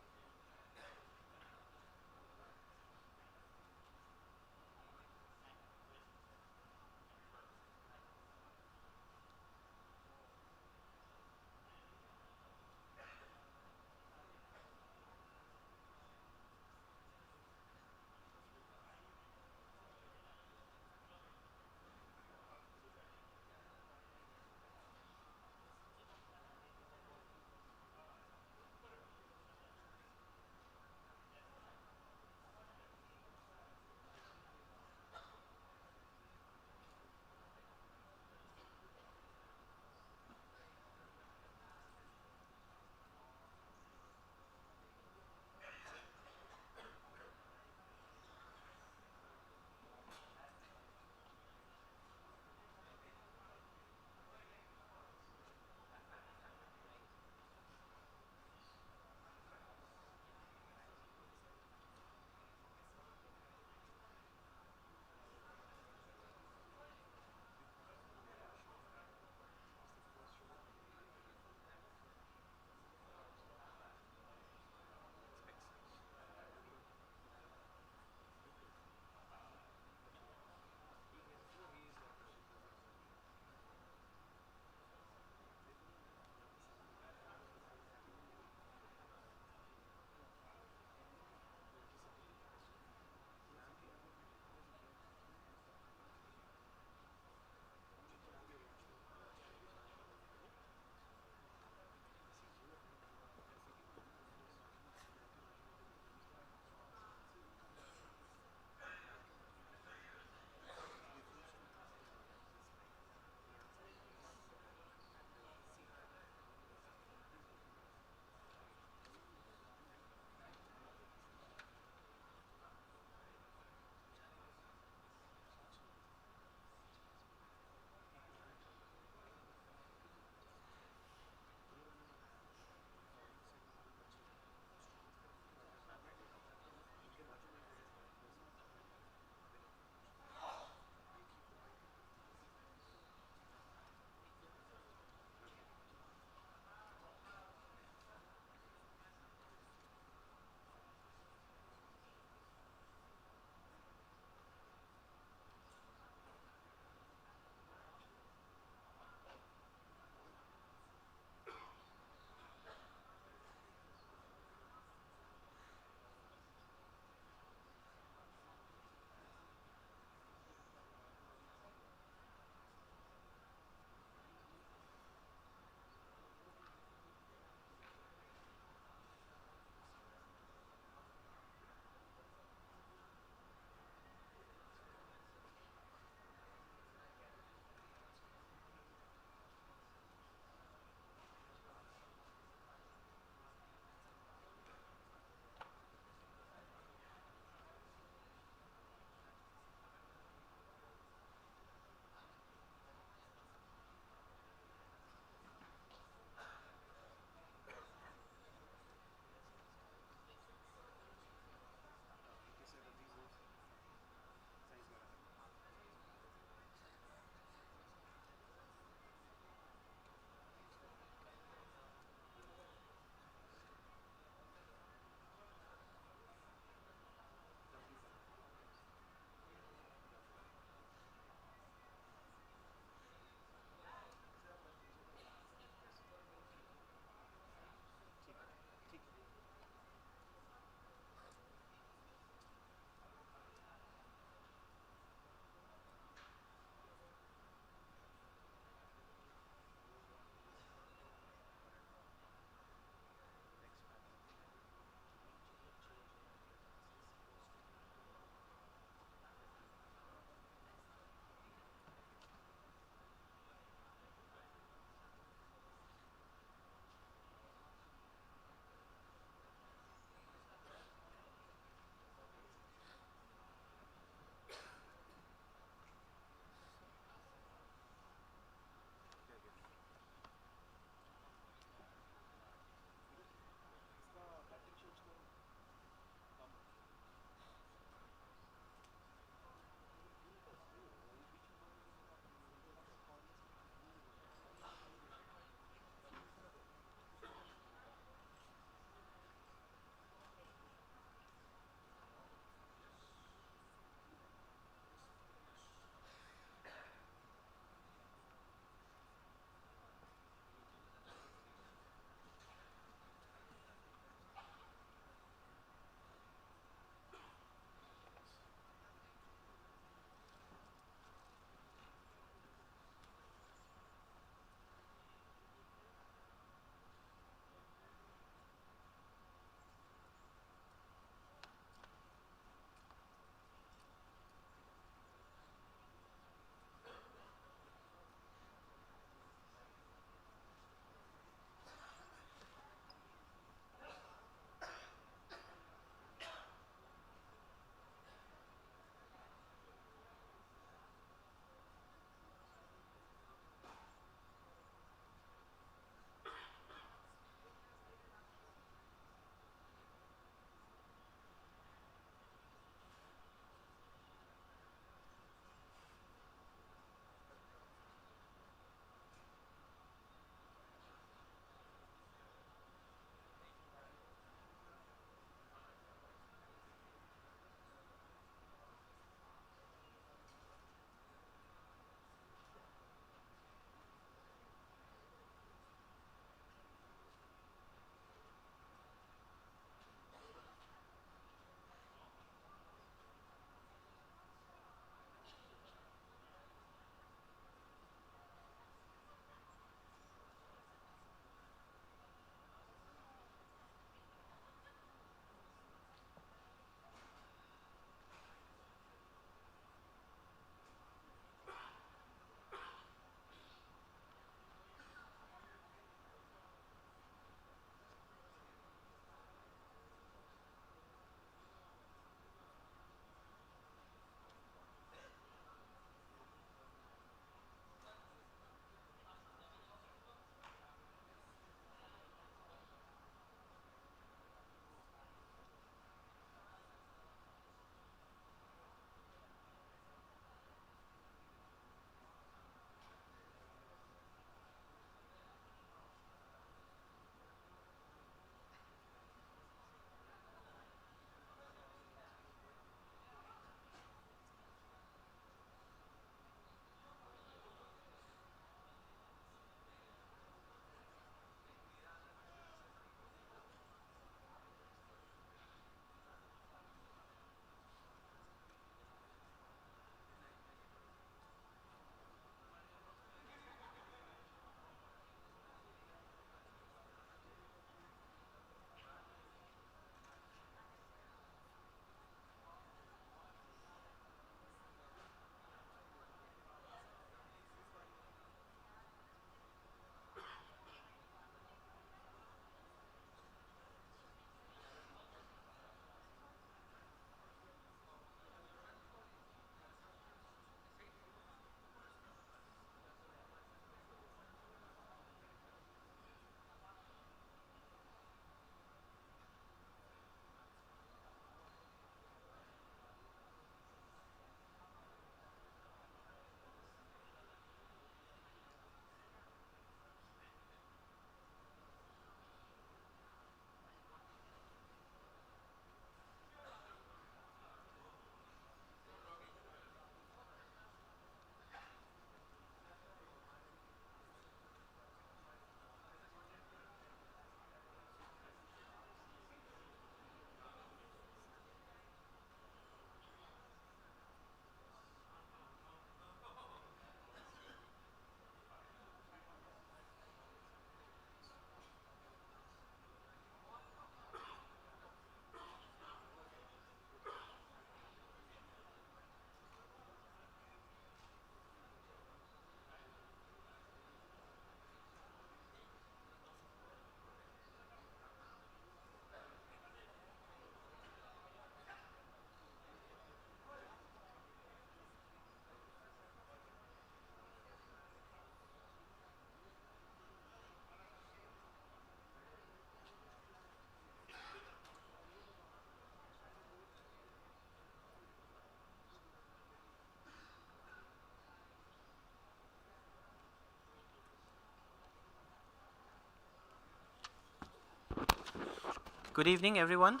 Good evening, everyone.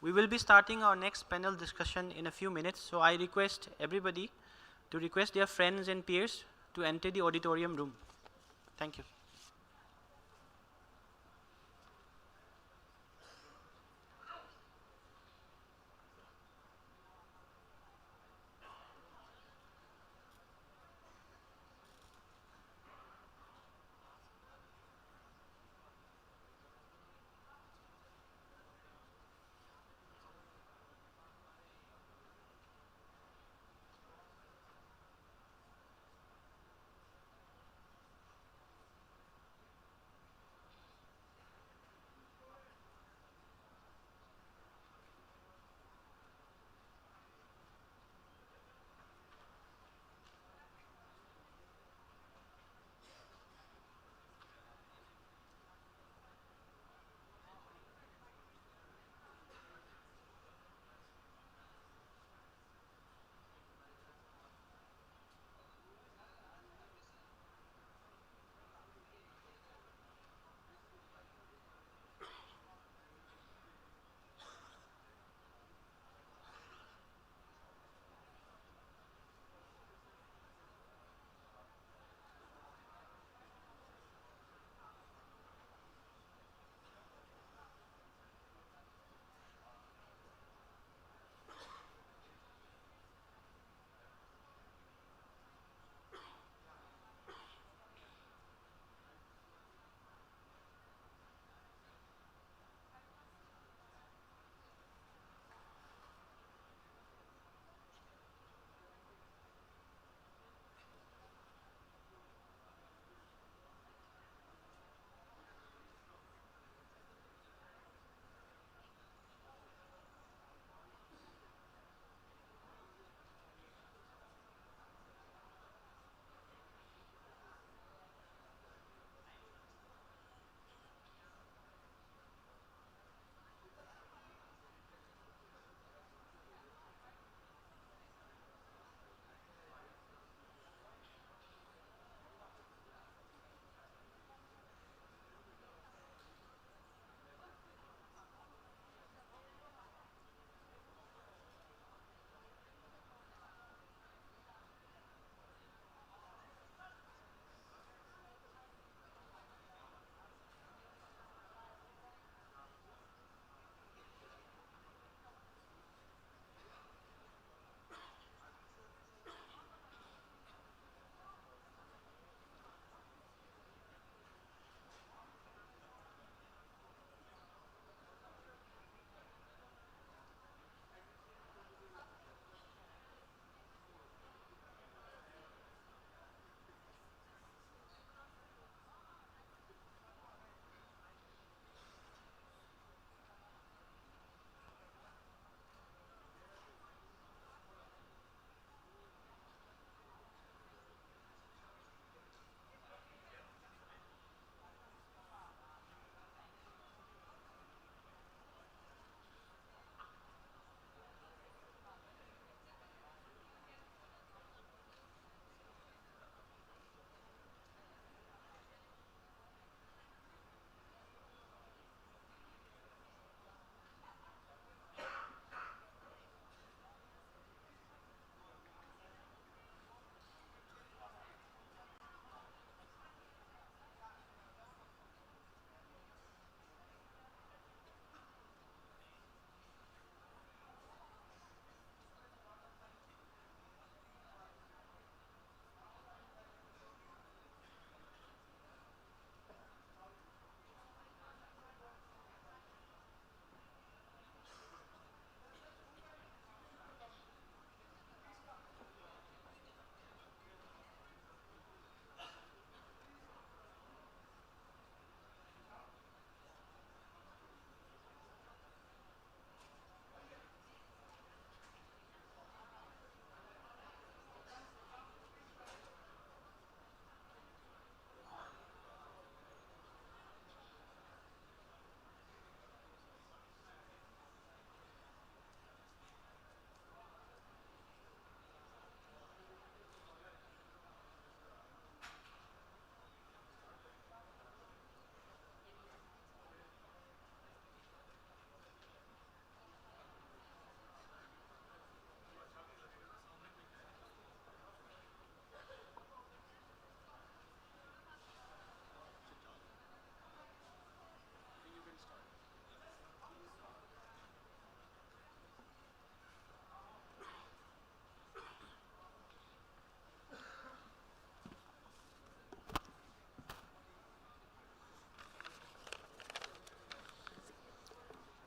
We will be starting our next panel discussion in a few minutes, so I request everybody to request their friends and peers to enter the auditorium room. Thank you.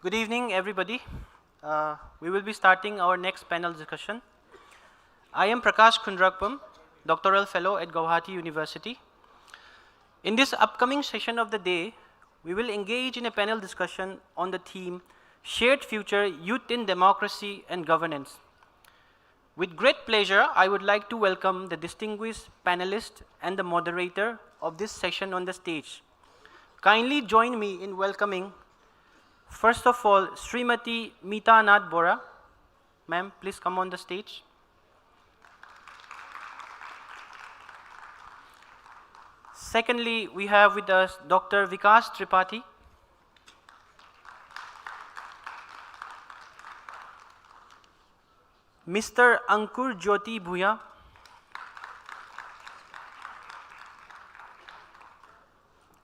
Good evening, everybody. We will be starting our next panel discussion. I am Prakash Khundrakpam, Doctoral Fellow at Guwahati University. In this upcoming session of the day, we will engage in a panel discussion on the theme Shared Future, Youth in Democracy and Governance. With great pleasure, I would like to welcome the distinguished panelist and the moderator of this session on the stage. Kindly join me in welcoming, first of all, Srimati Meeta Nath Bora. Ma'am, please come on the stage. Secondly, we have with us Dr. Vikas Tripathi. Mr. Ankur Jyoti Bhuya.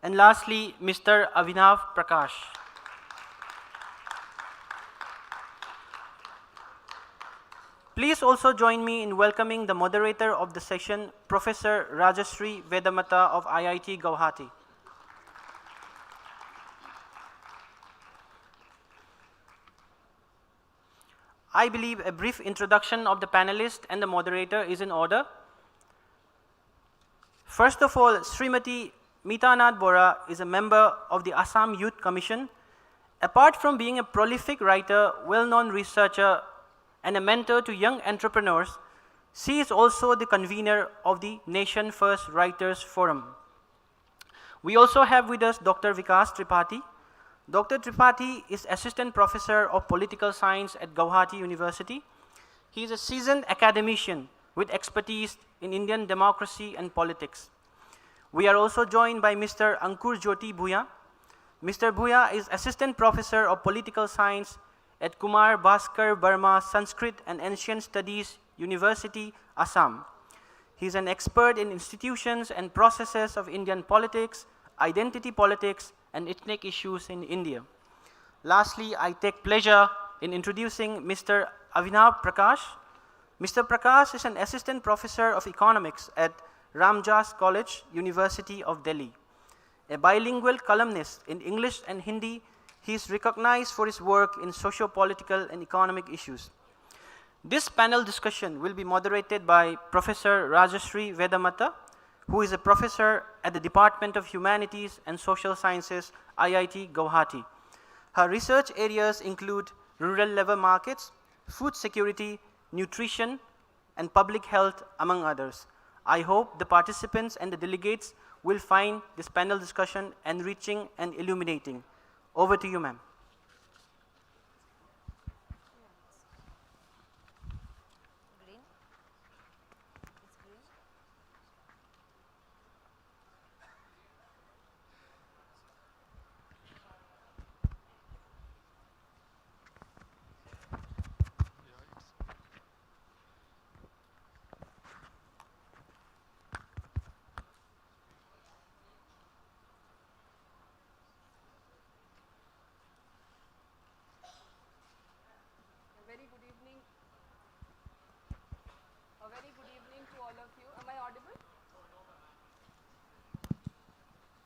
And lastly, Mr. Avinav Prakash. Please also join me in welcoming the moderator of the session, Professor Rajashree Vedamata of IIT Guwahati. I believe a brief introduction of the panelist and the moderator is in order. First of all, Srimati Meeta Nath Bora is a member of the Assam Youth Commission. Apart from being a prolific writer, well-known researcher, and a mentor to young entrepreneurs, she is also the convener of the Nation First Writers Forum. We also have with us Dr. Vikas Tripathi. Dr. Tripathi is Assistant Professor of Political Science at Guwahati University. He is a seasoned academician with expertise in Indian democracy and politics. We are also joined by Mr. Ankur Jyoti Bhuya. Mr. Bhuya is Assistant Professor of Political Science at Kumar Bhaskar Burma Sanskrit and Ancient Studies University, Assam. He is an expert in institutions and processes of Indian politics, identity politics, and ethnic issues in India. Lastly, I take pleasure in introducing Mr. Avinav Prakash. Mr. Prakash is an Assistant Professor of Economics at Ramjas College, University of Delhi. A bilingual columnist in English and Hindi, he is recognized for his work in socio-political and economic issues. This panel discussion will be moderated by Professor Rajashree Vedamata, who is a professor at the Department of Humanities and Social Sciences, IIT Guwahati. Her research areas include rural labor markets, food security, nutrition, and public health, among others. I hope the participants and the delegates will find this panel discussion enriching and illuminating. Over to you, ma'am.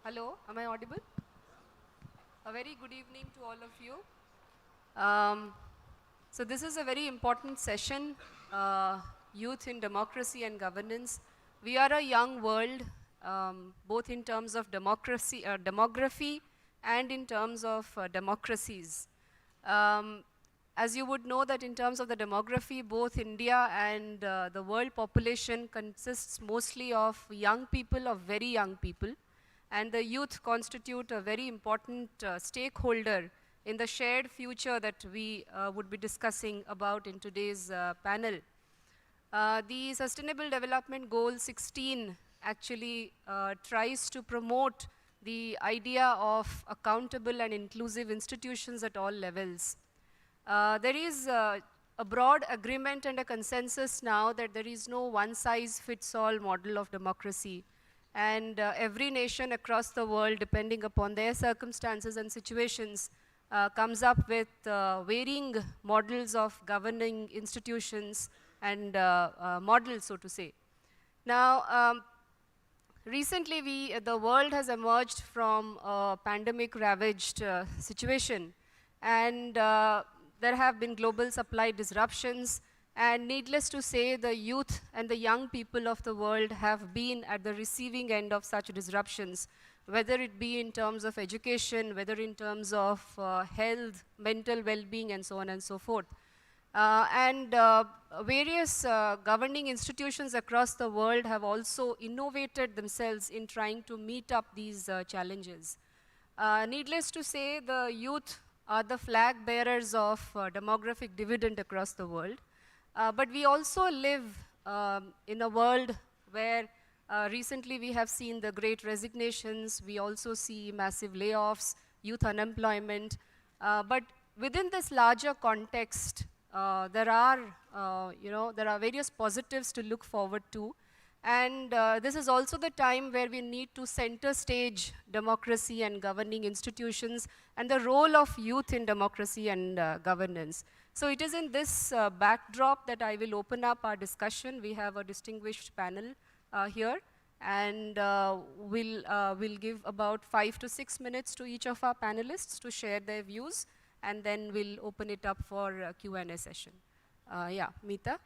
Hello, am I audible? A very good evening to all of you. So this is a very important session, Youth in Democracy and Governance. We are a young world, both in terms of demography and in terms of democracies. As you would know that in terms of the demography, both India and the world population consists mostly of young people, of very young people. And the youth constitute a very important stakeholder in the shared future that we would be discussing about in today's panel. The Sustainable Development Goal 16 actually tries to promote the idea of accountable and inclusive institutions at all levels. There is a broad agreement and a consensus now that there is no one-size-fits-all model of democracy. And every nation across the world, depending upon their circumstances and situations, comes up with varying models of governing institutions and models, so to say. Now, recently the world has emerged from a pandemic-ravaged situation. and there have been global supply disruptions, and needless to say, the youth and the young people of the world have been at the receiving end of such disruptions, whether it be in terms of education, whether in terms of health, mental well-being, and so on and so forth. Various governing institutions across the world have also innovated themselves in trying to meet up these challenges. Needless to say, the youth are the flag bearers of demographic dividend across the world. But we also live in a world where recently we have seen the great resignations, we also see massive layoffs, youth unemployment. But within this larger context, there are various positives to look forward to. And this is also the time where we need to center stage democracy and governing institutions and the role of youth in democracy and governance. So it is in this backdrop that I will open up our discussion. We have a distinguished panel here, and we'll give about 5 to 6 minutes to each of our panelists to share their views, and then we'll open it up for a Q&A session. Yeah, Meeta?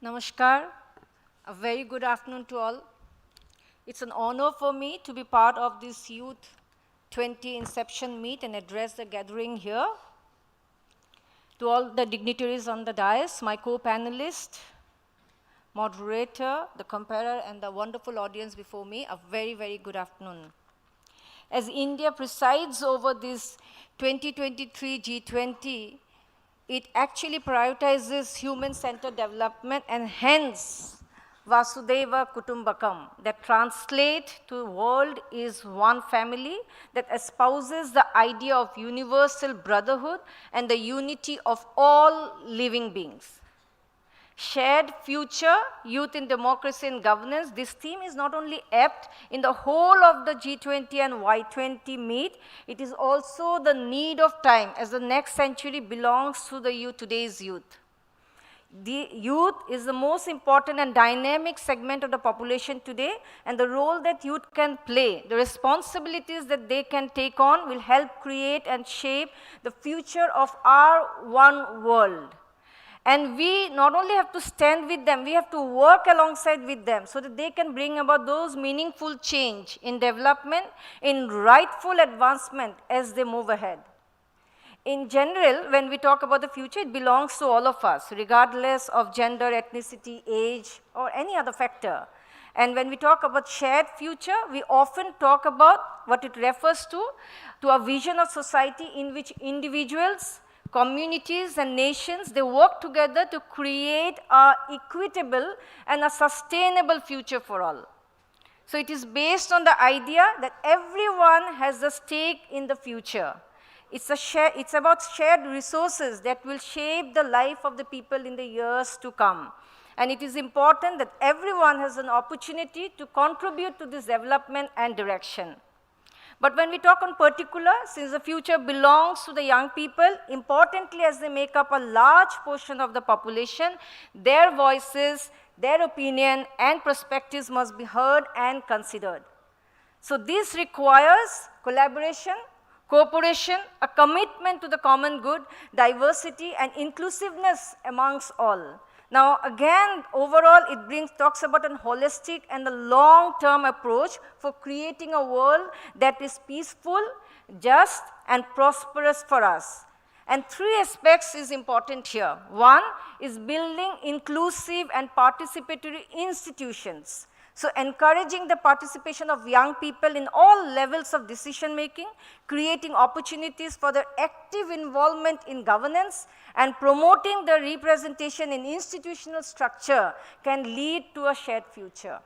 Namaskar. A very good afternoon to all. It's an honor for me to be part of this Y20 Inception meet and address the gathering here. To all the dignitaries on the dais, my co-panelist, moderator, the comparer, and the wonderful audience before me, a very, very good afternoon. As India presides over this 2023 G20, it actually prioritizes human-centered development and hence Vasudeva Kutumbakam, that translate to world is one family, that espouses the idea of universal brotherhood and the unity of all living beings. Shared future, youth in democracy and governance, this theme is not only apt in the whole of the G20 and Y20 meet, it is also the need of time as the next century belongs to the youth, today's youth. The youth is the most important and dynamic segment of the population today, and the role that youth can play, the responsibilities that they can take on will help create and shape the future of our one world. And we not only have to stand with them, we have to work alongside with them so that they can bring about those meaningful change in development, in rightful advancement as they move ahead. In general, when we talk about the future, it belongs to all of us, regardless of gender, ethnicity, age, or any other factor. And when we talk about shared future, we often talk about what it refers to a vision of society in which individuals, communities, and nations, they work together to create an equitable and a sustainable future for all. So it is based on the idea that everyone has a stake in the future. It's about shared resources that will shape the life of the people in the years to come. And it is important that everyone has an opportunity to contribute to this development and direction. But when we talk on particular, since the future belongs to the young people, importantly as they make up a large portion of the population, their voices, their opinion, and perspectives must be heard and considered. So this requires collaboration, cooperation, a commitment to the common good, diversity, and inclusiveness amongst all. Now, again, overall, it talks about a holistic and a long-term approach for creating a world that is peaceful, just, and prosperous for us. And 3 aspects is important here. One is building inclusive and participatory institutions. So encouraging the participation of young people in all levels of decision making, creating opportunities for their active involvement in governance, and promoting their representation in institutional structure can lead to a shared future.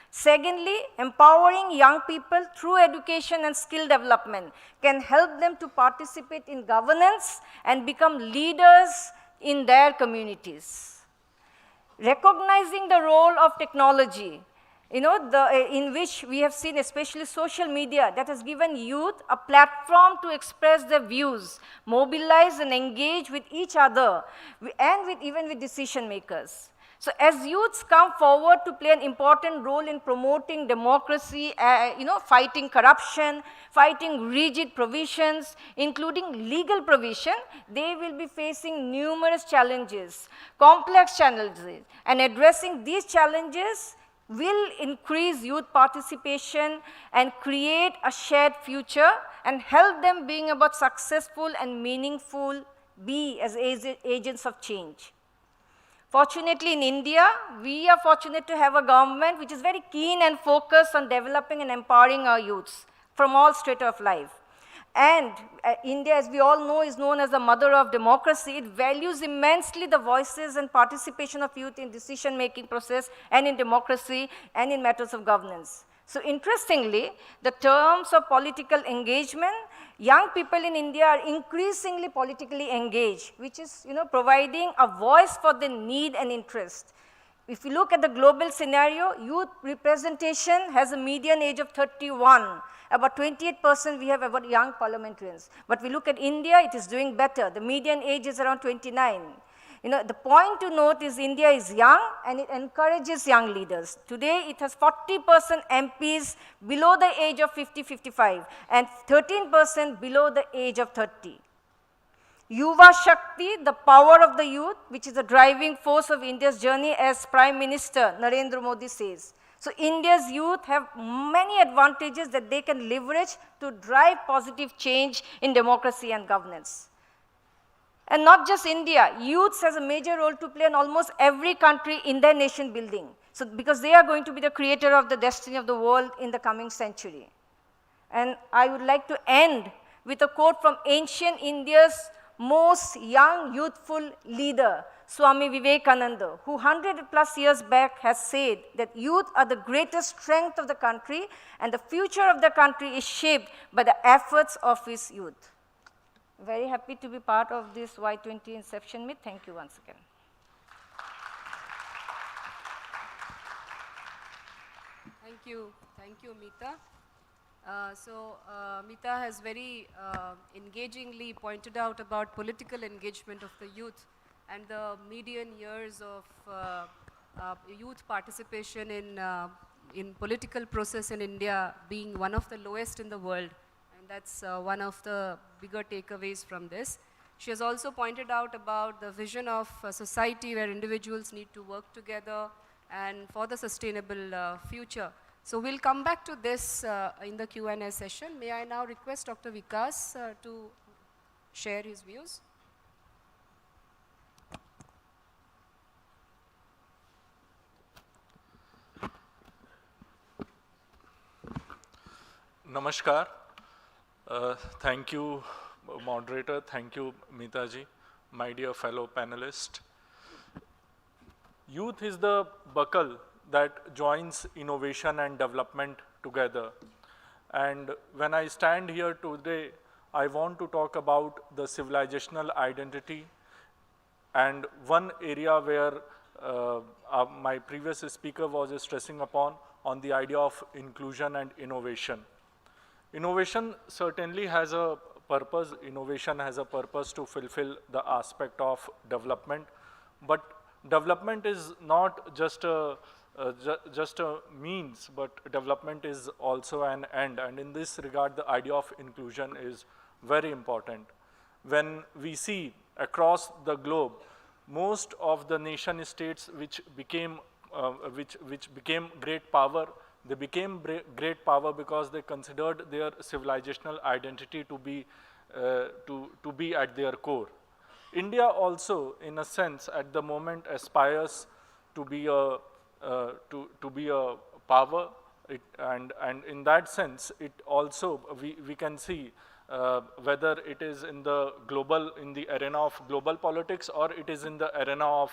Secondly, empowering young people through education and skill development can help them to participate in governance and become leaders in their communities. Recognizing the role of technology, in which we have seen especially social media that has given youth a platform to express their views, mobilize and engage with each other, and even with decision makers. So as youths come forward to play an important role in promoting democracy, fighting corruption, fighting rigid provisions, including legal provision, they will be facing numerous challenges, complex challenges, and addressing these challenges will increase youth participation and create a shared future and help them being about successful and meaningful be as agents of change. Fortunately, in India, we are fortunate to have a government which is very keen and focused on developing and empowering our youths from all strata of life. And India, as we all know, is known as the mother of democracy. It values immensely the voices and participation of youth in decision-making process and in democracy and in matters of governance. So interestingly, the terms of political engagement, young people in India are increasingly politically engaged, which is providing a voice for their need and interest. If you look at the global scenario, youth representation has a median age of 31. About 28% we have about young parliamentarians. But we look at India, it is doing better. The median age is around 29. The point to note is India is young and it encourages young leaders. Today, it has 40% MPs below the age of 50-55 and 13% below the age of 30. Yuva Shakti, the power of the youth, which is the driving force of India's journey, as Prime Minister Narendra Modi says. So India's youth have many advantages that they can leverage to drive positive change in democracy and governance. And not just India, youth has a major role to play in almost every country in their nation building. So because they are going to be the creator of the destiny of the world in the coming century. And I would like to end with a quote from ancient India's most young youthful leader, Swami Vivekananda, who 100+ years back has said that youth are the greatest strength of the country and the future of the country is shaped by the efforts of its youth. Very happy to be part of this Y20 Inception meet. Thank you once again. Thank you, Meeta. Meeta has very engagingly pointed out about political engagement of the youth and the median years of youth participation in political process in India being one of the lowest in the world. That's one of the bigger takeaways from this. She has also pointed out about the vision of a society where individuals need to work together and for the sustainable future. So we'll come back to this in the Q&A session. May I now request Dr. Vikas to share his views? Namaskar. Thank you, moderator. Thank you, Meeta ji, my dear fellow panelists. Youth is the buckle that joins innovation and development together. And when I stand here today, I want to talk about the civilizational identity and one area where my previous speaker was stressing upon on the idea of inclusion and innovation. Innovation certainly has a purpose. Innovation has a purpose to fulfill the aspect of development. But development is not just a means, but development is also an end. And in this regard, the idea of inclusion is very important. When we see across the globe, most of the nation states which became great power, they became great power because they considered their civilizational identity to be at their core. India also, in a sense, at the moment aspires to be a power, and in that sense, it also we can see whether it is in the arena of global politics or it is in the arena of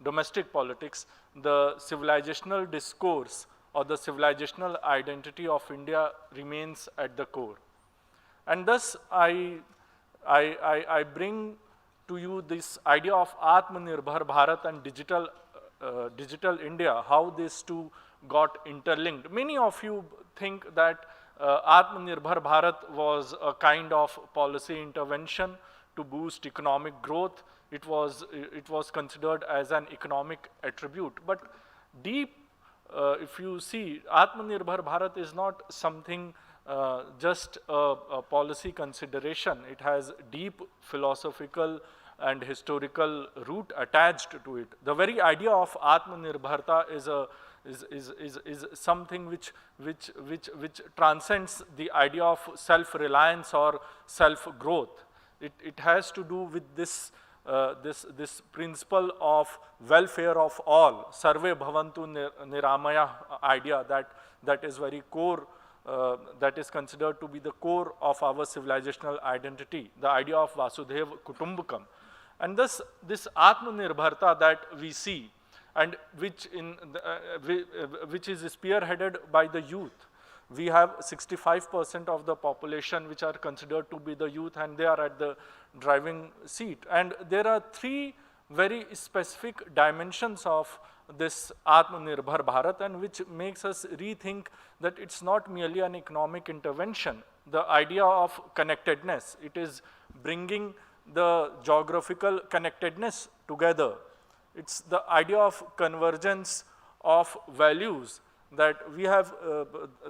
domestic politics, the civilizational discourse or the civilizational identity of India remains at the core. And thus, I bring to you this idea of Atmanirbhar Bharat and digital India, how these two got interlinked. Many of you think that Atmanirbhar Bharat was a kind of policy intervention to boost economic growth. It was considered as an economic attribute. But deep, if you see, Atmanirbhar Bharat is not something just a policy consideration. It has deep philosophical and historical root attached to it. The very idea of Atmanirbharta is something which transcends the idea of self-reliance or self-growth. It has to do with this principle of welfare of all, Sarve Bhavantu Niramaya idea that is very core, that is considered to be the core of our civilizational identity, the idea of Vasudhaiva Kutumbakam. And this Atmanirbharta that we see, and which is spearheaded by the youth. We have 65% of the population which are considered to be the youth, and they are at the driving seat. And there are three very specific dimensions of this Atmanirbhar Bharat, and which makes us rethink that it's not merely an economic intervention. The idea of connectedness, it is bringing the geographical connectedness together. It's the idea of convergence of values, that we have,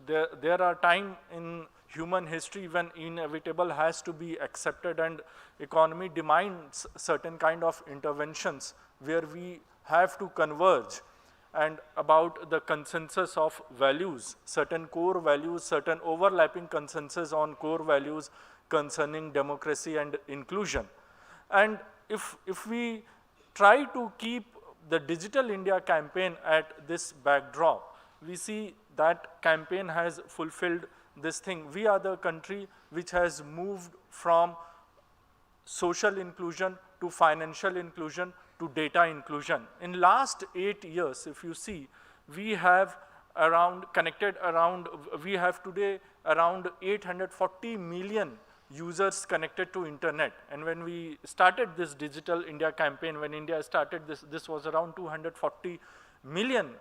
there are times in human history when inevitable has to be accepted, and economy demands certain kind of interventions where we have to converge, and about the consensus of values, certain core values, certain overlapping consensus on core values concerning democracy and inclusion. And if we try to keep the Digital India campaign at this backdrop, we see that campaign has fulfilled this thing. We are the country which has moved from social inclusion to financial inclusion to data inclusion. In last 8 years, if you see, we have we have today around 840 million users connected to internet. And when we started this Digital India campaign, when India started this was around 240 million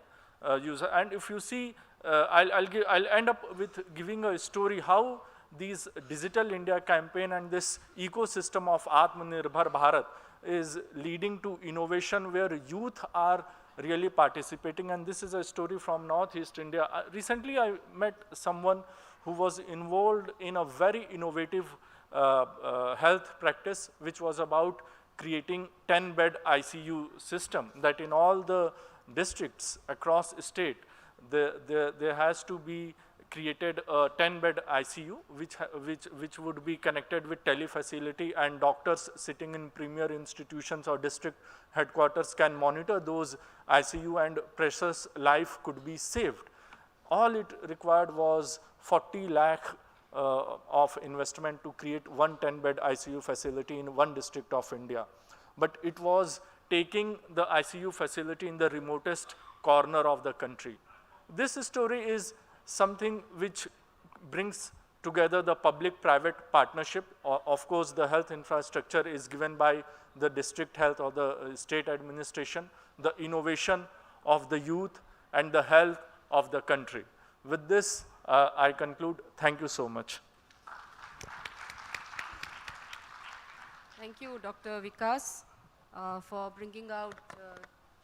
users. And if you see, I'll end up with giving a story how these Digital India campaign and this ecosystem of Atmanirbhar Bharat is leading to innovation where youth are really participating. And this is a story from Northeast India. Recently, I met someone who was involved in a very innovative health practice, which was about creating 10-bed ICU system, that in all the districts across state, there has to be created a 10-bed ICU, which would be connected with tele-facility, and doctors sitting in premier institutions or district headquarters can monitor those ICU, and precious life could be saved. All it required was 40 lakh of investment to create one 10-bed ICU facility in one district of India. But it was taking the ICU facility in the remotest corner of the country. This story is something which brings together the public-private partnership. Of course, the health infrastructure is given by the district health or the state administration, the innovation of the youth, and the health of the country. With this, I conclude. Thank you so much. Thank you, Dr. Vikas, for bringing out,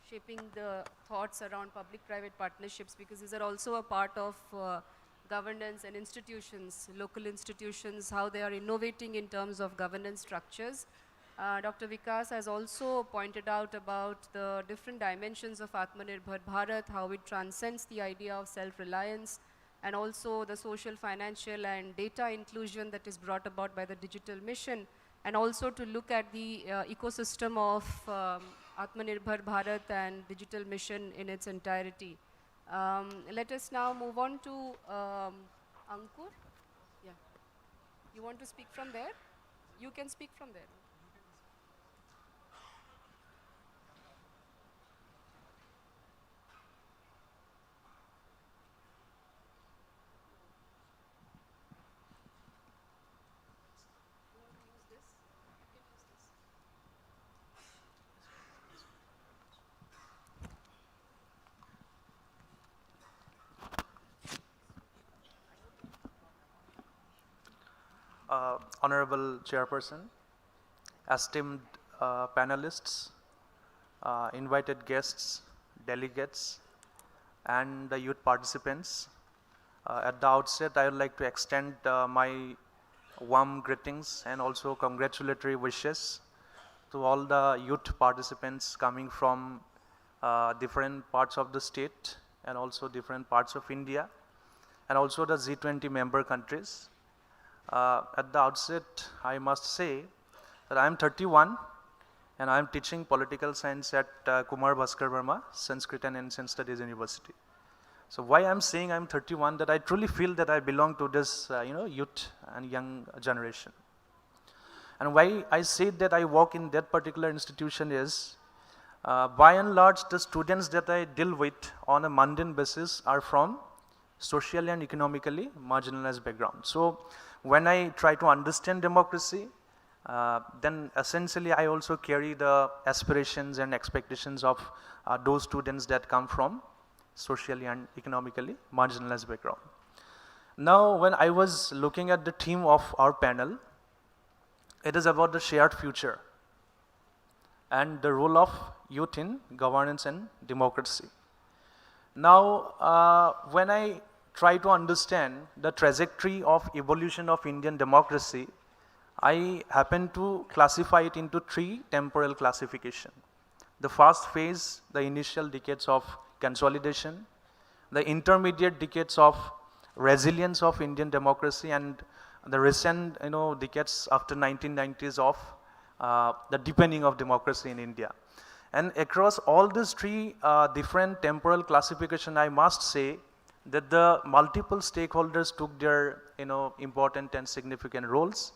shaping the thoughts around public-private partnerships, because these are also a part of governance and institutions, local institutions, how they are innovating in terms of governance structures. Dr. Vikas has also pointed out about the different dimensions of Atmanirbhar Bharat, how it transcends the idea of self-reliance, and also the social, financial, and data inclusion that is brought about by the digital mission, and also to look at the ecosystem of Atmanirbhar Bharat and digital mission in its entirety. Let us now move on to Ankur. Yeah. You want to speak from there? You can speak from there. Honorable Chairperson, esteemed panelists, invited guests, delegates, and the youth participants. At the outset, I would like to extend my warm greetings and also congratulatory wishes to all the youth participants coming from different parts of the state and also different parts of India, and also the G20 member countries. At the outset, I must say that I am 31 and I am teaching political science at Kumar Bhaskar Verma Sanskrit and Ancient Studies University. So why I am saying I am 31, that I truly feel that I belong to this youth and young generation. And why I say that I work in that particular institution is, by and large, the students that I deal with on a mundane basis are from socially and economically marginalized background. So when I try to understand democracy, then essentially I also carry the aspirations and expectations of those students that come from socially and economically marginalized background. Now, when I was looking at the theme of our panel, it is about the shared future and the role of youth in governance and democracy. Now, when I try to understand the trajectory of evolution of Indian democracy, I happen to classify it into 3 temporal classification. The first phase, the initial decades of consolidation, the intermediate decades of resilience of Indian democracy, and the recent decades after 1990s of the deepening of democracy in India. And across all these 3 different temporal classification, I must say that the multiple stakeholders took their important and significant roles,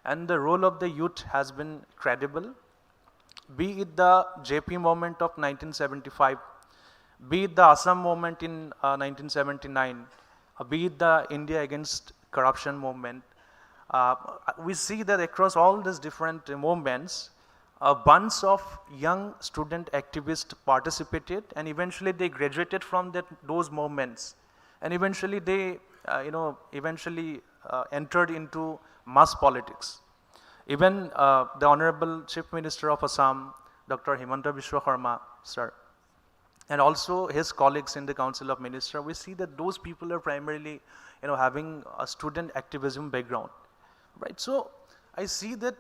and the role of the youth has been credible, be it the JP movement of 1975, be it the Assam movement in 1979, be it the India Against Corruption movement. We see that across all these different movements, a bunch of young student activists participated, and eventually they graduated from those movements, and eventually they entered into mass politics. Even the Honorable Chief Minister of Assam, Dr. Himanta Biswa Sarma, sir, and also his colleagues in the Council of Ministers, we see that those people are primarily having a student activism background, right? So I see that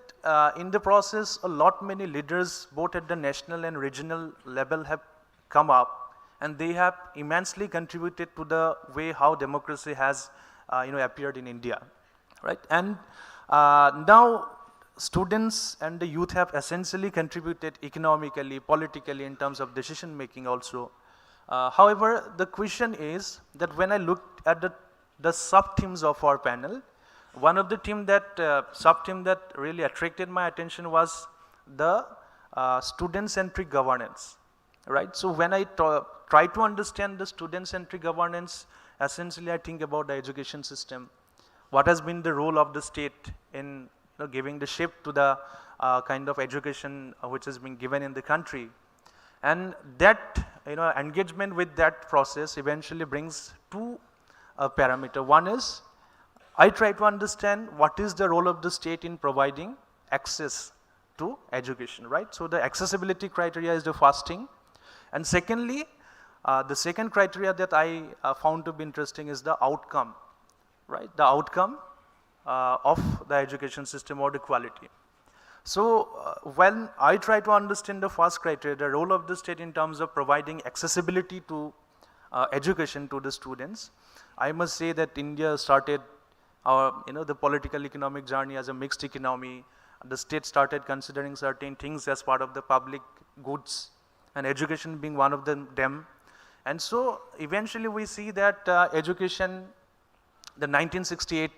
in the process, a lot many leaders, both at the national and regional level, have come up, and they have immensely contributed to the way how democracy has appeared in India, right? And now students and the youth have essentially contributed economically, politically, in terms of decision making also. However, the question is that when I looked at the sub-themes of our panel, one of the sub-theme that really attracted my attention was the student-centric governance, right? So when I try to understand the student-centric governance, essentially I think about the education system. What has been the role of the state in giving the shape to the kind of education which is being given in the country, and that engagement with that process eventually brings 2 parameters. One is I try to understand what is the role of the state in providing access to education, right? So the accessibility criteria is the first thing, and secondly, the second criteria that I found to be interesting is the outcome, right? The outcome of the education system or the quality. So when I try to understand the first criteria, the role of the state in terms of providing accessibility to education to the students, I must say that India started the political economic journey as a mixed economy. The state started considering certain things as part of the public goods, and education being one of them. And so eventually we see that education, the 1968,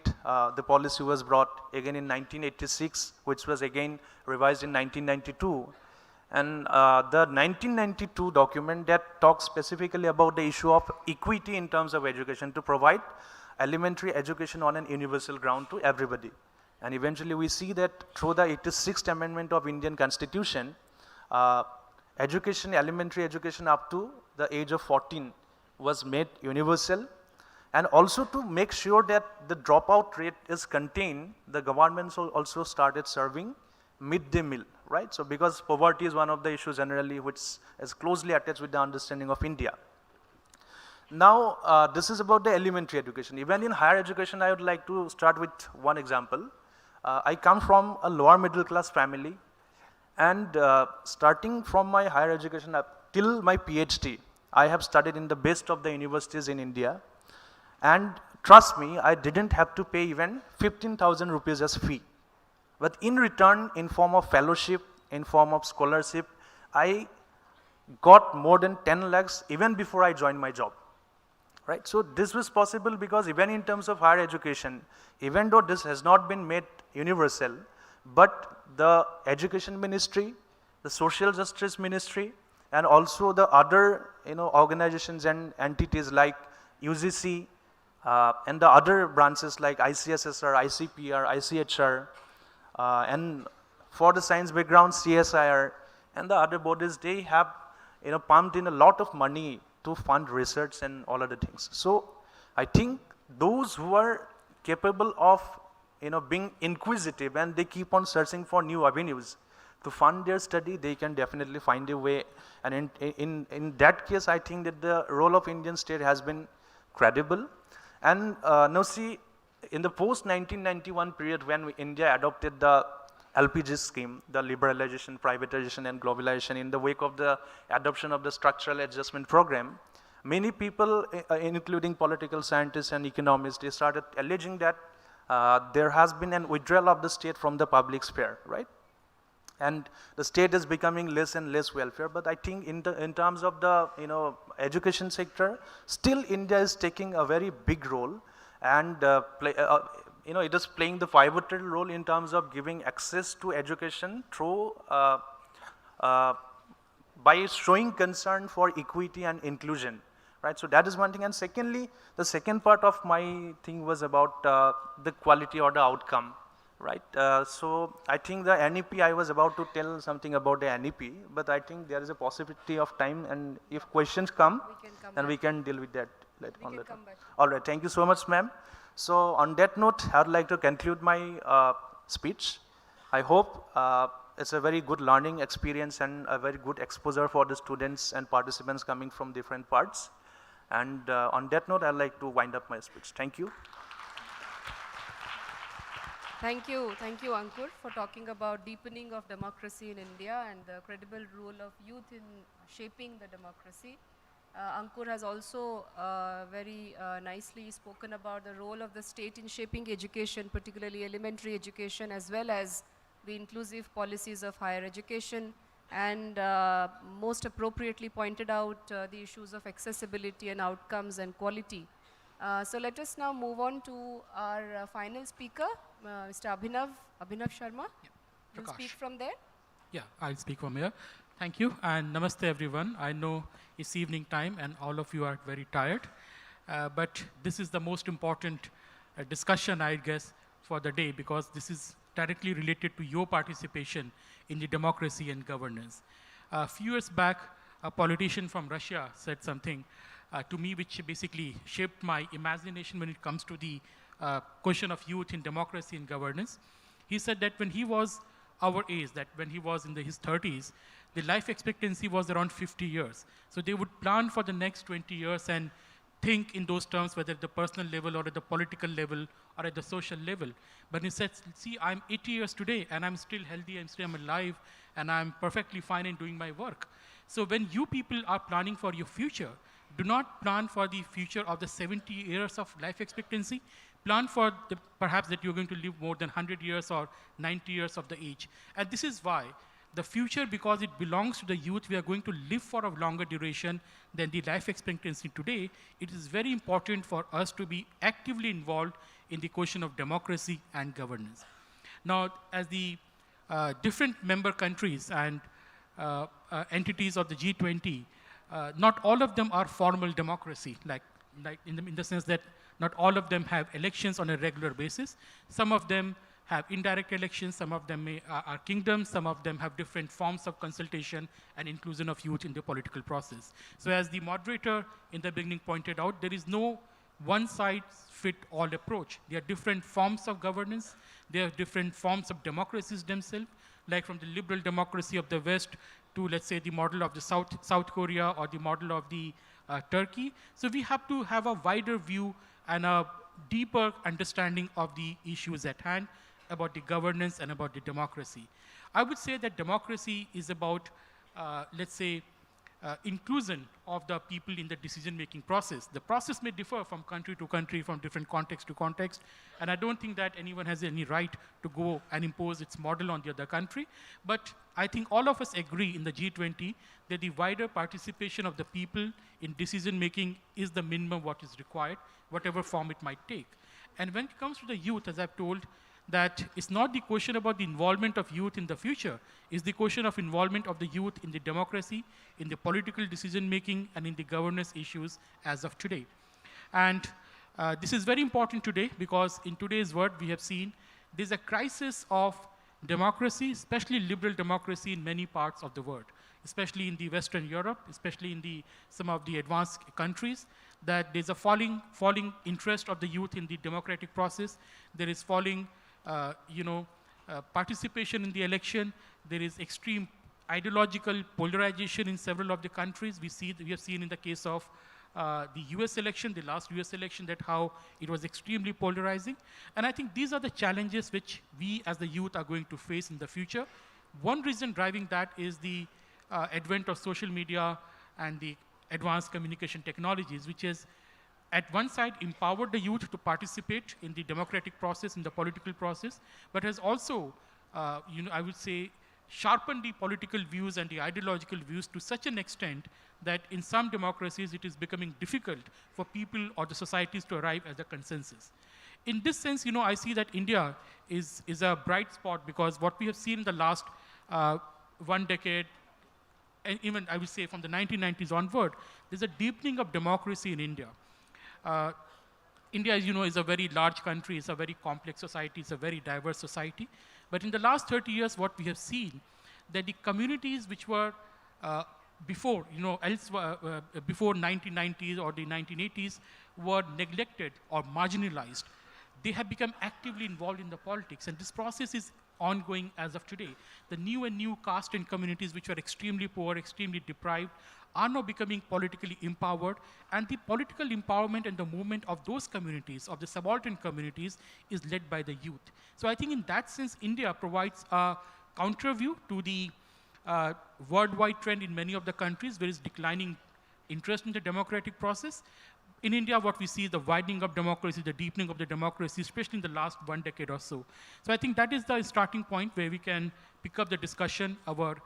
the policy was brought again in 1986, which was again revised in 1992. And the 1992 document that talks specifically about the issue of equity in terms of education, to provide elementary education on an universal ground to everybody. And eventually we see that through the 86th Amendment of Indian Constitution, education, elementary education up to the age of 14 was made universal. And also to make sure that the dropout rate is contained, the government also started serving midday meal, right? So because poverty is one of the issues generally which is closely attached with the understanding of India. Now, this is about the elementary education. Even in higher education, I would like to start with one example. I come from a lower middle class family, and starting from my higher education up till my PhD, I have studied in the best of the universities in India. And trust me, I didn't have to pay even 15,000 rupees as fee. But in return, in form of fellowship, in form of scholarship, I got more than 10 lakhs even before I joined my job. Right? So this was possible because even in terms of higher education, even though this has not been made universal, but the education ministry, the social justice ministry, and also the other organizations and entities like UGC and the other branches like ICSSR, ICPR, ICHR, and for the science background, CSIR, and the other bodies, they have pumped in a lot of money to fund research and all other things. So I think those who are capable of being inquisitive and they keep on searching for new avenues to fund their study, they can definitely find a way. And in that case, I think that the role of Indian state has been credible. And now see, in the post-1991 period when India adopted the LPG scheme, the liberalization, privatization and globalization, in the wake of the adoption of the structural adjustment program, many people, including political scientists and economists, they started alleging that there has been an withdrawal of the state from the public sphere, right? And the state is becoming less and less welfare. But I think in terms of the education sector, still India is taking a very big role, and it is playing the pivotal role in terms of giving access to education through by showing concern for equity and inclusion, right? So that is one thing. And secondly, the second part of my thing was about the quality or the outcome, right? So I think the NEP, I was about to tell something about the NEP, but I think there is a possibility of time, and if questions come, then we can deal with that later on. All right, thank you so much, ma'am. So on that note, I would like to conclude my speech. I hope it's a very good learning experience and a very good exposure for the students and participants coming from different parts. And on that note, I'd like to wind up my speech. Thank you. Thank you, Ankur, for talking about deepening of democracy in India and the credible role of youth in shaping the democracy. Ankur has also very nicely spoken about the role of the state in shaping education, particularly elementary education, as well as the inclusive policies of higher education, and most appropriately pointed out the issues of accessibility and outcomes and quality. So let us now move on to our final speaker, Mr. Abhinav Sharma. Yeah, You'll speak from there? Yeah, I'll speak from here. Thank you, and namaste everyone. I know it's evening time and all of you are very tired, but this is the most important discussion, I guess, for the day, because this is directly related to your participation in the democracy and governance. A few years back, a politician from Russia said something to me which basically shaped my imagination when it comes to the question of youth in democracy and governance. He said that when he was our age, that when he was in his 30s, the life expectancy was around 50 years. So they would plan for the next 20 years and think in those terms, whether at the personal level or at the political level or at the social level. But he said, see, I'm 80 years today and I'm still healthy, I'm alive, and I'm perfectly fine in doing my work. So when you people are planning for your future, do not plan for the future of the 70 years of life expectancy. Plan for perhaps that you're going to live more than 100 years or 90 years of the age. And this is why the future, because it belongs to the youth, we are going to live for a longer duration than the life expectancy today. It is very important for us to be actively involved in the question of democracy and governance. Now, as the different member countries and entities of the G20, not all of them are formal democracy, like in the sense that not all of them have elections on a regular basis. Some of them have indirect elections, some of them are kingdoms, some of them have different forms of consultation and inclusion of youth in the political process. So as the moderator in the beginning pointed out, there is no one-size-fit-all approach. There are different forms of governance, there are different forms of democracies themselves. like from the liberal democracy of the West to, let's say, the model of the South Korea or the model of the Turkey. So we have to have a wider view and a deeper understanding of the issues at hand about the governance and about the democracy. I would say that democracy is about, let's say, inclusion of the people in the decision-making process. The process may differ from country to country, from different context to context, and I don't think that anyone has any right to go and impose its model on the other country. But I think all of us agree in the G20 that the wider participation of the people in decision-making is the minimum what is required, whatever form it might take. And when it comes to the youth, as I've told, that it's not the question about the involvement of youth in the future, it's the question of involvement of the youth in the democracy, in the political decision-making, and in the governance issues as of today. And this is very important today because in today's world we have seen there's a crisis of democracy, especially liberal democracy in many parts of the world, especially in the Western Europe, especially in some of the advanced countries, that there's a falling interest of the youth in the democratic process. There is falling participation in the election. There is extreme ideological polarization in several of the countries. We have seen in the case of the US election, the last US election, that how it was extremely polarizing. And I think these are the challenges which we as the youth are going to face in the future. One reason driving that is the advent of social media and the advanced communication technologies, which is at one side empowered the youth to participate in the democratic process, in the political process, but has also, I would say, sharpened the political views and the ideological views to such an extent that in some democracies it is becoming difficult for people or the societies to arrive at a consensus. In this sense, I see that India is a bright spot because what we have seen in the last 1 decade, and even I would say from the 1990s onward, there's a deepening of democracy in India. India, as you know, is a very large country, it's a very complex society, it's a very diverse society. But in the last 30 years, what we have seen, that the communities which were before, before 1990s or the 1980s were neglected or marginalized, they have become actively involved in the politics. And this process is ongoing as of today. The new caste and communities which were extremely poor, extremely deprived, are now becoming politically empowered, and the political empowerment and the movement of those communities, of the subaltern communities, is led by the youth. So I think in that sense, India provides a counter view to the worldwide trend in many of the countries where is declining interest in the democratic process. In India, what we see is the widening of democracy, the deepening of the democracy, especially in the last 1 decade or so. So I think that is the starting point where we can pick up the discussion, our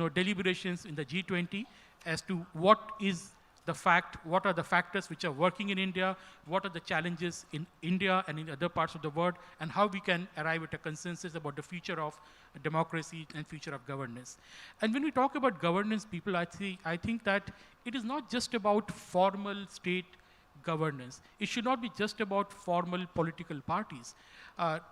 deliberations in the G20 as to what are the factors which are working in India, what are the challenges in India and in other parts of the world, and how we can arrive at a consensus about the future of democracy and future of governance. And when we talk about governance, people, I think that it is not just about formal state governance. It should not be just about formal political parties.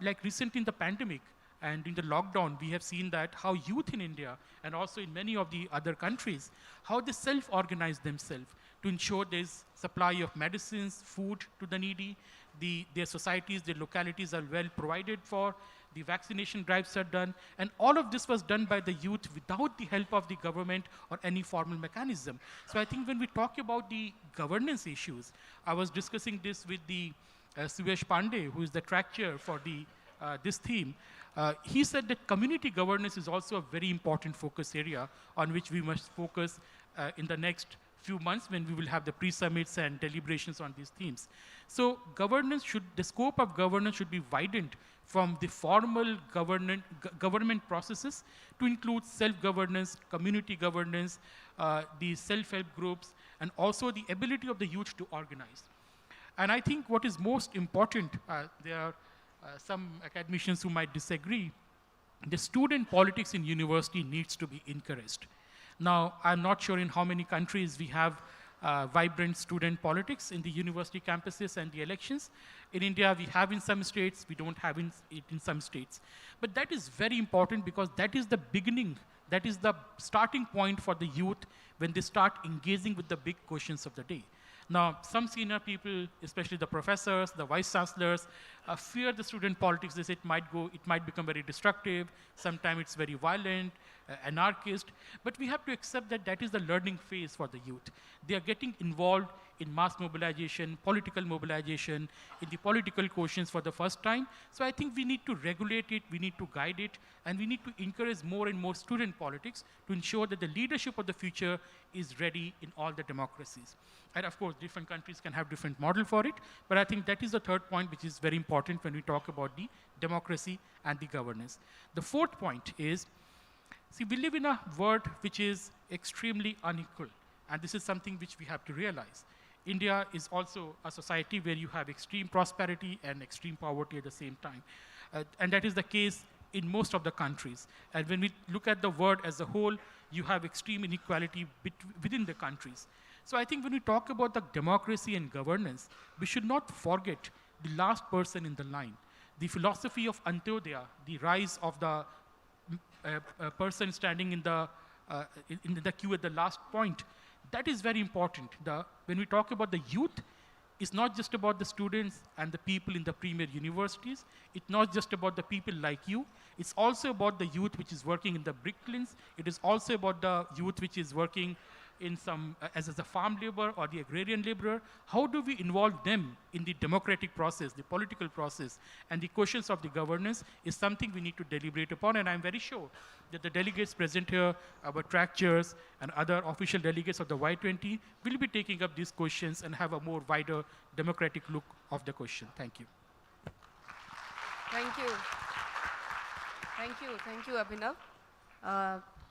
Like recently in the pandemic, and in the lockdown, we have seen that how youth in India and also in many of the other countries, how they self-organize themselves to ensure there's supply of medicines, food to the needy, their societies, their localities are well provided for, the vaccination drives are done, and all of this was done by the youth without the help of the government or any formal mechanism. So I think when we talk about the governance issues, I was discussing this with the Suvesh Pandey, who is the track chair for this theme. He said that community governance is also a very important focus area on which we must focus in the next few months when we will have the pre-summits and deliberations on these themes. So the scope of governance should be widened from the formal government processes to include self-governance, community governance, the self-help groups, and also the ability of the youth to organize. And I think what is most important, there are some academicians who might disagree, the student politics in university needs to be encouraged. Now, I'm not sure in how many countries we have vibrant student politics in the university campuses and the elections. In India, we have in some states, we don't have it in some states. But that is very important because that is the beginning, that is the starting point for the youth when they start engaging with the big questions of the day. Now, some senior people, especially the professors, the vice chancellors, fear the student politics. They say it might become very destructive. Sometimes it's very violent, anarchist. But we have to accept that that is the learning phase for the youth. They are getting involved in mass mobilization, political mobilization, in the political questions for the first time. So I think we need to regulate it, we need to guide it, and we need to encourage more and more student politics to ensure that the leadership of the future is ready in all the democracies. And of course, different countries can have different model for it, but I think that is the third point which is very important when we talk about the democracy and the governance. The fourth point is, see, we live in a world which is extremely unequal, and this is something which we have to realize. India is also a society where you have extreme prosperity and extreme poverty at the same time. And that is the case in most of the countries. And when we look at the world as a whole, you have extreme inequality within the countries. So I think when we talk about the democracy and governance, we should not forget the last person in the line. The philosophy of Antyodaya, the rise of the person standing in the queue at the last point, that is very important. When we talk about the youth, it's not just about the students and the people in the premier universities. It's not just about the people like you. It's also about the youth which is working in the brick kilns. It is also about the youth which is working in some, as a farm laborer or the agrarian laborer. How do we involve them in the democratic process, the political process, and the questions of the governance is something we need to deliberate upon. And I'm very sure that the delegates present here, our track chairs and other official delegates of the Y20 will be taking up these questions and have a more wider democratic look of the question. Thank you. Thank you. Thank you, Abhinav.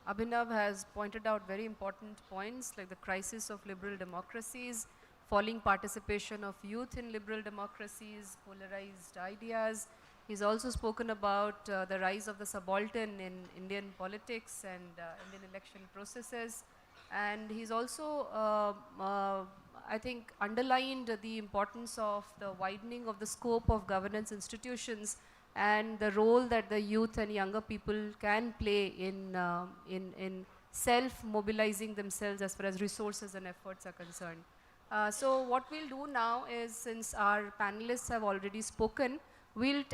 Abhinav has pointed out very important points like the crisis of liberal democracies, falling participation of youth in liberal democracies, polarized ideas. He's also spoken about the rise of the subaltern in Indian politics and Indian election processes. And he's also, I think, underlined the importance of the widening of the scope of governance institutions and the role that the youth and younger people can play in self-mobilizing themselves as far as resources and efforts are concerned. So what we'll do now is, since our panelists have already spoken,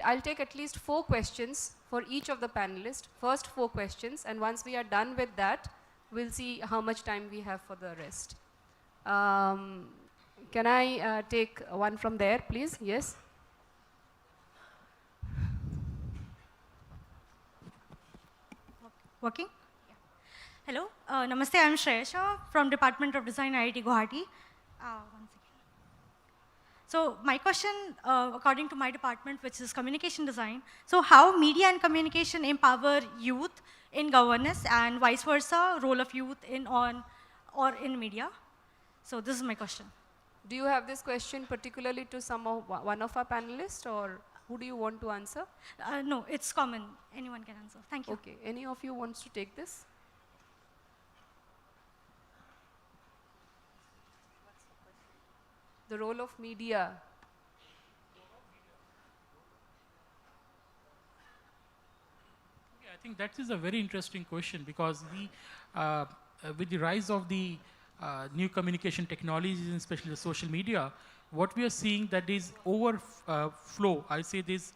I'll take at least 4 questions for each of the panelists, first 4 questions, and once we are done with that, we'll see how much time we have for the rest. Can I take one from there, please? Yes? Working? Yeah. Hello, Namaste, I'm Shreyasha from Department of Design, IIT Guwahati. One second. So my question, according to my department, which is communication design, so how media and communication empower youth in governance and vice versa, role of youth in in media? So this is my question. Do you have this question particularly to one of our panelists, or who do you want to answer? No, it's common. Anyone can answer. Thank you. Okay. Any of you wants to take this? The role of media. Okay, I think that is a very interesting question, because with the rise of the new communication technologies, and especially the social media, what we are seeing that is overflow, I say this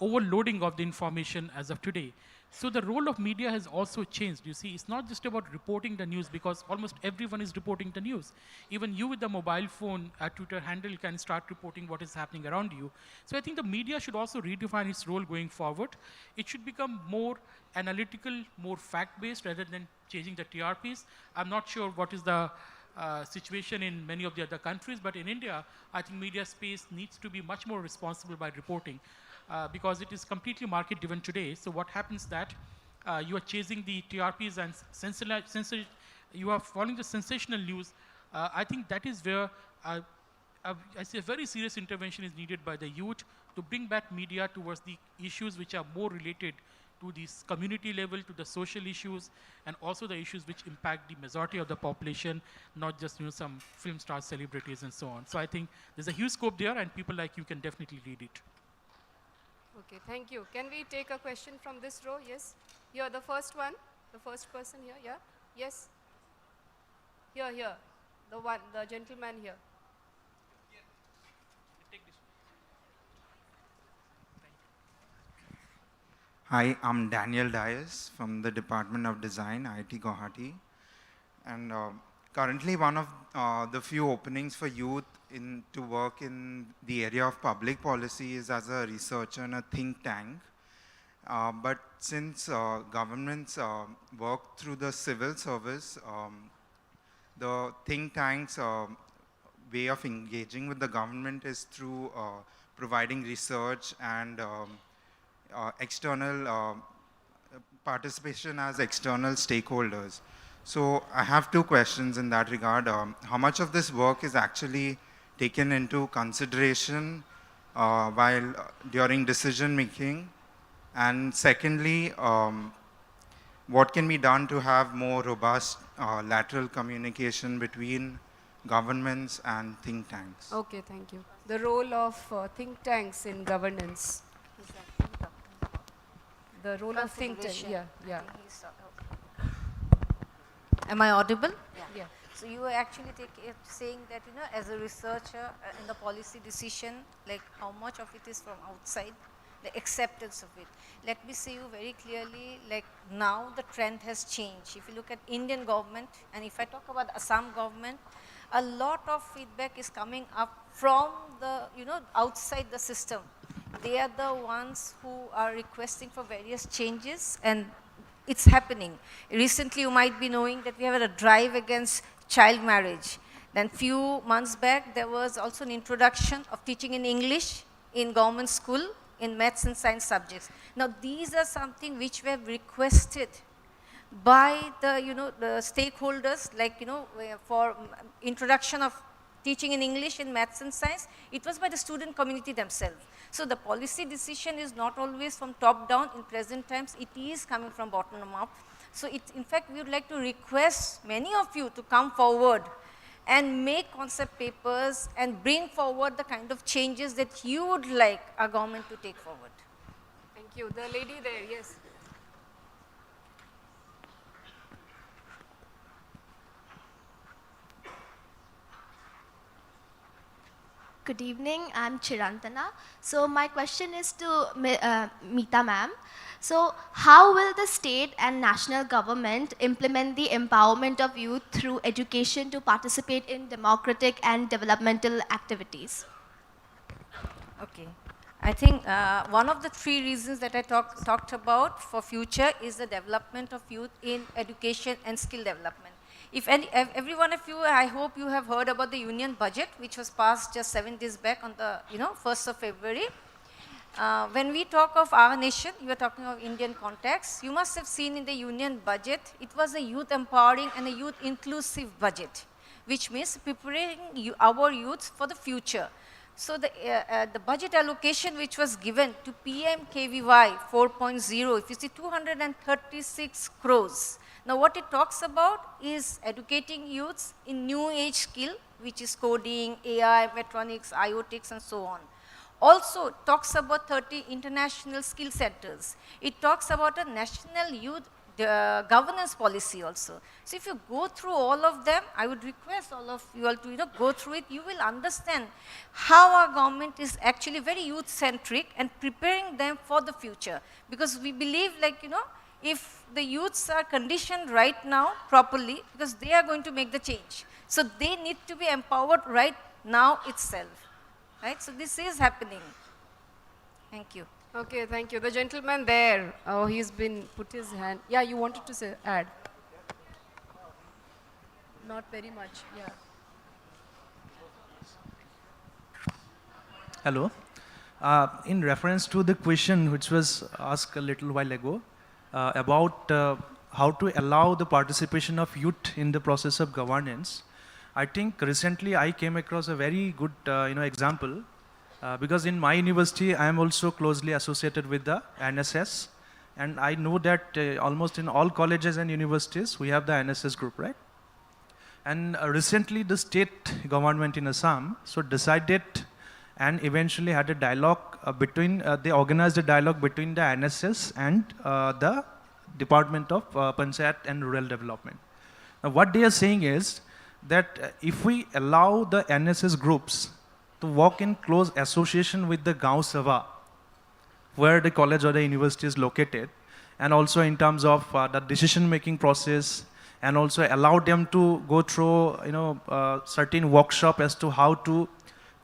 overloading of the information as of today. So the role of media has also changed. You see, it's not just about reporting the news, because almost everyone is reporting the news. Even you with the mobile phone, a Twitter handle can start reporting what is happening around you. So I think the media should also redefine its role going forward. It should become more analytical, more fact-based, rather than changing the TRPs. I'm not sure what is the situation in many of the other countries, but in India, I think media space needs to be much more responsible by reporting, because it is completely market-driven today. So what happens that you are chasing the TRPs and you are following the sensational news. I think that is where I say a very serious intervention is needed by the youth to bring back media towards the issues which are more related to this community level, to the social issues, and also the issues which impact the majority of the population, not just some film stars, celebrities, and so on. So I think there's a huge scope there, and people like you can definitely lead it. Okay, thank you. Can we take a question from this row? Yes. Here, the first one, the first person here. Yeah. Yes. Here. The gentleman here. Hi, I'm Daniel Dias from the Department of Design, IIT Guwahati. And currently one of the few openings for youth to work in the area of public policy is as a researcher in a think tank. But since governments work through the civil service, the think tank's way of engaging with the government is through providing research and external participation as external stakeholders. So I have two questions in that regard. How much of this work is actually taken into consideration while during decision making? And secondly, what can be done to have more robust lateral communication between governments and think tanks? Okay, thank you. The role of think tanks in governance. The role of think tanks, yeah. Am I audible? Yeah. So you were actually saying that, as a researcher in the policy decision, like how much of it is from outside, the acceptance of it. Let me say you very clearly, like now the trend has changed. If you look at Indian government, and if I talk about Assam government, a lot of feedback is coming up from the, outside the system. They are the ones who are requesting for various changes, and it's happening. Recently, you might be knowing that we have a drive against child marriage. Then few months back, there was also an introduction of teaching in English in government school in maths and science subjects. Now, these are something which we have requested by the, the stakeholders, like, for introduction of teaching in English in maths and science, it was by the student community themselves. So the policy decision is not always from top down in present times, it is coming from bottom up. So in fact, we would like to request many of you to come forward and make concept papers and bring forward the kind of changes that you would like our government to take forward. Thank you. The lady there, yes. Good evening, I'm Chirantana. So my question is to Meeta ma'am. So how will the state and national government implement the empowerment of youth through education to participate in democratic and developmental activities? Okay. I think one of the three reasons that I talked about for future is the development of youth in education and skill development. If every one of you, I hope you have heard about the union budget, which was passed just 7 days back on the 1st of February. When we talk of our nation, you are talking of Indian context, you must have seen in the union budget, it was a youth empowering and a youth inclusive budget, which means preparing our youth for the future. So the budget allocation which was given to PMKVY 4.0, if you see 236 crores. Now what it talks about is educating youths in new age skill, which is coding, AI, mechatronics, IoTics and so on. Also talks about 30 international skill centers. It talks about a national youth governance policy also. So if you go through all of them, I would request all of you all to go through it. You will understand how our government is actually very youth centric and preparing them for the future. Because we believe if the youths are conditioned right now properly, because they are going to make the change. So they need to be empowered right now itself. Right? So this is happening. Thank you. Okay, thank you. The gentleman there, he's been put his hand. Yeah, you wanted to say, add. Not very much, yeah. Hello. In reference to the question which was asked a little while ago about how to allow the participation of youth in the process of governance, I think recently I came across a very good example. Because in my university, I am also closely associated with the NSS, and I know that almost in all colleges and universities, we have the NSS group, right? And recently, the state government in Assam decided and eventually had a dialogue they organized a dialogue between the NSS and the Department of Panchayat and Rural Development. Now, what they are saying is that if we allow the NSS groups to work in close association with the Gaon Sabha, where the college or the university is located, and also in terms of the decision-making process, and also allow them to go through, certain workshop as to how to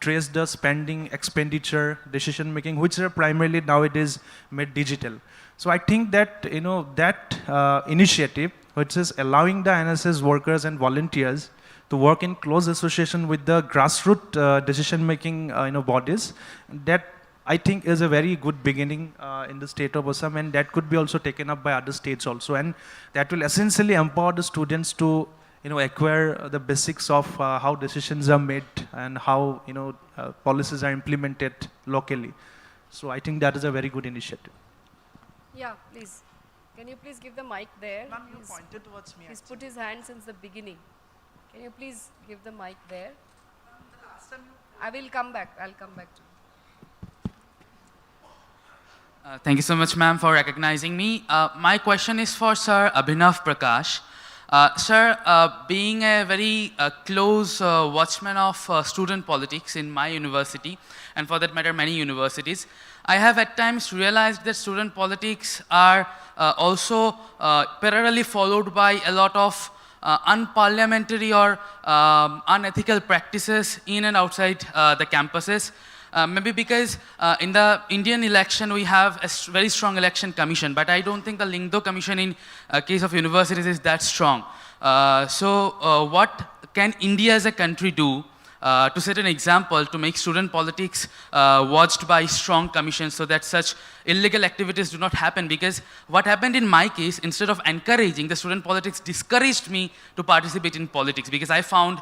trace the spending, expenditure, decision-making, which are primarily nowadays made digital. So I think that, that initiative, which is allowing the NSS workers and volunteers to work in close association with the grassroots decision-making, bodies, that I think is a very good beginning in the state of Assam, and that could be also taken up by other states also, and that will essentially empower the students to, acquire the basics of how decisions are made and how, policies are implemented locally. So I think that is a very good initiative. Yeah, please. Can you please give the mic there? Ma'am, you pointed towards me. He's put his hand since the beginning. Can you please give the mic there? I will come back. I'll come back to you. Thank you so much, ma'am, for recognizing me. My question is for Sir Abhinav Prakash. Sir, being a very close watchman of student politics in my university, and for that matter, many universities, I have at times realized that student politics are also parallelly followed by a lot of unparliamentary or unethical practices in and outside the campuses. Maybe because in the Indian election we have a very strong election commission, but I don't think the Lingdo commission in case of universities is that strong. So what can India as a country do to set an example to make student politics watched by strong commissions so that such illegal activities do not happen? Because what happened in my case, instead of encouraging, the student politics discouraged me to participate in politics, because I found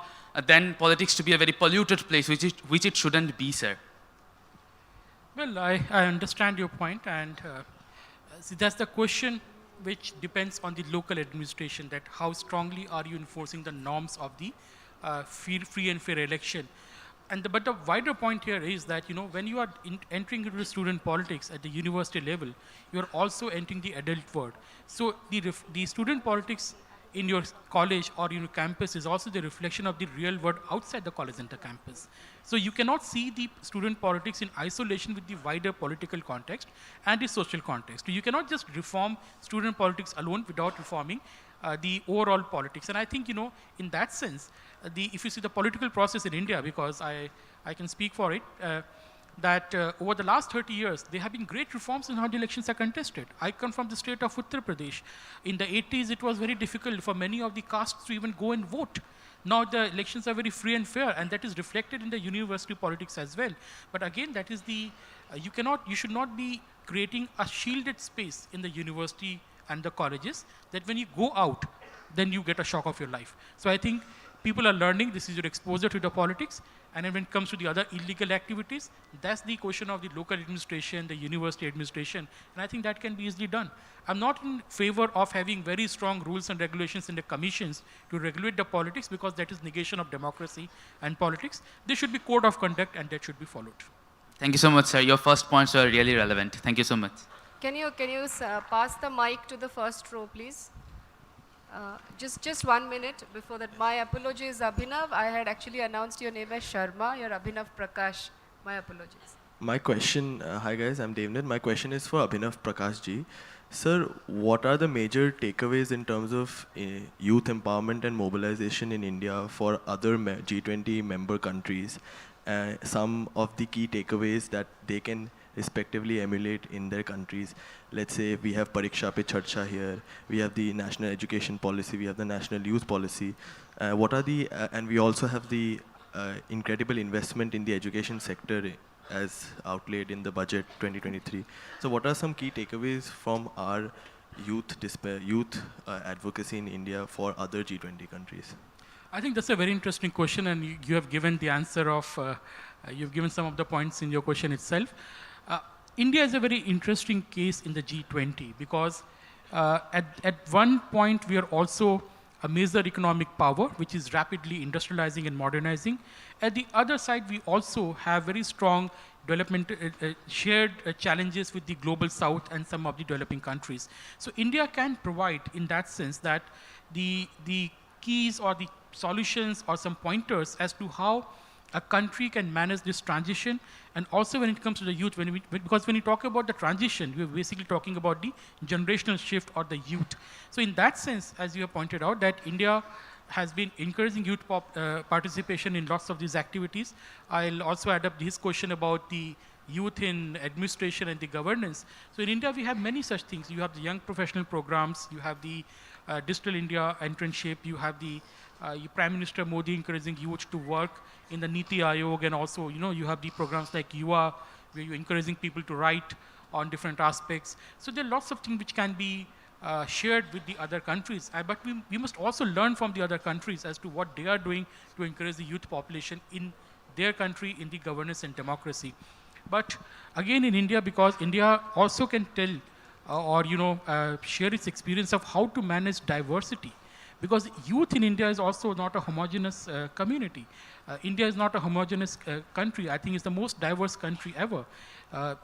then politics to be a very polluted place, which it shouldn't be, sir. Well, I understand your point, and see, that's the question which depends on the local administration, that how strongly are you enforcing the norms of the free and fair election. But the wider point here is that, when you are entering into student politics at the university level, you are also entering the adult world. So the student politics in your college or your campus is also the reflection of the real world outside the college and the campus. So you cannot see the student politics in isolation with the wider political context and the social context. You cannot just reform student politics alone without reforming the overall politics. And I think, in that sense, if you see the political process in India, because I can speak for it, that over the last 30 years, there have been great reforms in how the elections are contested. I come from the state of Uttar Pradesh. In the 80s, it was very difficult for many of the castes to even go and vote. Now the elections are very free and fair, and that is reflected in the university politics as well. But again, that is the, you should not be creating a shielded space in the university and the colleges, that when you go out, then you get a shock of your life. So I think people are learning, this is your exposure to the politics, and then when it comes to the other illegal activities, that's the question of the local administration, the university administration, and I think that can be easily done. I'm not in favor of having very strong rules and regulations in the commissions to regulate the politics, because that is negation of democracy and politics. There should be code of conduct, and that should be followed. Thank you so much, sir. Your first points are really relevant. Thank you so much. Can you pass the mic to the first row, please? Just 1 minute before that. My apologies, Abhinav. I had actually announced your name as Sharma. You're Abhinav Prakash. My apologies. My question, hi guys, I'm Devnat. My question is for Abhinav Prakash ji. Sir, what are the major takeaways in terms of youth empowerment and mobilization in India for other G20 member countries? Some of the key takeaways that they can respectively emulate in their countries. Let's say we have Pariksha Pe Charcha here, we have the national education policy, we have the national youth policy. What are the, and we also have the incredible investment in the education sector as outlaid in the budget 2023. So what are some key takeaways from our youth advocacy in India for other G20 countries? I think that's a very interesting question, and you have given the answer of, you've given some of the points in your question itself. India is a very interesting case in the G20, because at one point we are also a major economic power which is rapidly industrializing and modernizing. At the other side, we also have very strong development, shared challenges with the global south and some of the developing countries. So India can provide, in that sense, that the keys or the solutions or some pointers as to how a country can manage this transition, and also when it comes to the youth, because when you talk about the transition, you're basically talking about the generational shift or the youth. So in that sense, as you have pointed out, that India has been encouraging youth participation in lots of these activities. I'll also add up this question about the youth in administration and the governance. So in India, we have many such things. You have the young professional programs, you have the Digital India internship, you have the Prime Minister Modi encouraging youth to work in the Niti Aayog, and also, you have the programs like Yuva, where you're encouraging people to write on different aspects. So there are lots of things which can be shared with the other countries, but we must also learn from the other countries as to what they are doing to encourage the youth population in their country in the governance and democracy. But again, in India, because India also can tell or share its experience of how to manage diversity, because youth in India is also not a homogeneous community. India is not a homogeneous country. I think it's the most diverse country ever.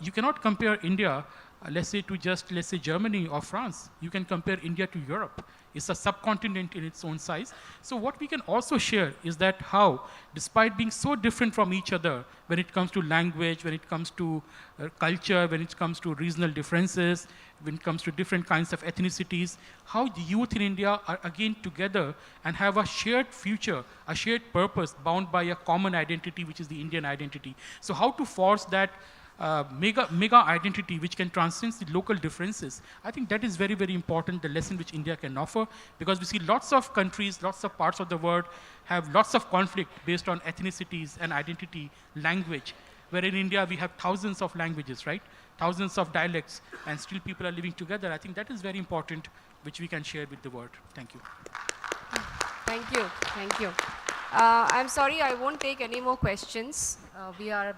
You cannot compare India, let's say, to just, let's say, Germany or France. You can compare India to Europe. It's a subcontinent in its own size. So what we can also share is that how, despite being so different from each other, when it comes to language, when it comes to culture, when it comes to regional differences, when it comes to different kinds of ethnicities, how the youth in India are again together and have a shared future, a shared purpose bound by a common identity, which is the Indian identity. So how to force that mega identity which can transcend the local differences. I think that is very, very important, the lesson which India can offer, because we see lots of countries, lots of parts of the world have lots of conflict based on ethnicities and identity, language, where in India we have thousands of languages, right? Thousands of dialects, and still people are living together. I think that is very important, which we can share with the world. Thank you. Thank you. Thank you. I'm sorry, I won't take any more questions. We are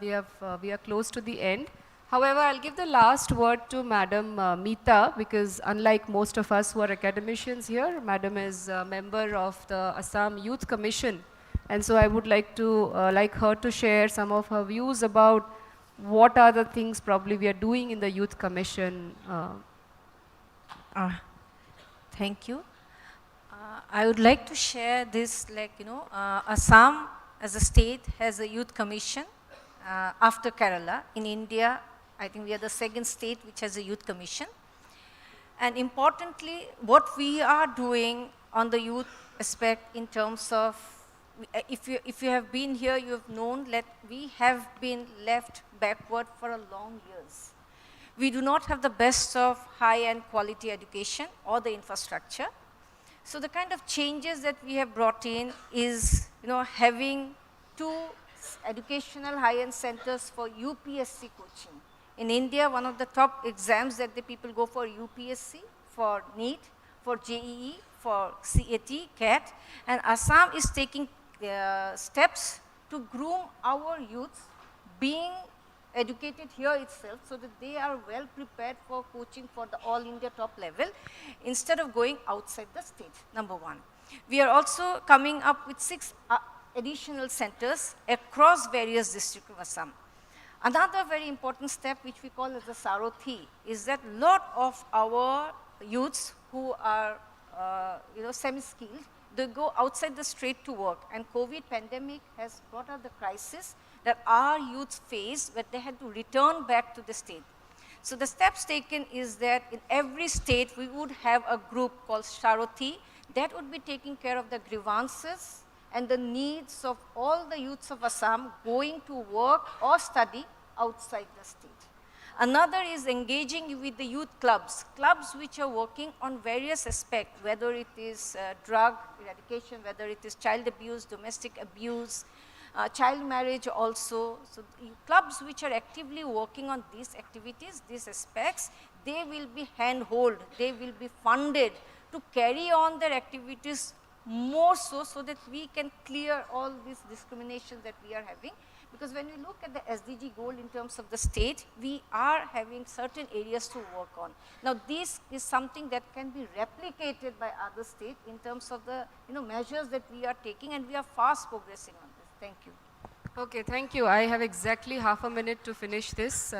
close to the end. However, I'll give the last word to Madam Meeta, because unlike most of us who are academicians here, Madam is a member of the Assam Youth Commission. And so I would like her to share some of her views about what are the things probably we are doing in the Youth Commission. Thank you. I would like to share this, Assam as a state has a youth commission after Kerala. In India, I think we are the second state which has a youth commission. And importantly, what we are doing on the youth aspect in terms of, if you have been here, you have known that we have been left backward for a long years. We do not have the best of high-end quality education or the infrastructure. So the kind of changes that we have brought in is, having 2 educational high-end centers for UPSC coaching. In India, one of the top exams that the people go for UPSC, for NEET, for JEE, for CAT, CAT, and Assam is taking steps to groom our youth being educated here itself, so that they are well prepared for coaching for the all India top level instead of going outside the state, number 1. We are also coming up with 6 additional centers across various districts of Assam. Another very important step, which we call as the Sarothi, is that a lot of our youths who are semi-skilled, they go outside the state to work, and COVID pandemic has brought out the crisis that our youth faced, where they had to return back to the state. So the steps taken is that in every state we would have a group called Sarothi that would be taking care of the grievances and the needs of all the youths of Assam going to work or study outside the state. Another is engaging with the youth clubs which are working on various aspects, whether it is drug eradication, whether it is child abuse, domestic abuse, child marriage also. So clubs which are actively working on these activities, these aspects, they will be handhold, they will be funded to carry on their activities more so that we can clear all this discrimination that we are having. Because when we look at the SDG goal in terms of the state, we are having certain areas to work on. Now this is something that can be replicated by other states in terms of the measures that we are taking, and we are fast progressing on this. Thank you. Okay, thank you. I have exactly half a minute to finish this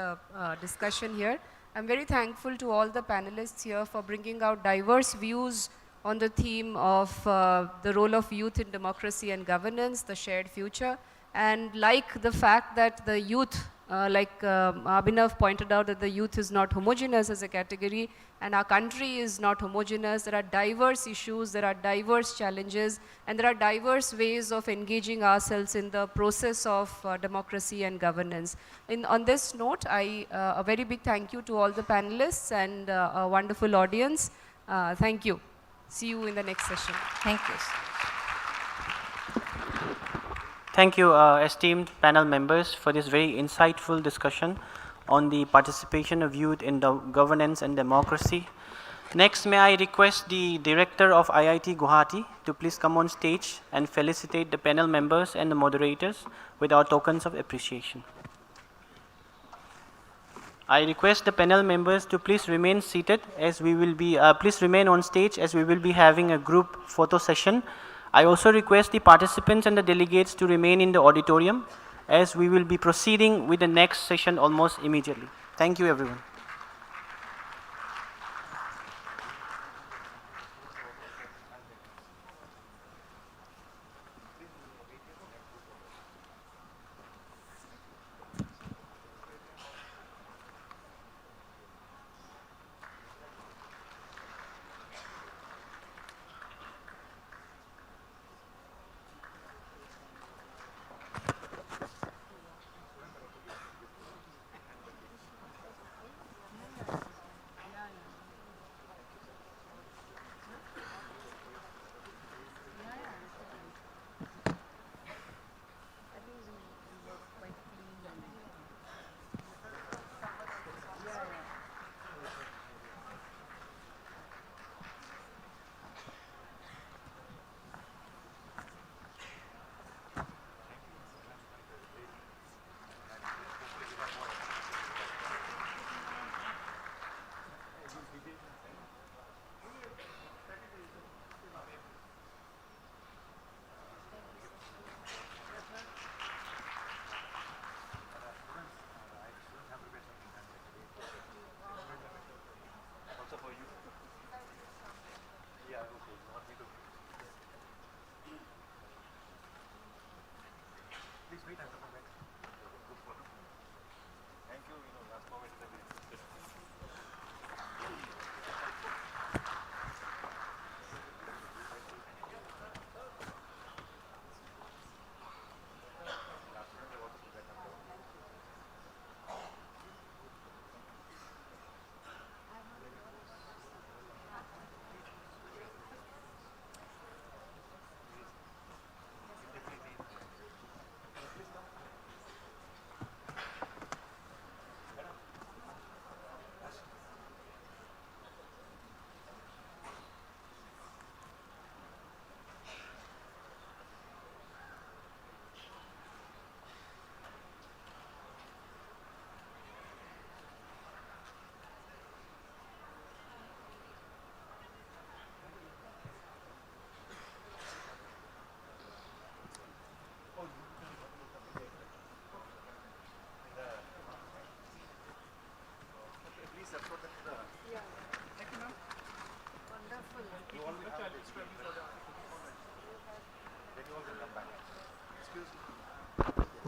discussion here. I'm very thankful to all the panelists here for bringing out diverse views on the theme of the role of youth in democracy and governance, the shared future, and like the fact that the youth, Abhinav pointed out that the youth is not homogeneous as a category, and our country is not homogeneous. There are diverse issues, there are diverse challenges, and there are diverse ways of engaging ourselves in the process of democracy and governance. On this note, a very big thank you to all the panelists and a wonderful audience. Thank you. See you in the next session. Thank you. Thank you, esteemed panel members, for this very insightful discussion on the participation of youth in governance and democracy. Next, may I request the director of IIT Guwahati to please come on stage and felicitate the panel members and the moderators with our tokens of appreciation. I request the panel members to please remain seated as we will be, please remain on stage as we will be having a group photo session. I also request the participants and the delegates to remain in the auditorium as we will be proceeding with the next session almost immediately. Thank you, everyone.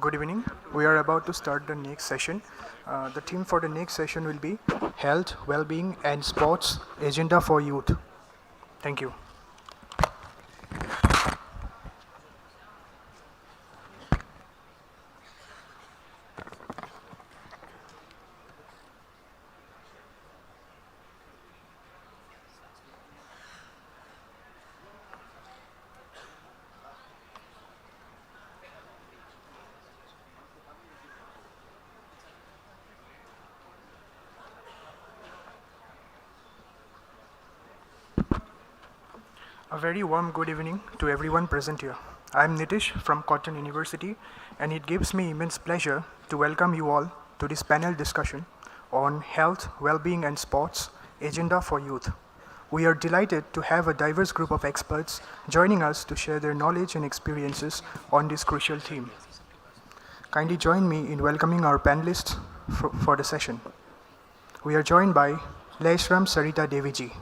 Good evening. We are about to start the next session. The theme for the next session will be Health, Well-being and Sports Agenda for Youth. Thank you. A very warm good evening to everyone present here. I am Nitish from Cotton University, and it gives me immense pleasure to welcome you all to this panel discussion on Health, Well-being and Sports Agenda for Youth. We are delighted to have a diverse group of experts joining us to share their knowledge and experiences on this crucial theme. Kindly join me in welcoming our panelists for the session. We are joined by Laishram Sarita Deviji.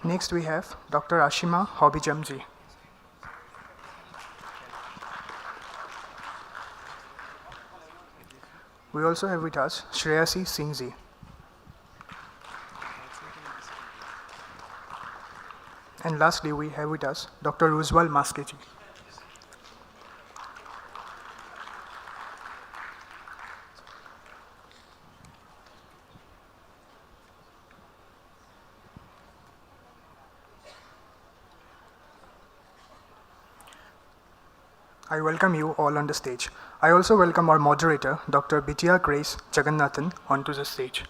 Next we have Dr. Ashima Hobijamji. We also have with us Shreyasi Singhji. And lastly, we have with us Dr. Ujwal Maskeji. I welcome you all on the stage. I also welcome our moderator, Dr. Bitya Grace Jagannathan, onto the stage.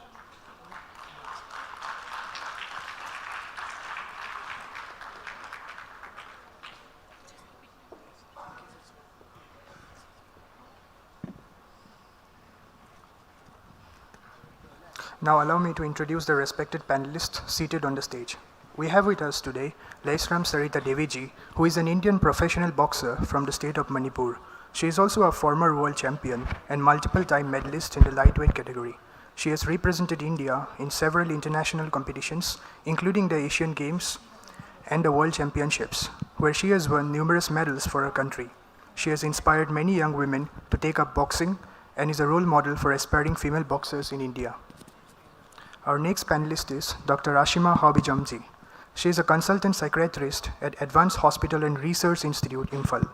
Now allow me to introduce the respected panelists seated on the stage. We have with us today Laisram Sarita Deviji, who is an Indian professional boxer from the state of Manipur. She is also a former world champion and multiple-time medalist in the lightweight category. She has represented India in several international competitions, including the Asian Games and the World Championships, where she has won numerous medals for her country. She has inspired many young women to take up boxing and is a role model for aspiring female boxers in India. Our next panelist is Dr. Ashima Hobijamji. She is a consultant psychiatrist at Advanced Hospital and Research Institute, Imphal.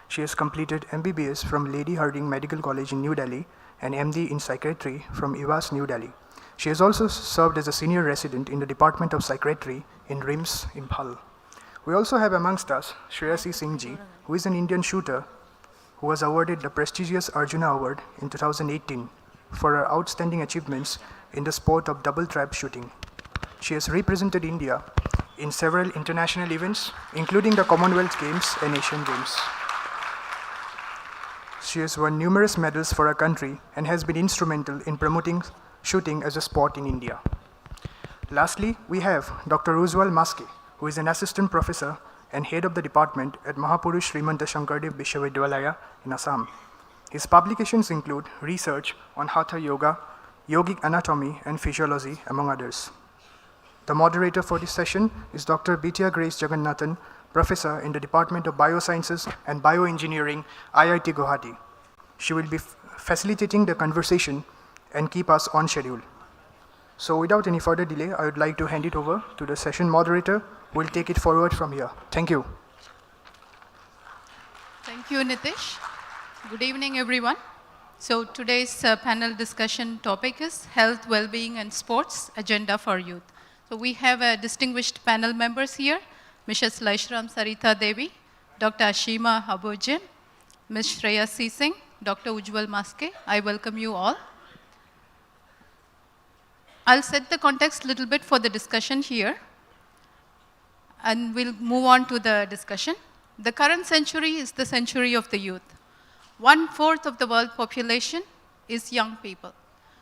She has completed MBBS from Lady Hardinge Medical College in New Delhi and MD in Psychiatry from IWAS, New Delhi. She has also served as a senior resident in the Department of Psychiatry in RIMS, Imphal. We also have amongst us Shreyasi Singhji, who is an Indian shooter who was awarded the prestigious Arjuna Award in 2018 for her outstanding achievements in the sport of double trap shooting. She has represented India in several international events, including the Commonwealth Games and Asian Games. She has won numerous medals for her country and has been instrumental in promoting shooting as a sport in India. Lastly, we have Dr. Ujwal Maske, who is an assistant professor and head of the department at Mahapurush Srimanta Shankardev Vishwavidyalaya in Assam. His publications include research on Hatha Yoga, yogic anatomy and physiology, among others. The moderator for this session is Dr. Bitya Grace Jagannathan, professor in the Department of Biosciences and Bioengineering, IIT Guwahati. She will be facilitating the conversation and keep us on schedule. So without any further delay, I would like to hand it over to the session moderator, who will take it forward from here. Thank you. Thank you, Nitish. Good evening, everyone. So today's panel discussion topic is Health, Wellbeing and Sports, Agenda for Youth. So we have distinguished panel members here, Mrs. Laisram Sarita Devi, Dr. Ashima Hobijamji, Ms. Shreyasi Singh, Dr. Ujwal Maske. I welcome you all. I'll set the context a little bit for the discussion here, and we'll move on to the discussion. The current century is the century of the youth. 1/4 of the world population is young people.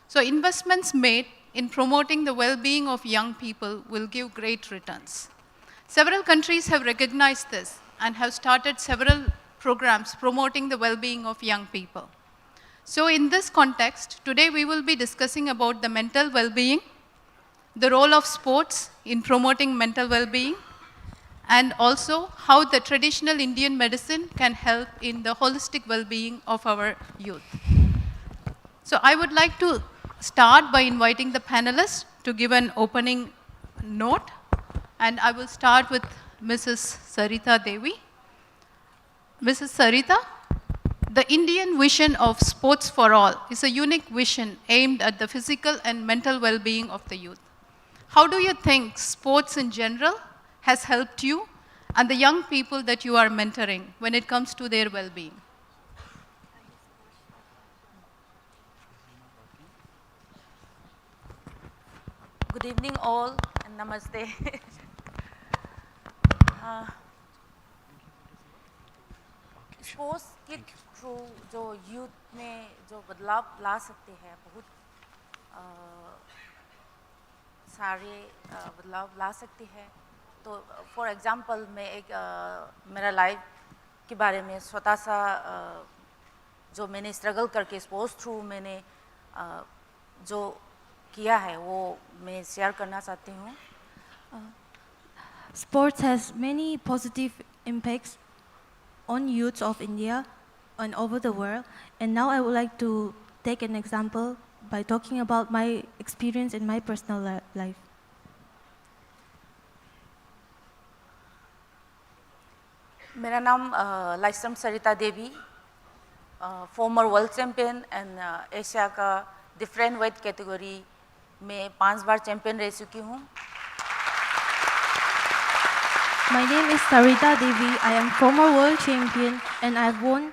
So investments made in promoting the well-being of young people will give great returns. Several countries have recognized this and have started several programs promoting the well-being of young people. So in this context, today we will be discussing about the mental well-being, the role of sports in promoting mental well-being, and also how the traditional Indian medicine can help in the holistic well-being of our youth. So I would like to start by inviting the panelists to give an opening note, and I will start with Mrs. Sarita Devi. Mrs. Sarita, the Indian vision of sports for all is a unique vision aimed at the physical and mental well-being of the youth. How do you think sports in general has helped you and the young people that you are mentoring when it comes to their well-being? Good evening all and namaste. Sports के through जो youth में जो बदलाव ला सकते हैं, बहुत सारे बदलाव ला सकते हैं. तो फॉर एग्जांपल मैं एक मेरा लाइफ के बारे में स्वतः सा जो मैंने स्ट्रगल करके स्पोर्ट्स थ्रू मैंने जो किया है वो मैं शेयर करना चाहती हूँ. Sports has many positive impacts on youths of India and over the world. And now I would like to take an example by talking about my experience in my personal life. मेरा नाम Laishram Sarita Devi, former world champion and Asia का different weight category में 5 बार champion रह चुकी हूँ. My name is Sarita Devi. I am former world champion and I've won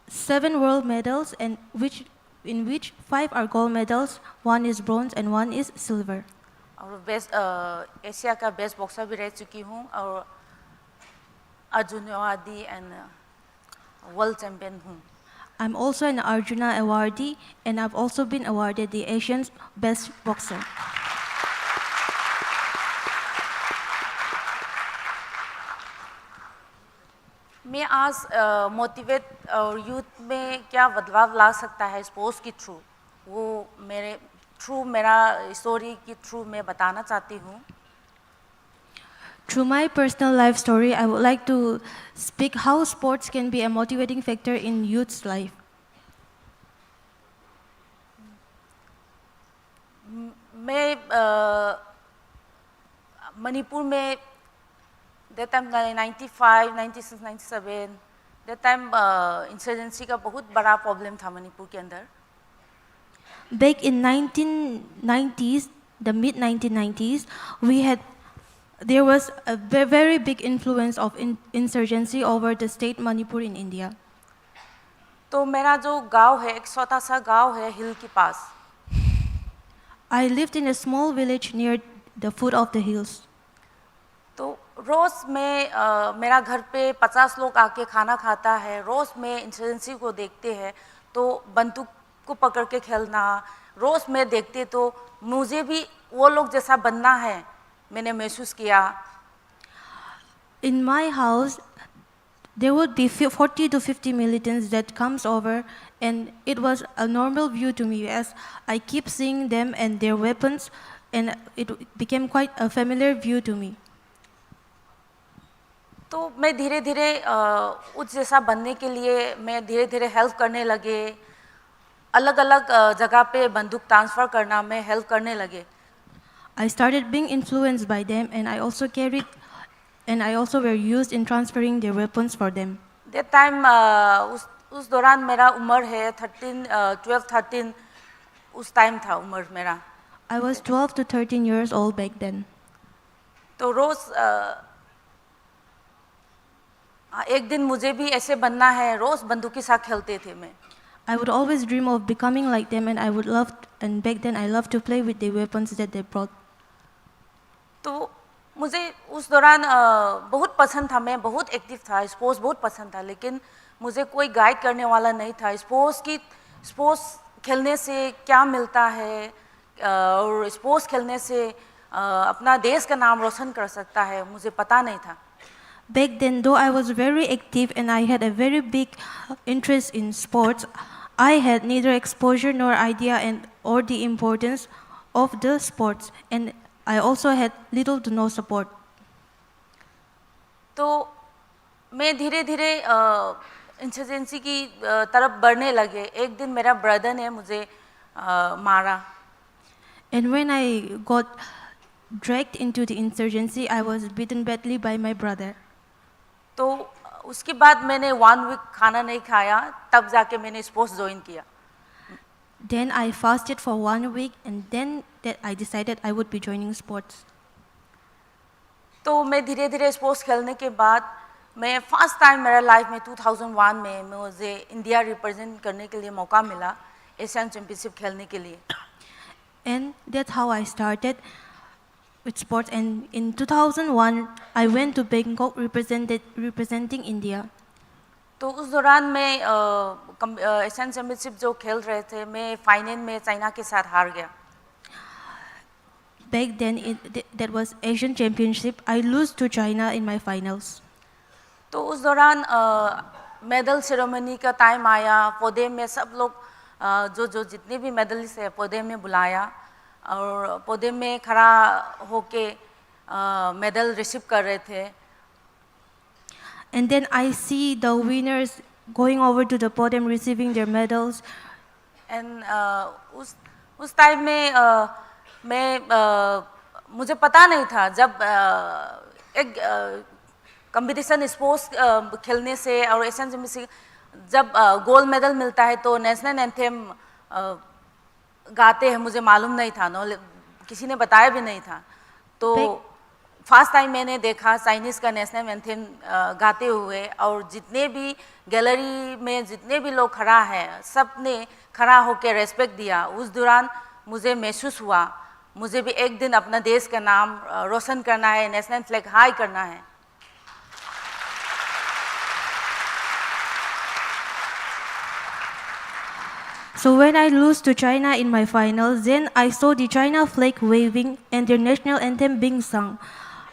7 world medals, and in which 5 are gold medals, 1 is bronze and 1 is silver. और best Asia का best boxer भी रह चुकी हूँ और Arjun awardee and world champion हूँ. I'm also an Arjuna awardee and I've also been awarded the Asian's best boxer. मैं आज मोटिवेट और यूथ में क्या बदलाव ला सकता है स्पोर्ट्स के थ्रू, वो मेरे थ्रू मेरा स्टोरी के थ्रू मैं बताना चाहती हूँ. Through my personal life story, I would like to speak how sports can be a motivating factor in youth's life. मैं मणिपुर में that time 95, 96, 97, that time insurgency का बहुत बड़ा प्रॉब्लम था मणिपुर के अंदर. Back in 1990s, the mid 1990s, there was a very big influence of insurgency over the state Manipur in India. तो मेरा जो गांव है, एक छोटा सा गांव है हिल के पास. I lived in a small village near the foot of the hills. तो रोज में मेरा घर पे 50 लोग आके खाना खाता है. रोज में इंसर्जेंसी को देखते हैं तो बंदूक को पकड़ के खेलना रोज में देखते तो मुझे भी वो लोग जैसा बनना है, मैंने महसूस किया. In my house, there would be 40 to 50 militants that comes over, and it was a normal view to me as I keep seeing them and their weapons, and it became quite a familiar view to me. तो मैं धीरे धीरे उस जैसा बनने के लिए मैं धीरे धीरे हेल्प करने लगे. अलग अलग जगह पे बंदूक ट्रांसफ़र करना मैं हेल्प करने लगे. I started being influenced by them, and I also were used in transferring their weapons for them. That time उस दौरान मेरा उम्र है 12, 13 उस टाइम था उम्र मेरा. I was 12 to 13 years old back then. तो रोज एक दिन मुझे भी ऐसे बनना है, रोज बंदूक के साथ खेलते थे मैं. I would always dream of becoming like them, and back then I loved to play with the weapons that they brought. तो मुझे उस दौरान बहुत पसंद था, मैं बहुत एक्टिव था, स्पोर्ट्स बहुत पसंद था, लेकिन मुझे कोई गाइड करने वाला नहीं था. स्पोर्ट्स खेलने से क्या मिलता है और स्पोर्ट्स खेलने से अपना देश का नाम रोशन कर सकता है, मुझे पता नहीं था. Back then, though I was very active and I had a very big interest in sports, I had neither exposure nor idea or the importance of the sports, and I also had little to no support. तो मैं धीरे धीरे insurgency की तरफ बढ़ने लगे. एक दिन मेरा ब्रदर ने मुझे मारा. And when I got dragged into the insurgency, I was beaten badly by my brother. तो उसके बाद मैंने 1 वीक खाना नहीं खाया, तब जाके मैंने स्पोर्ट्स ज्वाइन किया. Then I fasted for 1 week, and then that I decided I would be joining sports. तो मैं धीरे धीरे स्पोर्ट्स खेलने के बाद मैं फर्स्ट टाइम मेरा लाइफ में 2001 में मुझे इंडिया रिप्रेजेंट करने के लिए मौका मिला एशियन चैंपियनशिप खेलने के लिए. And that's how I started with sports, and in 2001 I went to Bangkok representing India. तो उस दौरान मैं एशियन चैंपियनशिप जो खेल रहे थे मैं फाइनल में चाइना के साथ हार गया. Back then, that was Asian Championship. I lose to China in my finals. तो उस दौरान मेडल सेरेमनी का टाइम आया. पोडियम में सब लोग जो जितने भी मेडलिस्ट है पोडियम में बुलाया और पोडियम में खड़ा होके मेडल रिसीव कर रहे थे. And then I see the winners going over to the podium receiving their medals. And उस टाइम में मैं मुझे पता नहीं था जब एक कंपटीशन स्पोर्ट्स खेलने से और एशियन गेम से जब गोल्ड मेडल मिलता है तो नेशनल एंथेम गाते हैं, मुझे मालूम नहीं था, किसी ने बताया भी नहीं था. तो फर्स्ट टाइम मैंने देखा चाइनीज़ का नेशनल एंथेम गाते हुए, और जितने भी गैलरी में जितने भी लोग खड़ा है सब ने खड़ा होकर रेस्पेक्ट दिया. उस दौरान मुझे महसूस हुआ मुझे भी एक दिन अपना देश का नाम रोशन करना है, नेशनल फ्लैग हाई करना है. So when I lose to China in my finals, then I saw the China flag waving and their national anthem being sung.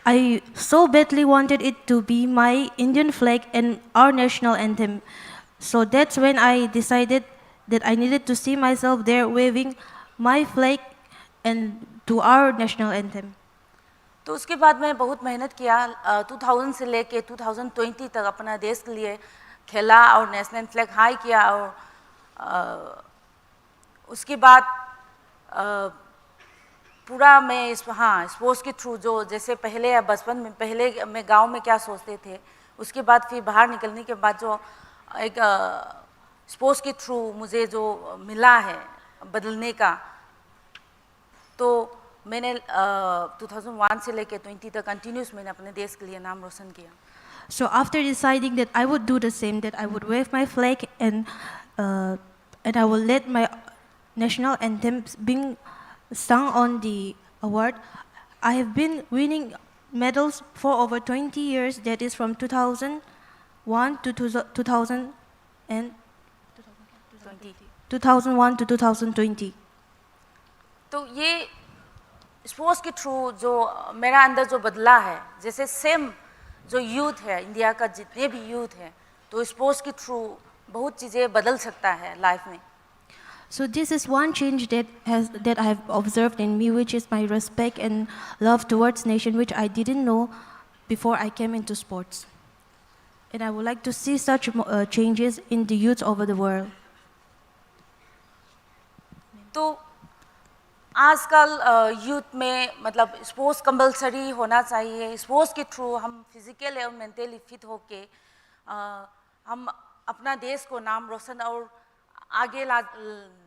I so badly wanted it to be my Indian flag and our national anthem. So that's when I decided that I needed to see myself there waving my flag and to our national anthem. तो उसके बाद मैं बहुत मेहनत किया. 2000 से लेके 2020 तक अपना देश के लिए खेला और नेशनल फ्लैग हाई किया. और उसके बाद पूरा मैं स्पोर्ट्स के थ्रू जो जैसे पहले बचपन में पहले मैं गांव में क्या सोचते थे, उसके बाद फिर बाहर निकलने के बाद जो एक स्पोर्ट्स के थ्रू मुझे जो मिला है बदलने का, तो मैंने 2001 से लेके 20 तक कंटिन्यूस मैंने अपने देश के लिए नाम रोशन किया. So after deciding that I would do the same, that I would wave my flag and I will let my national anthem being sung on the award, I have been winning medals for over 20 years. That is from 2001 to 2020. तो ये sports के through जो मेरा अंदर जो बदला है, जैसे सेम जो यूथ है इंडिया का जितने भी यूथ है, तो स्पोर्ट्स के थ्रू बहुत चीज़ें बदल सकता है लाइफ में. So this is one change that I have observed in me, which is my respect and love towards nation, which I didn't know before I came into sports. And I would like to see such changes in the youth over the world. तो आजकल youth में मतलब sports compulsory होना चाहिए. Sports के through हम physical और mentally fit होके हम अपना देश को नाम रोशन और आगे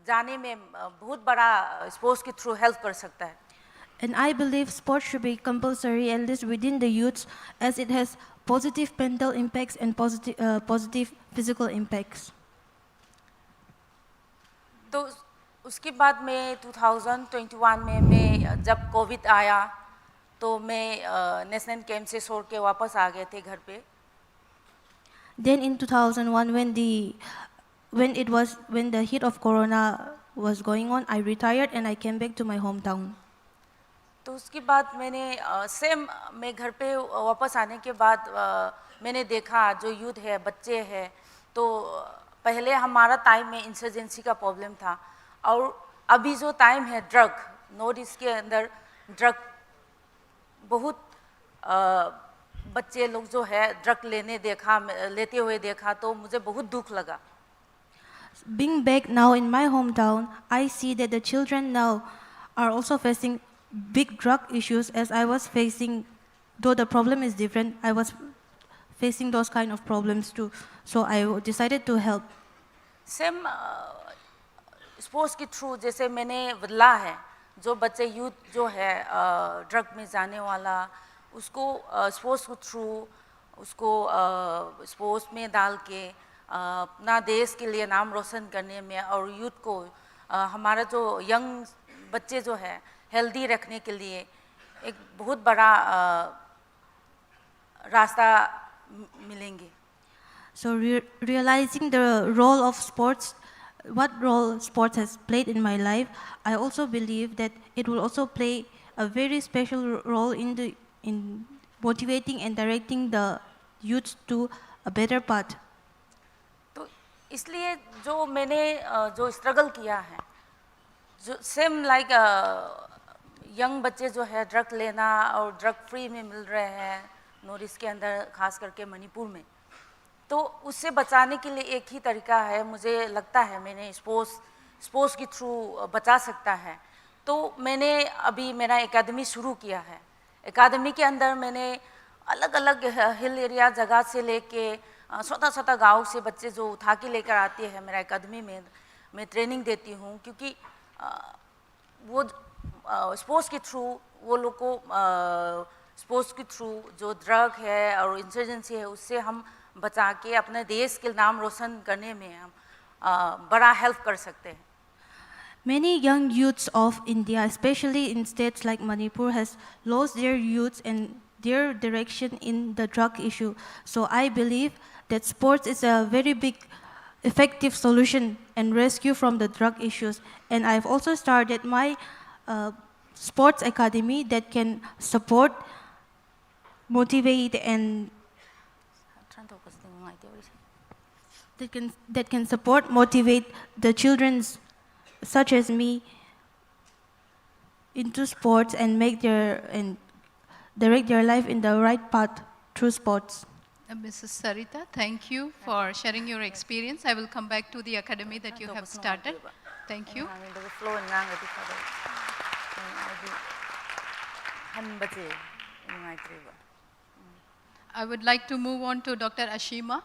जाने में बहुत बड़ा स्पोर्ट्स के थ्रू हेल्प कर सकता है. And I believe sports should be compulsory, at least within the youths, as it has positive mental impacts and positive physical impacts. तो उसके बाद में 2021 में मैं जब कोविड आया तो मैं नेशनल कैंप से छोड़ के वापस आ गए थे घर पे. Then in 2001, when the heat of Corona was going on, I retired and I came back to my hometown. तो उसके बाद मैंने सेम मैं घर पे वापस आने के बाद मैंने देखा जो यूथ है बच्चे हैं, तो पहले हमारा टाइम में इंसर्जेंसी का प्रॉब्लम था, और अभी जो टाइम है ड्रग, नॉर्थ ईस्ट के अंदर ड्रग बहुत बच्चे लोग जो है ड्रग लेते हुए देखा, तो मुझे बहुत दुख लगा. Being back now in my hometown, I see that the children now are also facing big drug issues as I was facing, though the problem is different, I was facing those kind of problems too. So I decided to help. Same sports के through जैसे मैंने बदला है, जो बच्चे youth जो है drug में जाने वाला, उसको स्पोर्ट्स के थ्रू उसको स्पोर्ट्स में डाल के अपना देश के लिए नाम रोशन करने में, और यूथ को हमारा जो यंग बच्चे जो है हेल्दी रखने के लिए एक बहुत बड़ा रास्ता मिलेंगे. So realizing the role of sports, what role sports has played in my life, I also believe that it will also play a very special role in motivating and directing the youth to a better path. तो इसलिए जो मैंने जो struggle किया है, जो same like young बच्चे जो है ड्रग लेना और ड्रग फ्री में मिल रहे हैं नॉर्थ ईस्ट के अंदर, खास करके मणिपुर में, तो उससे बचाने के लिए एक ही तरीका है, मुझे लगता है मैंने स्पोर्ट्स के थ्रू बचा सकता है। तो मैंने अभी मेरा एकेडमी शुरू किया है। एकेडमी के अंदर मैंने अलग अलग हिल एरिया जगह से लेके छोटा गांव से बच्चे जो उठा के लेकर आते हैं मेरा एकेडमी में, मैं ट्रेनिंग देती हूँ, क्योंकि वो स्पोर्ट्स के थ्रू वो लोग को स्पोर्ट्स के थ्रू जो ड्रग है और इंसर्जेंसी है उससे हम बचा के अपने देश के नाम रोशन करने में हम बड़ा हेल्प कर सकते हैं। Many young youths of India, especially in states like Manipur, has lost their youth and their direction in the drug issue. So I believe that sports is a very big, effective solution and rescue from the drug issues. And I've also started my sports academy that can support, motivate, and that can support, motivate the children such as me into sports and direct their life in the right path through sports. Mrs. Sarita, thank you for sharing your experience. I will come back to the academy that you have started. Thank you. I would like to move on to Dr. Ashima.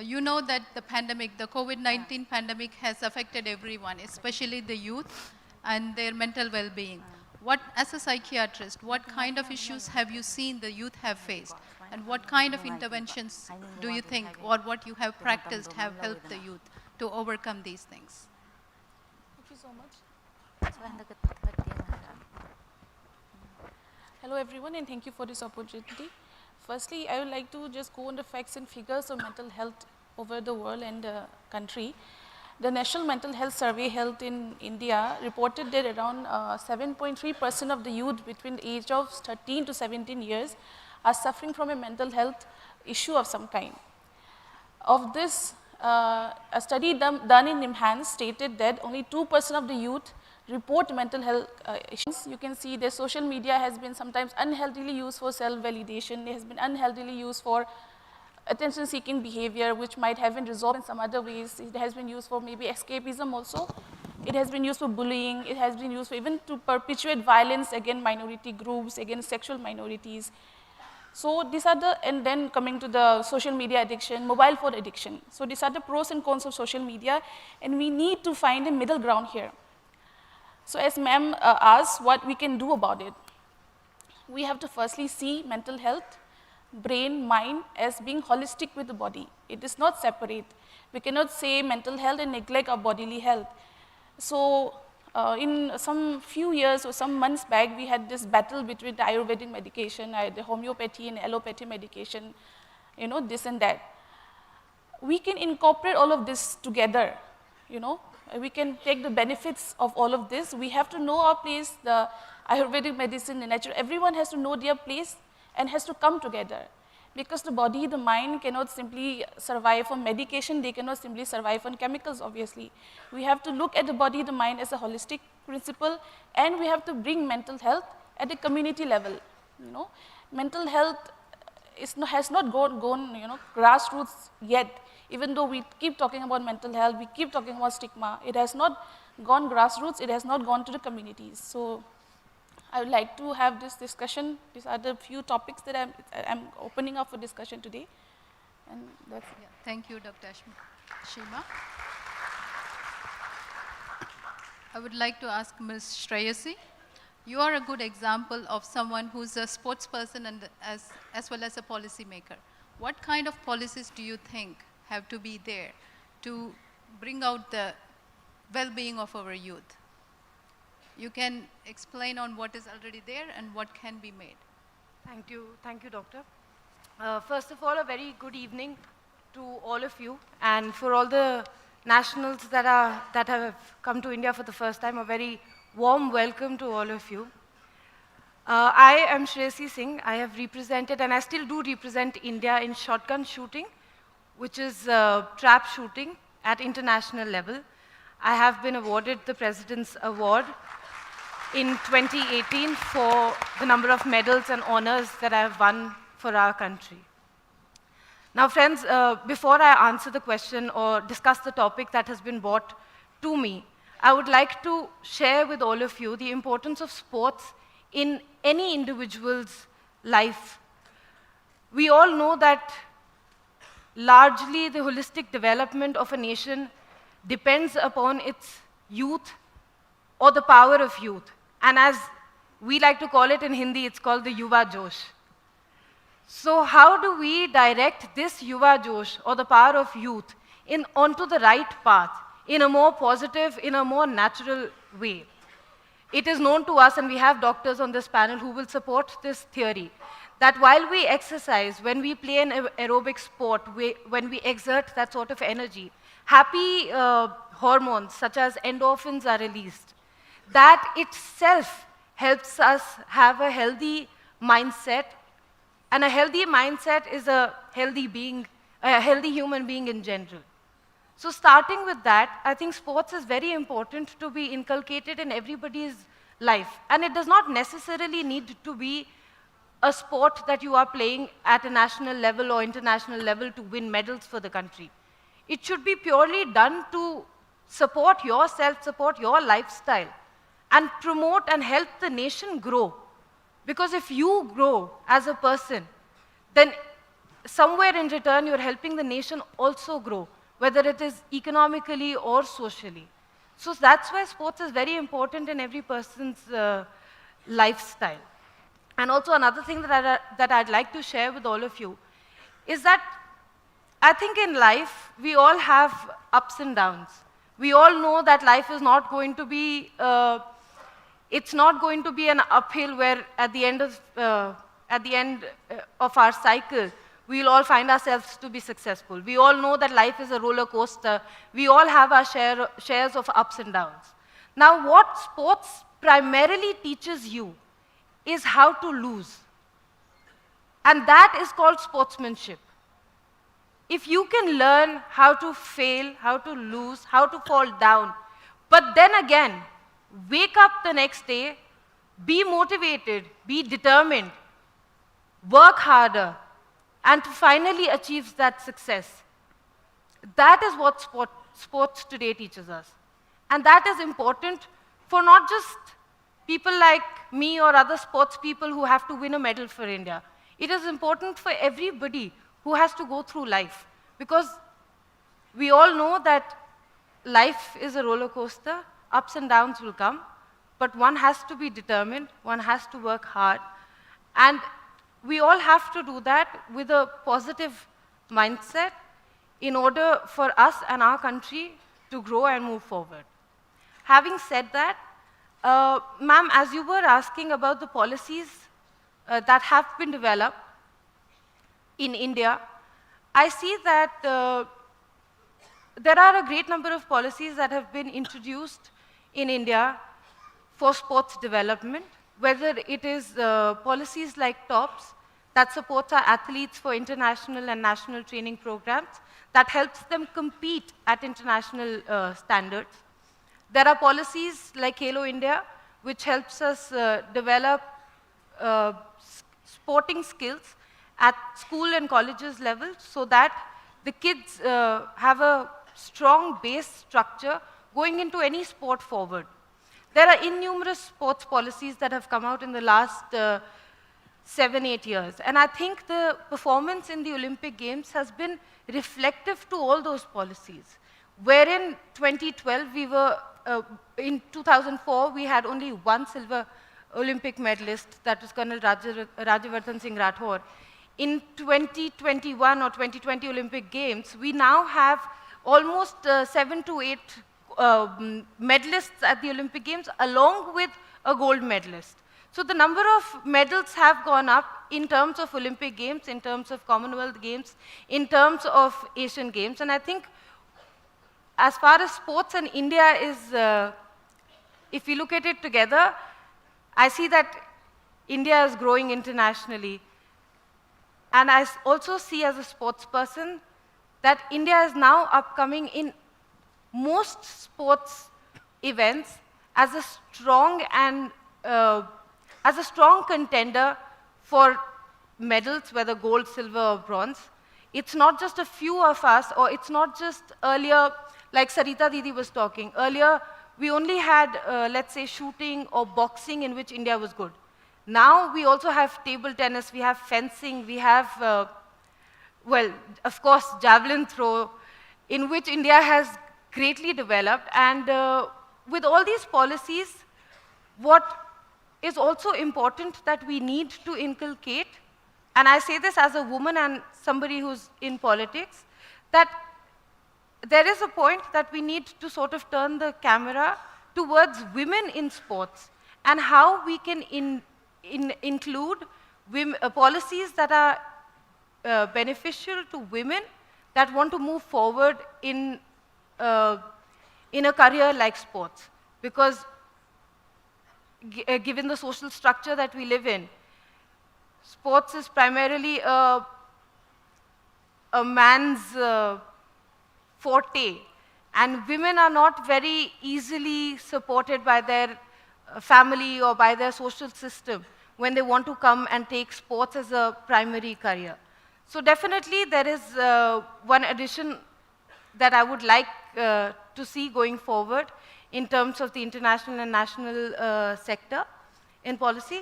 You know that the pandemic, the COVID-19 pandemic has affected everyone, especially the youth and their mental well-being. What, as a psychiatrist, what kind of issues have you seen the youth have faced? And what kind of interventions do you think, or what you have practiced, have helped the youth to overcome these things? Thank you so much. Hello everyone, and thank you for this opportunity. Firstly, I would like to just go on the facts and figures of mental health over the world and the country. The National Mental Health Survey held in India reported that around 7.3% of the youth between the age of 13 to 17 years are suffering from a mental health issue of some kind. Of this, a study done in NIMHANS stated that only 2% of the youth report mental health issues. You can see that social media has been sometimes unhealthily used for self-validation. It has been unhealthily used for attention-seeking behavior, which might have been resolved in some other ways. It has been used for maybe escapism also. It has been used for bullying. It has been used for even to perpetuate violence against minority groups, against sexual minorities. So these are the, and then coming to the social media addiction, mobile phone addiction. So these are the pros and cons of social media, and we need to find a middle ground here. So as ma'am asked, what we can do about it? We have to firstly see mental health, brain, mind as being holistic with the body. It is not separate. We cannot say mental health and neglect our bodily health. So in some few years or some months back, we had this battle between the Ayurvedic medication, the homeopathy and allopathy medication, you know, this and that. We can incorporate all of this together, you know. We can take the benefits of all of this. We have to know our place, the Ayurvedic medicine, the nature. Everyone has to know their place and has to come together. Because the body, the mind cannot simply survive on medication. They cannot simply survive on chemicals, obviously. We have to look at the body, the mind as a holistic principle, and we have to bring mental health at a community level. You know, mental health has not gone you know, grassroots yet. Even though we keep talking about mental health, we keep talking about stigma, it has not gone grassroots, it has not gone to the communities. So I would like to have this discussion. These are the few topics that I'm opening up for discussion today. And that's yeah. Thank you, Dr. Ashima. I would like to ask Ms. Shreyasi. You are a good example of someone who's a sports person and as well as a policy maker. What kind of policies do you think have to be there to bring out the well-being of our youth? You can explain on what is already there and what can be made. Thank you, Doctor. First of all, a very good evening to all of you, and for all the nationals that have come to India for the first time, a very warm welcome to all of you. I am Shreyasi Singh. I have represented, and I still do represent India in shotgun shooting, which is trap shooting at international level. I have been awarded the President's Award in 2018 for the number of medals and honors that I have won for our country. Now, friends, before I answer the question or discuss the topic that has been brought to me, I would like to share with all of you the importance of sports in any individual's life. We all know that largely the holistic development of a nation depends upon its youth or the power of youth. And as we like to call it in Hindi, it's called the Yuva Josh. So how do we direct this Yuva Josh or the power of youth onto the right path in a more positive, in a more natural way? It is known to us, and we have doctors on this panel who will support this theory, that while we exercise, when we play an aerobic sport, when we exert that sort of energy, happy hormones such as endorphins are released. That itself helps us have a healthy mindset, and a healthy mindset is a healthy being, a healthy human being in general. So starting with that, I think sports is very important to be inculcated in everybody's life. And it does not necessarily need to be a sport that you are playing at a national level or international level to win medals for the country. It should be purely done to support yourself, support your lifestyle, and promote and help the nation grow. Because if you grow as a person, then somewhere in return you're helping the nation also grow, whether it is economically or socially. So that's why sports is very important in every person's lifestyle. And also another thing that I'd like to share with all of you is that I think in life we all have ups and downs. We all know that life is not going to be, it's not going to be an uphill where at the end of our cycle, we'll all find ourselves to be successful. We all know that life is a roller coaster. We all have our shares of ups and downs. Now, what sports primarily teaches you is how to lose. And that is called sportsmanship. If you can learn how to fail, how to lose, how to fall down, but then again, wake up the next day, be motivated, be determined, work harder, and to finally achieve that success. That is what sports today teaches us. And that is important for not just people like me or other sports people who have to win a medal for India. It is important for everybody who has to go through life. Because we all know that life is a roller coaster, ups and downs will come, but one has to be determined, one has to work hard, and we all have to do that with a positive mindset in order for us and our country to grow and move forward. Having said that, ma'am, as you were asking about the policies that have been developed in India, I see that there are a great number of policies that have been introduced in India for sports development, whether it is policies like TOPS, that supports our athletes for international and national training programs, that helps them compete at international standards. There are policies like Halo India, which helps us develop sporting skills at school and colleges level so that the kids have a strong base structure going into any sport forward. There are innumerable sports policies that have come out in the last 7-8 years. And I think the performance in the Olympic Games has been reflective to all those policies. Wherein 2012, we were, in 2004, we had only one silver Olympic medalist, that was Colonel Rajyavardhan Singh Rathore. In 2021 or 2020 Olympic Games, we now have almost 7 to 8 medalists at the Olympic Games, along with a gold medalist. So the number of medals have gone up in terms of Olympic Games, in terms of Commonwealth Games, in terms of Asian Games. And I think as far as sports and India is, if we look at it together, I see that India is growing internationally. And I also see as a sports person that India is now upcoming in most sports events as a strong and as a strong contender for medals, whether gold, silver, or bronze. It's not just a few of us, or it's not just earlier, like Sarita Didi was talking. Earlier, we only had, let's say, shooting or boxing in which India was good. Now we also have table tennis, we have fencing, we have, well, of course, javelin throw, in which India has greatly developed. And with all these policies, what is also important that we need to inculcate, and I say this as a woman and somebody who's in politics, that there is a point that we need to sort of turn the camera towards women in sports and how we can include policies that are beneficial to women that want to move forward in a career like sports. Because given the social structure that we live in, sports is primarily a man's forte, and women are not very easily supported by their family or by their social system when they want to come and take sports as a primary career. So definitely there is one addition that I would like to see going forward in terms of the international and national sector in policy.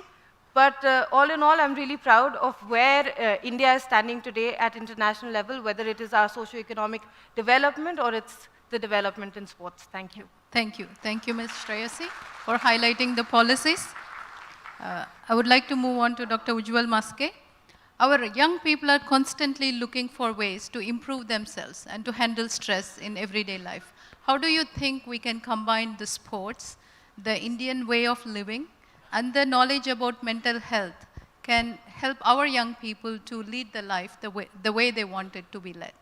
But all in all, I'm really proud of where India is standing today at international level, whether it is our socio-economic development or it's the development in sports. Thank you. Thank you. Thank you, Ms. Shreyasi, for highlighting the policies. I would like to move on to Dr. Ujjwal Maske. Our young people are constantly looking for ways to improve themselves and to handle stress in everyday life. How do you think we can combine the sports, the Indian way of living, and the knowledge about mental health can help our young people to lead the life the way they want it to be led?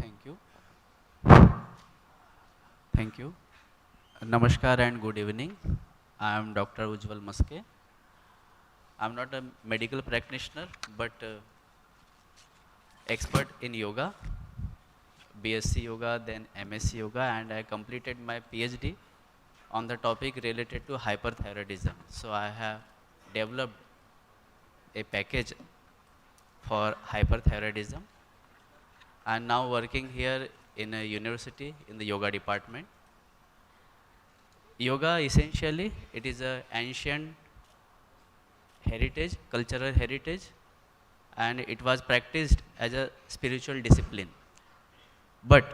Thank you. Thank you. Namaskar and good evening. I am Dr. Ujjwal Maske. I am not a medical practitioner, but expert in yoga, BSc Yoga, then MSc Yoga, and I completed my PhD on the topic related to hyperthyroidism. So I have developed a package for hyperthyroidism. I am now working here in a university in the yoga department. Yoga essentially, it is an ancient heritage, cultural heritage, and it was practiced as a spiritual discipline. But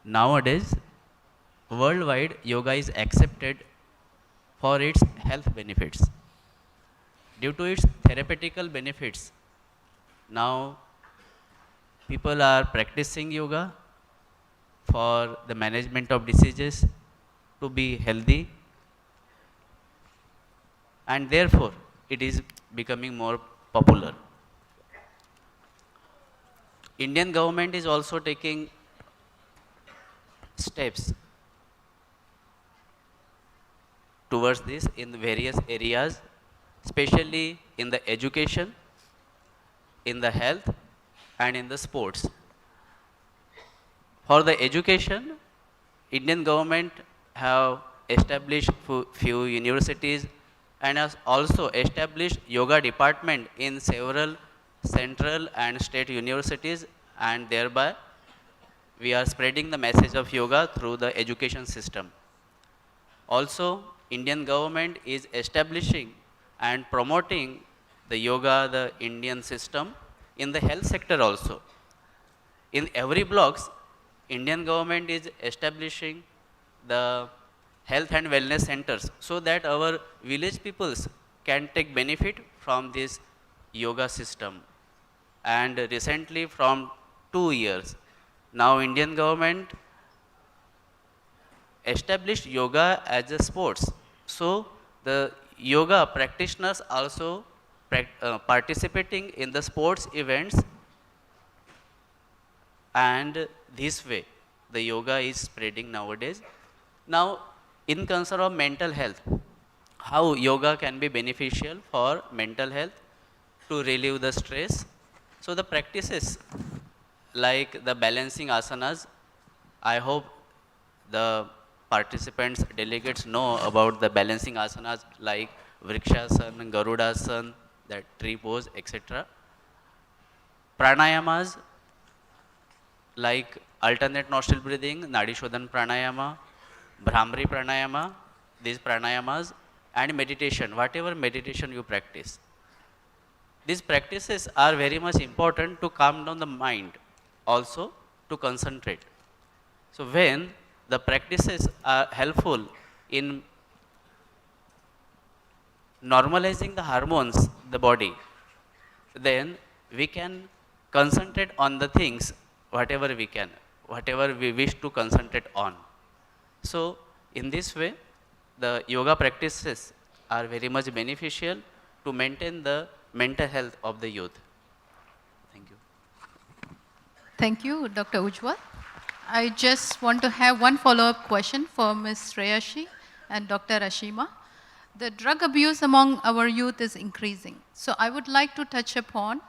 nowadays, worldwide, yoga is accepted for its health benefits. Due to its therapeutical benefits, now people are practicing yoga for the management of diseases, to be healthy, and therefore it is becoming more popular. Indian government is also taking steps towards this in various areas, especially in the education, in the health, and in the sports. For the education, Indian government have established few universities and has also established yoga department in several central and state universities, and thereby we are spreading the message of yoga through the education system. Also, Indian government is establishing and promoting the yoga, the Indian system, in the health sector also. In every blocks, Indian government is establishing the health and wellness centers so that our village peoples can take benefit from this yoga system. And recently, from 2 years, now Indian government established yoga as a sports. So the yoga practitioners also participating in the sports events, and this way the yoga is spreading nowadays. Now, in concern of mental health, how yoga can be beneficial for mental health to relieve the stress. So the practices like the balancing asanas, I hope the participants, delegates know about the balancing asanas like Vrikshasana, Garudasana, that tree pose, etc. Pranayamas like alternate nostril breathing, Nadi Shodhan Pranayama, Bhramri Pranayama, these pranayamas, and meditation, whatever meditation you practice. These practices are very much important to calm down the mind, also to concentrate. So when the practices are helpful in normalizing the hormones, the body, then we can concentrate on the things, whatever we can, whatever we wish to concentrate on. So in this way, the yoga practices are very much beneficial to maintain the mental health of the youth. Thank you. Thank you, Dr. Ujjwal. I just want to have one follow-up question for Ms. Shreyashi and Dr. Ashima. The drug abuse among our youth is increasing. So I would like to touch upon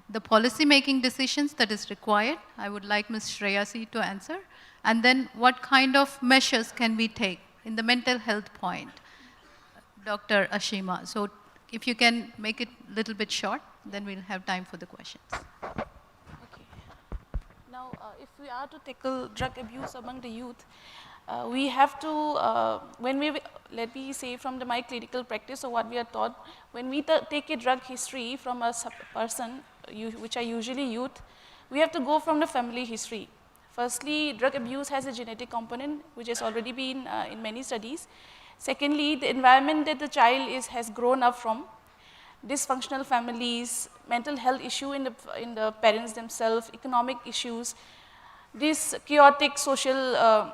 the policy-making decisions that is required. I would like Ms. Shreyashi to answer. And then what kind of measures can we take in the mental health point? Dr. Ashima. So if you can make it a little bit short, then we'll have time for the questions. Now, if we are to tackle drug abuse among the youth, we have to, let me say from my clinical practice or what we are taught, when we take a drug history from a person, which are usually youth, we have to go from the family history. Firstly, drug abuse has a genetic component, which has already been in many studies. Secondly, the environment that the child has grown up from, dysfunctional families, mental health issue in the parents themselves, economic issues, these chaotic social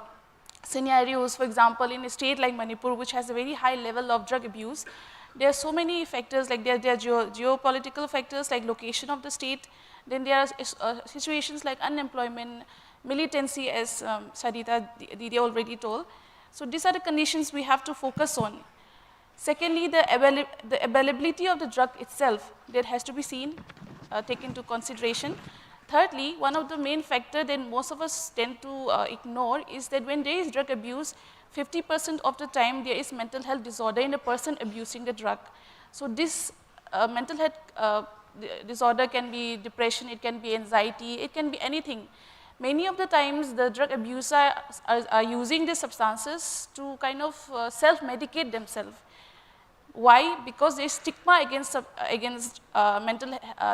scenarios, for example, in a state like Manipur, which has a very high level of drug abuse, there are so many factors, like there are geopolitical factors like location of the state, then there are situations like unemployment, militancy, as Sarita Didi already told. So these are the conditions we have to focus on. Secondly, the availability of the drug itself, that has to be seen, taken into consideration. Thirdly, one of the main factors that most of us tend to ignore is that when there is drug abuse, 50% of the time there is mental health disorder in the person abusing the drug. So this mental health disorder can be depression, it can be anxiety, it can be anything. Many of the times the drug abusers are using these substances to kind of self-medicate themselves. Why? Because there is stigma against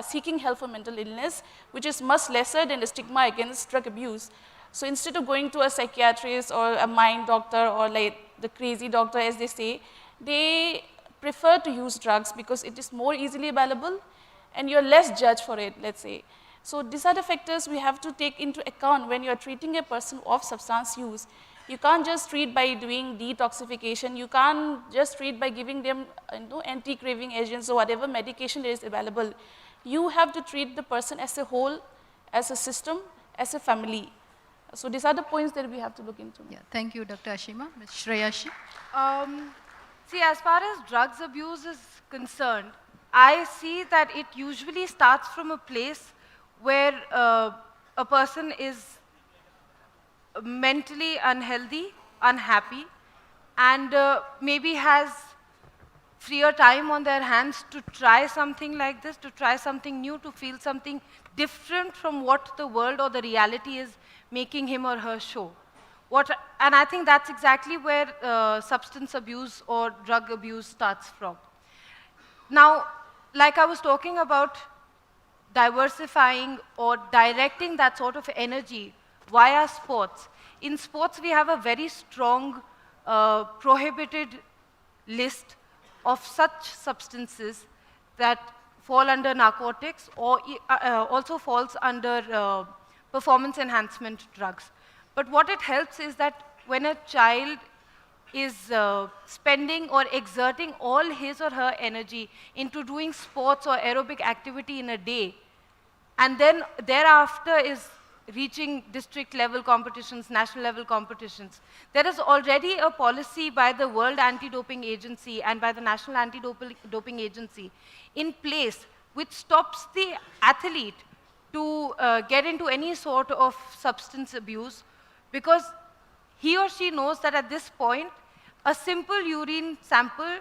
seeking help for mental illness, which is much lesser than the stigma against drug abuse. So instead of going to a psychiatrist or a mind doctor or like the crazy doctor, as they say, they prefer to use drugs because it is more easily available and you're less judged for it, let's say. So these are the factors we have to take into account when you're treating a person of substance use. You can't just treat by doing detoxification. You can't just treat by giving them anti-craving agents or whatever medication there is available. You have to treat the person as a whole, as a system, as a family. So these are the points that we have to look into. Yeah, thank you, Dr. Ashima. Ms. Shreyashi. See, as far as drugs abuse is concerned, I see that it usually starts from a place where a person is mentally unhealthy, unhappy, and maybe has freer time on their hands to try something like this, to try something new, to feel something different from what the world or the reality is making him or her show. And I think that's exactly where substance abuse or drug abuse starts from. Now, like I was talking about diversifying or directing that sort of energy via sports. In sports, we have a very strong prohibited list of such substances that fall under narcotics or also falls under performance enhancement drugs. But what it helps is that when a child is spending or exerting all his or her energy into doing sports or aerobic activity in a day, and then thereafter is reaching district level competitions, national level competitions. There is already a policy by the World Anti-Doping Agency and by the National Anti-Doping Agency in place which stops the athlete to get into any sort of substance abuse, because he or she knows that at this point, a simple urine sample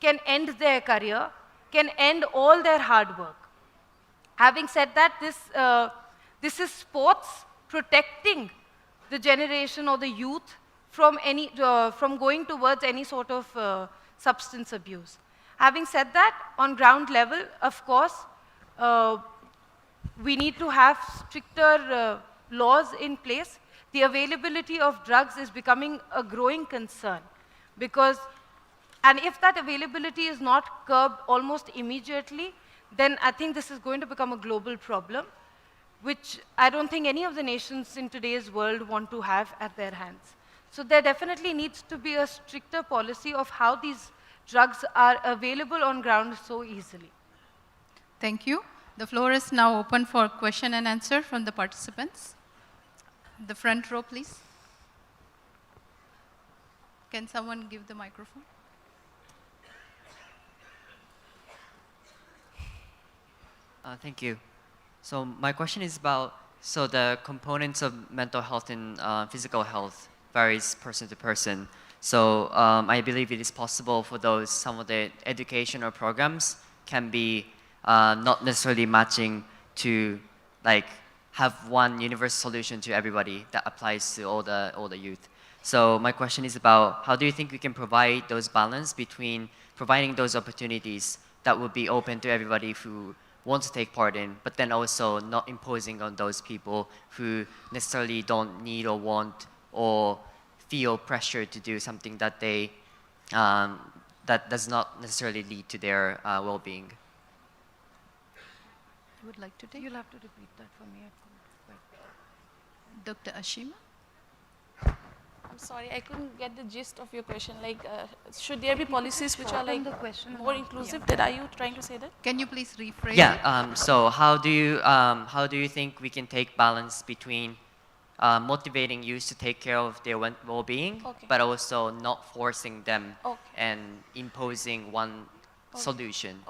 can end their career, can end all their hard work. Having said that, this is sports protecting the generation or the youth from going towards any sort of substance abuse. Having said that, on ground level, of course, we need to have stricter laws in place. The availability of drugs is becoming a growing concern because, and if that availability is not curbed almost immediately, then I think this is going to become a global problem, which I don't think any of the nations in today's world want to have at their hands. So there definitely needs to be a stricter policy of how these drugs are available on ground so easily. Thank you. The floor is now open for question and answer from the participants. The front row, please. Can someone give the microphone? Thank you. So my question is about, so the components of mental health and physical health varies person to person. So I believe it is possible for those, some of the educational programs can be not necessarily matching to like have one universal solution to everybody that applies to all the youth. So my question is about how do you think we can provide those balance between providing those opportunities that would be open to everybody who want to take part in, but then also not imposing on those people who necessarily don't need or want or feel pressure to do something that they that does not necessarily lead to their well-being. You would like to take? You'll have to repeat that for me. Dr. Ashima? I'm sorry, I couldn't get the gist of your question. Like, should there be policies which are like more inclusive? That are you trying to say that? Can you please rephrase? Yeah. So how do you think we can take balance between motivating youth to take care of their well-being, but also not forcing them and imposing one solution?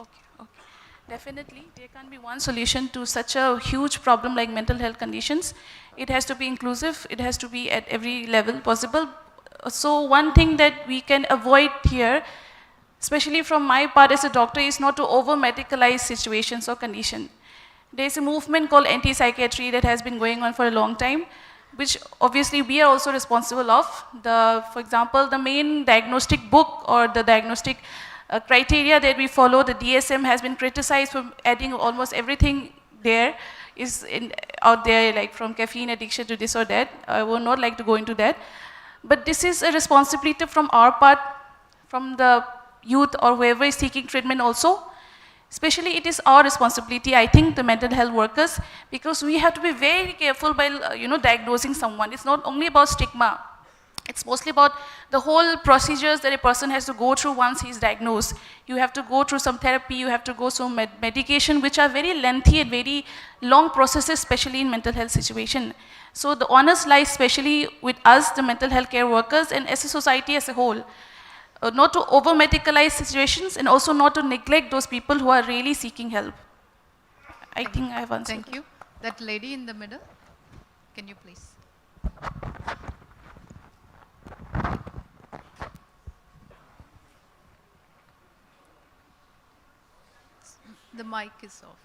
Definitely, there can't be one solution to such a huge problem like mental health conditions. It has to be inclusive, it has to be at every level possible. So one thing that we can avoid here, especially from my part as a doctor, is not to over-medicalize situations or conditions. There's a movement called anti-psychiatry that has been going on for a long time, which obviously we are also responsible of. For example, the main diagnostic book or the diagnostic criteria that we follow, the DSM, has been criticized for adding almost everything there out there, like from caffeine addiction to this or that. I would not like to go into that. But this is a responsibility from our part, from the youth or whoever is seeking treatment also. Especially it is our responsibility, I think, the mental health workers, because we have to be very careful while diagnosing someone. It's not only about stigma. It's mostly about the whole procedures that a person has to go through once he's diagnosed. You have to go through some therapy, you have to go through medication, which are very lengthy and very long processes, especially in mental health situation. So the onus lies especially with us, the mental health care workers, and as a society as a whole. Not to over-medicalize situations and also not to neglect those people who are really seeking help. I think I have answered. Thank you. That lady in the middle, can you please? The mic is off.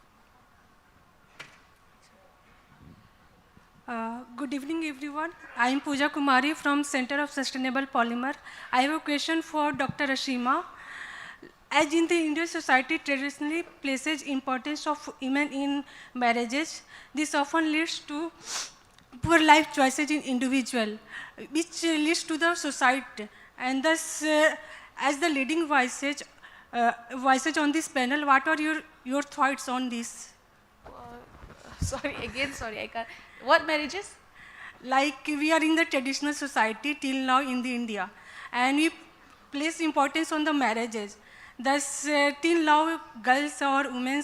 Good evening, everyone. I am Pooja Kumari from Center of Sustainable Polymer. I have a question for Dr. Ashima. As in the Indian society traditionally places importance of women in marriages, this often leads to poor life choices in individual, which leads to the society. And thus, as the leading voices on this panel, what are your thoughts on this? Sorry, I can't. What marriages? Like we are in the traditional society till now in the India, and we place importance on the marriages. Thus, till now, girls or women,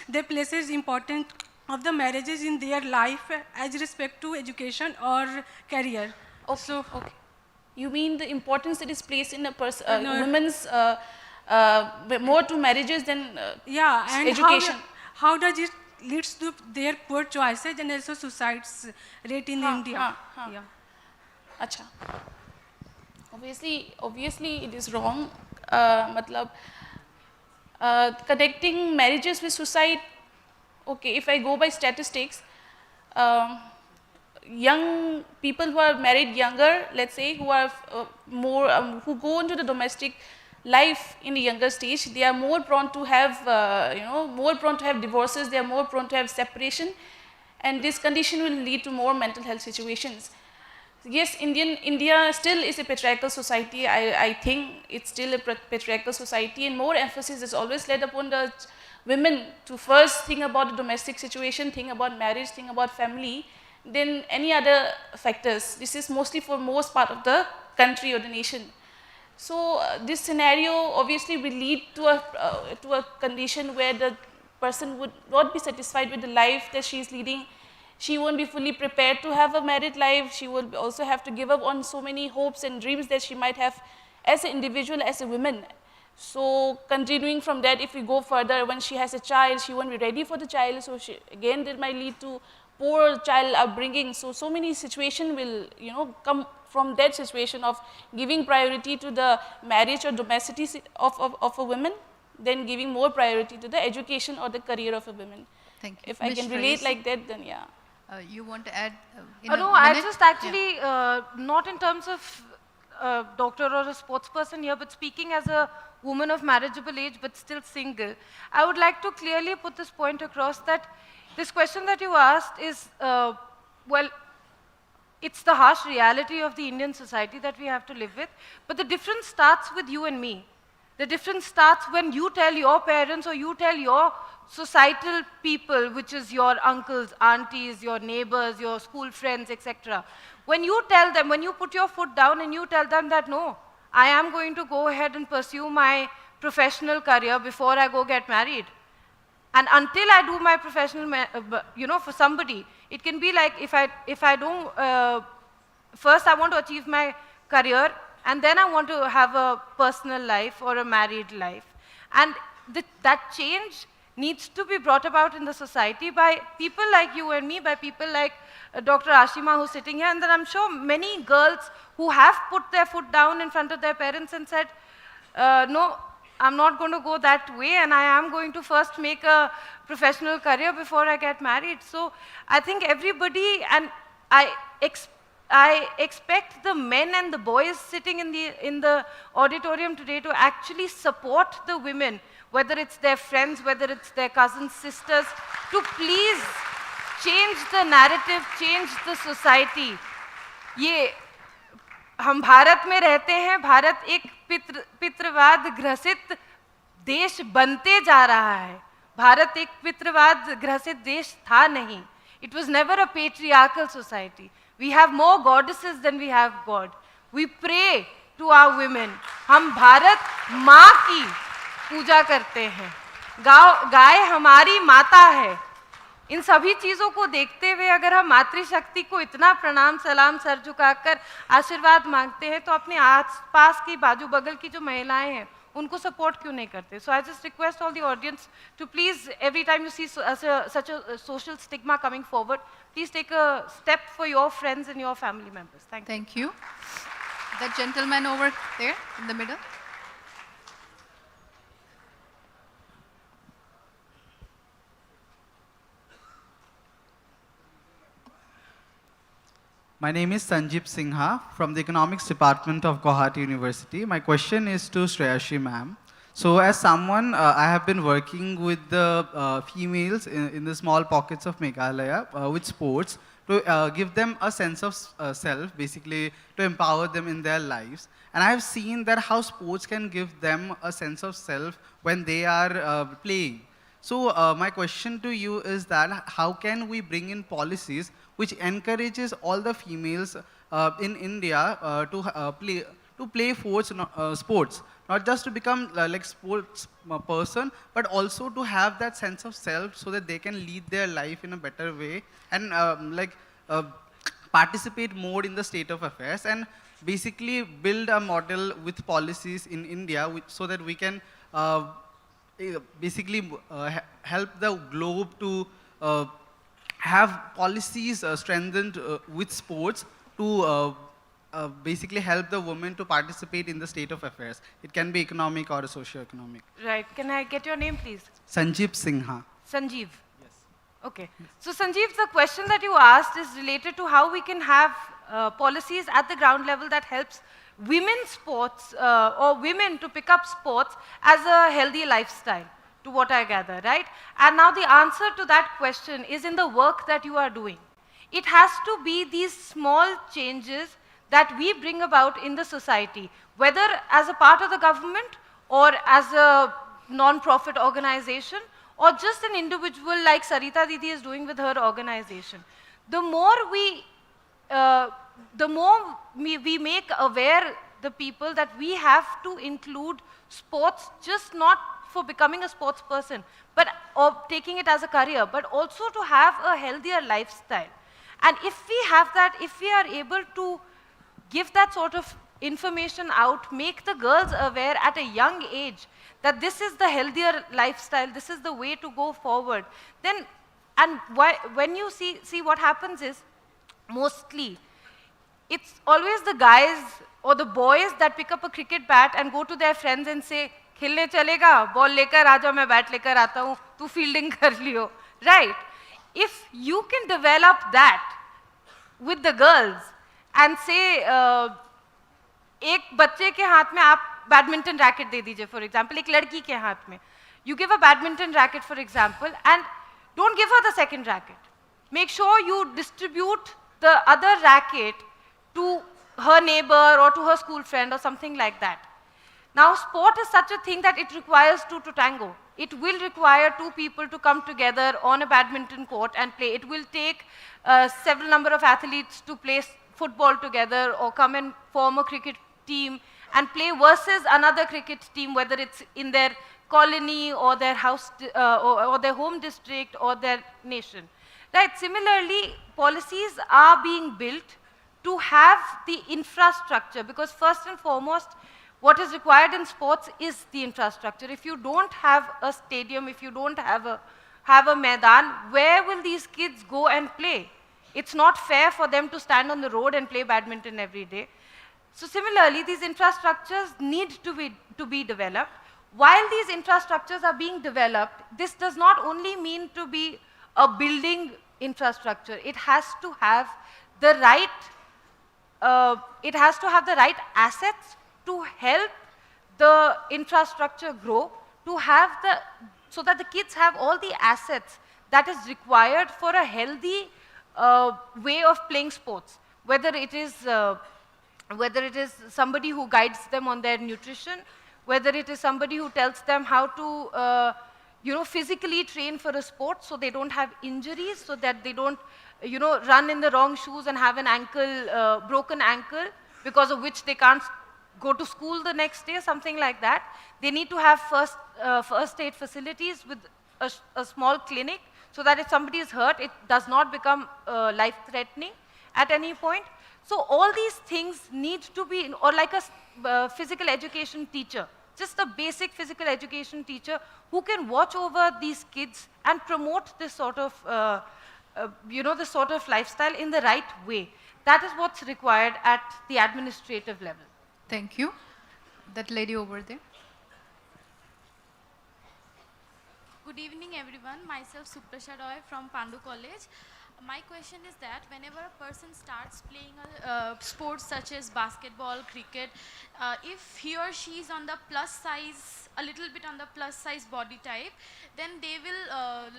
they places importance of the marriages in their life as respect to education or career. Okay. You mean the importance that is placed in a women's more to marriages than and education? How does it leads to their poor choices and also suicides rate in India? अच्छा. Obviously it is wrong. मतलब connecting marriages with suicide, okay, if I go by statistics, young people who are married younger, let's say, who are who go into the domestic life in a younger stage, they are more prone to have, more prone to have divorces, they are more prone to have separation, and this condition will lead to more mental health situations. Yes, India still is a patriarchal society. I think it's still a patriarchal society, and more emphasis is always laid upon the women to first think about the domestic situation, think about marriage, think about family, than any other factors. This is mostly for most part of the country or the nation. So this scenario obviously will lead to a condition where the person would not be satisfied with the life that she is leading. She won't be fully prepared to have a married life. She will also have to give up on so many hopes and dreams that she might have as an individual, as a woman. So continuing from that, if we go further, when she has a child, she won't be ready for the child. So again, that might lead to poor child upbringing. So many situations will, come from that situation of giving priority to the marriage or domesticity of a woman, then giving more priority to the education or the career of a woman. Thank you. If I can relate like that, then yeah. You want to add in no, a I minute? just actually, not in terms of a doctor or a sports person here, but speaking as a woman of marriageable age but still single, I would like to clearly put this point across that this question that you asked is, well, it's the harsh reality of the Indian society that we have to live with, but the difference starts with you and me. The difference starts when you tell your parents or you tell your societal people, which is your uncles, aunties, your neighbors, your school friends, etc. When you tell them, when you put your foot down and you tell them that, no, I am going to go ahead and pursue my professional career before I go get married. And until I do my professional, for somebody, it can be like if I don't, first I want to achieve my career, and then I want to have a personal life or a married life. And that change needs to be brought about in the society by people like you and me, by people like Dr. Ashima who's sitting here, and then I'm sure many girls who have put their foot down in front of their parents and said, no, I'm not going to go that way, and I am going to first make a professional career before I get married. So I think everybody, and I expect the men and the boys sitting in the auditorium today to actually support the women, whether it's their friends, whether it's their cousins, sisters, to please change the narrative, change the society. ये हम भारत में रहते हैं, भारत एक पितृवाद ग्रसित देश बनते जा रहा है. भारत एक पितृवाद ग्रसित देश था नहीं. It was never a patriarchal society. We have more goddesses than we have God. We pray to our women. हम भारत माँ की पूजा करते हैं. गाय हमारी माता है. इन सभी चीज़ों को देखते हुए अगर हम मातृशक्ति को इतना प्रणाम सलाम सर झुकाकर आशीर्वाद मांगते हैं, तो अपने आसपास की बाजू बगल की जो महिलाएं हैं उनको सपोर्ट क्यों नहीं करते? So I just request all the audience to please, every time you see such a social stigma coming forward, please take a step for your friends and your family members. Thank you. Thank you. That gentleman over there in the middle. My name is Sanjeev Singha from the Economics Department of Guwahati University. My question is to Shreyashi ma'am. So as someone, I have been working with the females in the small pockets of Meghalaya with sports to give them a sense of self, basically to empower them in their lives. And I have seen that how sports can give them a sense of self when they are playing. So my question to you is that how can we bring in policies which encourages all the females in India to play sports, not just to become like sports person, but also to have that sense of self so that they can lead their life in a better way and participate more in the state of affairs, and basically build a model with policies in India so that we can basically help the globe to have policies strengthened with sports to basically help the women to participate in the state of affairs. It can be economic or socio-economic. Right. Can I get your name, please? Sanjeev Singha. Sanjeev. Yes. Okay. So Sanjeev, the question that you asked is related to how we can have policies at the ground level that helps women's sports or women to pick up sports as a healthy lifestyle, to what I gather, right? And now the answer to that question is in the work that you are doing. It has to be these small changes that we bring about in the society, whether as a part of the government or as a non-profit organization or just an individual like Sarita Didi is doing with her organization. The more we make aware the people that we have to include sports, just not for becoming a sports person, but or taking it as a career, but also to have a healthier lifestyle. And if we have that, if we are able to give that sort of information out, make the girls aware at a young age that this is the healthier lifestyle, this is the way to go forward, then, and when you see what happens is, mostly, it's always the guys or the boys that pick up a cricket bat and go to their friends and say, खेलने चलेगा, ball लेकर आ जाओ, मैं bat लेकर आता हूँ, तू fielding कर लियो, right? If you can develop that with the girls and say, एक बच्चे के हाथ में आप बैडमिंटन रैकेट दे दीजिए, for example, एक लड़की के हाथ में, you give a badminton racket, for example, and don't give her the second racket. Make sure you distribute the other racket to her neighbor or to her school friend or something like that. Now, sport is such a thing that it requires two to tango. It will require two people to come together on a badminton court and play. It will take several number of athletes to play football together or come and form a cricket team and play versus another cricket team, whether it's in their colony or their house or their home district or their nation. Right? Similarly, policies are being built to have the infrastructure, because first and foremost, what is required in sports is the infrastructure. If you don't have a stadium, if you don't have a maidan, where will these kids go and play? It's not fair for them to stand on the road and play badminton every day. So similarly, these infrastructures need to be developed. While these infrastructures are being developed, this does not only mean to be a building infrastructure. It has to have the right assets to help the infrastructure grow, so that the kids have all the assets that is required for a healthy way of playing sports. Whether it is somebody who guides them on their nutrition, whether it is somebody who tells them how to physically train for a sport so they don't have injuries, so that they don't run in the wrong shoes and have an broken ankle, because of which they can't go to school the next day, something like that. They need to have first aid facilities with a small clinic, so that if somebody is hurt, it does not become life-threatening at any point. So all these things need to be, or like a physical education teacher, just a basic physical education teacher who can watch over these kids and promote this sort of, this sort of lifestyle in the right way. That is what's required at the administrative level. Thank you. That lady over there. Good evening, everyone. Myself, Suprasha Roy from Pandu College. My question is that whenever a person starts playing sports such as basketball, cricket, if he or she is on the plus size, a little bit on the plus size body type, then they will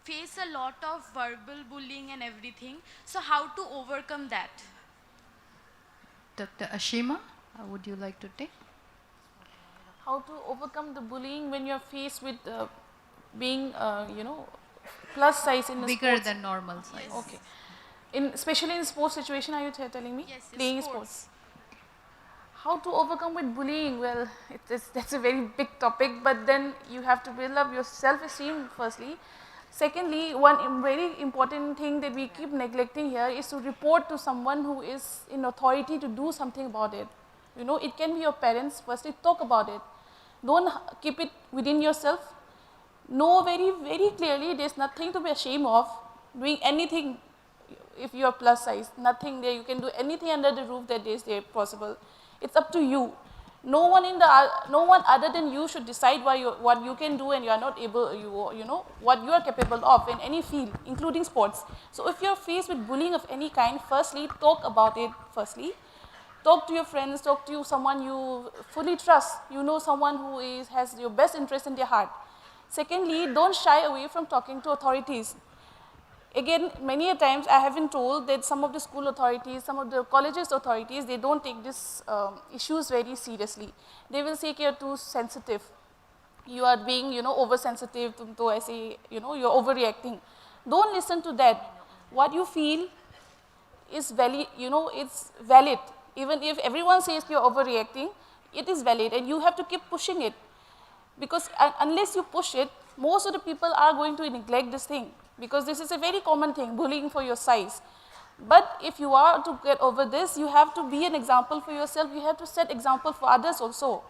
face a lot of verbal bullying and everything. So how to overcome that? Dr. Ashima, would you like to take? How to overcome the bullying when you're faced with being, plus size in the bigger sports. Than normal size. Yes. Okay. Especially in sports situation, are you telling me? Yes, playing sports. How to overcome with bullying? Well, that's a very big topic, but then you have to build up your self-esteem firstly. Secondly, one very important thing that we keep neglecting here is to report to someone who is in authority to do something about it. It can be your parents. Firstly, talk about it. Don't keep it within yourself. Know very, very clearly there's nothing to be ashamed of. Doing anything if you are plus size, nothing there. You can do anything under the roof that is there possible. It's up to you. No one other than you should decide what you can do and you are not able, you know, what you are capable of in any field, including sports. So if you're faced with bullying of any kind, firstly, talk about it firstly. Talk to your friends, talk to someone you fully trust. You know someone who has your best interest in their heart. Secondly, don't shy away from talking to authorities. Again, many a times I have been told that some of the school authorities, some of the colleges authorities, they don't take these issues very seriously. They will say you're too sensitive. You are being, you know, oversensitive to I say, you know, you're overreacting. Don't listen to that. What you feel is valid, you know, it's valid. Even if everyone says you're overreacting, it is valid and you have to keep pushing it. Because unless you push it, most of the people are going to neglect this thing. Because this is a very common thing, bullying for your size. But if you are to get over this, you have to be an example for yourself. You have to set example for others also.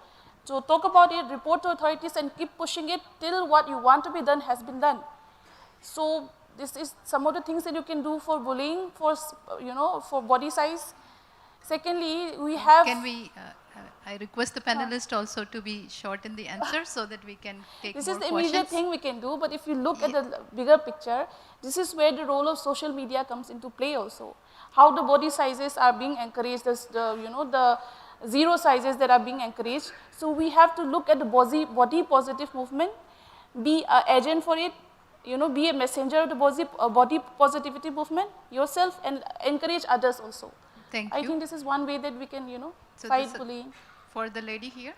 So talk about it, report to authorities and keep pushing it till what you want to be done has been done. So this is some of the things that you can do for bullying, for, you know, for body size. Secondly, we have... Can we, I request the panelists also to be short in the answer so that we can take more questions. This is the immediate thing we can do, but if you look at the bigger picture, this is where the role of social media comes into play also. How the body sizes are being encouraged, the zero sizes that are being encouraged. So we have to look at the body positive movement, be an agent for it, you know, be a messenger of the body positivity movement yourself and encourage others also. Thank you. I think this is one way that we can, you know, fight bullying. For the lady here.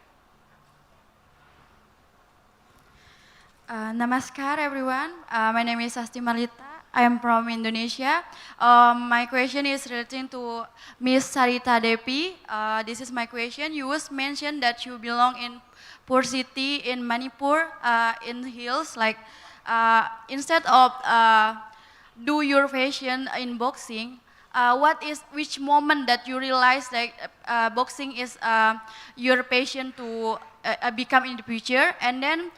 Namaskar everyone. My name is Asti Malita. I am from Indonesia. My question is relating to Miss Sarita Devi. This is my question. You was mentioned that you belong in poor city in Manipur, in hills. Like instead of do your passion in boxing, which moment that you realize that boxing is your passion to become in the future, and then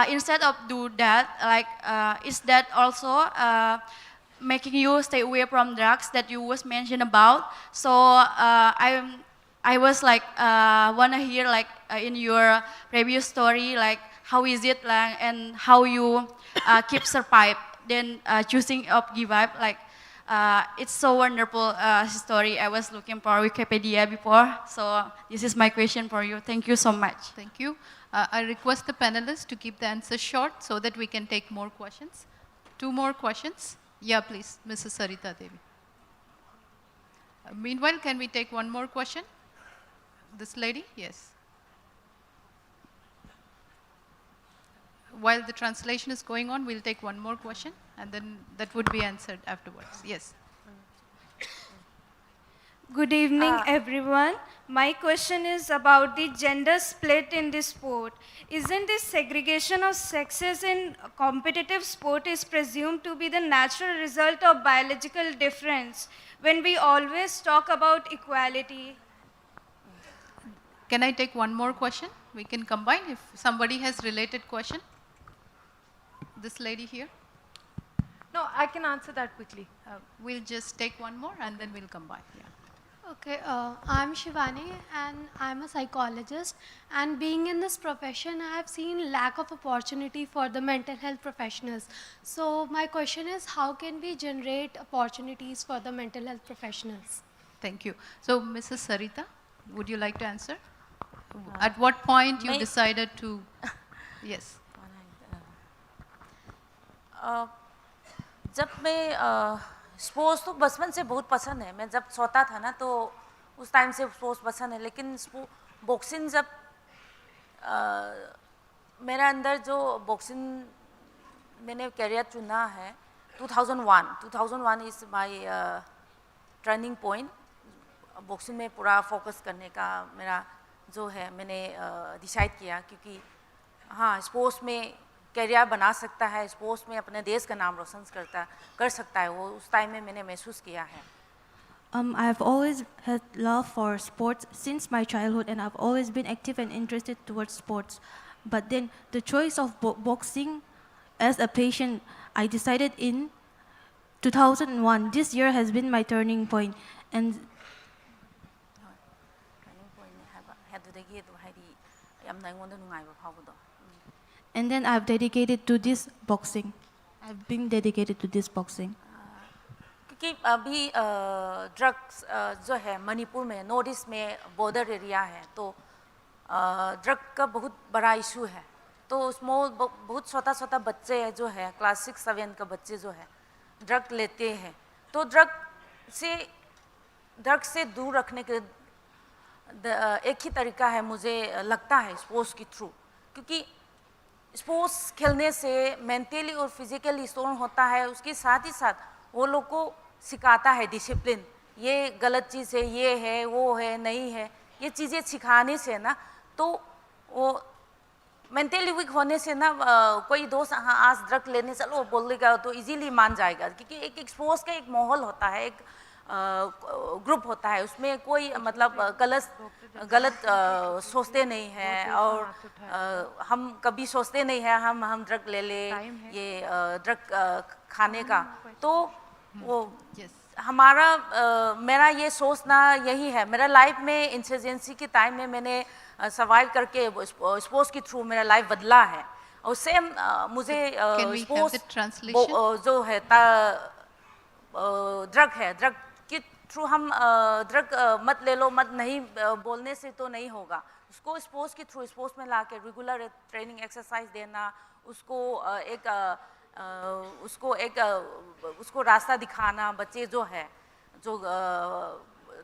instead of do that, like is that also making you stay away from drugs that you was mentioned about? So I was like wanna hear like in your previous story, like how is it like, and how you keep survive, then choosing of give up, like. It's so wonderful story. I was looking for Wikipedia before, so this is my question for you. Thank you so much. Thank you. I request the panelists to keep the answers short so that we can take more questions. 2 more questions. Yeah, please, Mrs. Sarita Devi. Meanwhile, can we take 1 more question? This lady, yes. While the translation is going on, we'll take 1 more question, and then that would be answered afterwards. Yes. Good evening, everyone. My question is about the gender split in the sport. Isn't this segregation of sexes in competitive sport is presumed to be the natural result of biological difference when we always talk about equality? Can I take 1 more question? We can combine if somebody has related question. This lady here. No, I can answer that quickly. We'll just take 1 more and then we'll combine. Yeah. Okay, I'm Shivani and I'm a psychologist, and being in this profession I have seen lack of opportunity for the mental health professionals. So my question is, how can we generate opportunities for the mental health professionals? Thank you. So Mrs. Sarita, would you like to answer? At what point you decided to, yes. जब मैं sports तो बचपन से बहुत पसंद है, मैं जब सोता था ना तो उस टाइम से स्पोर्ट्स पसंद है, लेकिन बॉक्सिंग जब मेरा अंदर जो बॉक्सिंग मैंने करियर चुना है 2001 is my turning point. Boxing में पूरा फोकस करने का मेरा जो है मैंने डिसाइड किया, क्योंकि हाँ स्पोर्ट्स में करियर बना सकता है, स्पोर्ट्स में अपने देश का नाम रोशन कर सकता है, वो उस टाइम में मैंने महसूस किया है. I have always had love for sports since my childhood, and I've always been active and interested towards sports. But then the choice of boxing as a passion, I decided in 2001, this year has been my turning point. And then I've dedicated to this boxing. I've been dedicated to this boxing. क्योंकि अभी drugs जो है मणिपुर में north east में border area है तो drug का बहुत बड़ा इशू है तो उसमें बहुत छोटा बच्चे हैं जो है क्लास 6-7 का बच्चे जो है ड्रग लेते हैं तो ड्रग से दूर रखने के एक ही तरीका है मुझे लगता है स्पोर्ट्स के थ्रू क्योंकि स्पोर्ट्स खेलने से मेंटली और फिजिकली स्ट्रॉन्ग होता है उसके साथ ही साथ वो लोग को सिखाता है डिसिप्लिन ये गलत चीज़ है ये है वो है नहीं है ये चीज़ें सिखाने से ना तो वो मेंटली वीक होने से ना कोई दोस्त हाँ आज ड्रग लेने चलो बोलेगा तो इजीली मान जाएगा क्योंकि एक स्पोर्ट्स का एक माहौल होता है एक ग्रुप होता है उसमें कोई मतलब गलत सोचते नहीं हैं और हम कभी सोचते नहीं हैं हम ड्रग ले ये ड्रग खाने का तो वो हमारा मेरा ये सोचना यही है मेरा लाइफ में इंसर्जेंसी के टाइम में मैंने सर्वाइव करके स्पोर्ट्स के थ्रू मेरा लाइफ बदला है और सेम मुझे स्पोर्ट्स जो है ड्रग के थ्रू हम ड्रग मत ले लो मत नहीं बोलने से तो नहीं होगा उसको स्पोर्ट्स के थ्रू स्पोर्ट्स में ला के रेगुलर ट्रेनिंग एक्सरसाइज देना उसको रास्ता दिखाना बच्चे जो है जो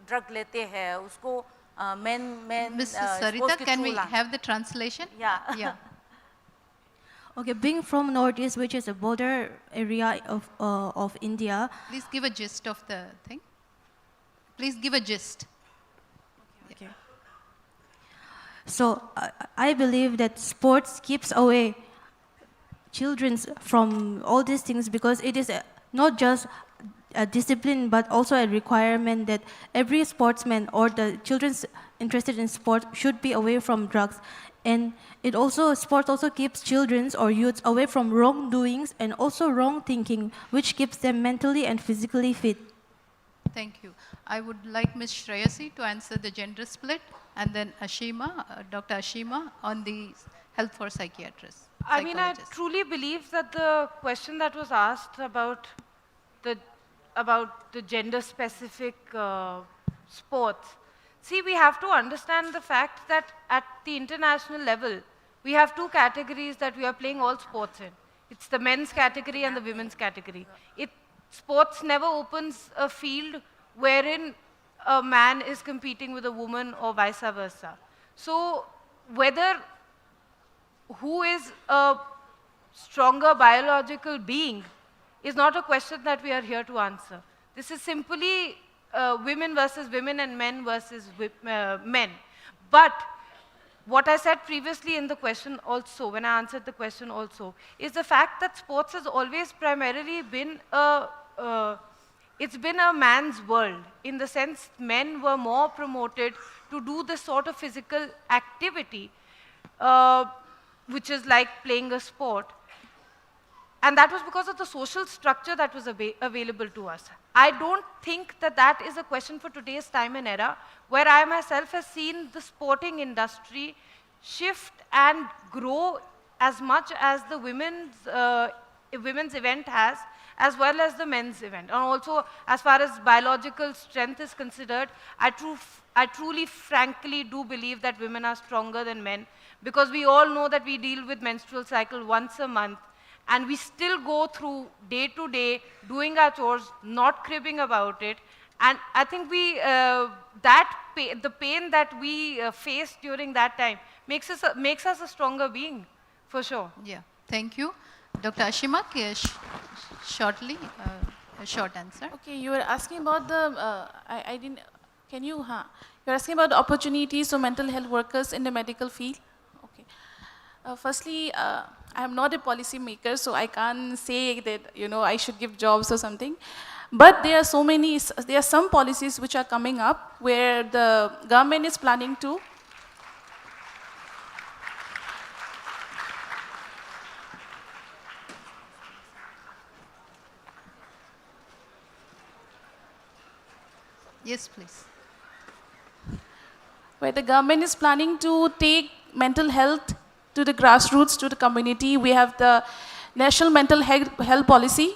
ड्रग लेते हैं उसको Ms. Sarita, can we have the translation? Yeah. Okay, being from Northeast, which is a border area of India. Please give a gist of the thing. Please give a gist. Okay. So I believe that sports keeps away children from all these things because it is not just a discipline but also a requirement that every sportsman or the children interested in sport should be away from drugs. And sports also keeps children or youths away from wrongdoings and also wrong thinking, which keeps them mentally and physically fit. Thank you. I would like Ms. Shreyasi to answer the gender split and then Dr. Ashima on the health for psychiatrists. I mean, I truly believe that the question that was asked about the gender-specific sports. See, we have to understand the fact that at the international level, we have two categories that we are playing all sports in. It's the men's category and the women's category. Sports never opens a field wherein a man is competing with a woman or vice versa. So who is a stronger biological being is not a question that we are here to answer. This is simply women versus women and men versus men. But what I said previously in the question also, when I answered the question also, is the fact that sports has always primarily been it's been a man's world, in the sense men were more promoted to do this sort of physical activity, which is like playing a sport. And that was because of the social structure that was available to us. I don't think that that is a question for today's time and era, where I myself have seen the sporting industry shift and grow as much as the women's event has, as well as the men's event. And also, as far as biological strength is considered, I truly, frankly do believe that women are stronger than men, because we all know that we deal with menstrual cycle once a month, and we still go through day to day, doing our chores, not cribbing about it. And I think the pain that we faced during that time makes us a stronger being, for sure. Yeah, thank you. Dr. Ashima, shortly, a short answer. Okay, you were asking about you're asking about opportunities for mental health workers in the medical field? Okay. Firstly, I am not a policy maker, so I can't say that, I should give jobs or something. But there are some policies which are coming up where the government is planning to Yes, please. Where the government is planning to take mental health to the grassroots, to the community. We have the National Mental Health Policy,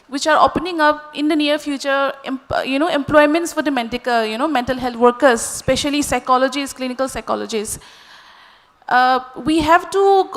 which are opening up in the near future, employments for the mental health workers, especially psychologists, clinical psychologists. We have to,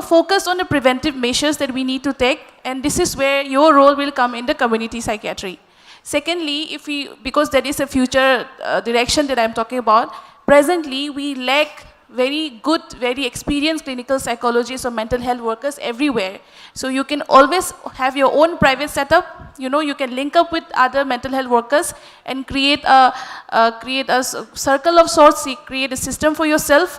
focus on the preventive measures that we need to take, and this is where your role will come in the community psychiatry. Secondly, because that is a future direction that I'm talking about, presently we lack very good, very experienced clinical psychologists or mental health workers everywhere. So you can always have your own private setup. You can link up with other mental health workers and create a circle of sorts, create a system for yourself.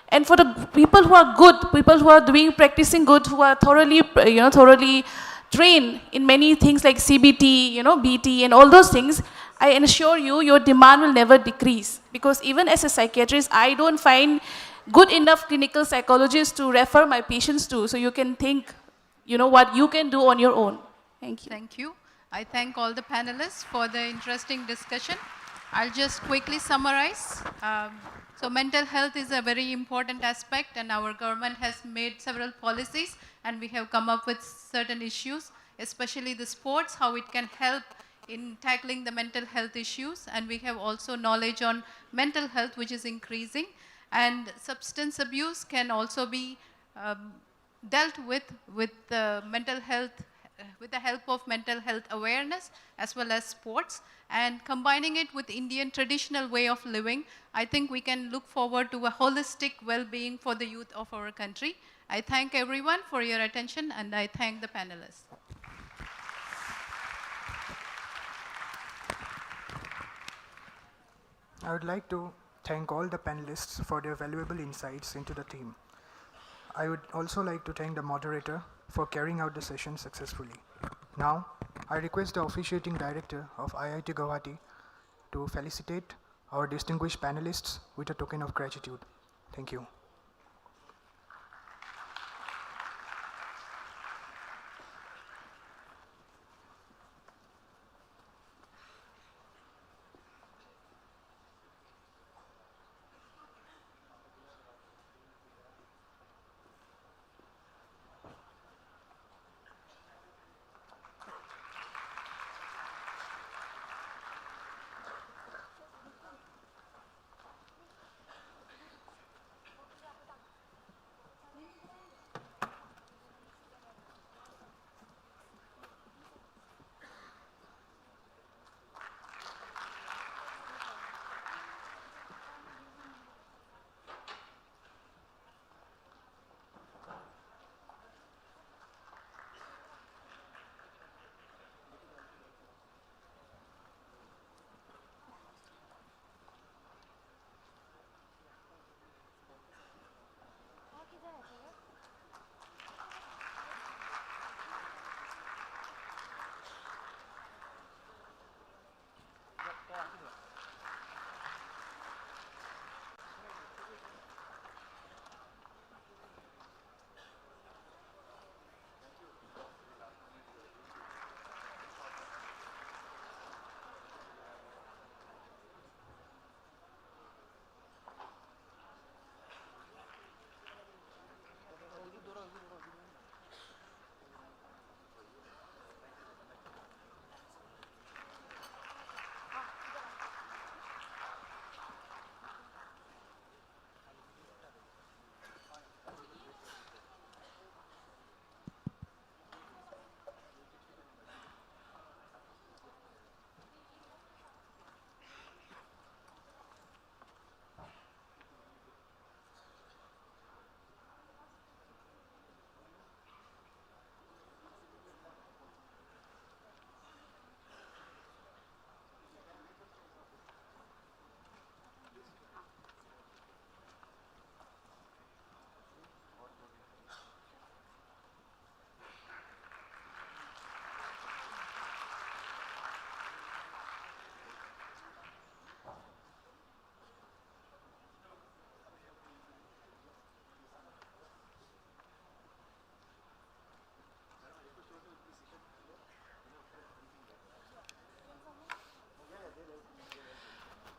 And for the people who are good, people who are practicing good, who are thoroughly trained in many things like CBT, BT and all those things, I assure you, your demand will never decrease. Because even as a psychiatrist, I don't find good enough clinical psychologists to refer my patients to. So you can think, what you can do on your own. Thank you. Thank you. I thank all the panelists for the interesting discussion. I'll just quickly summarize. So mental health is a very important aspect, and our government has made several policies, and we have come up with certain issues, especially the sports, how it can help in tackling the mental health issues. And we have also knowledge on mental health, which is increasing. And substance abuse can also be dealt with mental health, with the help of mental health awareness as well as sports. And combining it with Indian traditional way of living, I think we can look forward to a holistic well-being for the youth of our country. I thank everyone for your attention, and I thank the panelists. I would like to thank all the panelists for their valuable insights into the theme. I would also like to thank the moderator for carrying out the session successfully. Now, I request the officiating director of IIT Guwahati to felicitate our distinguished panelists with a token of gratitude. Thank you.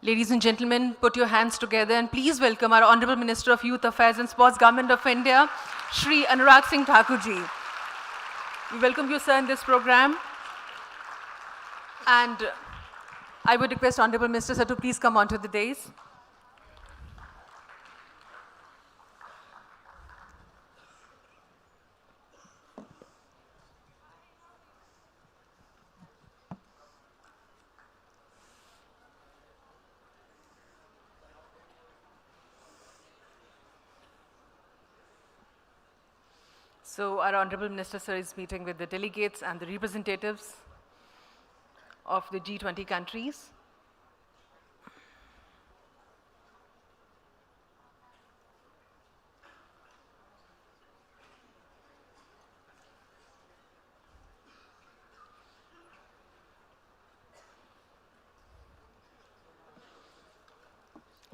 Ladies and gentlemen, put your hands together and please welcome our Honorable Minister of Youth Affairs and Sports, Government of India, Shri Anurag Singh Thakurji. We welcome you, sir, in this program. And I would request Honorable Minister, sir, to please come onto the dais. So our Honorable Minister, sir, is meeting with the delegates and the representatives of the G20 countries.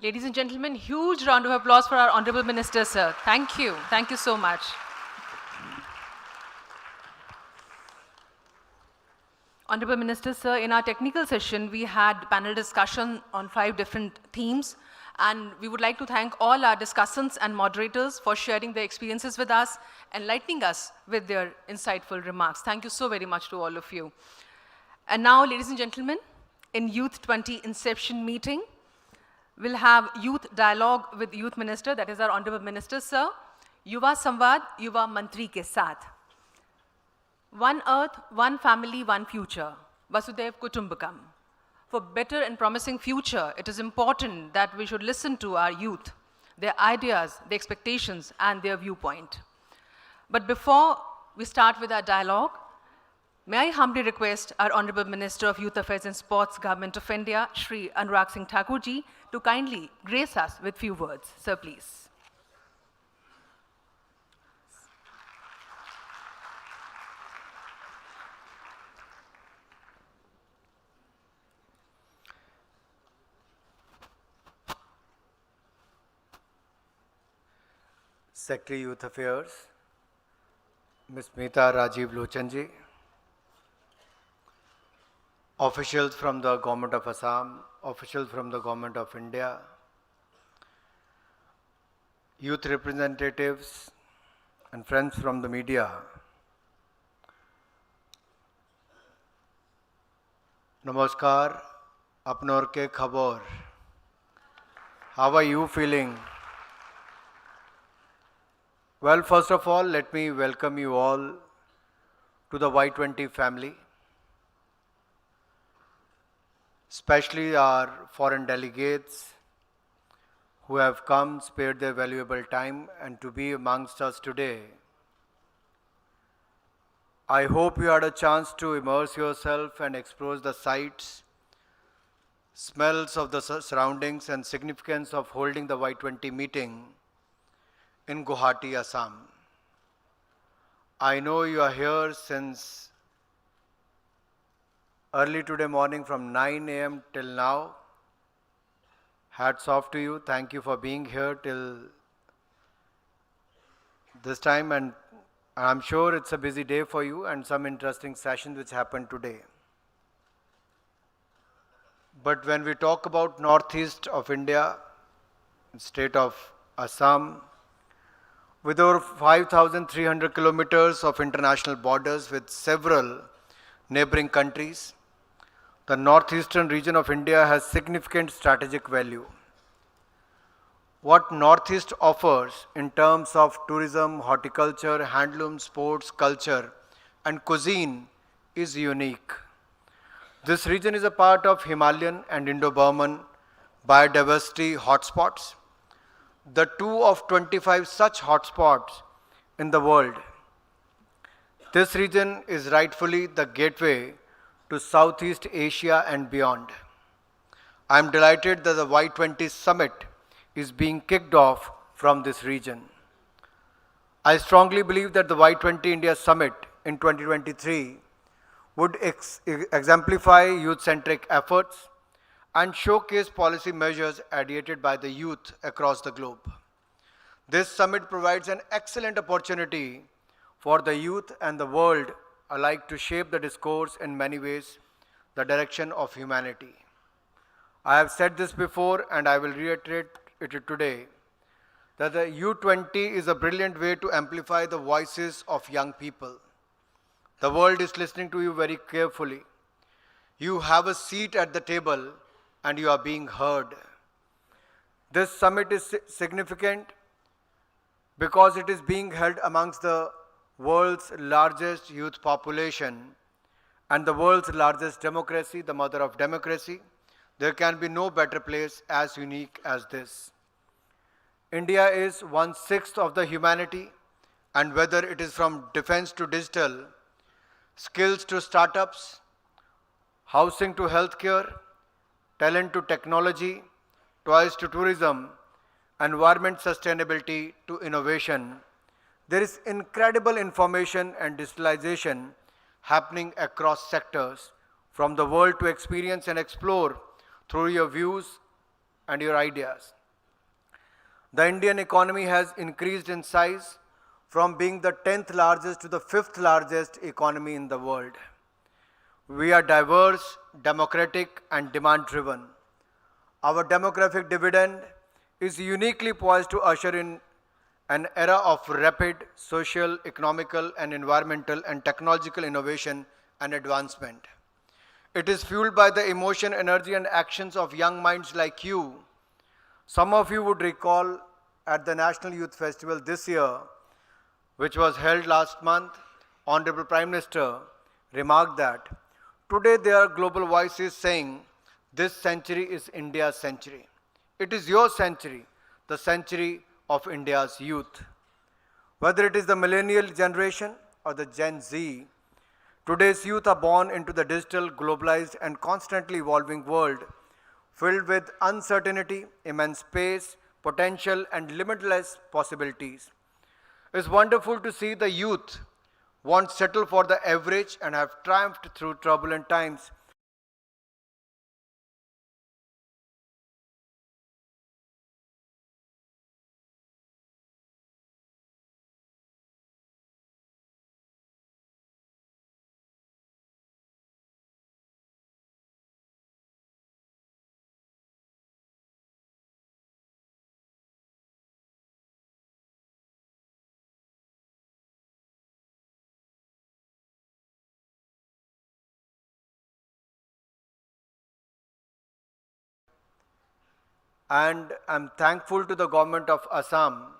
Ladies and gentlemen, huge round of applause for our Honorable Minister, sir. Thank you. Thank you so much. Honorable Minister, sir, in our technical session, we had panel discussion on 5 different themes, and we would like to thank all our discussants and moderators for sharing their experiences with us, enlightening us with their insightful remarks. Thank you so very much to all of you. And now, ladies and gentlemen, in Y20 Inception meeting, we'll have youth dialogue with Youth Minister, that is our Honorable Minister, sir. Yuva Samvad, Yuva Mantri ke saath. One earth, one family, one future. Vasudev Kutumbakam. For better and promising future, it is important that we should listen to our youth, their ideas, their expectations, and their viewpoint. But before we start with our dialogue, may I humbly request our Honorable Minister of Youth Affairs and Sports, Government of India, Shri Anurag Singh Thakurji, to kindly grace us with few words. Sir, please. Secretary Youth Affairs, Ms. Meeta Rajiv Lochanji, officials from the Government of Assam, officials from the Government of India, youth representatives and friends from the media, Namaskar, Apnor ke khabor. How are you feeling? Well, first of all, let me welcome you all to the Y20 family, especially our foreign delegates who have come, spared their valuable time, and to be amongst us today. I hope you had a chance to immerse yourself and explore the sights, smells of the surroundings, and significance of holding the Y20 meeting in Guwahati, Assam. I know you are here since early today morning from 9 a.m. till now. Hats off to you. Thank you for being here till this time, and I'm sure it's a busy day for you and some interesting sessions which happened today. But when we talk about northeast of India, state of Assam, with over 5,300 kilometers of international borders with several neighboring countries, the northeastern region of India has significant strategic value. What Northeast offers in terms of tourism, horticulture, handloom, sports, culture, and cuisine is unique. This region is a part of Himalayan and Indo-Burman biodiversity hotspots, the 2 of 25 such hotspots in the world. This region is rightfully the gateway to Southeast Asia and beyond. I am delighted that the Y20 summit is being kicked off from this region. I strongly believe that the Y20 India Summit in 2023 would exemplify youth-centric efforts and showcase policy measures ideated by the youth across the globe. This summit provides an excellent opportunity for the youth and the world alike to shape the discourse in many ways, the direction of humanity. I have said this before and I will reiterate it today, that the Y20 is a brilliant way to amplify the voices of young people. The world is listening to you very carefully. You have a seat at the table and you are being heard. This summit is significant because it is being held amongst the world's largest youth population and the world's largest democracy, the mother of democracy. There can be no better place as unique as this. India is 1/6 of the humanity, and whether it is from defense to digital, skills to startups, housing to healthcare, talent to technology, toys to tourism, environment sustainability to innovation, there is incredible information and digitalization happening across sectors, from the world to experience and explore through your views and your ideas. The Indian economy has increased in size from being the 10th largest to the 5th largest economy in the world. We are diverse, democratic, and demand-driven. Our demographic dividend is uniquely poised to usher in an era of rapid social, economical, and environmental and technological innovation and advancement. It is fueled by the emotion, energy, and actions of young minds like you. Some of you would recall at the National Youth Festival this year, which was held last month, Honorable Prime Minister remarked that today there are global voices saying this century is India's century. It is your century, the century of India's youth. Whether it is the millennial generation or the Gen Z, today's youth are born into the digital, globalized, and constantly evolving world filled with uncertainty, immense space, potential, and limitless possibilities. It's wonderful to see the youth won't settle for the average and have triumphed through turbulent times. And I'm thankful to the government of Assam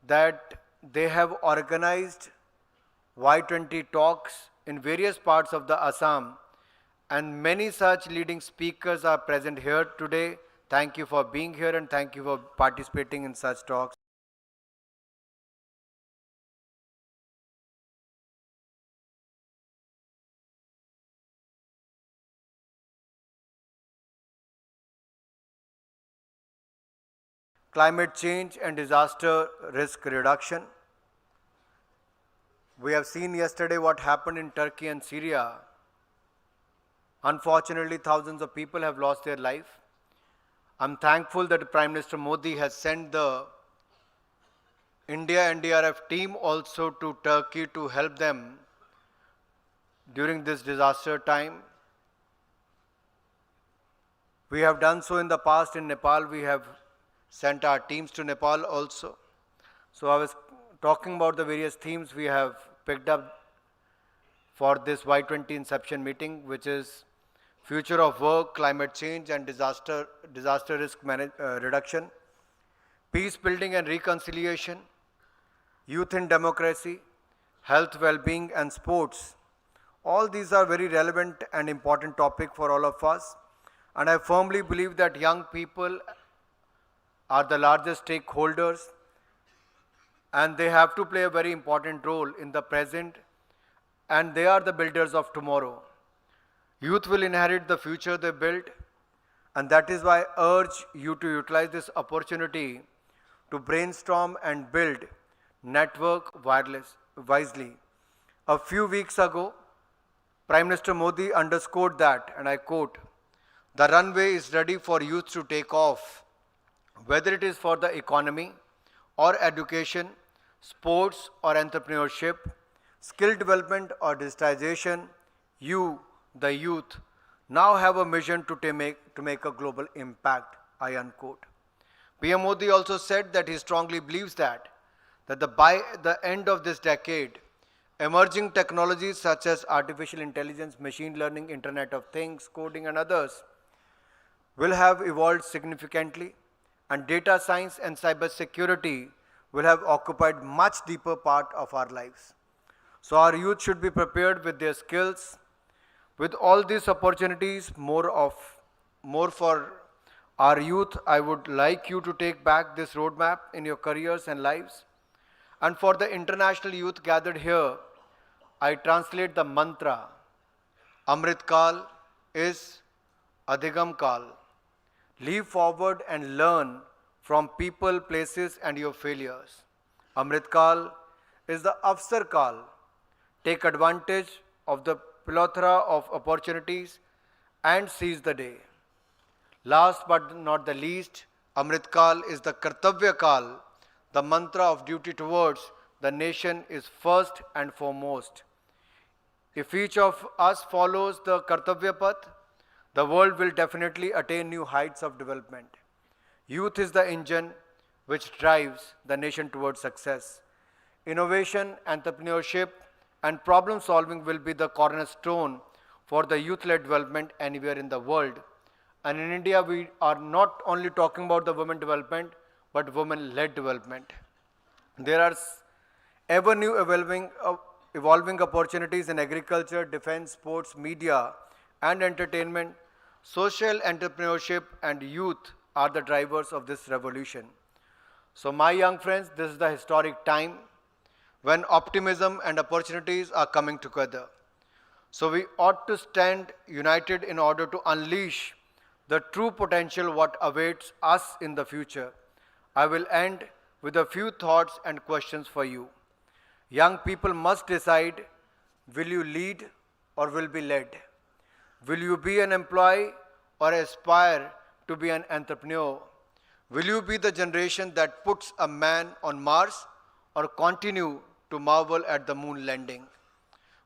that they have organized Y20 talks in various parts of the Assam, and many such leading speakers are present here today. Thank you for being here and thank you for participating in such talks. Climate change and disaster risk reduction. We have seen yesterday what happened in Turkey and Syria. Unfortunately, thousands of people have lost their life. I'm thankful that Prime Minister Modi has sent the India NDRF team also to Turkey to help them during this disaster time. We have done so in the past in Nepal. We have sent our teams to Nepal also. So I was talking about the various themes we have picked up for this Y20 Inception meeting, which is future of work, climate change and disaster risk reduction, peace building and reconciliation, youth in democracy, health, well-being and sports. All these are very relevant and important topic for all of us. And I firmly believe that young people are the largest stakeholders and they have to play a very important role in the present, and they are the builders of tomorrow. Youth will inherit the future they build, and that is why I urge you to utilize this opportunity to brainstorm and build network wisely. A few weeks ago, Prime Minister Modi underscored that, and I quote, "The runway is ready for youth to take off, whether it is for the economy or education, sports or entrepreneurship, skill development or digitization. You, the youth, now have a mission to make a global impact, I unquote. PM Modi also said that he strongly believes that by the end of this decade, emerging technologies such as artificial intelligence, machine learning, Internet of Things, coding and others will have evolved significantly, and data science and cybersecurity will have occupied much deeper part of our lives. So our youth should be prepared with their skills. With all these opportunities, more for our youth, I would like you to take back this roadmap in your careers and lives. And for the international youth gathered here, I translate the mantra. Amrit Kal is Adhigam Kal. Leap forward and learn from people, places and your failures. Amrit Kal is the Avsar Kal. Take advantage of the plethora of opportunities and seize the day. Last but not the least, Amrit Kal is the Kartavya Kal. The mantra of duty towards the nation is first and foremost. If each of us follows the Kartavya Path, the world will definitely attain new heights of development. Youth is the engine which drives the nation towards success. Innovation, entrepreneurship, and problem solving will be the cornerstone for the youth-led development anywhere in the world. And in India, we are not only talking about the women development, but women-led development. There are ever new evolving opportunities in agriculture, defense, sports, media, and entertainment. Social entrepreneurship and youth are the drivers of this revolution. So my young friends, this is the historic time when optimism and opportunities are coming together. So we ought to stand united in order to unleash the true potential what awaits us in the future. I will end with a few thoughts and questions for you. Young people must decide, will you lead or will be led? Will you be an employee or aspire to be an entrepreneur? Will you be the generation that puts a man on Mars or continue to marvel at the moon landing?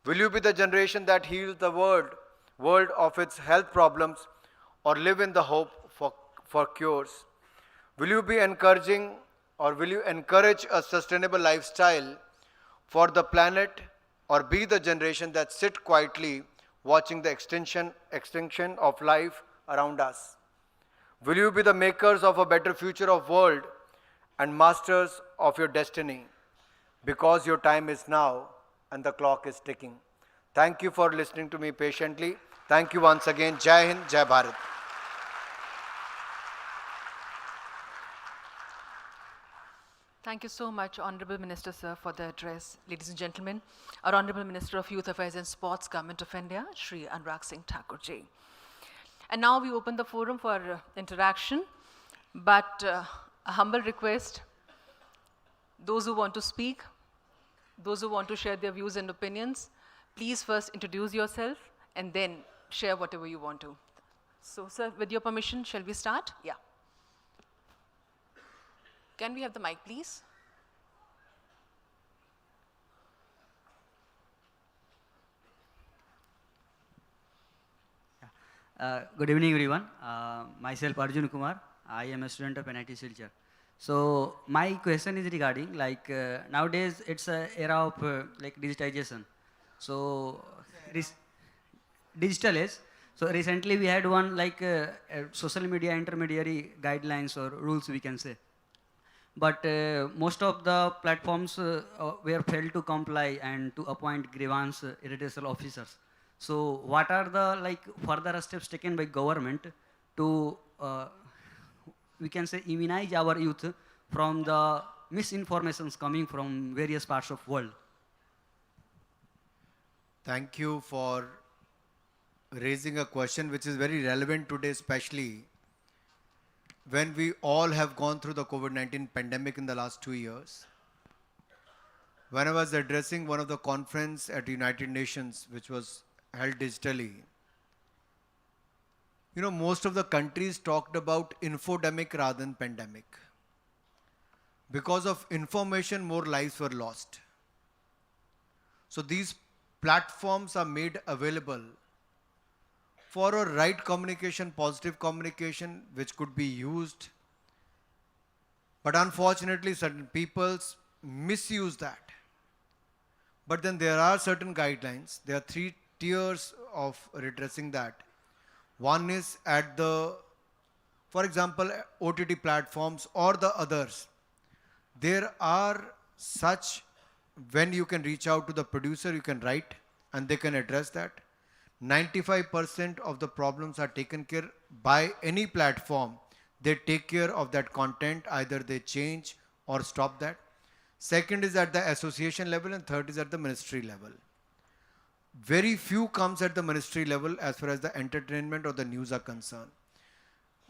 Will you be the generation that heals the world of its health problems or live in the hope for cures? Will you be encouraging or will you encourage a sustainable lifestyle for the planet or be the generation that sit quietly watching the extinction of life around us? Will you be the makers of a better future of world and masters of your destiny? Because your time is now and the clock is ticking. Thank you for listening to me patiently. Thank you once again. Jai Hind, Jai Bharat. Thank you so much, Honorable Minister, sir, for the address. Ladies and gentlemen, our Honorable Minister of Youth Affairs and Sports, Government of India, Shri Anurag Singh Thakur ji. And now we open the forum for interaction, but a humble request, those who want to speak, those who want to share their views and opinions, please first introduce yourself and then share whatever you want to. So, sir, with your permission, shall we start? Yeah. Can we have the mic, please? Good evening, everyone. Myself, Arjun Kumar. I am a student of NIT Silchar. So my question is regarding nowadays it's an era of digitization. So digital age. So recently we had one social media intermediary guidelines or rules we can say. But most of the platforms were failed to comply and to appoint grievance redressal officers. So what are the further steps taken by government to we can say immunize our youth from the misinformations coming from various parts of world? Thank you for raising a question which is very relevant today, especially when we all have gone through the COVID-19 pandemic in the last 2 years. When I was addressing one of the conference at United Nations, which was held digitally, most of the countries talked about infodemic rather than pandemic. Because of information, more lives were lost. So these platforms are made available for a right communication, positive communication, which could be used. But unfortunately, certain peoples misuse that. But then there are certain guidelines. There are 3 tiers of redressing that. One is at the, for example, OTT platforms or the others. There are such, when you can reach out to the producer, you can write and they can address that. 95% of the problems are taken care by any platform. They take care of that content, either they change or stop that. Second is at the association level, and third is at the ministry level. Very few comes at the ministry level as far as the entertainment or the news are concerned.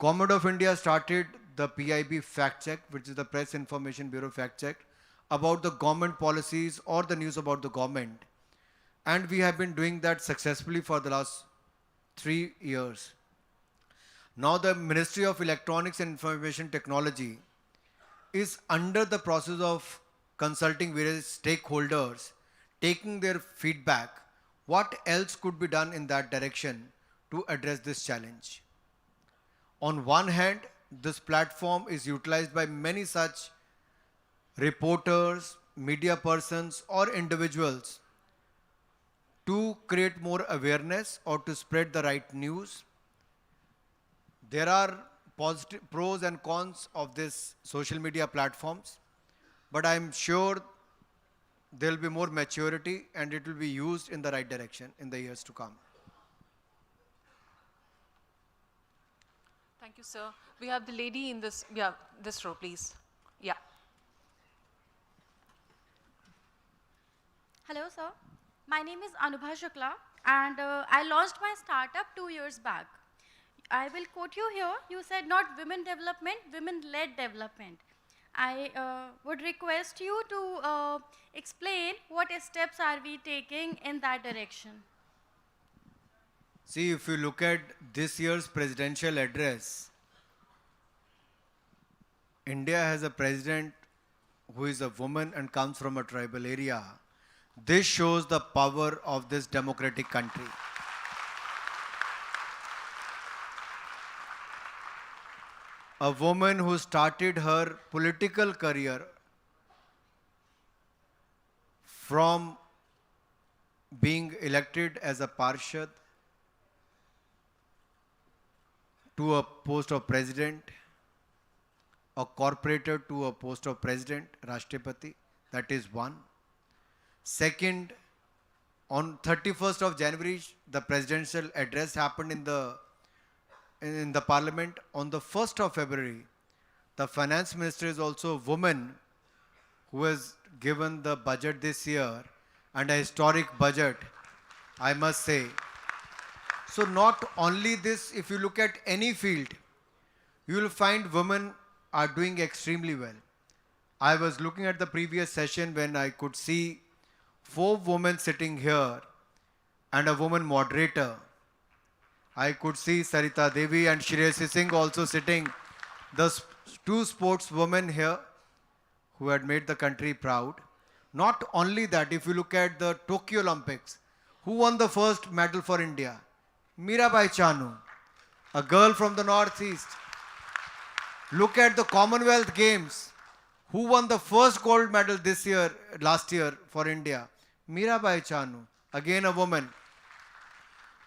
Government of India started the PIB fact check, which is the Press Information Bureau fact check, about the government policies or the news about the government. And we have been doing that successfully for the last 3 years. Now the Ministry of Electronics and Information Technology is under the process of consulting various stakeholders, taking their feedback, what else could be done in that direction to address this challenge. On one hand, this platform is utilized by many such reporters, media persons or individuals to create more awareness or to spread the right news. There are positive pros and cons of this social media platforms, but I'm sure there will be more maturity and it will be used in the right direction in the years to come. Thank you, sir. We have the lady in this row, please. Yeah. Hello, sir. My name is Anubha Shukla, and I launched my startup 2 years back. I will quote you here. You said not women development, women-led development. I would request you to explain what steps are we taking in that direction. See, if you look at this year's presidential address, India has a president who is a woman and comes from a tribal area. This shows the power of this democratic country. A woman who started her political career from being elected as a parshad to a post of president, a corporator to a post of president, Rashtrapati, that is one. Second, on 31st of January, the presidential address happened in the parliament. On the 1st of February, the finance minister is also a woman who has given the budget this year, and a historic budget, I must say. So not only this, if you look at any field, you will find women are doing extremely well. I was looking at the previous session when I could see 4 women sitting here and a woman moderator. I could see Sarita Devi and Shreyasi Singh also sitting, the 2 sportswomen here who had made the country proud. Not only that, if you look at the Tokyo Olympics, who won the first medal for India? Mirabai Chanu, a girl from the northeast. Look at the Commonwealth Games. Who won the first gold medal last year for India? Mirabai Chanu, again a woman.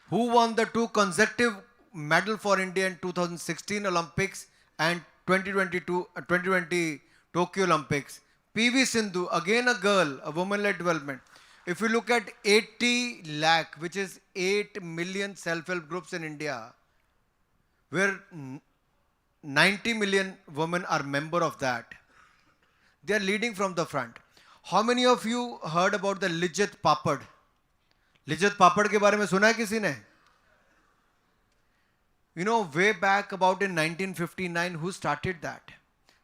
Who won the 2 consecutive medals for India in 2016 Olympics and 2020 Tokyo Olympics? PV Sindhu, again a girl, a woman-led development. If you look at 80 lakh, which is 8 million self-help groups in India, where 90 million women are member of that, they are leading from the front. How many of you heard about the Lijjat Papad? Lijjat Papad के बारे में सुना है किसी ने? You know, way back about in 1959, who started that?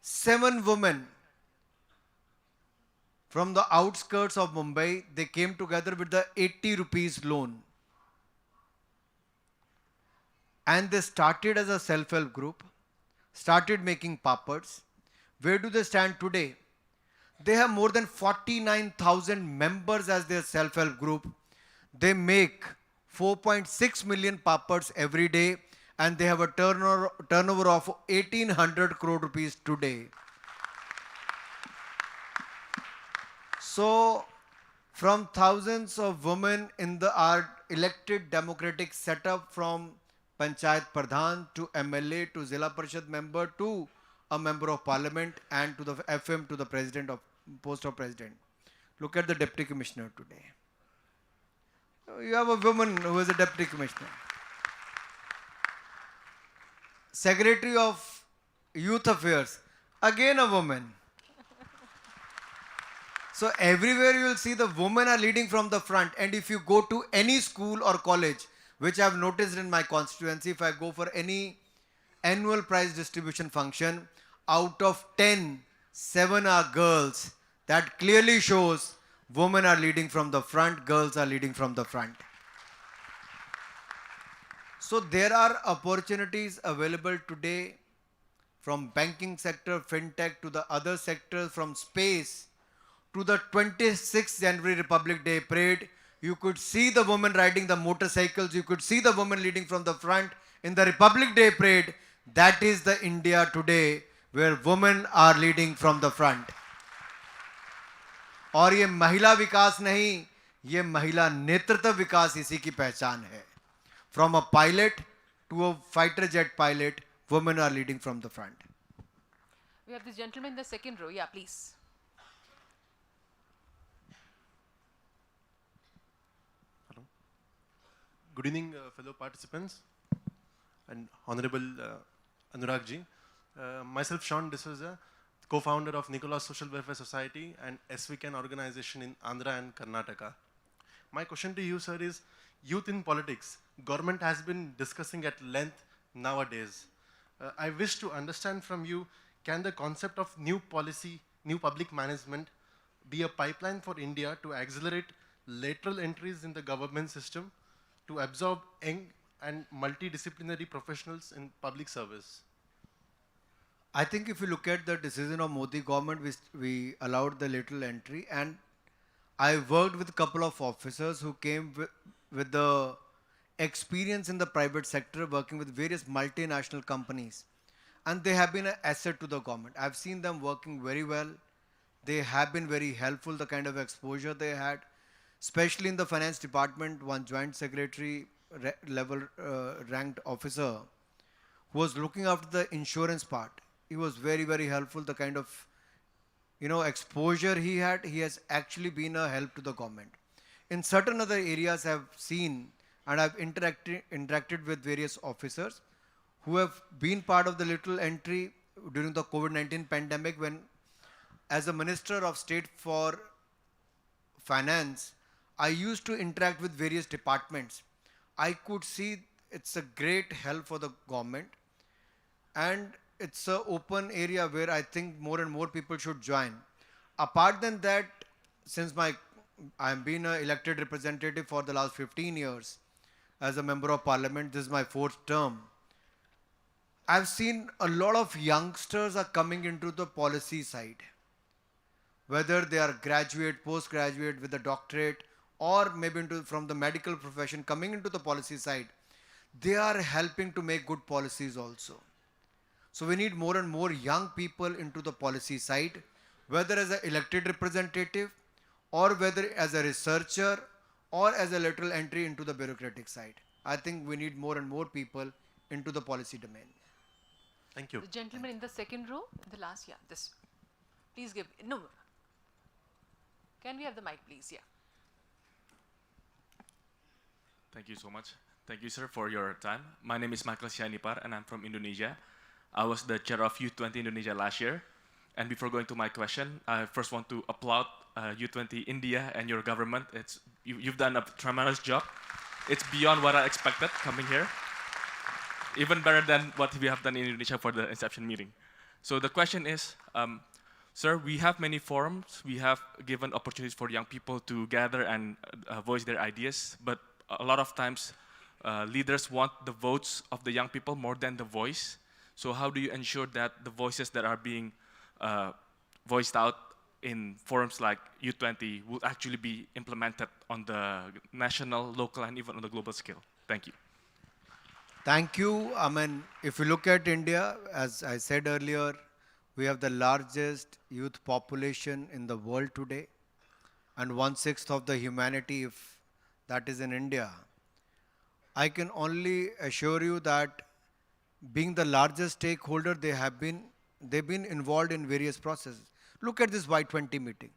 7 women from the outskirts of Mumbai, they came together with the 80 rupees loan. And they started as a self-help group, started making papads. Where do they stand today? They have more than 49,000 members as their self-help group. They make 4.6 million papads every day, and they have a turnover of 1800 crore rupees today. So, from thousands of women in our elected democratic setup, from Panchayat Pradhan to MLA to Zilla Parishad member to a member of parliament and to the FM to the president of post of president. Look at the deputy commissioner today. You have a woman who is a deputy commissioner. Secretary of Youth Affairs, again a woman. So everywhere you will see the women are leading from the front, and if you go to any school or college, which I have noticed in my constituency, if I go for any annual prize distribution function, out of 10, 7 are girls. That clearly shows women are leading from the front, girls are leading from the front. So there are opportunities available today from banking sector, fintech to the other sectors, from space to the 26th January Republic Day parade. You could see the women riding the motorcycles, you could see the women leading from the front in the Republic Day parade. That is the India today where women are leading from the front. और ये महिला विकास नहीं, ये महिला नेतृत्व विकास इसी की पहचान है. From a pilot to a fighter jet pilot, women are leading from the front. We have this gentleman in the second row. Yeah, please. Hello. Good evening, fellow participants and Honorable Anurag ji. Myself, Sean D'Souza, co-founder of Nicholas Social Welfare Society and SVCAN organization in Andhra and Karnataka. My question to you, sir, is youth in politics. Government has been discussing at length nowadays. I wish to understand from you, can the concept of new policy, new public management be a pipeline for India to accelerate lateral entries in the government system to absorb young and multidisciplinary professionals in public service? I think if you look at the decision of Modi government, we allowed the lateral entry, and I worked with a couple of officers who came with the experience in the private sector, working with various multinational companies, and they have been an asset to the government. I've seen them working very well. They have been very helpful, the kind of exposure they had, especially in the finance department. One joint secretary level ranked officer who was looking after the insurance part. He was very, very helpful. The kind of exposure he had, he has actually been a help to the government. In certain other areas I've seen, and I've interacted with various officers who have been part of the lateral entry during the COVID-19 pandemic, when as a Minister of State for Finance, I used to interact with various departments. I could see it's a great help for the government, and it's an open area where I think more and more people should join. Apart than that, since I've been an elected representative for the last 15 years as a member of parliament, this is my 4th term. I've seen a lot of youngsters are coming into the policy side, whether they are graduate, postgraduate with a doctorate, or maybe from the medical profession coming into the policy side. They are helping to make good policies also. So we need more and more young people into the policy side, whether as an elected representative or whether as a researcher or as a lateral entry into the bureaucratic side. I think we need more and more people into the policy domain. Thank you. The gentleman in the second row, the last, yeah, this. Please give, no. Can we have the mic, please? Yeah. Thank you so much. Thank you, sir, for your time. My name is Michael Sianipar, and I'm from Indonesia. I was the chair of Y20 Indonesia last year. And before going to my question, I first want to applaud Y20 India and your government. You've done a tremendous job. It's beyond what I expected coming here. Even better than what we have done in Indonesia for the Inception meeting. So the question is, sir, we have many forums. We have given opportunities for young people to gather and voice their ideas. But a lot of times, leaders want the votes of the young people more than the voice. So how do you ensure that the voices that are being voiced out in forums like Y20 will actually be implemented on the national, local, and even on the global scale? Thank you. Thank you. I mean, if you look at India, as I said earlier, we have the largest youth population in the world today, and 1/6 of the humanity, if that is in India. I can only assure you that being the largest stakeholder, they've been involved in various processes. Look at this Y20 meeting.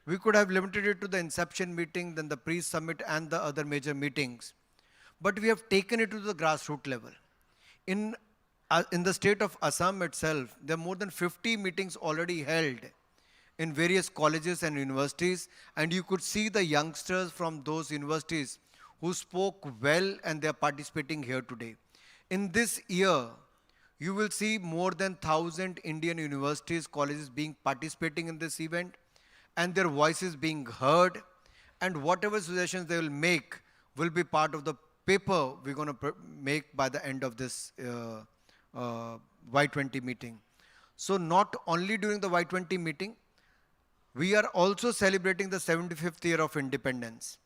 We could have limited it to the Inception meeting, then the pre-summit and the other major meetings. But we have taken it to the grassroots level. In the state of Assam itself, there are more than 50 meetings already held in various colleges and universities, and you could see the youngsters from those universities who spoke well, and they are participating here today. In this year, you will see more than 1,000 Indian universities, colleges being participating in this event, and their voices being heard, and whatever suggestions they will make will be part of the paper we're going to make by the end of this Y20 meeting. So not only during the Y20 meeting, we are also celebrating the 75th year of independence.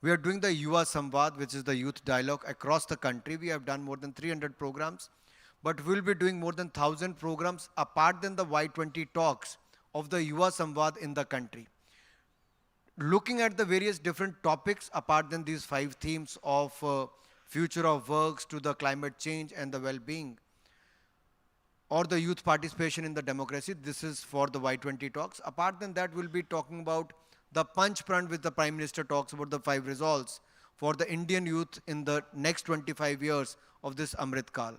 We are doing the Yuva Samvad, which is the youth dialogue across the country. We have done more than 300 programs, but we'll be doing more than 1,000 programs apart than the Y20 talks of the Yuva Samvad in the country. Looking at the various different topics apart than these 5 themes of future of works to the climate change and the well-being, or the youth participation in the democracy, this is for the Y20 talks. Apart than that, we'll be talking about the Panch Pran, which the Prime Minister talks about the 5 resolves for the Indian youth in the next 25 years of this Amrit Kal.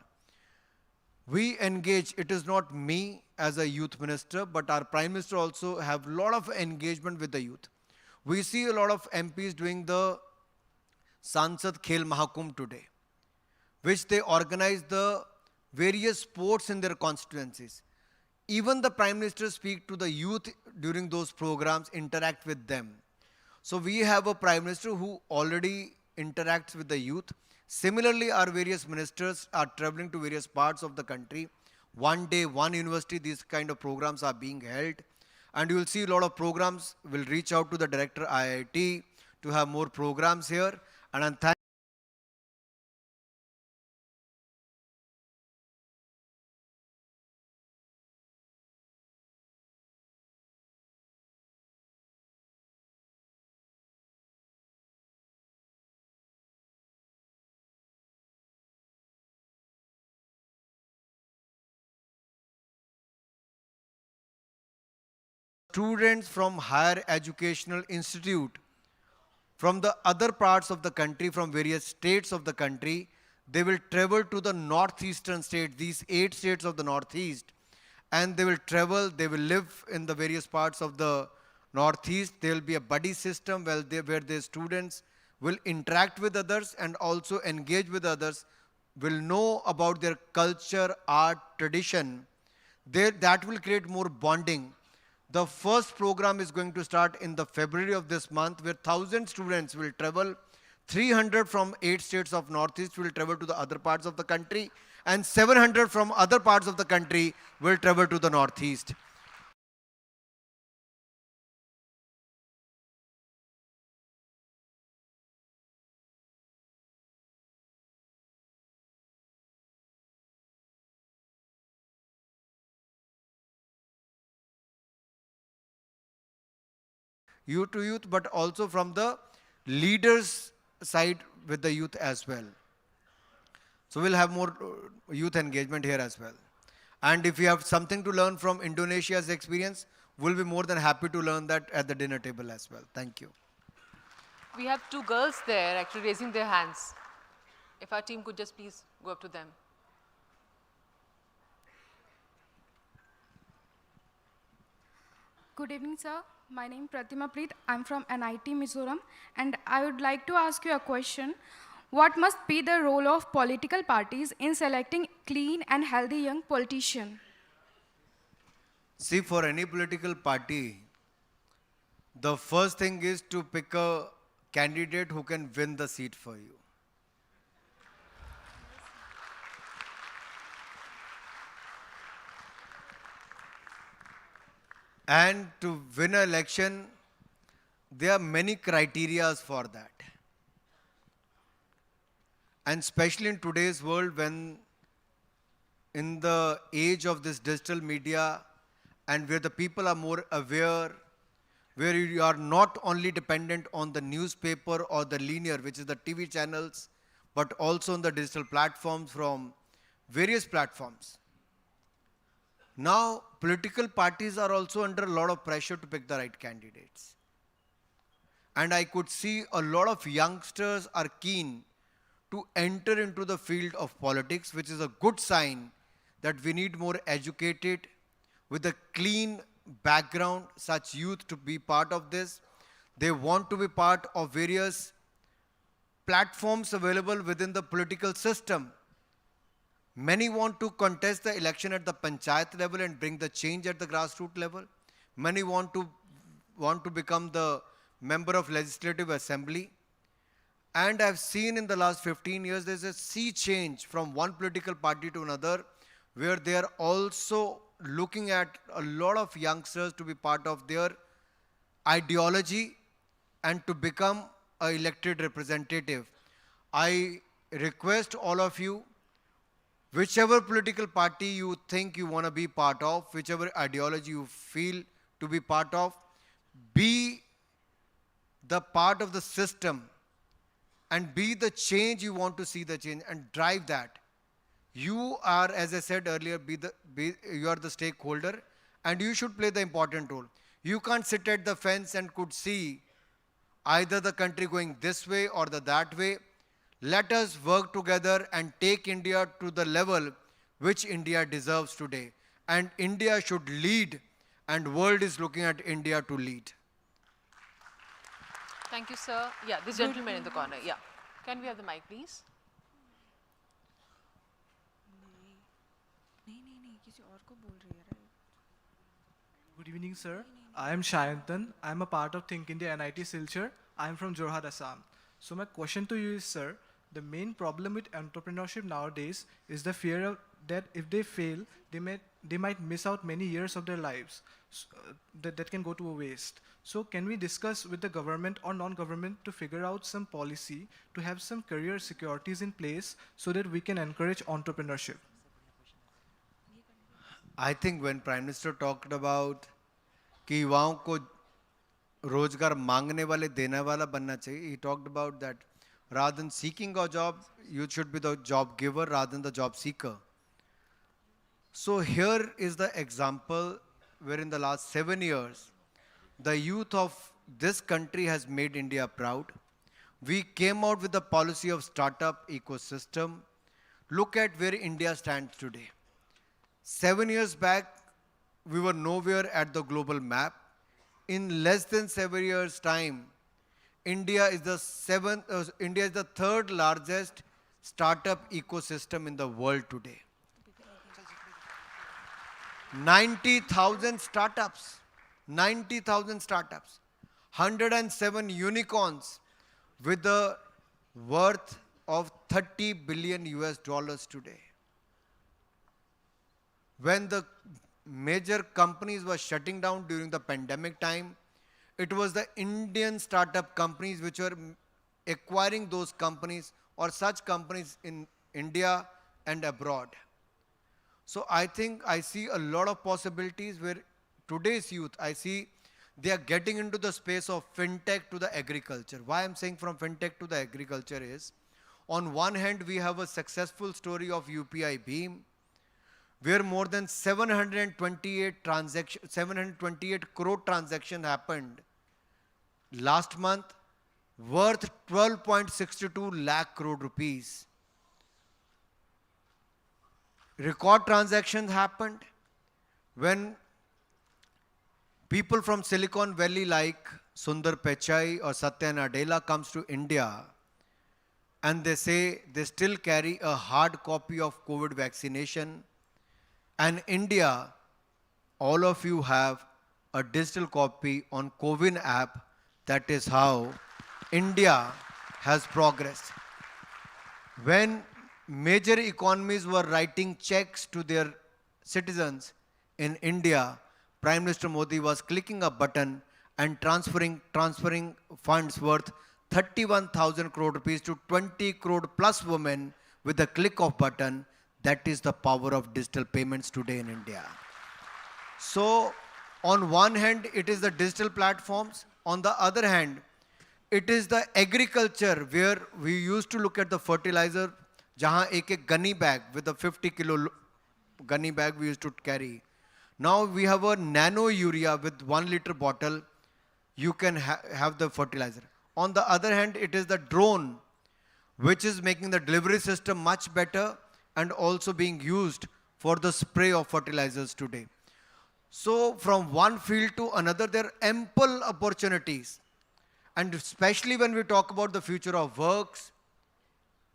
We engage, it is not me as a youth minister, but our Prime Minister also have a lot of engagement with the youth. We see a lot of MPs doing the Sansad Khel Mahakumbh today, which they organize the various sports in their constituencies. Even the Prime Minister speak to the youth during those programs, interact with them. So we have a Prime Minister who already interacts with the youth. Similarly, our various ministers are traveling to various parts of the country. One day, one university, these kind of programs are being held. And you will see a lot of programs. Will reach out to the director IIT to have more programs here. And I'm thank students from higher educational institute from the other parts of the country, from various states of the country. They will travel to the northeastern states, these 8 states of the northeast, and they will travel, they will live in the various parts of the northeast. There will be a buddy system where the students will interact with others and also engage with others, will know about their culture, art, tradition. That will create more bonding. The first program is going to start in the February of this month, where 1,000 students will travel. 300 from 8 states of Northeast will travel to the other parts of the country, and 700 from other parts of the country will travel to the Northeast. Youth to youth, but also from the leaders side with the youth as well. So we'll have more youth engagement here as well. And if you have something to learn from Indonesia's experience, we'll be more than happy to learn that at the dinner table as well. Thank you. We have 2 girls there actually raising their hands. If our team could just please go up to them. Good evening, sir. My name is Pratima Preet. I'm from NIT Mizoram, and I would like to ask you a question. What must be the role of political parties in selecting clean and healthy young politicians? See, for any political party, the first thing is to pick a candidate who can win the seat for you. And to win an election, there are many criterias for that. And especially in today's world, when in the age of this digital media and where the people are more aware, where you are not only dependent on the newspaper or the linear, which is the TV channels, but also on the digital platforms from various platforms. Now, political parties are also under a lot of pressure to pick the right candidates. And I could see a lot of youngsters are keen to enter into the field of politics, which is a good sign that we need more educated, with a clean background, such youth to be part of this. They want to be part of various platforms available within the political system. Many want to contest the election at the panchayat level and bring the change at the grassroots level. Many want to become the member of legislative assembly. And I've seen in the last 15 years, there's a sea change from one political party to another, where they are also looking at a lot of youngsters to be part of their ideology and to become an elected representative. I request all of you, whichever political party you think you want to be part of, whichever ideology you feel to be part of, be the part of the system and be the change you want to see the change and drive that. You are, as I said earlier, you are the stakeholder and you should play the important role. You can't sit at the fence and could see either the country going this way or that way. Let us work together and take India to the level which India deserves today. And India should lead, and world is looking at India to lead. Thank you, sir. Yeah, this gentleman in the corner. Yeah. Can we have the mic, please? Good evening, sir. I am Shayantan. I am a part of Think India NIT Silchar. I am from Jorhat, Assam. So my question to you is, sir, the main problem with entrepreneurship nowadays is the fear of that if they fail, they might miss out many years of their lives that can go to a waste. So can we discuss with the government or non-government to figure out some policy to have some career securities in place so that we can encourage entrepreneurship? I think when Prime Minister talked about कि युवाओं को रोजगार मांगने वाले देने वाला बनना चाहिए, he talked about that rather than seeking a job, you should be the job giver rather than the job seeker. So here is the example where in the last 7 years, the youth of this country has made India proud. We came out with the policy of startup ecosystem. Look at where India stands today. 7 years back, we were nowhere at the global map. In less than 7 years' time, India is the third largest startup ecosystem in the world today. 90,000 startups, 107 unicorns with a worth of $30 billion today. When the major companies were shutting down during the pandemic time, it was the Indian startup companies which were acquiring those companies or such companies in India and abroad. So I think I see a lot of possibilities where today's youth, I see they are getting into the space of fintech to the agriculture. Why I'm saying from fintech to the agriculture is, on one hand, we have a successful story of UPI Bheem, where more than 728 crore transactions happened last month, worth 12.62 lakh crore rupees. Record transactions happened when people from Silicon Valley like Sundar Pichai or Satya Nadella comes to India and they say they still carry a hard copy of COVID vaccination. And India, all of you have a digital copy on CoWIN app. That is how India has progressed. When major economies were writing checks to their citizens in India, Prime Minister Modi was clicking a button and transferring funds worth 31,000 crore rupees to 20 crore plus women with a click of button. That is the power of digital payments today in India. So on one hand, it is the digital platforms. On the other hand, it is the agriculture where we used to look at the fertilizer, jahan ek gunny bag with a 50 kilo gunny bag we used to carry. Now we have a nano urea with 1 liter bottle, you can have the fertilizer. On the other hand, it is the drone which is making the delivery system much better and also being used for the spray of fertilizers today. So from one field to another, there are ample opportunities. And especially when we talk about the future of works,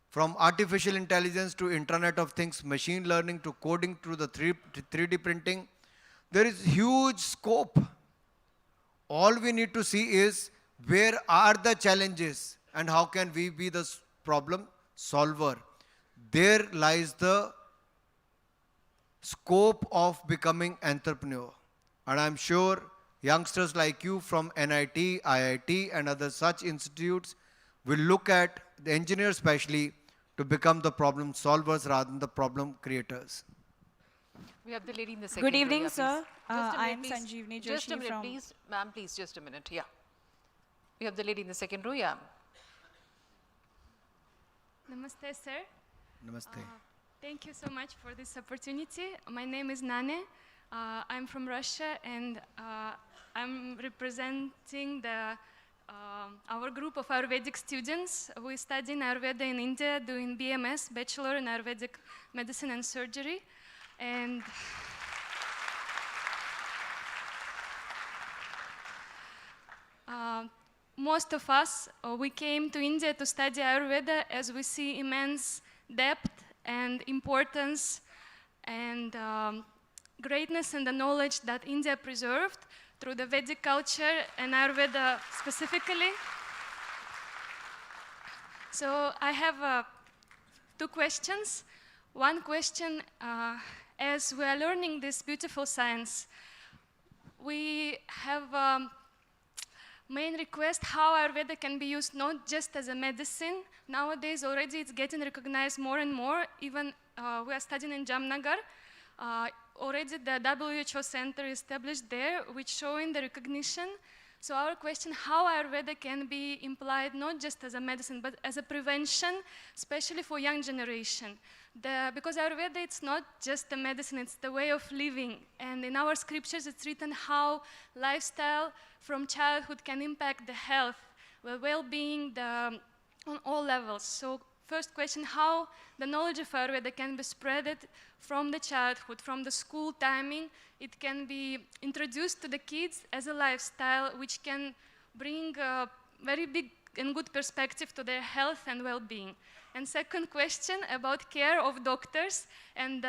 from artificial intelligence to Internet of Things, machine learning to coding to the 3D printing, there is huge scope. All we need to see is where are the challenges and how can we be the problem solver. There lies the scope of becoming entrepreneur. And I'm sure youngsters like you from NIT, IIT and other such institutes will look at the engineers especially to become the problem solvers rather than the problem creators. We have the lady in the second Good row, evening, yeah, sir. please. Just a I minute, am please. Sanjeevani Just a Joshi minute, from... please. Ma'am, please, just a minute. Yeah. We have the lady in the second row, yeah. Namaste, sir. Namaste. Thank you so much for this opportunity. My name is Nane. I'm from Russia, and I'm representing our group of Ayurvedic students. We study in Ayurveda in India, doing BMS, Bachelor in Ayurvedic Medicine and Surgery. And most of us, we came to India to study Ayurveda as we see immense depth and importance and greatness in the knowledge that India preserved through the Vedic culture and Ayurveda specifically. So I have 2 questions. One question, as we are learning this beautiful science, we have main request how Ayurveda can be used not just as a medicine. Nowadays already it's getting recognized more and more. Even we are studying in Jamnagar. Already the WHO center is established there, which showing the recognition. So our question, how Ayurveda can be implied not just as a medicine, but as a prevention, especially for young generation. Because Ayurveda, it's not just a medicine, it's the way of living. And in our scriptures, it's written how lifestyle from childhood can impact the health, the well-being, on all levels. So first question, how the knowledge of Ayurveda can be spreaded from the childhood, from the school timing. It can be introduced to the kids as a lifestyle which can bring a very big and good perspective to their health and well-being. And second question about care of doctors and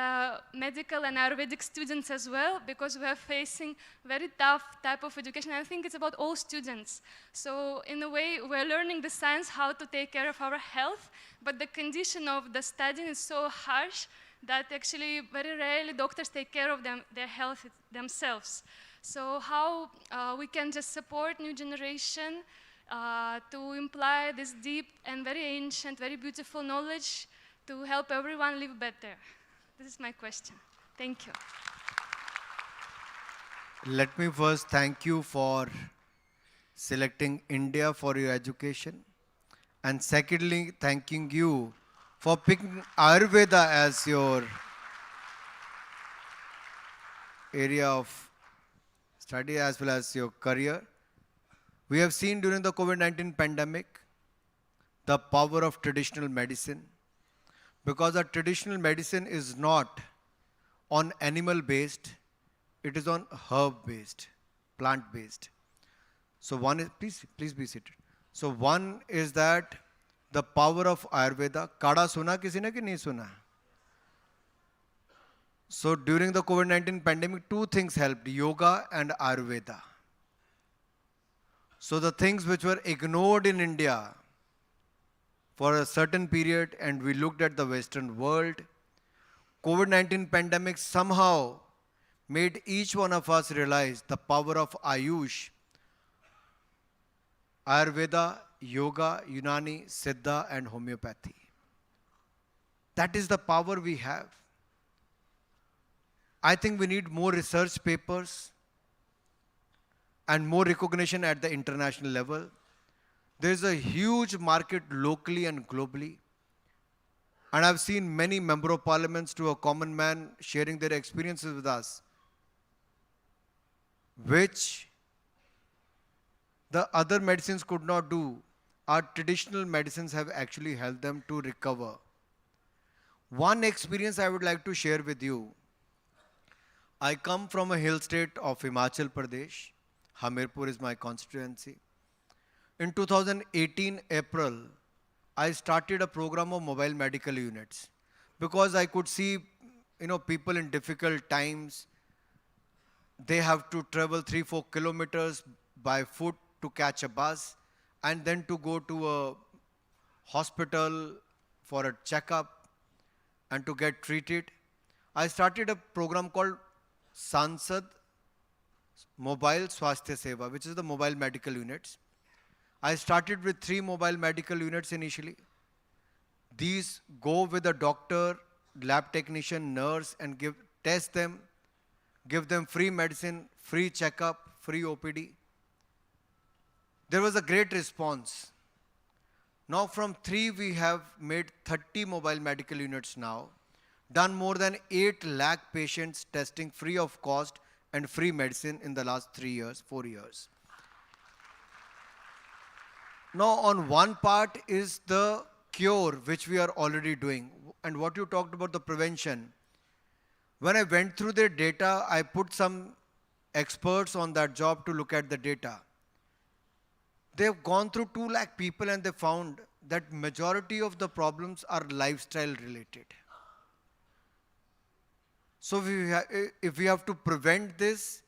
medical and Ayurvedic students as well, because we are facing very tough type of education. I think it's about all students. So in a way, we're learning the science how to take care of our health, but the condition of the studying is so harsh that actually very rarely doctors take care of their health themselves. So how we can just support new generation to imply this deep and very ancient, very beautiful knowledge to help everyone live better? This is my question. Thank you. Let me first thank you for selecting India for your education. And secondly, thanking you for picking Ayurveda as your area of study as well as your career. We have seen during the COVID-19 pandemic the power of traditional medicine, because a traditional medicine is not on animal based, it is on herb based, plant based. So one is, please be seated. So one is that the power of Ayurveda. Kada suna kisi ne ki nahi suna? So during the COVID-19 pandemic, 2 things helped, yoga and Ayurveda. So the things which were ignored in India for a certain period, and we looked at the Western world, COVID-19 pandemic somehow made each one of us realize the power of Ayush, Ayurveda, Yoga, Unani, Siddha, and homeopathy. That is the power we have. I think we need more research papers and more recognition at the international level. There is a huge market locally and globally. And I've seen many member of parliaments to a common man sharing their experiences with us, which the other medicines could not do. Our traditional medicines have actually helped them to recover. One experience I would like to share with you. I come from a hill state of Himachal Pradesh. Hamirpur is my constituency. In 2018 April, I started a program of mobile medical units because I could see, people in difficult times, they have to travel 3-4 kilometers by foot to catch a bus and then to go to a hospital for a checkup and to get treated. I started a program called Sansad Mobile Swasthya Seva, which is the mobile medical units. I started with 3 mobile medical units initially. These go with a doctor, lab technician, nurse and test them, give them free medicine, free checkup, free OPD. There was a great response. Now from 3 we have made 30 mobile medical units now, done more than 8 lakh patients testing free of cost and free medicine in the last 4 years. Now on one part is the cure, which we are already doing. And what you talked about the prevention. When I went through their data, I put some experts on that job to look at the data. They've gone through 2 lakh people and they found that majority of the problems are lifestyle related. So if we have to prevent this,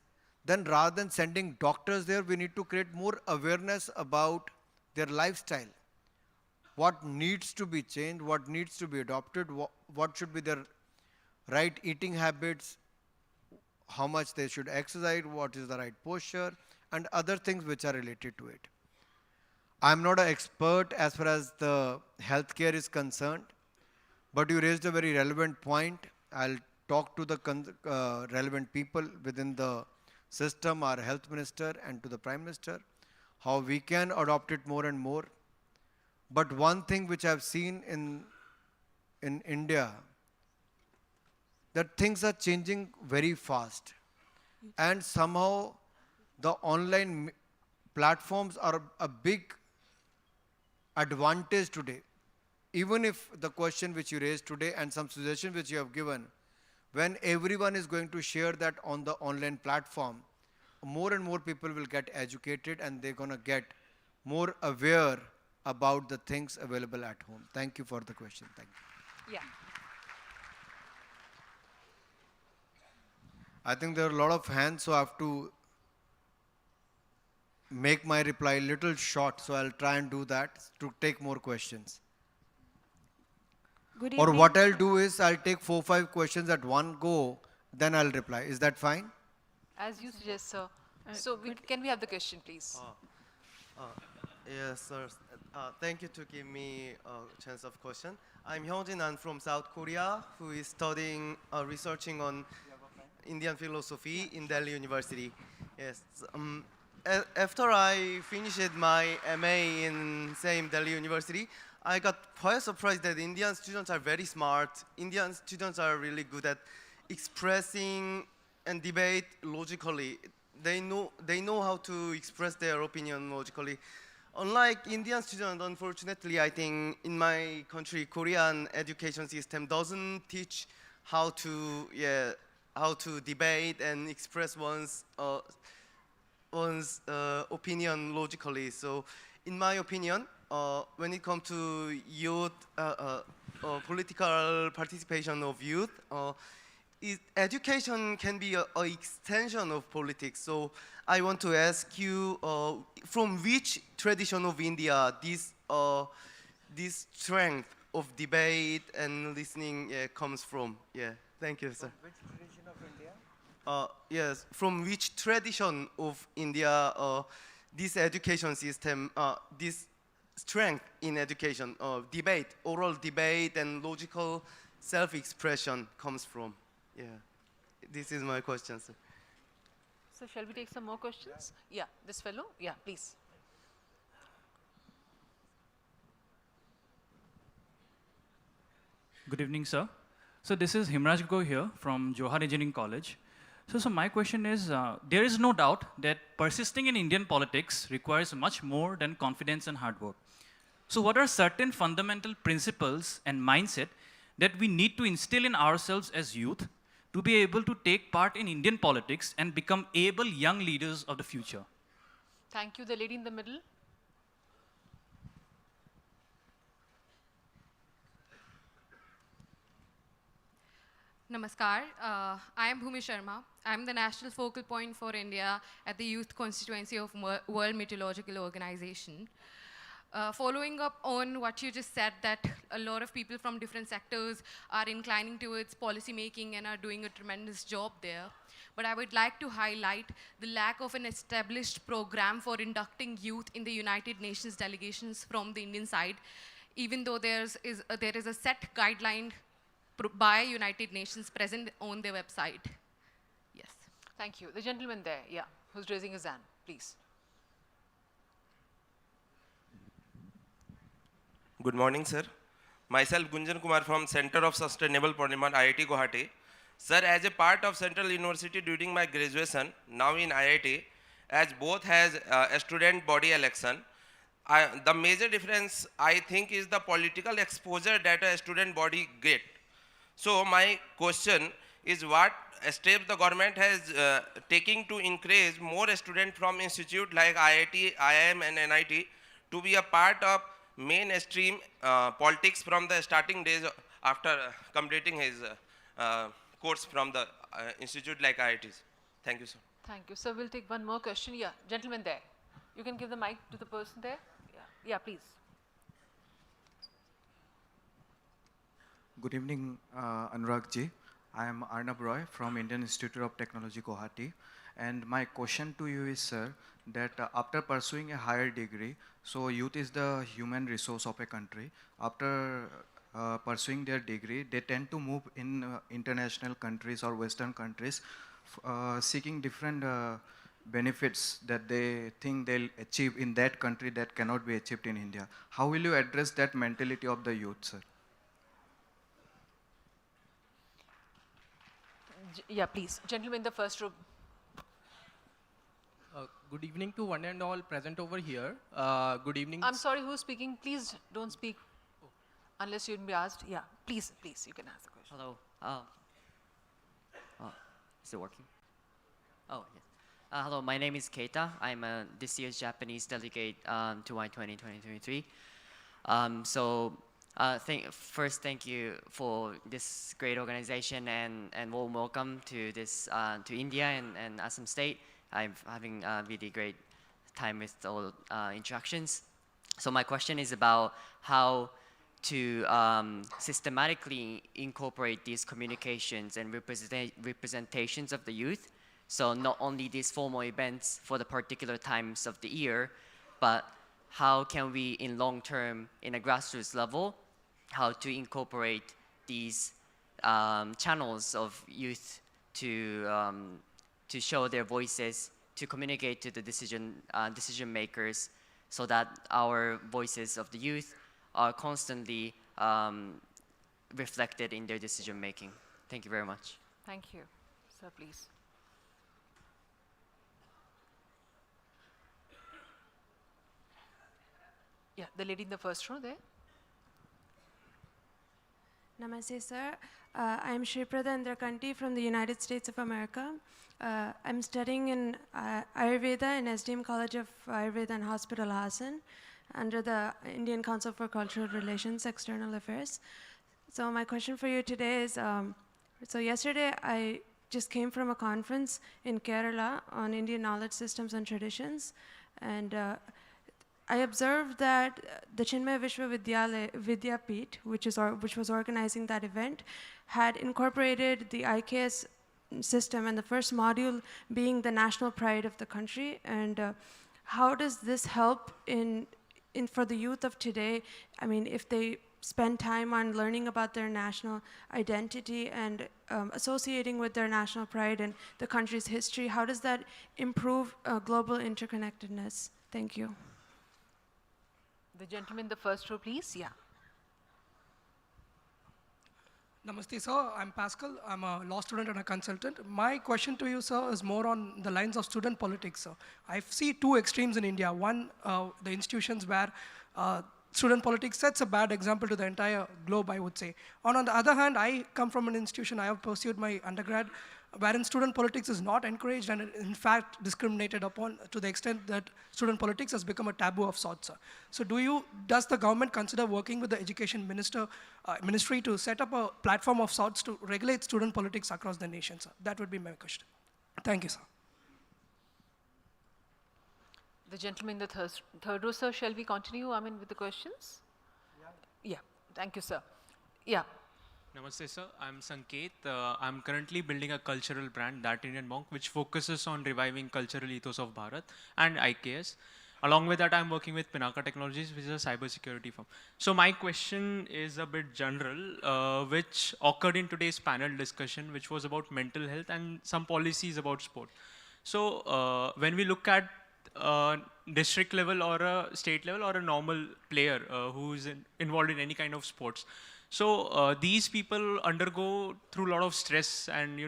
then rather than sending doctors there, we need to create more awareness about their lifestyle. What needs to be changed, what needs to be adopted, what should be their right eating habits, how much they should exercise, what is the right posture, and other things which are related to it. I'm not an expert as far as the healthcare is concerned, but you raised a very relevant point. I'll talk to the relevant people within the system, our health minister and to the Prime Minister, how we can adopt it more and more. But one thing which I've seen in India, that things are changing very fast. And somehow the online platforms are a big advantage today. Even if the question which you raised today and some suggestions which you have given, when everyone is going to share that on the online platform, more and more people will get educated and they're going to get more aware about the things available at home. Thank you for the question. Thank you. Yeah. I think there are a lot of hands, so I have to make my reply a little short, so I'll try and do that to take more questions. Good Or evening. what I'll do is I'll take 4-5 questions at one go, then I'll reply. Is that fine? As you suggest, sir. So can we have the question, please? Yes, sir. Thank you to give me a chance of question. I'm Hyunjin. I'm from South Korea, who is studying, researching on Indian philosophy in Delhi University. Yes. After I finished my MA in same Delhi University, I got quite surprised that Indian students are very smart. Indian students are really good at expressing and debate logically. They know how to express their opinion logically. Unlike Indian students, unfortunately, I think in my country, Korean education system doesn't teach how to debate and express one's opinion logically. So, in my opinion, when it comes to youth, political participation of youth, education can be an extension of politics. So I want to ask you, from which tradition of India this strength of debate and listening comes from? Yeah, thank you, sir. Which tradition of India? yes, from which tradition of India this education system, this strength in education, debate, oral debate and logical self-expression comes from? Yeah, this is my question, sir. So shall we take some more questions? Yeah, this fellow, yeah, please. Good evening, sir. So this is Himraj Go here from Johar Engineering College. So my question is, there is no doubt that persisting in Indian politics requires much more than confidence and hard work. So what are certain fundamental principles and mindset that we need to instill in ourselves as youth to be able to take part in Indian politics and become able young leaders of the future? Thank you. The lady in the middle. Namaskar. I am Bhumi Sharma. I am the national focal point for India at the Youth Constituency of World Meteorological Organization. Following up on what you just said, that a lot of people from different sectors are inclining towards policy making and are doing a tremendous job there. But I would like to highlight the lack of an established program for inducting youth in the United Nations delegations from the Indian side, even though there is a set guideline by United Nations present on their website. Yes. Thank you. The gentleman there, yeah, who's raising his hand, please. Good morning, sir. Myself, Gunjan Kumar from Center of Sustainable Polymer, IIT Guwahati. Sir, as a part of Central University during my graduation, now in IIT, as both has a student body election, the major difference, I think, is the political exposure that a student body get. So my question is, what steps the government has taking to encourage more students from institute like IIT, IIM and NIT to be a part of mainstream politics from the starting days after completing his course from the institute like IITs. Thank you, sir. Thank you. So we'll take one more question. Yeah, gentleman there. You can give the mic to the person there. Yeah, please. Good evening, Anurag ji. I am Arnab Roy from Indian Institute of Technology, Guwahati. And my question to you is, sir, that after pursuing a higher degree, so youth is the human resource of a country. After pursuing their degree, they tend to move in international countries or Western countries, seeking different benefits that they think they'll achieve in that country that cannot be achieved in India. How will you address that mentality of the youth, sir? Yeah, please. Gentleman in the first row. Good evening to one and all present over here. Good evening. I'm sorry, who's speaking? Please don't speak unless you'd be asked. Yeah, please, you can ask the question. Hello. Is it working? Oh, yes. Hello, my name is Keita. I'm this year's Japanese delegate to Y20 2023. First, thank you for this great organization and warm welcome to this to India and Assam State. I'm having a really great time with all interactions. So my question is about how to systematically incorporate these communications and representations of the youth. So not only these formal events for the particular times of the year, but how can we, in long term, in a grassroots level, how to incorporate these channels of youth to show their voices, to communicate to the decision makers, so that our voices of the youth are constantly reflected in their decision making. Thank you very much. Thank you. Sir, please. Yeah, the lady in the first row there. Namaste, sir. I'm Shriprada Indrakanti from the United States of America. I'm studying in Ayurveda in SDM College of Ayurveda and Hospital Hassan under the Indian Council for Cultural Relations, External Affairs. So my question for you today is, so yesterday I just came from a conference in Kerala on Indian knowledge systems and traditions, and I observed that the Chinmaya Vidyapeeth, which was organizing that event, had incorporated the IKS system, and the first module being the national pride of the country. And how does this help for the youth of today? I mean, if they spend time on learning about their national identity and associating with their national pride and the country's history, how does that improve global interconnectedness? Thank you. The gentleman in the first row, please. Yeah. Namaste, sir. I'm Pascal. I'm a law student and a consultant. My question to you, sir, is more on the lines of student politics, sir. I see two extremes in India. One, the institutions where student politics sets a bad example to the entire globe, I would say. On the other hand, I come from an institution, I have pursued my undergrad, wherein student politics is not encouraged and in fact discriminated upon to the extent that student politics has become a taboo of sorts, sir. So does the government consider working with the education ministry to set up a platform of sorts to regulate student politics across the nation, sir? That would be my question. Thank you, sir. The gentleman in the third row, sir, shall we continue, with the questions? Yeah. Thank you, sir. Yeah. Namaste, sir. I'm Sanket. I'm currently building a cultural brand, That Indian Monk, which focuses on reviving cultural ethos of Bharat and IKS. Along with that, I'm working with Pinaka Technologies, which is a cybersecurity firm. So my question is a bit general, which occurred in today's panel discussion, which was about mental health and some policies about sport. So when we look at district level or a state level or a normal player who's involved in any kind of sports. So these people undergo through a lot of stress and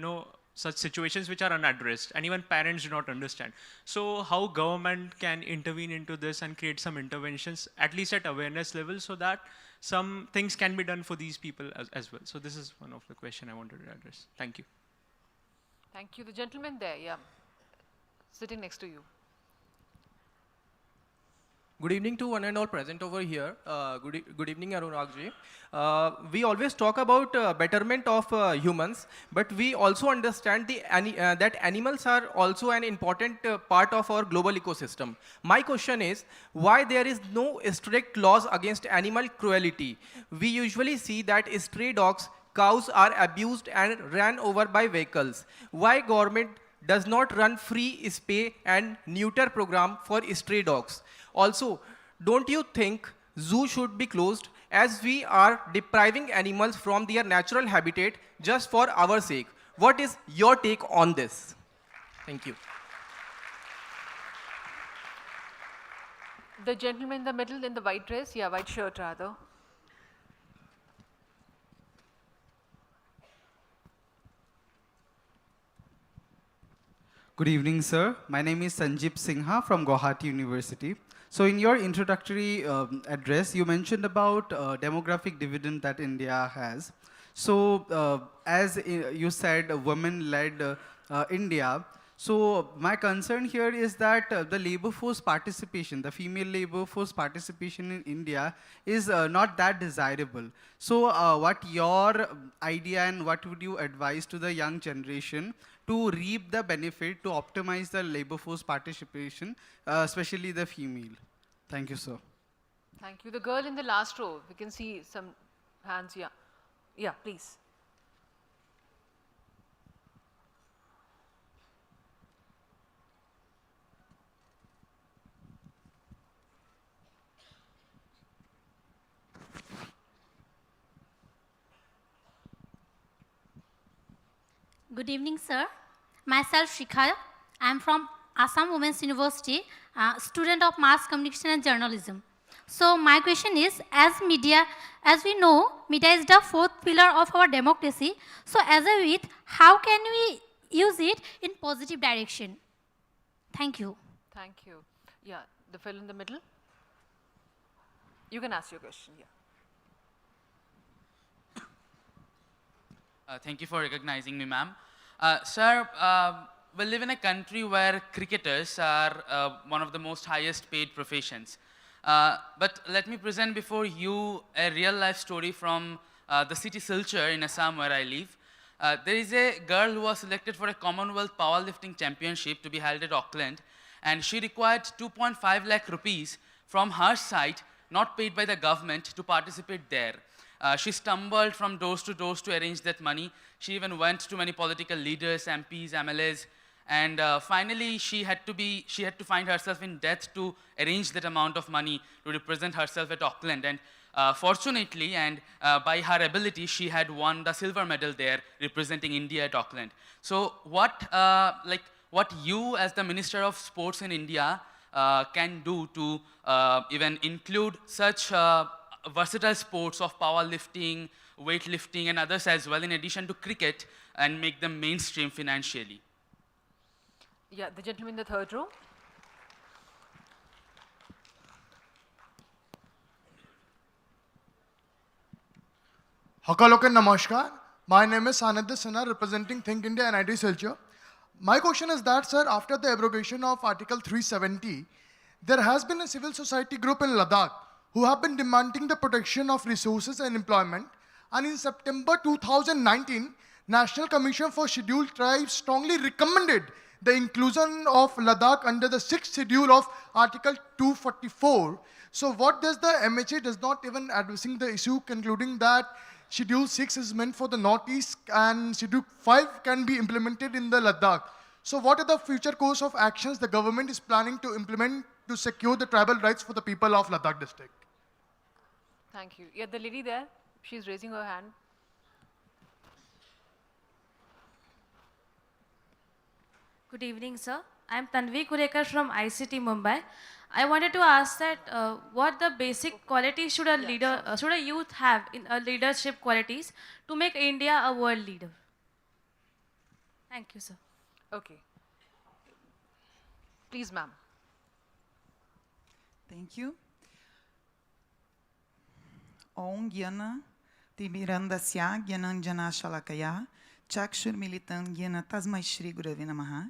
such situations which are unaddressed, and even parents do not understand. So how government can intervene into this and create some interventions, at least at awareness level, so that some things can be done for these people as well. So this is one of the questions I wanted to address. Thank you. Thank you. The gentleman there, yeah, sitting next to you. Good evening to one and all present over here. Good evening, Anuragji. We always talk about betterment of humans, but we also understand that animals are also an important part of our global ecosystem. My question is, why there is no strict laws against animal cruelty? We usually see that stray dogs, cows are abused and ran over by vehicles. Why government does not run free spay and neuter program for stray dogs? Also, don't you think zoo should be closed, as we are depriving animals from their natural habitat just for our sake? What is your take on this? Thank you. The gentleman in the middle in the white dress, yeah, white shirt rather. Good evening, sir. My name is Sanjeev Singha from Guwahati University. So in your introductory address, you mentioned about demographic dividend that India has. So as you said, women-led India. So my concern here is that the labor force participation, the female labor force participation in India is not that desirable. So what your idea and what would you advise to the young generation to reap the benefit, to optimize the labor force participation, especially the female? Thank you, sir. Thank you. The girl in the last row, we can see some hands, yeah. Yeah, please. Good evening, sir. Myself, Shikha. I am from Assam Women's University, student of mass communication and journalism. So my question is, as we know, media is the fourth pillar of our democracy. So as a youth, how can we use it in positive direction? Thank you. Thank you. Yeah, the fellow in the middle. You can ask your question, yeah. Thank you for recognizing me, ma'am. Sir, we live in a country where cricketers are one of the most highest paid professions. But let me present before you a real life story from the city Silchar in Assam where I live. There is a girl who was selected for a Commonwealth powerlifting championship to be held at Auckland, and she required 2.5 lakh rupees from her side, not paid by the government, to participate there. She stumbled from doors to doors to arrange that money. She even went to many political leaders, MPs, MLAs, and finally she had to find herself in debt to arrange that amount of money to represent herself at Auckland. And fortunately, and by her ability, she had won the silver medal there, representing India at Auckland. So what you as the Minister of Sports in India can do to even include such versatile sports of powerlifting, weightlifting, and others as well, in addition to cricket, and make them mainstream financially? Yeah, the gentleman in the third row. Hakalokan Namaskar. My name is Sanadya Sinha, representing Think India NIT Silchar. My question is that, sir, after the abrogation of Article 370, there has been a civil society group in Ladakh who have been demanding the protection of resources and employment. And in September 2019, National Commission for Scheduled Tribes strongly recommended the inclusion of Ladakh under the 6th schedule of Article 244. So what does the MHA does not even addressing the issue, concluding that Schedule 6 is meant for the Northeast and Schedule 5 can be implemented in the Ladakh. So what are the future course of actions the government is planning to implement to secure the tribal rights for the people of Ladakh district? Thank you. Yeah, the lady there, she's raising her hand. Good evening, sir. I am Tanvi Kurekar from ICT Mumbai. I wanted to ask that what the basic qualities should a leader, should a youth have in leadership qualities to make India a world leader? Thank you, sir. Okay. Please, ma'am. Thank you. Om Gyana Tibirandasya Gyananjana Shalakaya Chakshur Militan Gyana Tasmai Shri Gurave Namaha.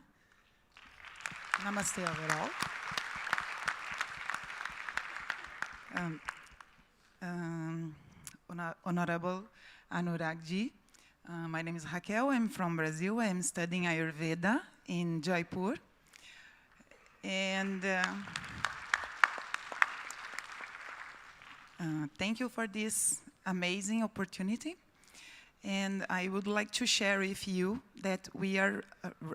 Namaste overall. Honorable Anuragji, my name is Raquel. I'm from Brazil. I'm studying Ayurveda in Jaipur. And thank you for this amazing opportunity. And I would like to share with you that we are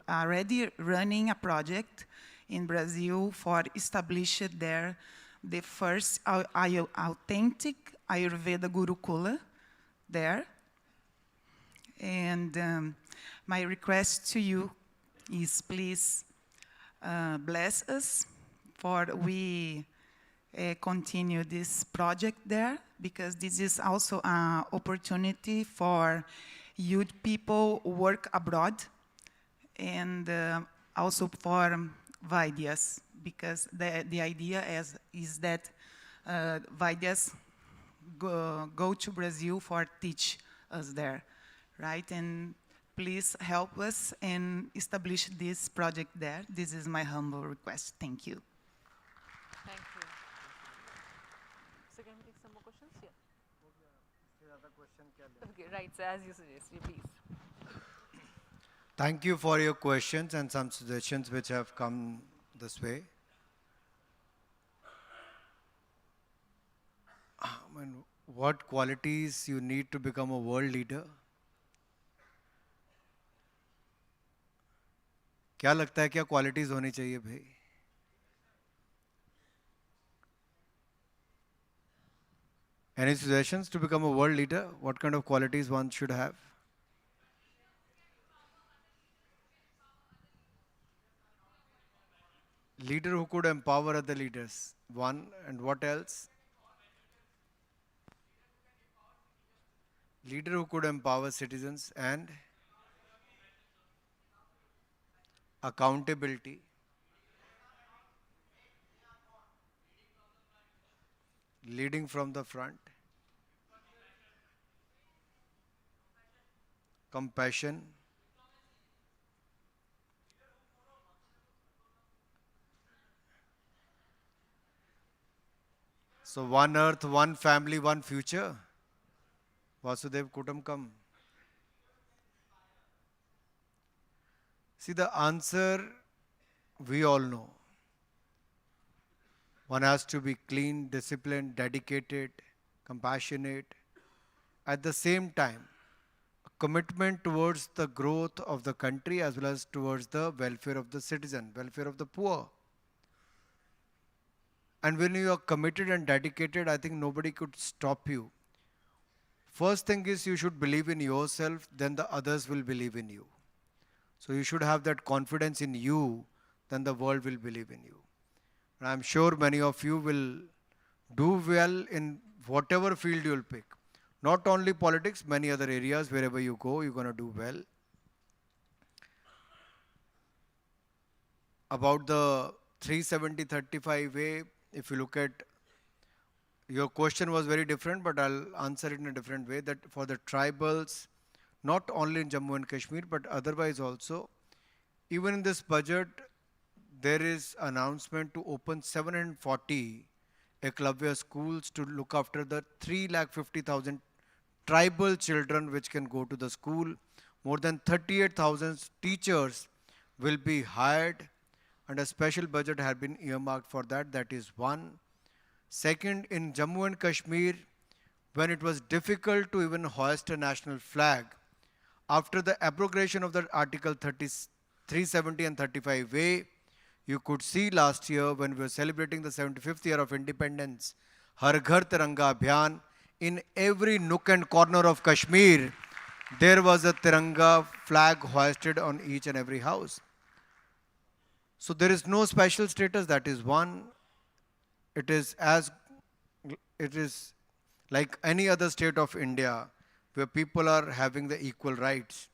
already running a project in Brazil for established there the first authentic Ayurveda Gurukula there. And my request to you is please bless us for we continue this project there, because this is also an opportunity for youth people work abroad, and also for Vaidyas, because the idea is that Vaidyas go to Brazil for teach us there, right? And please help us and establish this project there. This is my humble request. Thank you. Thank you. So can we take some more questions? Yeah. Okay, right. So as you suggested, please. Thank you for your questions and some suggestions which have come this way. What qualities you need to become a world leader? क्या लगता है क्या qualities होनी चाहिए भाई? Any suggestions to become a world leader? What kind of qualities one should have? Leader who could empower other leaders. One, and what else? Leader who could empower citizens and accountability. Leading from the front. Compassion. So one earth, one family, one future. Vasudev Kutumbakam. See, the answer we all know. One has to be clean, disciplined, dedicated, compassionate, at the same time, a commitment towards the growth of the country as well as towards the welfare of the citizen, welfare of the poor. And when you are committed and dedicated, I think nobody could stop you. First thing is you should believe in yourself, then the others will believe in you. So you should have that confidence in you, then the world will believe in you. And I'm sure many of you will do well in whatever field you'll pick. Not only politics, many other areas, wherever you go, you're going to do well. About the 370-35 way, if you look at, your question was very different, but I'll answer it in a different way, that for the tribals, not only in Jammu and Kashmir, but otherwise also, even in this budget, there is announcement to open 740 Eklavya schools to look after the 350,000 tribal children which can go to the school. More than 38,000 teachers will be hired, and a special budget has been earmarked for that. That is one. Second, in Jammu and Kashmir, when it was difficult to even hoist a national flag, after the abrogation of the Article 370 and 35A, you could see last year when we were celebrating the 75th year of independence, Har Ghar Tiranga Abhiyan, in every nook and corner of Kashmir, there was a Tiranga flag hoisted on each and every house. So there is no special status, that is one. It is like any other state of India where people are having the equal rights.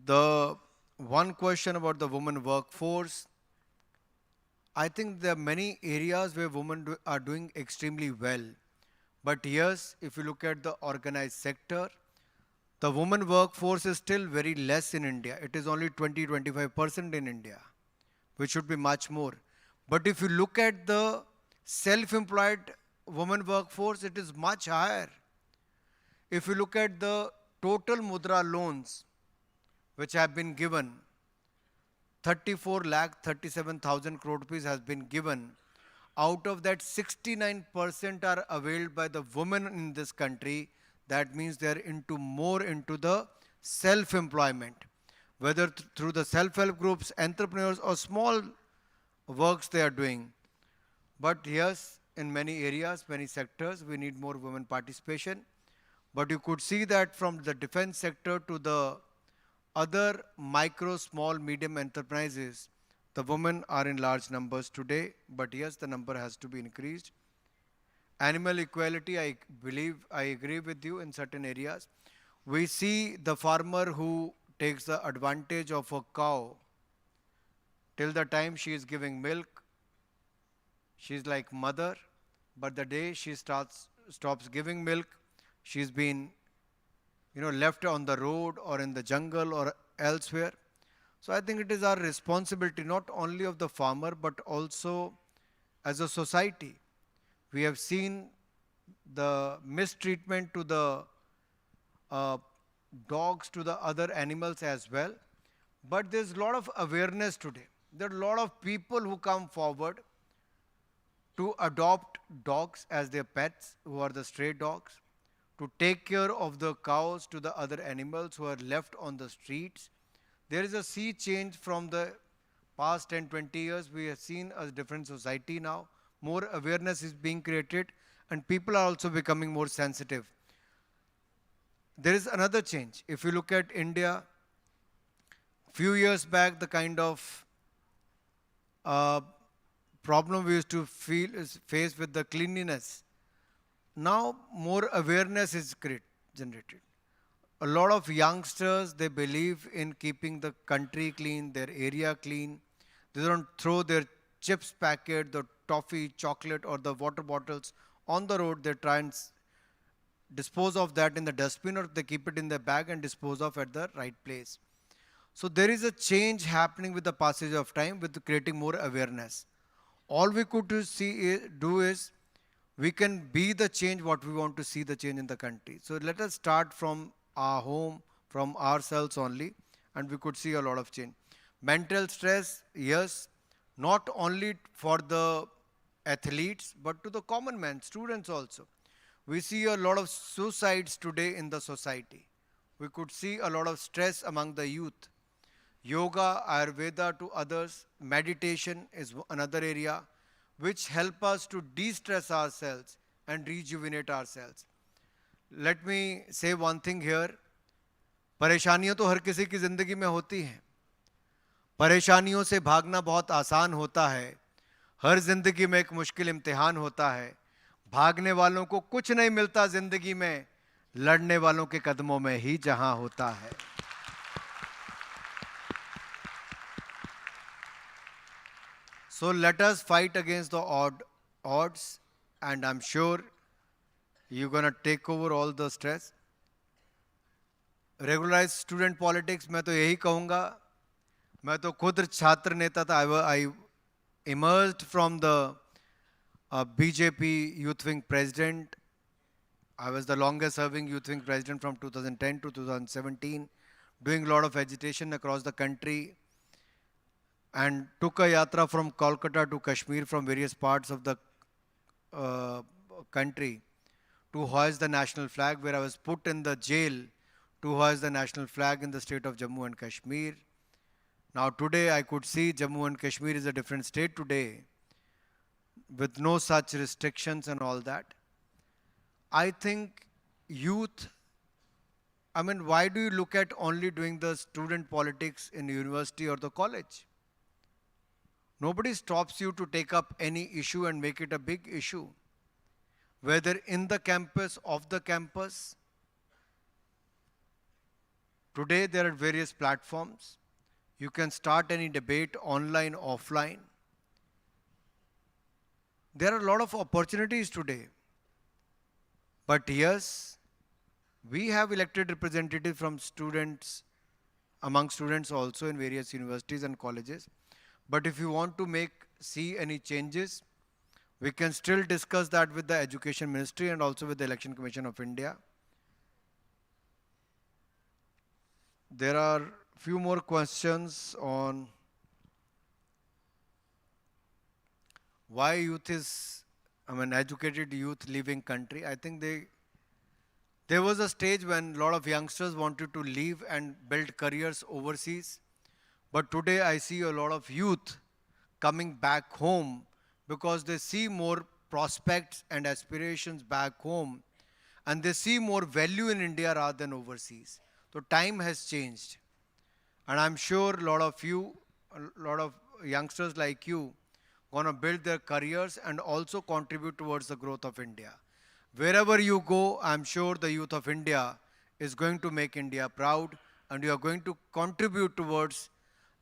The one question about the women workforce, I think there are many areas where women are doing extremely well. But yes, if you look at the organized sector, the women workforce is still very less in India. It is only 20-25% in India, which should be much more. But if you look at the self-employed women workforce, it is much higher. If you look at the total mudra loans which have been given, 34,37,000 crore rupees has been given. Out of that, 69% are availed by the women in this country. That means they are more into the self-employment, whether through the self-help groups, entrepreneurs, or small works they are doing. But yes, in many areas, many sectors, we need more women participation. But you could see that from the defense sector to the other micro, small, medium enterprises, the women are in large numbers today, but yes, the number has to be increased. Animal equality, I believe, I agree with you in certain areas. We see the farmer who takes the advantage of a cow till the time she is giving milk. She is like mother, but the day she stops giving milk, she's been left on the road or in the jungle or elsewhere. So I think it is our responsibility, not only of the farmer, but also as a society. We have seen the mistreatment to the dogs, to the other animals as well. But there's a lot of awareness today. There are a lot of people who come forward to adopt dogs as their pets, who are the stray dogs, to take care of the cows, to the other animals who are left on the streets. There is a sea change from the past 10-20 years. We have seen a different society now. More awareness is being created, and people are also becoming more sensitive. There is another change. If you look at India, few years back, the kind of problem we used to face with the cleanliness, now more awareness is generated. A lot of youngsters, they believe in keeping the country clean, their area clean. They don't throw their chips packet, the toffee, chocolate, or the water bottles on the road. They try and dispose of that in the dustbin, or they keep it in their bag and dispose of at the right place. So there is a change happening with the passage of time, with creating more awareness. All we could do is we can be the change what we want to see the change in the country. So let us start from our home, from ourselves only, and we could see a lot of change. Mental stress, yes, not only for the athletes, but to the common man, students also. We see a lot of suicides today in the society. We could see a lot of stress among the youth. Yoga, Ayurveda to others, meditation is another area which help us to de-stress ourselves and rejuvenate ourselves. Let me say one thing here. परेशानियां तो हर किसी की जिंदगी में होती हैं. परेशानियों से भागना बहुत आसान होता है. हर जिंदगी में एक मुश्किल इम्तिहान होता है. भागने वालों को कुछ नहीं मिलता जिंदगी में, लड़ने वालों के कदमों में ही जहां होता है. So let us fight against the odds, and I'm sure you're going to take over all the stress. Regularized student politics, मैं तो यही कहूँगा. मैं तो खुद छात्र नेता था. I emerged from the BJP Youth Wing President. I was the longest serving Youth Wing President from 2010 to 2017, doing a lot of agitation across the country, and took a yatra from Kolkata to Kashmir from various parts of the country to hoist the national flag, where I was put in the jail to hoist the national flag in the state of Jammu and Kashmir. Now today I could see Jammu and Kashmir is a different state today, with no such restrictions and all that. I think youth, I mean, why do you look at only doing the student politics in university or the college? Nobody stops you to take up any issue and make it a big issue. Whether in the campus, off the campus. Today there are various platforms. You can start any debate online, offline. There are a lot of opportunities today. But yes, we have elected representatives from students, among students also in various universities and colleges. But if you want to see any changes, we can still discuss that with the Education Ministry and also with the Election Commission of India. There are few more questions on why youth is, educated youth leaving country. I think there was a stage when a lot of youngsters wanted to leave and build careers overseas. But today I see a lot of youth coming back home because they see more prospects and aspirations back home, and they see more value in India rather than overseas. So time has changed. And I'm sure a lot of youngsters like you going to build their careers and also contribute towards the growth of India. Wherever you go, I'm sure the youth of India is going to make India proud, and you are going to contribute towards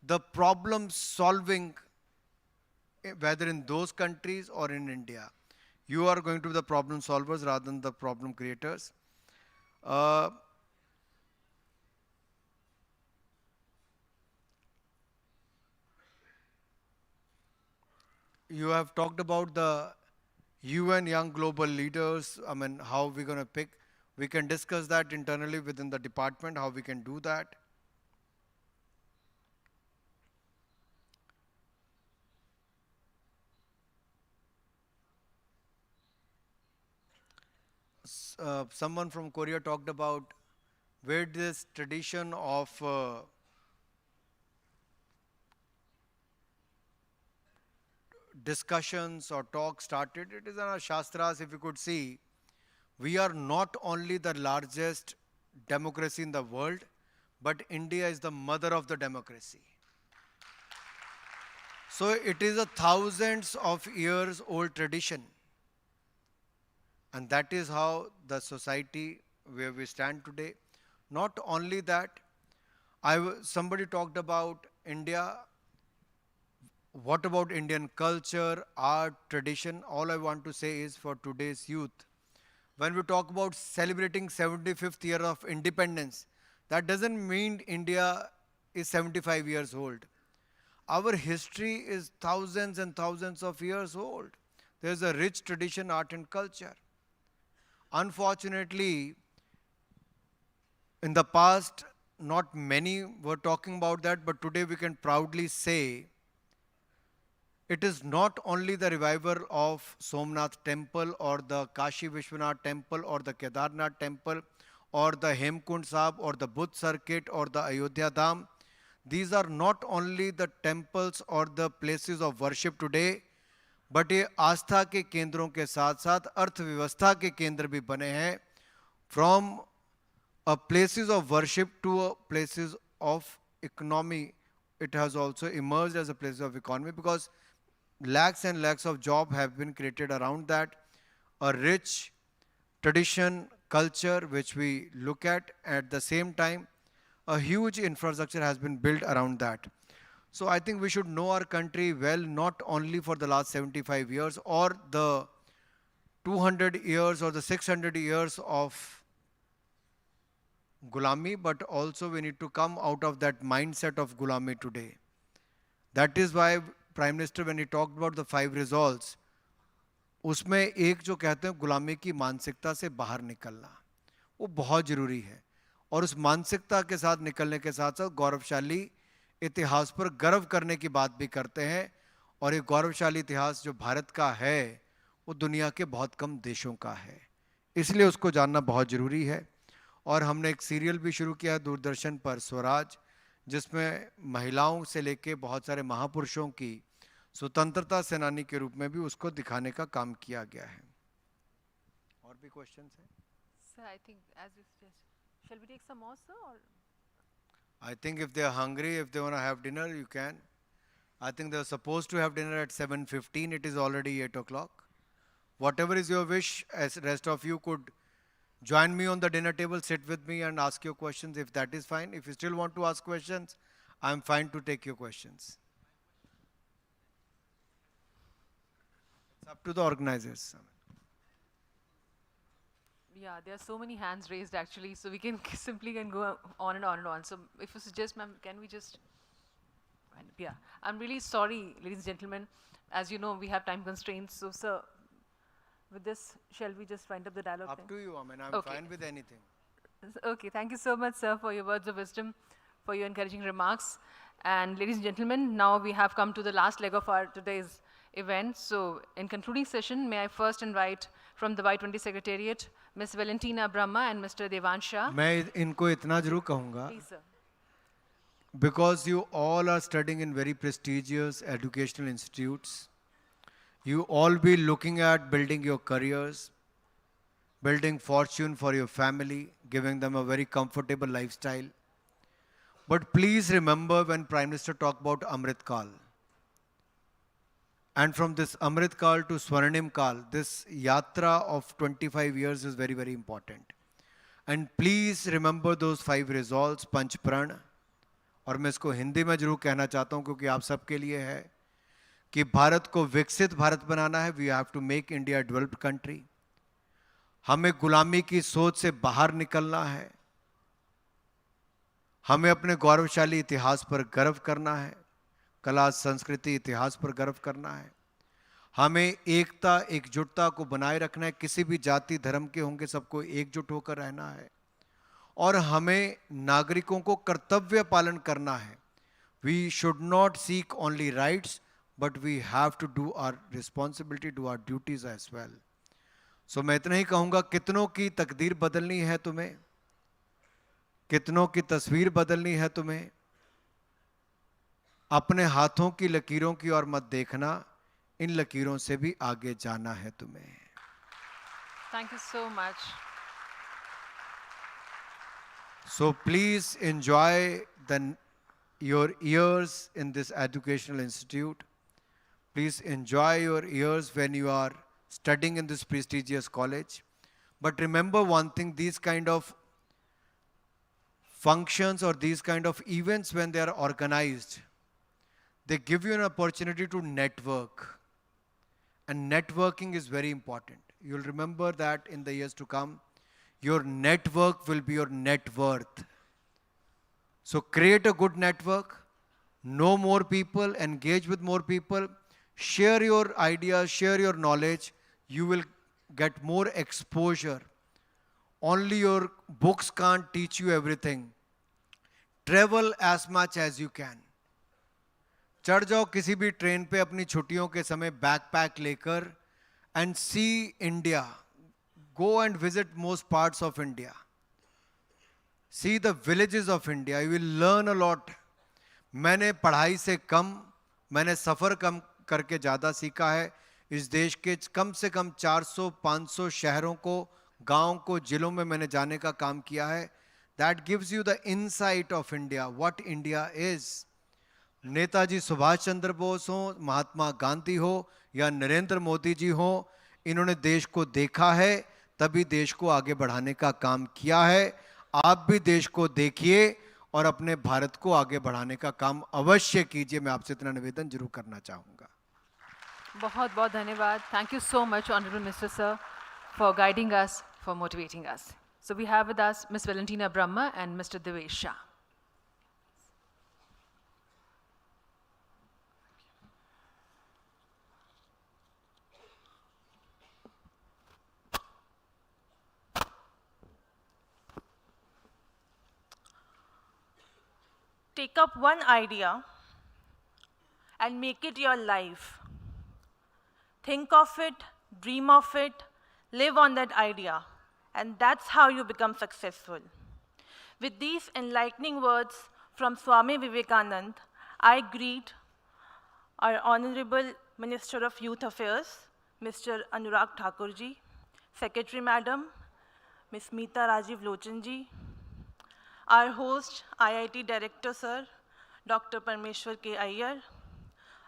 the problem solving, whether in those countries or in India. You are going to be the problem solvers rather than the problem creators. You have talked about the UN Young Global Leaders, how we're going to pick. We can discuss that internally within the department, how we can do that. Someone from Korea talked about where this tradition of discussions or talks started. It is in our Shastras, if you could see. We are not only the largest democracy in the world, but India is the mother of the democracy. So it is a thousands of years old tradition. And that is how the society where we stand today. Not only that, somebody talked about India. What about Indian culture, art, tradition? All I want to say is for today's youth, when we talk about celebrating 75th year of independence, that doesn't mean India is 75 years old. Our history is thousands and thousands of years old. There's a rich tradition, art and culture. Unfortunately, in the past, not many were talking about that, but today we can proudly say it is not only the revival of Somnath temple or the Kashi Vishwanath temple or the Kedarnath temple or the Hemkund Sahib or the Buddh circuit or the Ayodhya Dham. These are not only the temples or the places of worship today, but ये आस्था के केंद्रों के साथ साथ अर्थव्यवस्था के केंद्र भी बने हैं. From a places of worship to a places of economy, it has also emerged as a place of economy because lakhs and lakhs of jobs have been created around that. A rich tradition, culture which we look at the same time, a huge infrastructure has been built around that. So I think we should know our country well, not only for the last 75 years or the 200 years or the 600 years of Gulami, but also we need to come out of that mindset of Gulami today. That is why Prime Minister, when he talked about the 5 resolves, उसमें एक जो कहते हैं गुलामी की मानसिकता से बाहर निकलना, वो बहुत ज़रूरी है. और उस मानसिकता के साथ निकलने के साथ साथ गौरवशाली इतिहास पर गर्व करने की बात भी करते हैं. और ये गौरवशाली इतिहास जो भारत का है, वो दुनिया के बहुत कम देशों का है. इसलिए उसको जानना बहुत ज़रूरी है. और हमने एक सीरियल भी शुरू किया है दूरदर्शन पर, स्वराज, जिसमें महिलाओं से लेके बहुत सारे महापुरुषों की स्वतंत्रता सेनानी के रूप में भी उसको दिखाने का काम किया गया है. और भी क्वेश्चंस हैं? Sir, I think as you suggest, shall we take some more, sir? Or? I think if they are hungry, if they want to have dinner, you can. I think they are supposed to have dinner at 7:15. It is already 8 o'clock. Whatever is your wish, as rest of you could join me on the dinner table, sit with me and ask your questions if that is fine. If you still want to ask questions, I am fine to take your questions. It's up to the organizers. Yeah, there are so many hands raised actually, so we can simply go on and on and on. So if you suggest, ma'am, can we just, yeah. I'm really sorry, ladies and gentlemen. As you know, we have time constraints. So, sir, with this, shall we just wind up the dialogue? Up to you, I mean, I'm fine with anything. Okay, thank you so much, sir, for your words of wisdom, for your encouraging remarks. And ladies and gentlemen, now we have come to the last leg of our today's event. So, in concluding session, may I first invite from the Y20 Secretariat, Ms. Valentina Brahma and Mr. Devan Shah. मैं इनको इतना जरूर कहूँगा. Please, sir. Because you all are studying in very prestigious educational institutes, you all be looking at building your careers, building fortune for your family, giving them a very comfortable lifestyle. But please remember when Prime Minister talked about Amrit Kal. And from this Amrit Kal to Swarnim Kal, this yatra of 25 years is very, very important. And please remember those 5 resolves, Panch Pran. और मैं इसको हिंदी में जरूर कहना चाहता हूँ क्योंकि आप सबके लिए है कि भारत को विकसित भारत बनाना है. We have to make India developed country. हमें गुलामी की सोच से बाहर निकलना है. हमें अपने गौरवशाली इतिहास पर गर्व करना है. कला संस्कृति इतिहास पर गर्व करना है. हमें एकता एकजुटता को बनाए रखना है. किसी भी जाति धर्म के होंगे, सबको एकजुट होकर रहना है. और हमें नागरिकों को कर्तव्य पालन करना है. We should not seek only rights, but we have to do our responsibility, do our duties as well. So मैं इतना ही कहूँगा, कितनों की तकदीर बदलनी है तुम्हें, कितनों की तस्वीर बदलनी है तुम्हें. अपने हाथों की लकीरों की ओर मत देखना, इन लकीरों से भी आगे जाना है तुम्हें. Thank you so much. So please enjoy your years in this educational institute. Please enjoy your years when you are studying in this prestigious college. But remember one thing, these kind of functions or these kind of events, when they are organized, they give you an opportunity to network. And networking is very important. You'll remember that in the years to come, your network will be your net worth. So create a good network, know more people, engage with more people, share your ideas, share your knowledge. You will get more exposure. Only your books can't teach you everything. Travel as much as you can. चढ़ जाओ किसी भी train पे अपनी छुट्टियों के समय backpack लेकर and see India. Go and visit most parts of India. See the villages of India. You will learn a lot. मैंने पढ़ाई से कम, मैंने सफ़र कम करके ज़्यादा सीखा है. इस देश के कम से कम 400-500 शहरों को, गांव को, जिलों में मैंने जाने का काम किया है. That gives you the insight of India, what India is. Netaji Subhash Chandra Bose हो, महात्मा गांधी हो या नरेंद्र मोदी जी हो, इन्होंने देश को देखा है, तभी देश को आगे बढ़ाने का काम किया है. आप भी देश को देखिए और अपने भारत को आगे बढ़ाने का काम अवश्य कीजिए. मैं आपसे इतना निवेदन जरूर करना चाहूँगा. बहुत बहुत धन्यवाद. Thank you so much, Honorable Minister Sir, for guiding us, for motivating us. So we have with us Ms. Valentina Brahma and Mr. Devesh Shah. Take up one idea and make it your life. Think of it, dream of it, live on that idea, and that's how you become successful. With these enlightening words from Swami Vivekanand, I greet our Honorable Minister of Youth Affairs, Mr. Anurag Thakurji, Secretary Madam, Ms. Meeta Rajiv Lochanji, our host, IIT Director Sir, Dr. Parmeshwar K. Iyer,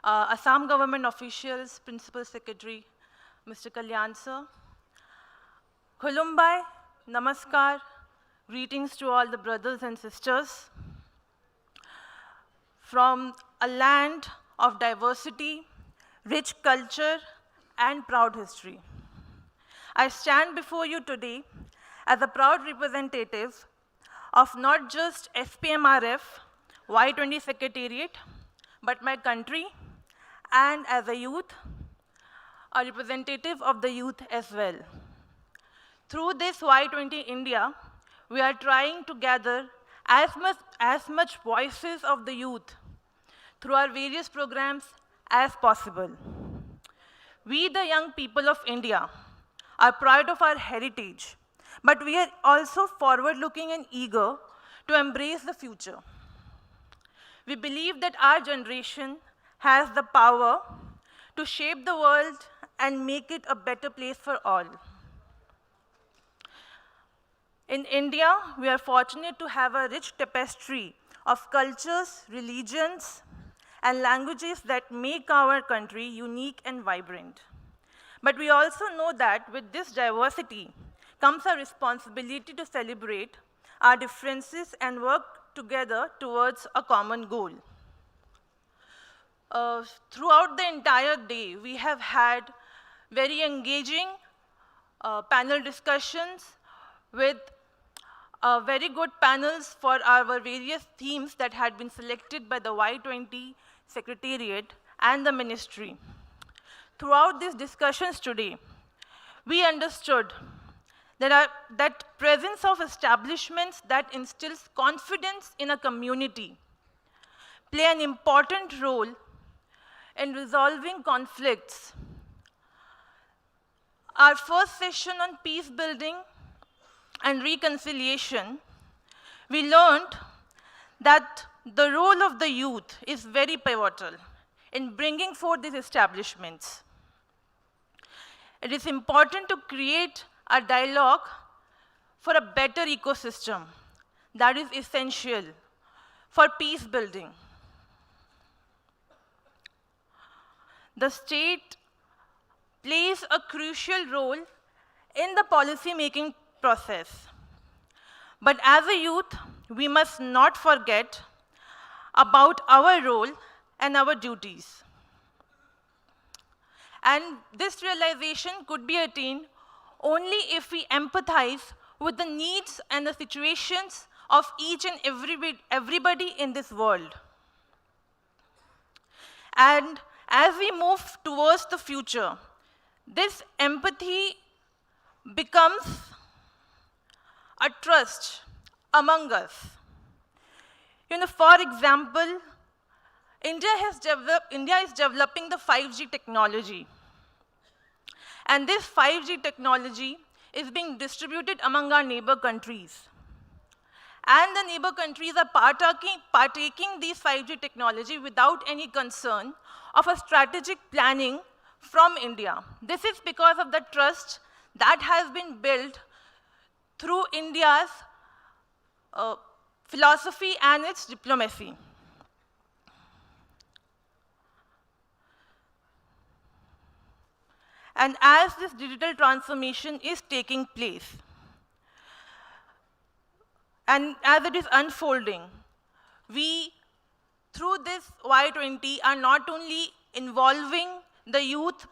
Assam Government officials, Principal Secretary, Mr. Kalyan Sir. Khulumbai, Namaskar, greetings to all the brothers and sisters. From a land of diversity, rich culture, and proud history, I stand before you today as a proud representative of not just SPMRF, Y20 Secretariat, but my country, and as a youth, a representative of the youth as well. Through this Y20 India, we are trying to gather as much voices of the youth through our various programs as possible. We, the young people of India, are proud of our heritage, but we are also forward-looking and eager to embrace the future. We believe that our generation has the power to shape the world and make it a better place for all. In India, we are fortunate to have a rich tapestry of cultures, religions, and languages that make our country unique and vibrant. But we also know that with this diversity comes a responsibility to celebrate our differences and work together towards a common goal. Throughout the entire day, we have had very engaging panel discussions with very good panels for our various themes that had been selected by the Y20 Secretariat and the Ministry. Throughout these discussions today, we understood that presence of establishments that instills confidence in a community play an important role in resolving conflicts. Our first session on peace building and reconciliation, we learned that the role of the youth is very pivotal in bringing forth these establishments. It is important to create a dialogue for a better ecosystem that is essential for peace building. The state plays a crucial role in the policy-making process. But as a youth, we must not forget about our role and our duties. And this realization could be attained only if we empathize with the needs and the situations of each and everybody in this world. And as we move towards the future, this empathy becomes a trust among us. For example, India is developing the 5G technology. And this 5G technology is being distributed among our neighbor countries. And the neighbor countries are partaking these 5G technology without any concern of a strategic planning from India. This is because of the trust that has been built through India's philosophy and its diplomacy. And as this digital transformation is taking place, and as it is unfolding, we, through this Y20, are not only involving the youth,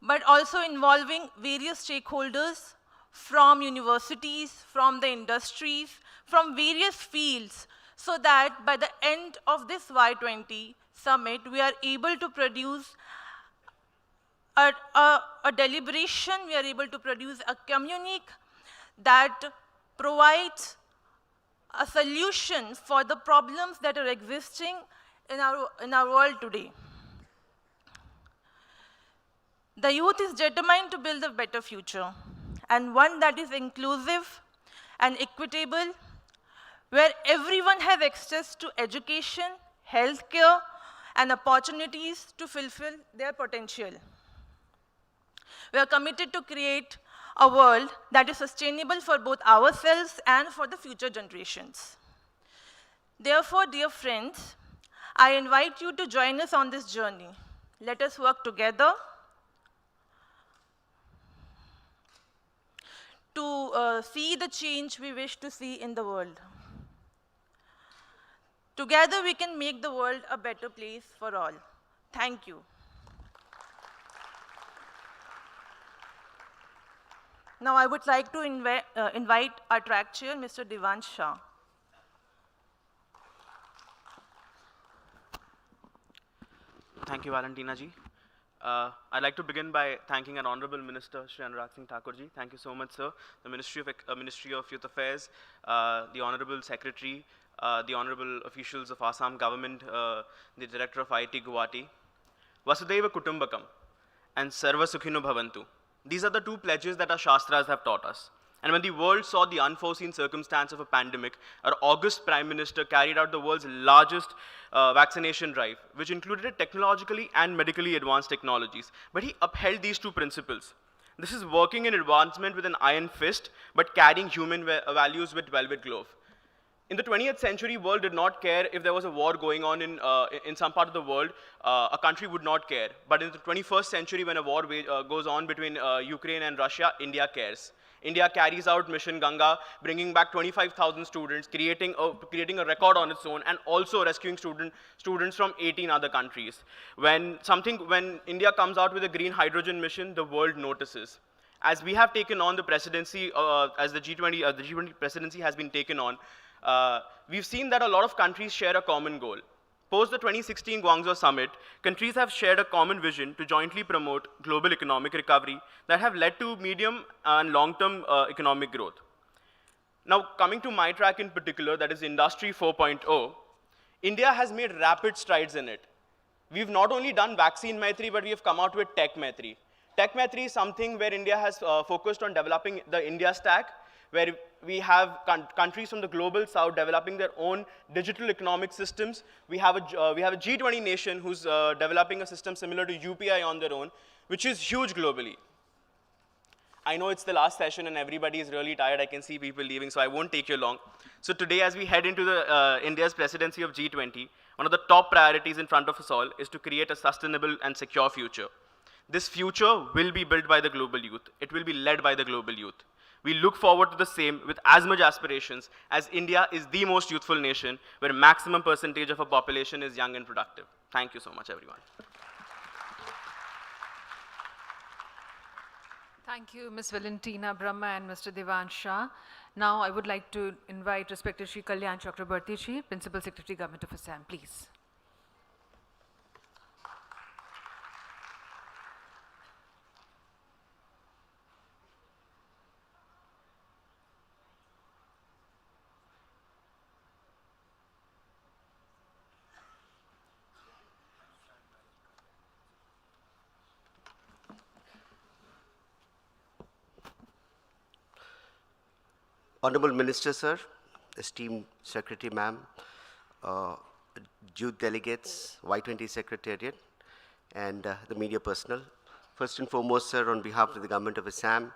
but also involving various stakeholders from universities, from the industries, from various fields, so that by the end of this Y20 summit, we are able to produce a deliberation, we are able to produce a communique that provides a solution for the problems that are existing in our world today. The youth is determined to build a better future, and one that is inclusive and equitable, where everyone has access to education, healthcare, and opportunities to fulfill their potential. We are committed to create a world that is sustainable for both ourselves and for the future generations. Therefore, dear friends, I invite you to join us on this journey. Let us work together to see the change we wish to see in the world. Together, we can make the world a better place for all. Thank you. Now, I would like to invite our track chair, Mr. Devansh Shah. Thank you, Valentina ji. I'd like to begin by thanking our Honorable Minister, Shri Anurag Singh Thakur ji. Thank you so much, sir. The Ministry of Youth Affairs, the Honorable Secretary, the Honorable officials of Assam Government, the Director of IIT Guwahati. Vasudhaiva Kutumbakam and Sarva Sukhino Bhavantu. These are the two pledges that our Shastras have taught us. And when the world saw the unforeseen circumstance of a pandemic, our august Prime Minister carried out the world's largest vaccination drive, which included technologically and medically advanced technologies. But he upheld these two principles. This is working in advancement with an iron fist, but carrying human values with velvet glove. In the 20th century, world did not care if there was a war going on in some part of the world. A country would not care. But in the 21st century, when a war goes on between Ukraine and Russia, India cares. India carries out Mission Ganga, bringing back 25,000 students, creating a record on its own, and also rescuing students from 18 other countries. When India comes out with a green hydrogen mission, the world notices. As we have taken on the presidency, as the G20 presidency has been taken on, we've seen that a lot of countries share a common goal. Post the 2016 Guangzhou Summit, countries have shared a common vision to jointly promote global economic recovery that have led to medium and long-term economic growth. Now, coming to my track in particular, that is Industry 4.0, India has made rapid strides in it. We've not only done vaccine Maitri, but we have come out with Tech Maitri. Tech Maitri is something where India has focused on developing the India stack, where we have countries from the global south developing their own digital economic systems. We have a G20 nation who's developing a system similar to UPI on their own, which is huge globally. I know it's the last session and everybody is really tired. I can see people leaving, so I won't take you long. So today, as we head into India's presidency of G20, one of the top priorities in front of us all is to create a sustainable and secure future. This future will be built by the global youth. It will be led by the global youth. We look forward to the same with as much aspirations, as India is the most youthful nation where maximum percentage of our population is young and productive. Thank you so much, everyone. Thank you, Ms. Valentina Brahma and Mr. Devansh Shah. Now I would like to invite respected Shri Kalyan Chakrabarti Ji, Principal Secretary, Government of Assam, please. Honorable Minister, sir, esteemed Secretary, ma'am, youth delegates, Y20 Secretariat, and the media personnel. First and foremost, sir, on behalf of the Government of Assam,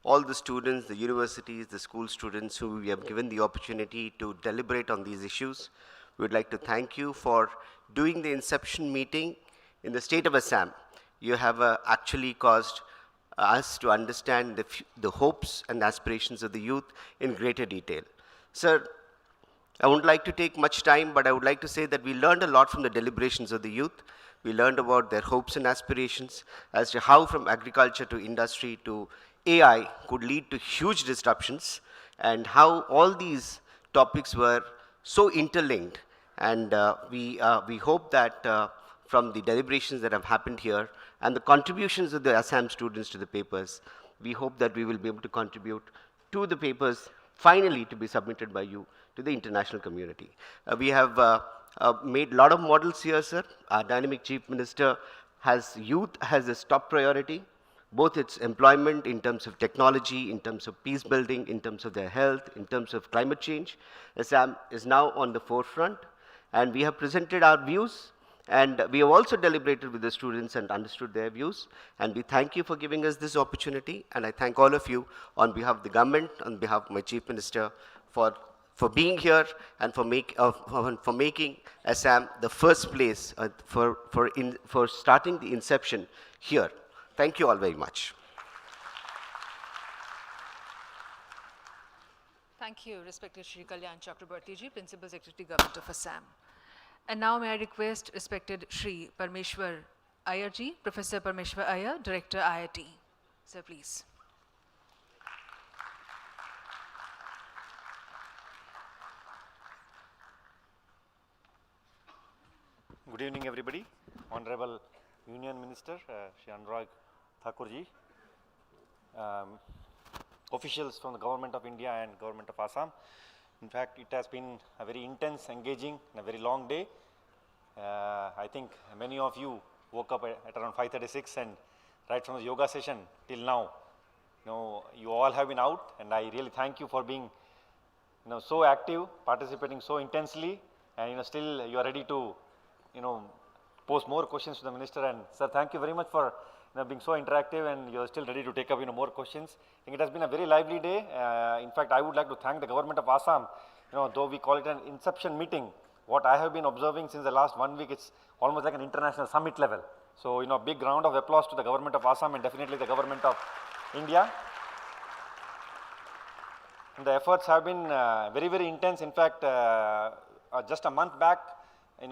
all the students, the universities, the school students who we have given the opportunity to deliberate on these issues, we would like to thank you for doing the Inception meeting in the state of Assam. You have actually caused us to understand the hopes and aspirations of the youth in greater detail. Sir, I wouldn't like to take much time, but I would like to say that we learned a lot from the deliberations of the youth. We learned about their hopes and aspirations as to how from agriculture to industry to AI could lead to huge disruptions, and how all these topics were so interlinked. And we hope that from the deliberations that have happened here and the contributions of the Assam students to the papers, we hope that we will be able to contribute to the papers finally to be submitted by you to the international community. We have made a lot of models here, sir. Our dynamic Chief Minister has youth as his top priority, both its employment in terms of technology, in terms of peace building, in terms of their health, in terms of climate change. Assam is now on the forefront, and we have presented our views, and we have also deliberated with the students and understood their views, and we thank you for giving us this opportunity, and I thank all of you on behalf of the government, on behalf of my Chief Minister, for being here and for making Assam the first place for starting the Inception here. Thank you all very much. Thank you, respected Shri Kalyan Chakrabarti ji, Principal Secretary, Government of Assam. And now may I request respected Shri Parmeshwar Iyer ji, Professor Parmeshwar Iyer, Director, IIT. Sir, please. Good evening, everybody. Honorable Union Minister, Shri Anurag Thakurji, officials from the Government of India and Government of Assam. In fact, it has been a very intense, engaging, and a very long day. I think many of you woke up at around 5:36, and right from the yoga session till now, you all have been out, and I really thank you for being, so active, participating so intensely, and still you are ready to, pose more questions to the minister. And sir, thank you very much for being so interactive, and you are still ready to take up more questions. I think it has been a very lively day. In fact, I would like to thank the Government of Assam. Though we call it an Inception meeting, what I have been observing since the last 1 week, it's almost like an international summit level. So, big round of applause to the Government of Assam and definitely the Government of India. And the efforts have been very, very intense. In fact, just a month back,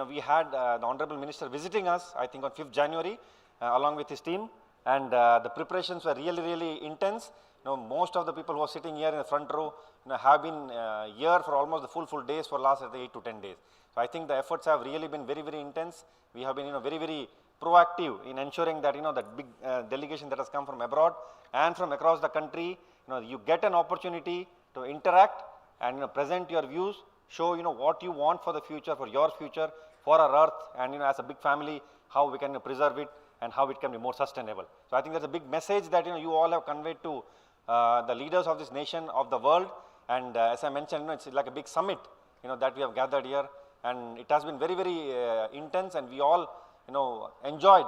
we had the Honorable Minister visiting us, I think on 5th January, along with his team, and the preparations were really, really intense. Most of the people who are sitting here in the front row have been here for almost the full days for last 8 to 10 days. So I think the efforts have really been very, very intense. We have been very, very proactive in ensuring that that big delegation that has come from abroad and from across the country, you get an opportunity to interact and present your views, show what you want for the future, for your future, for our earth, and as a big family, how we can preserve it and how it can be more sustainable. So I think there's a big message that you all have conveyed to the leaders of this nation, of the world, and as I mentioned, it's like a big summit that we have gathered here, and it has been very, very intense, and we all enjoyed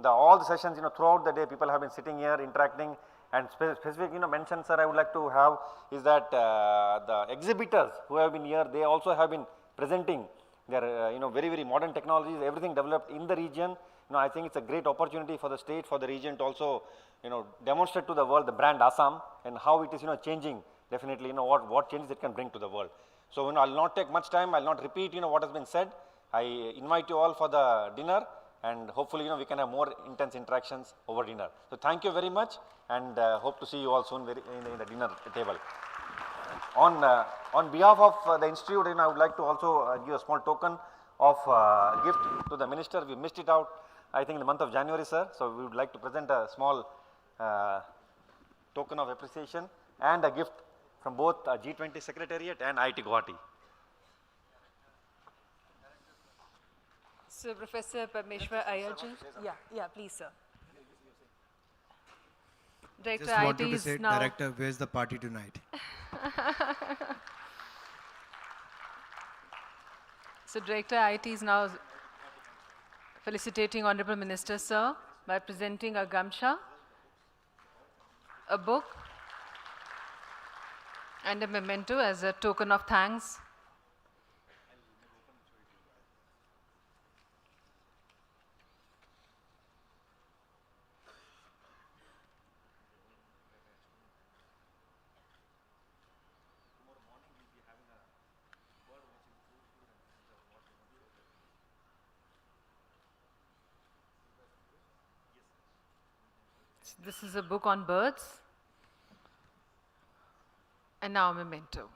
all the sessions throughout the day. People have been sitting here interacting, and specific mention, sir, I would like to have is that the exhibitors who have been here, they also have been presenting their very, very modern technologies, everything developed in the region. I think it's a great opportunity for the state, for the region to also demonstrate to the world the brand Assam and how it is changing, definitely what changes it can bring to the world. So I'll not take much time, I'll not repeat what has been said. I invite you all for the dinner, and hopefully we can have more intense interactions over dinner. So thank you very much, and hope to see you all soon in the dinner table. On behalf of the institute, I would like to also give a small token of gift to the minister. We missed it out, I think, in the month of January, sir. So we would like to present a small token of appreciation and a gift from both G20 Secretariat and IIT Guwahati. So, Professor Parmeshwar Iyer ji, yeah, please, sir. Director Just wanted IIT to is say, now. Director, where's the party tonight? So Director IT is now felicitating Honorable Minister, sir, by presenting a gamcha, a book, and a memento as a token of thanks. This is a book on birds. And now a memento.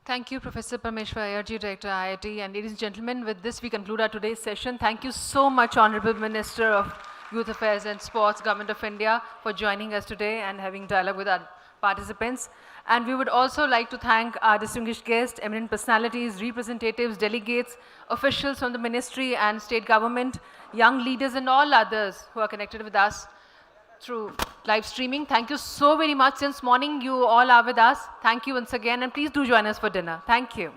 Thank you, Professor Parmeshwar Ayarji, Director IIT. And ladies and gentlemen, with this we conclude our today's session. Thank you so much, Honorable Minister of Youth Affairs and Sports, Government of India, for joining us today and having dialogue with our participants. And we would also like to thank our distinguished guests, eminent personalities, representatives, delegates, officials from the ministry and state government, young leaders and all others who are connected with us through live streaming. Thank you so very much. Since morning you all are with us. Thank you once again, and please do join us for dinner. Thank you.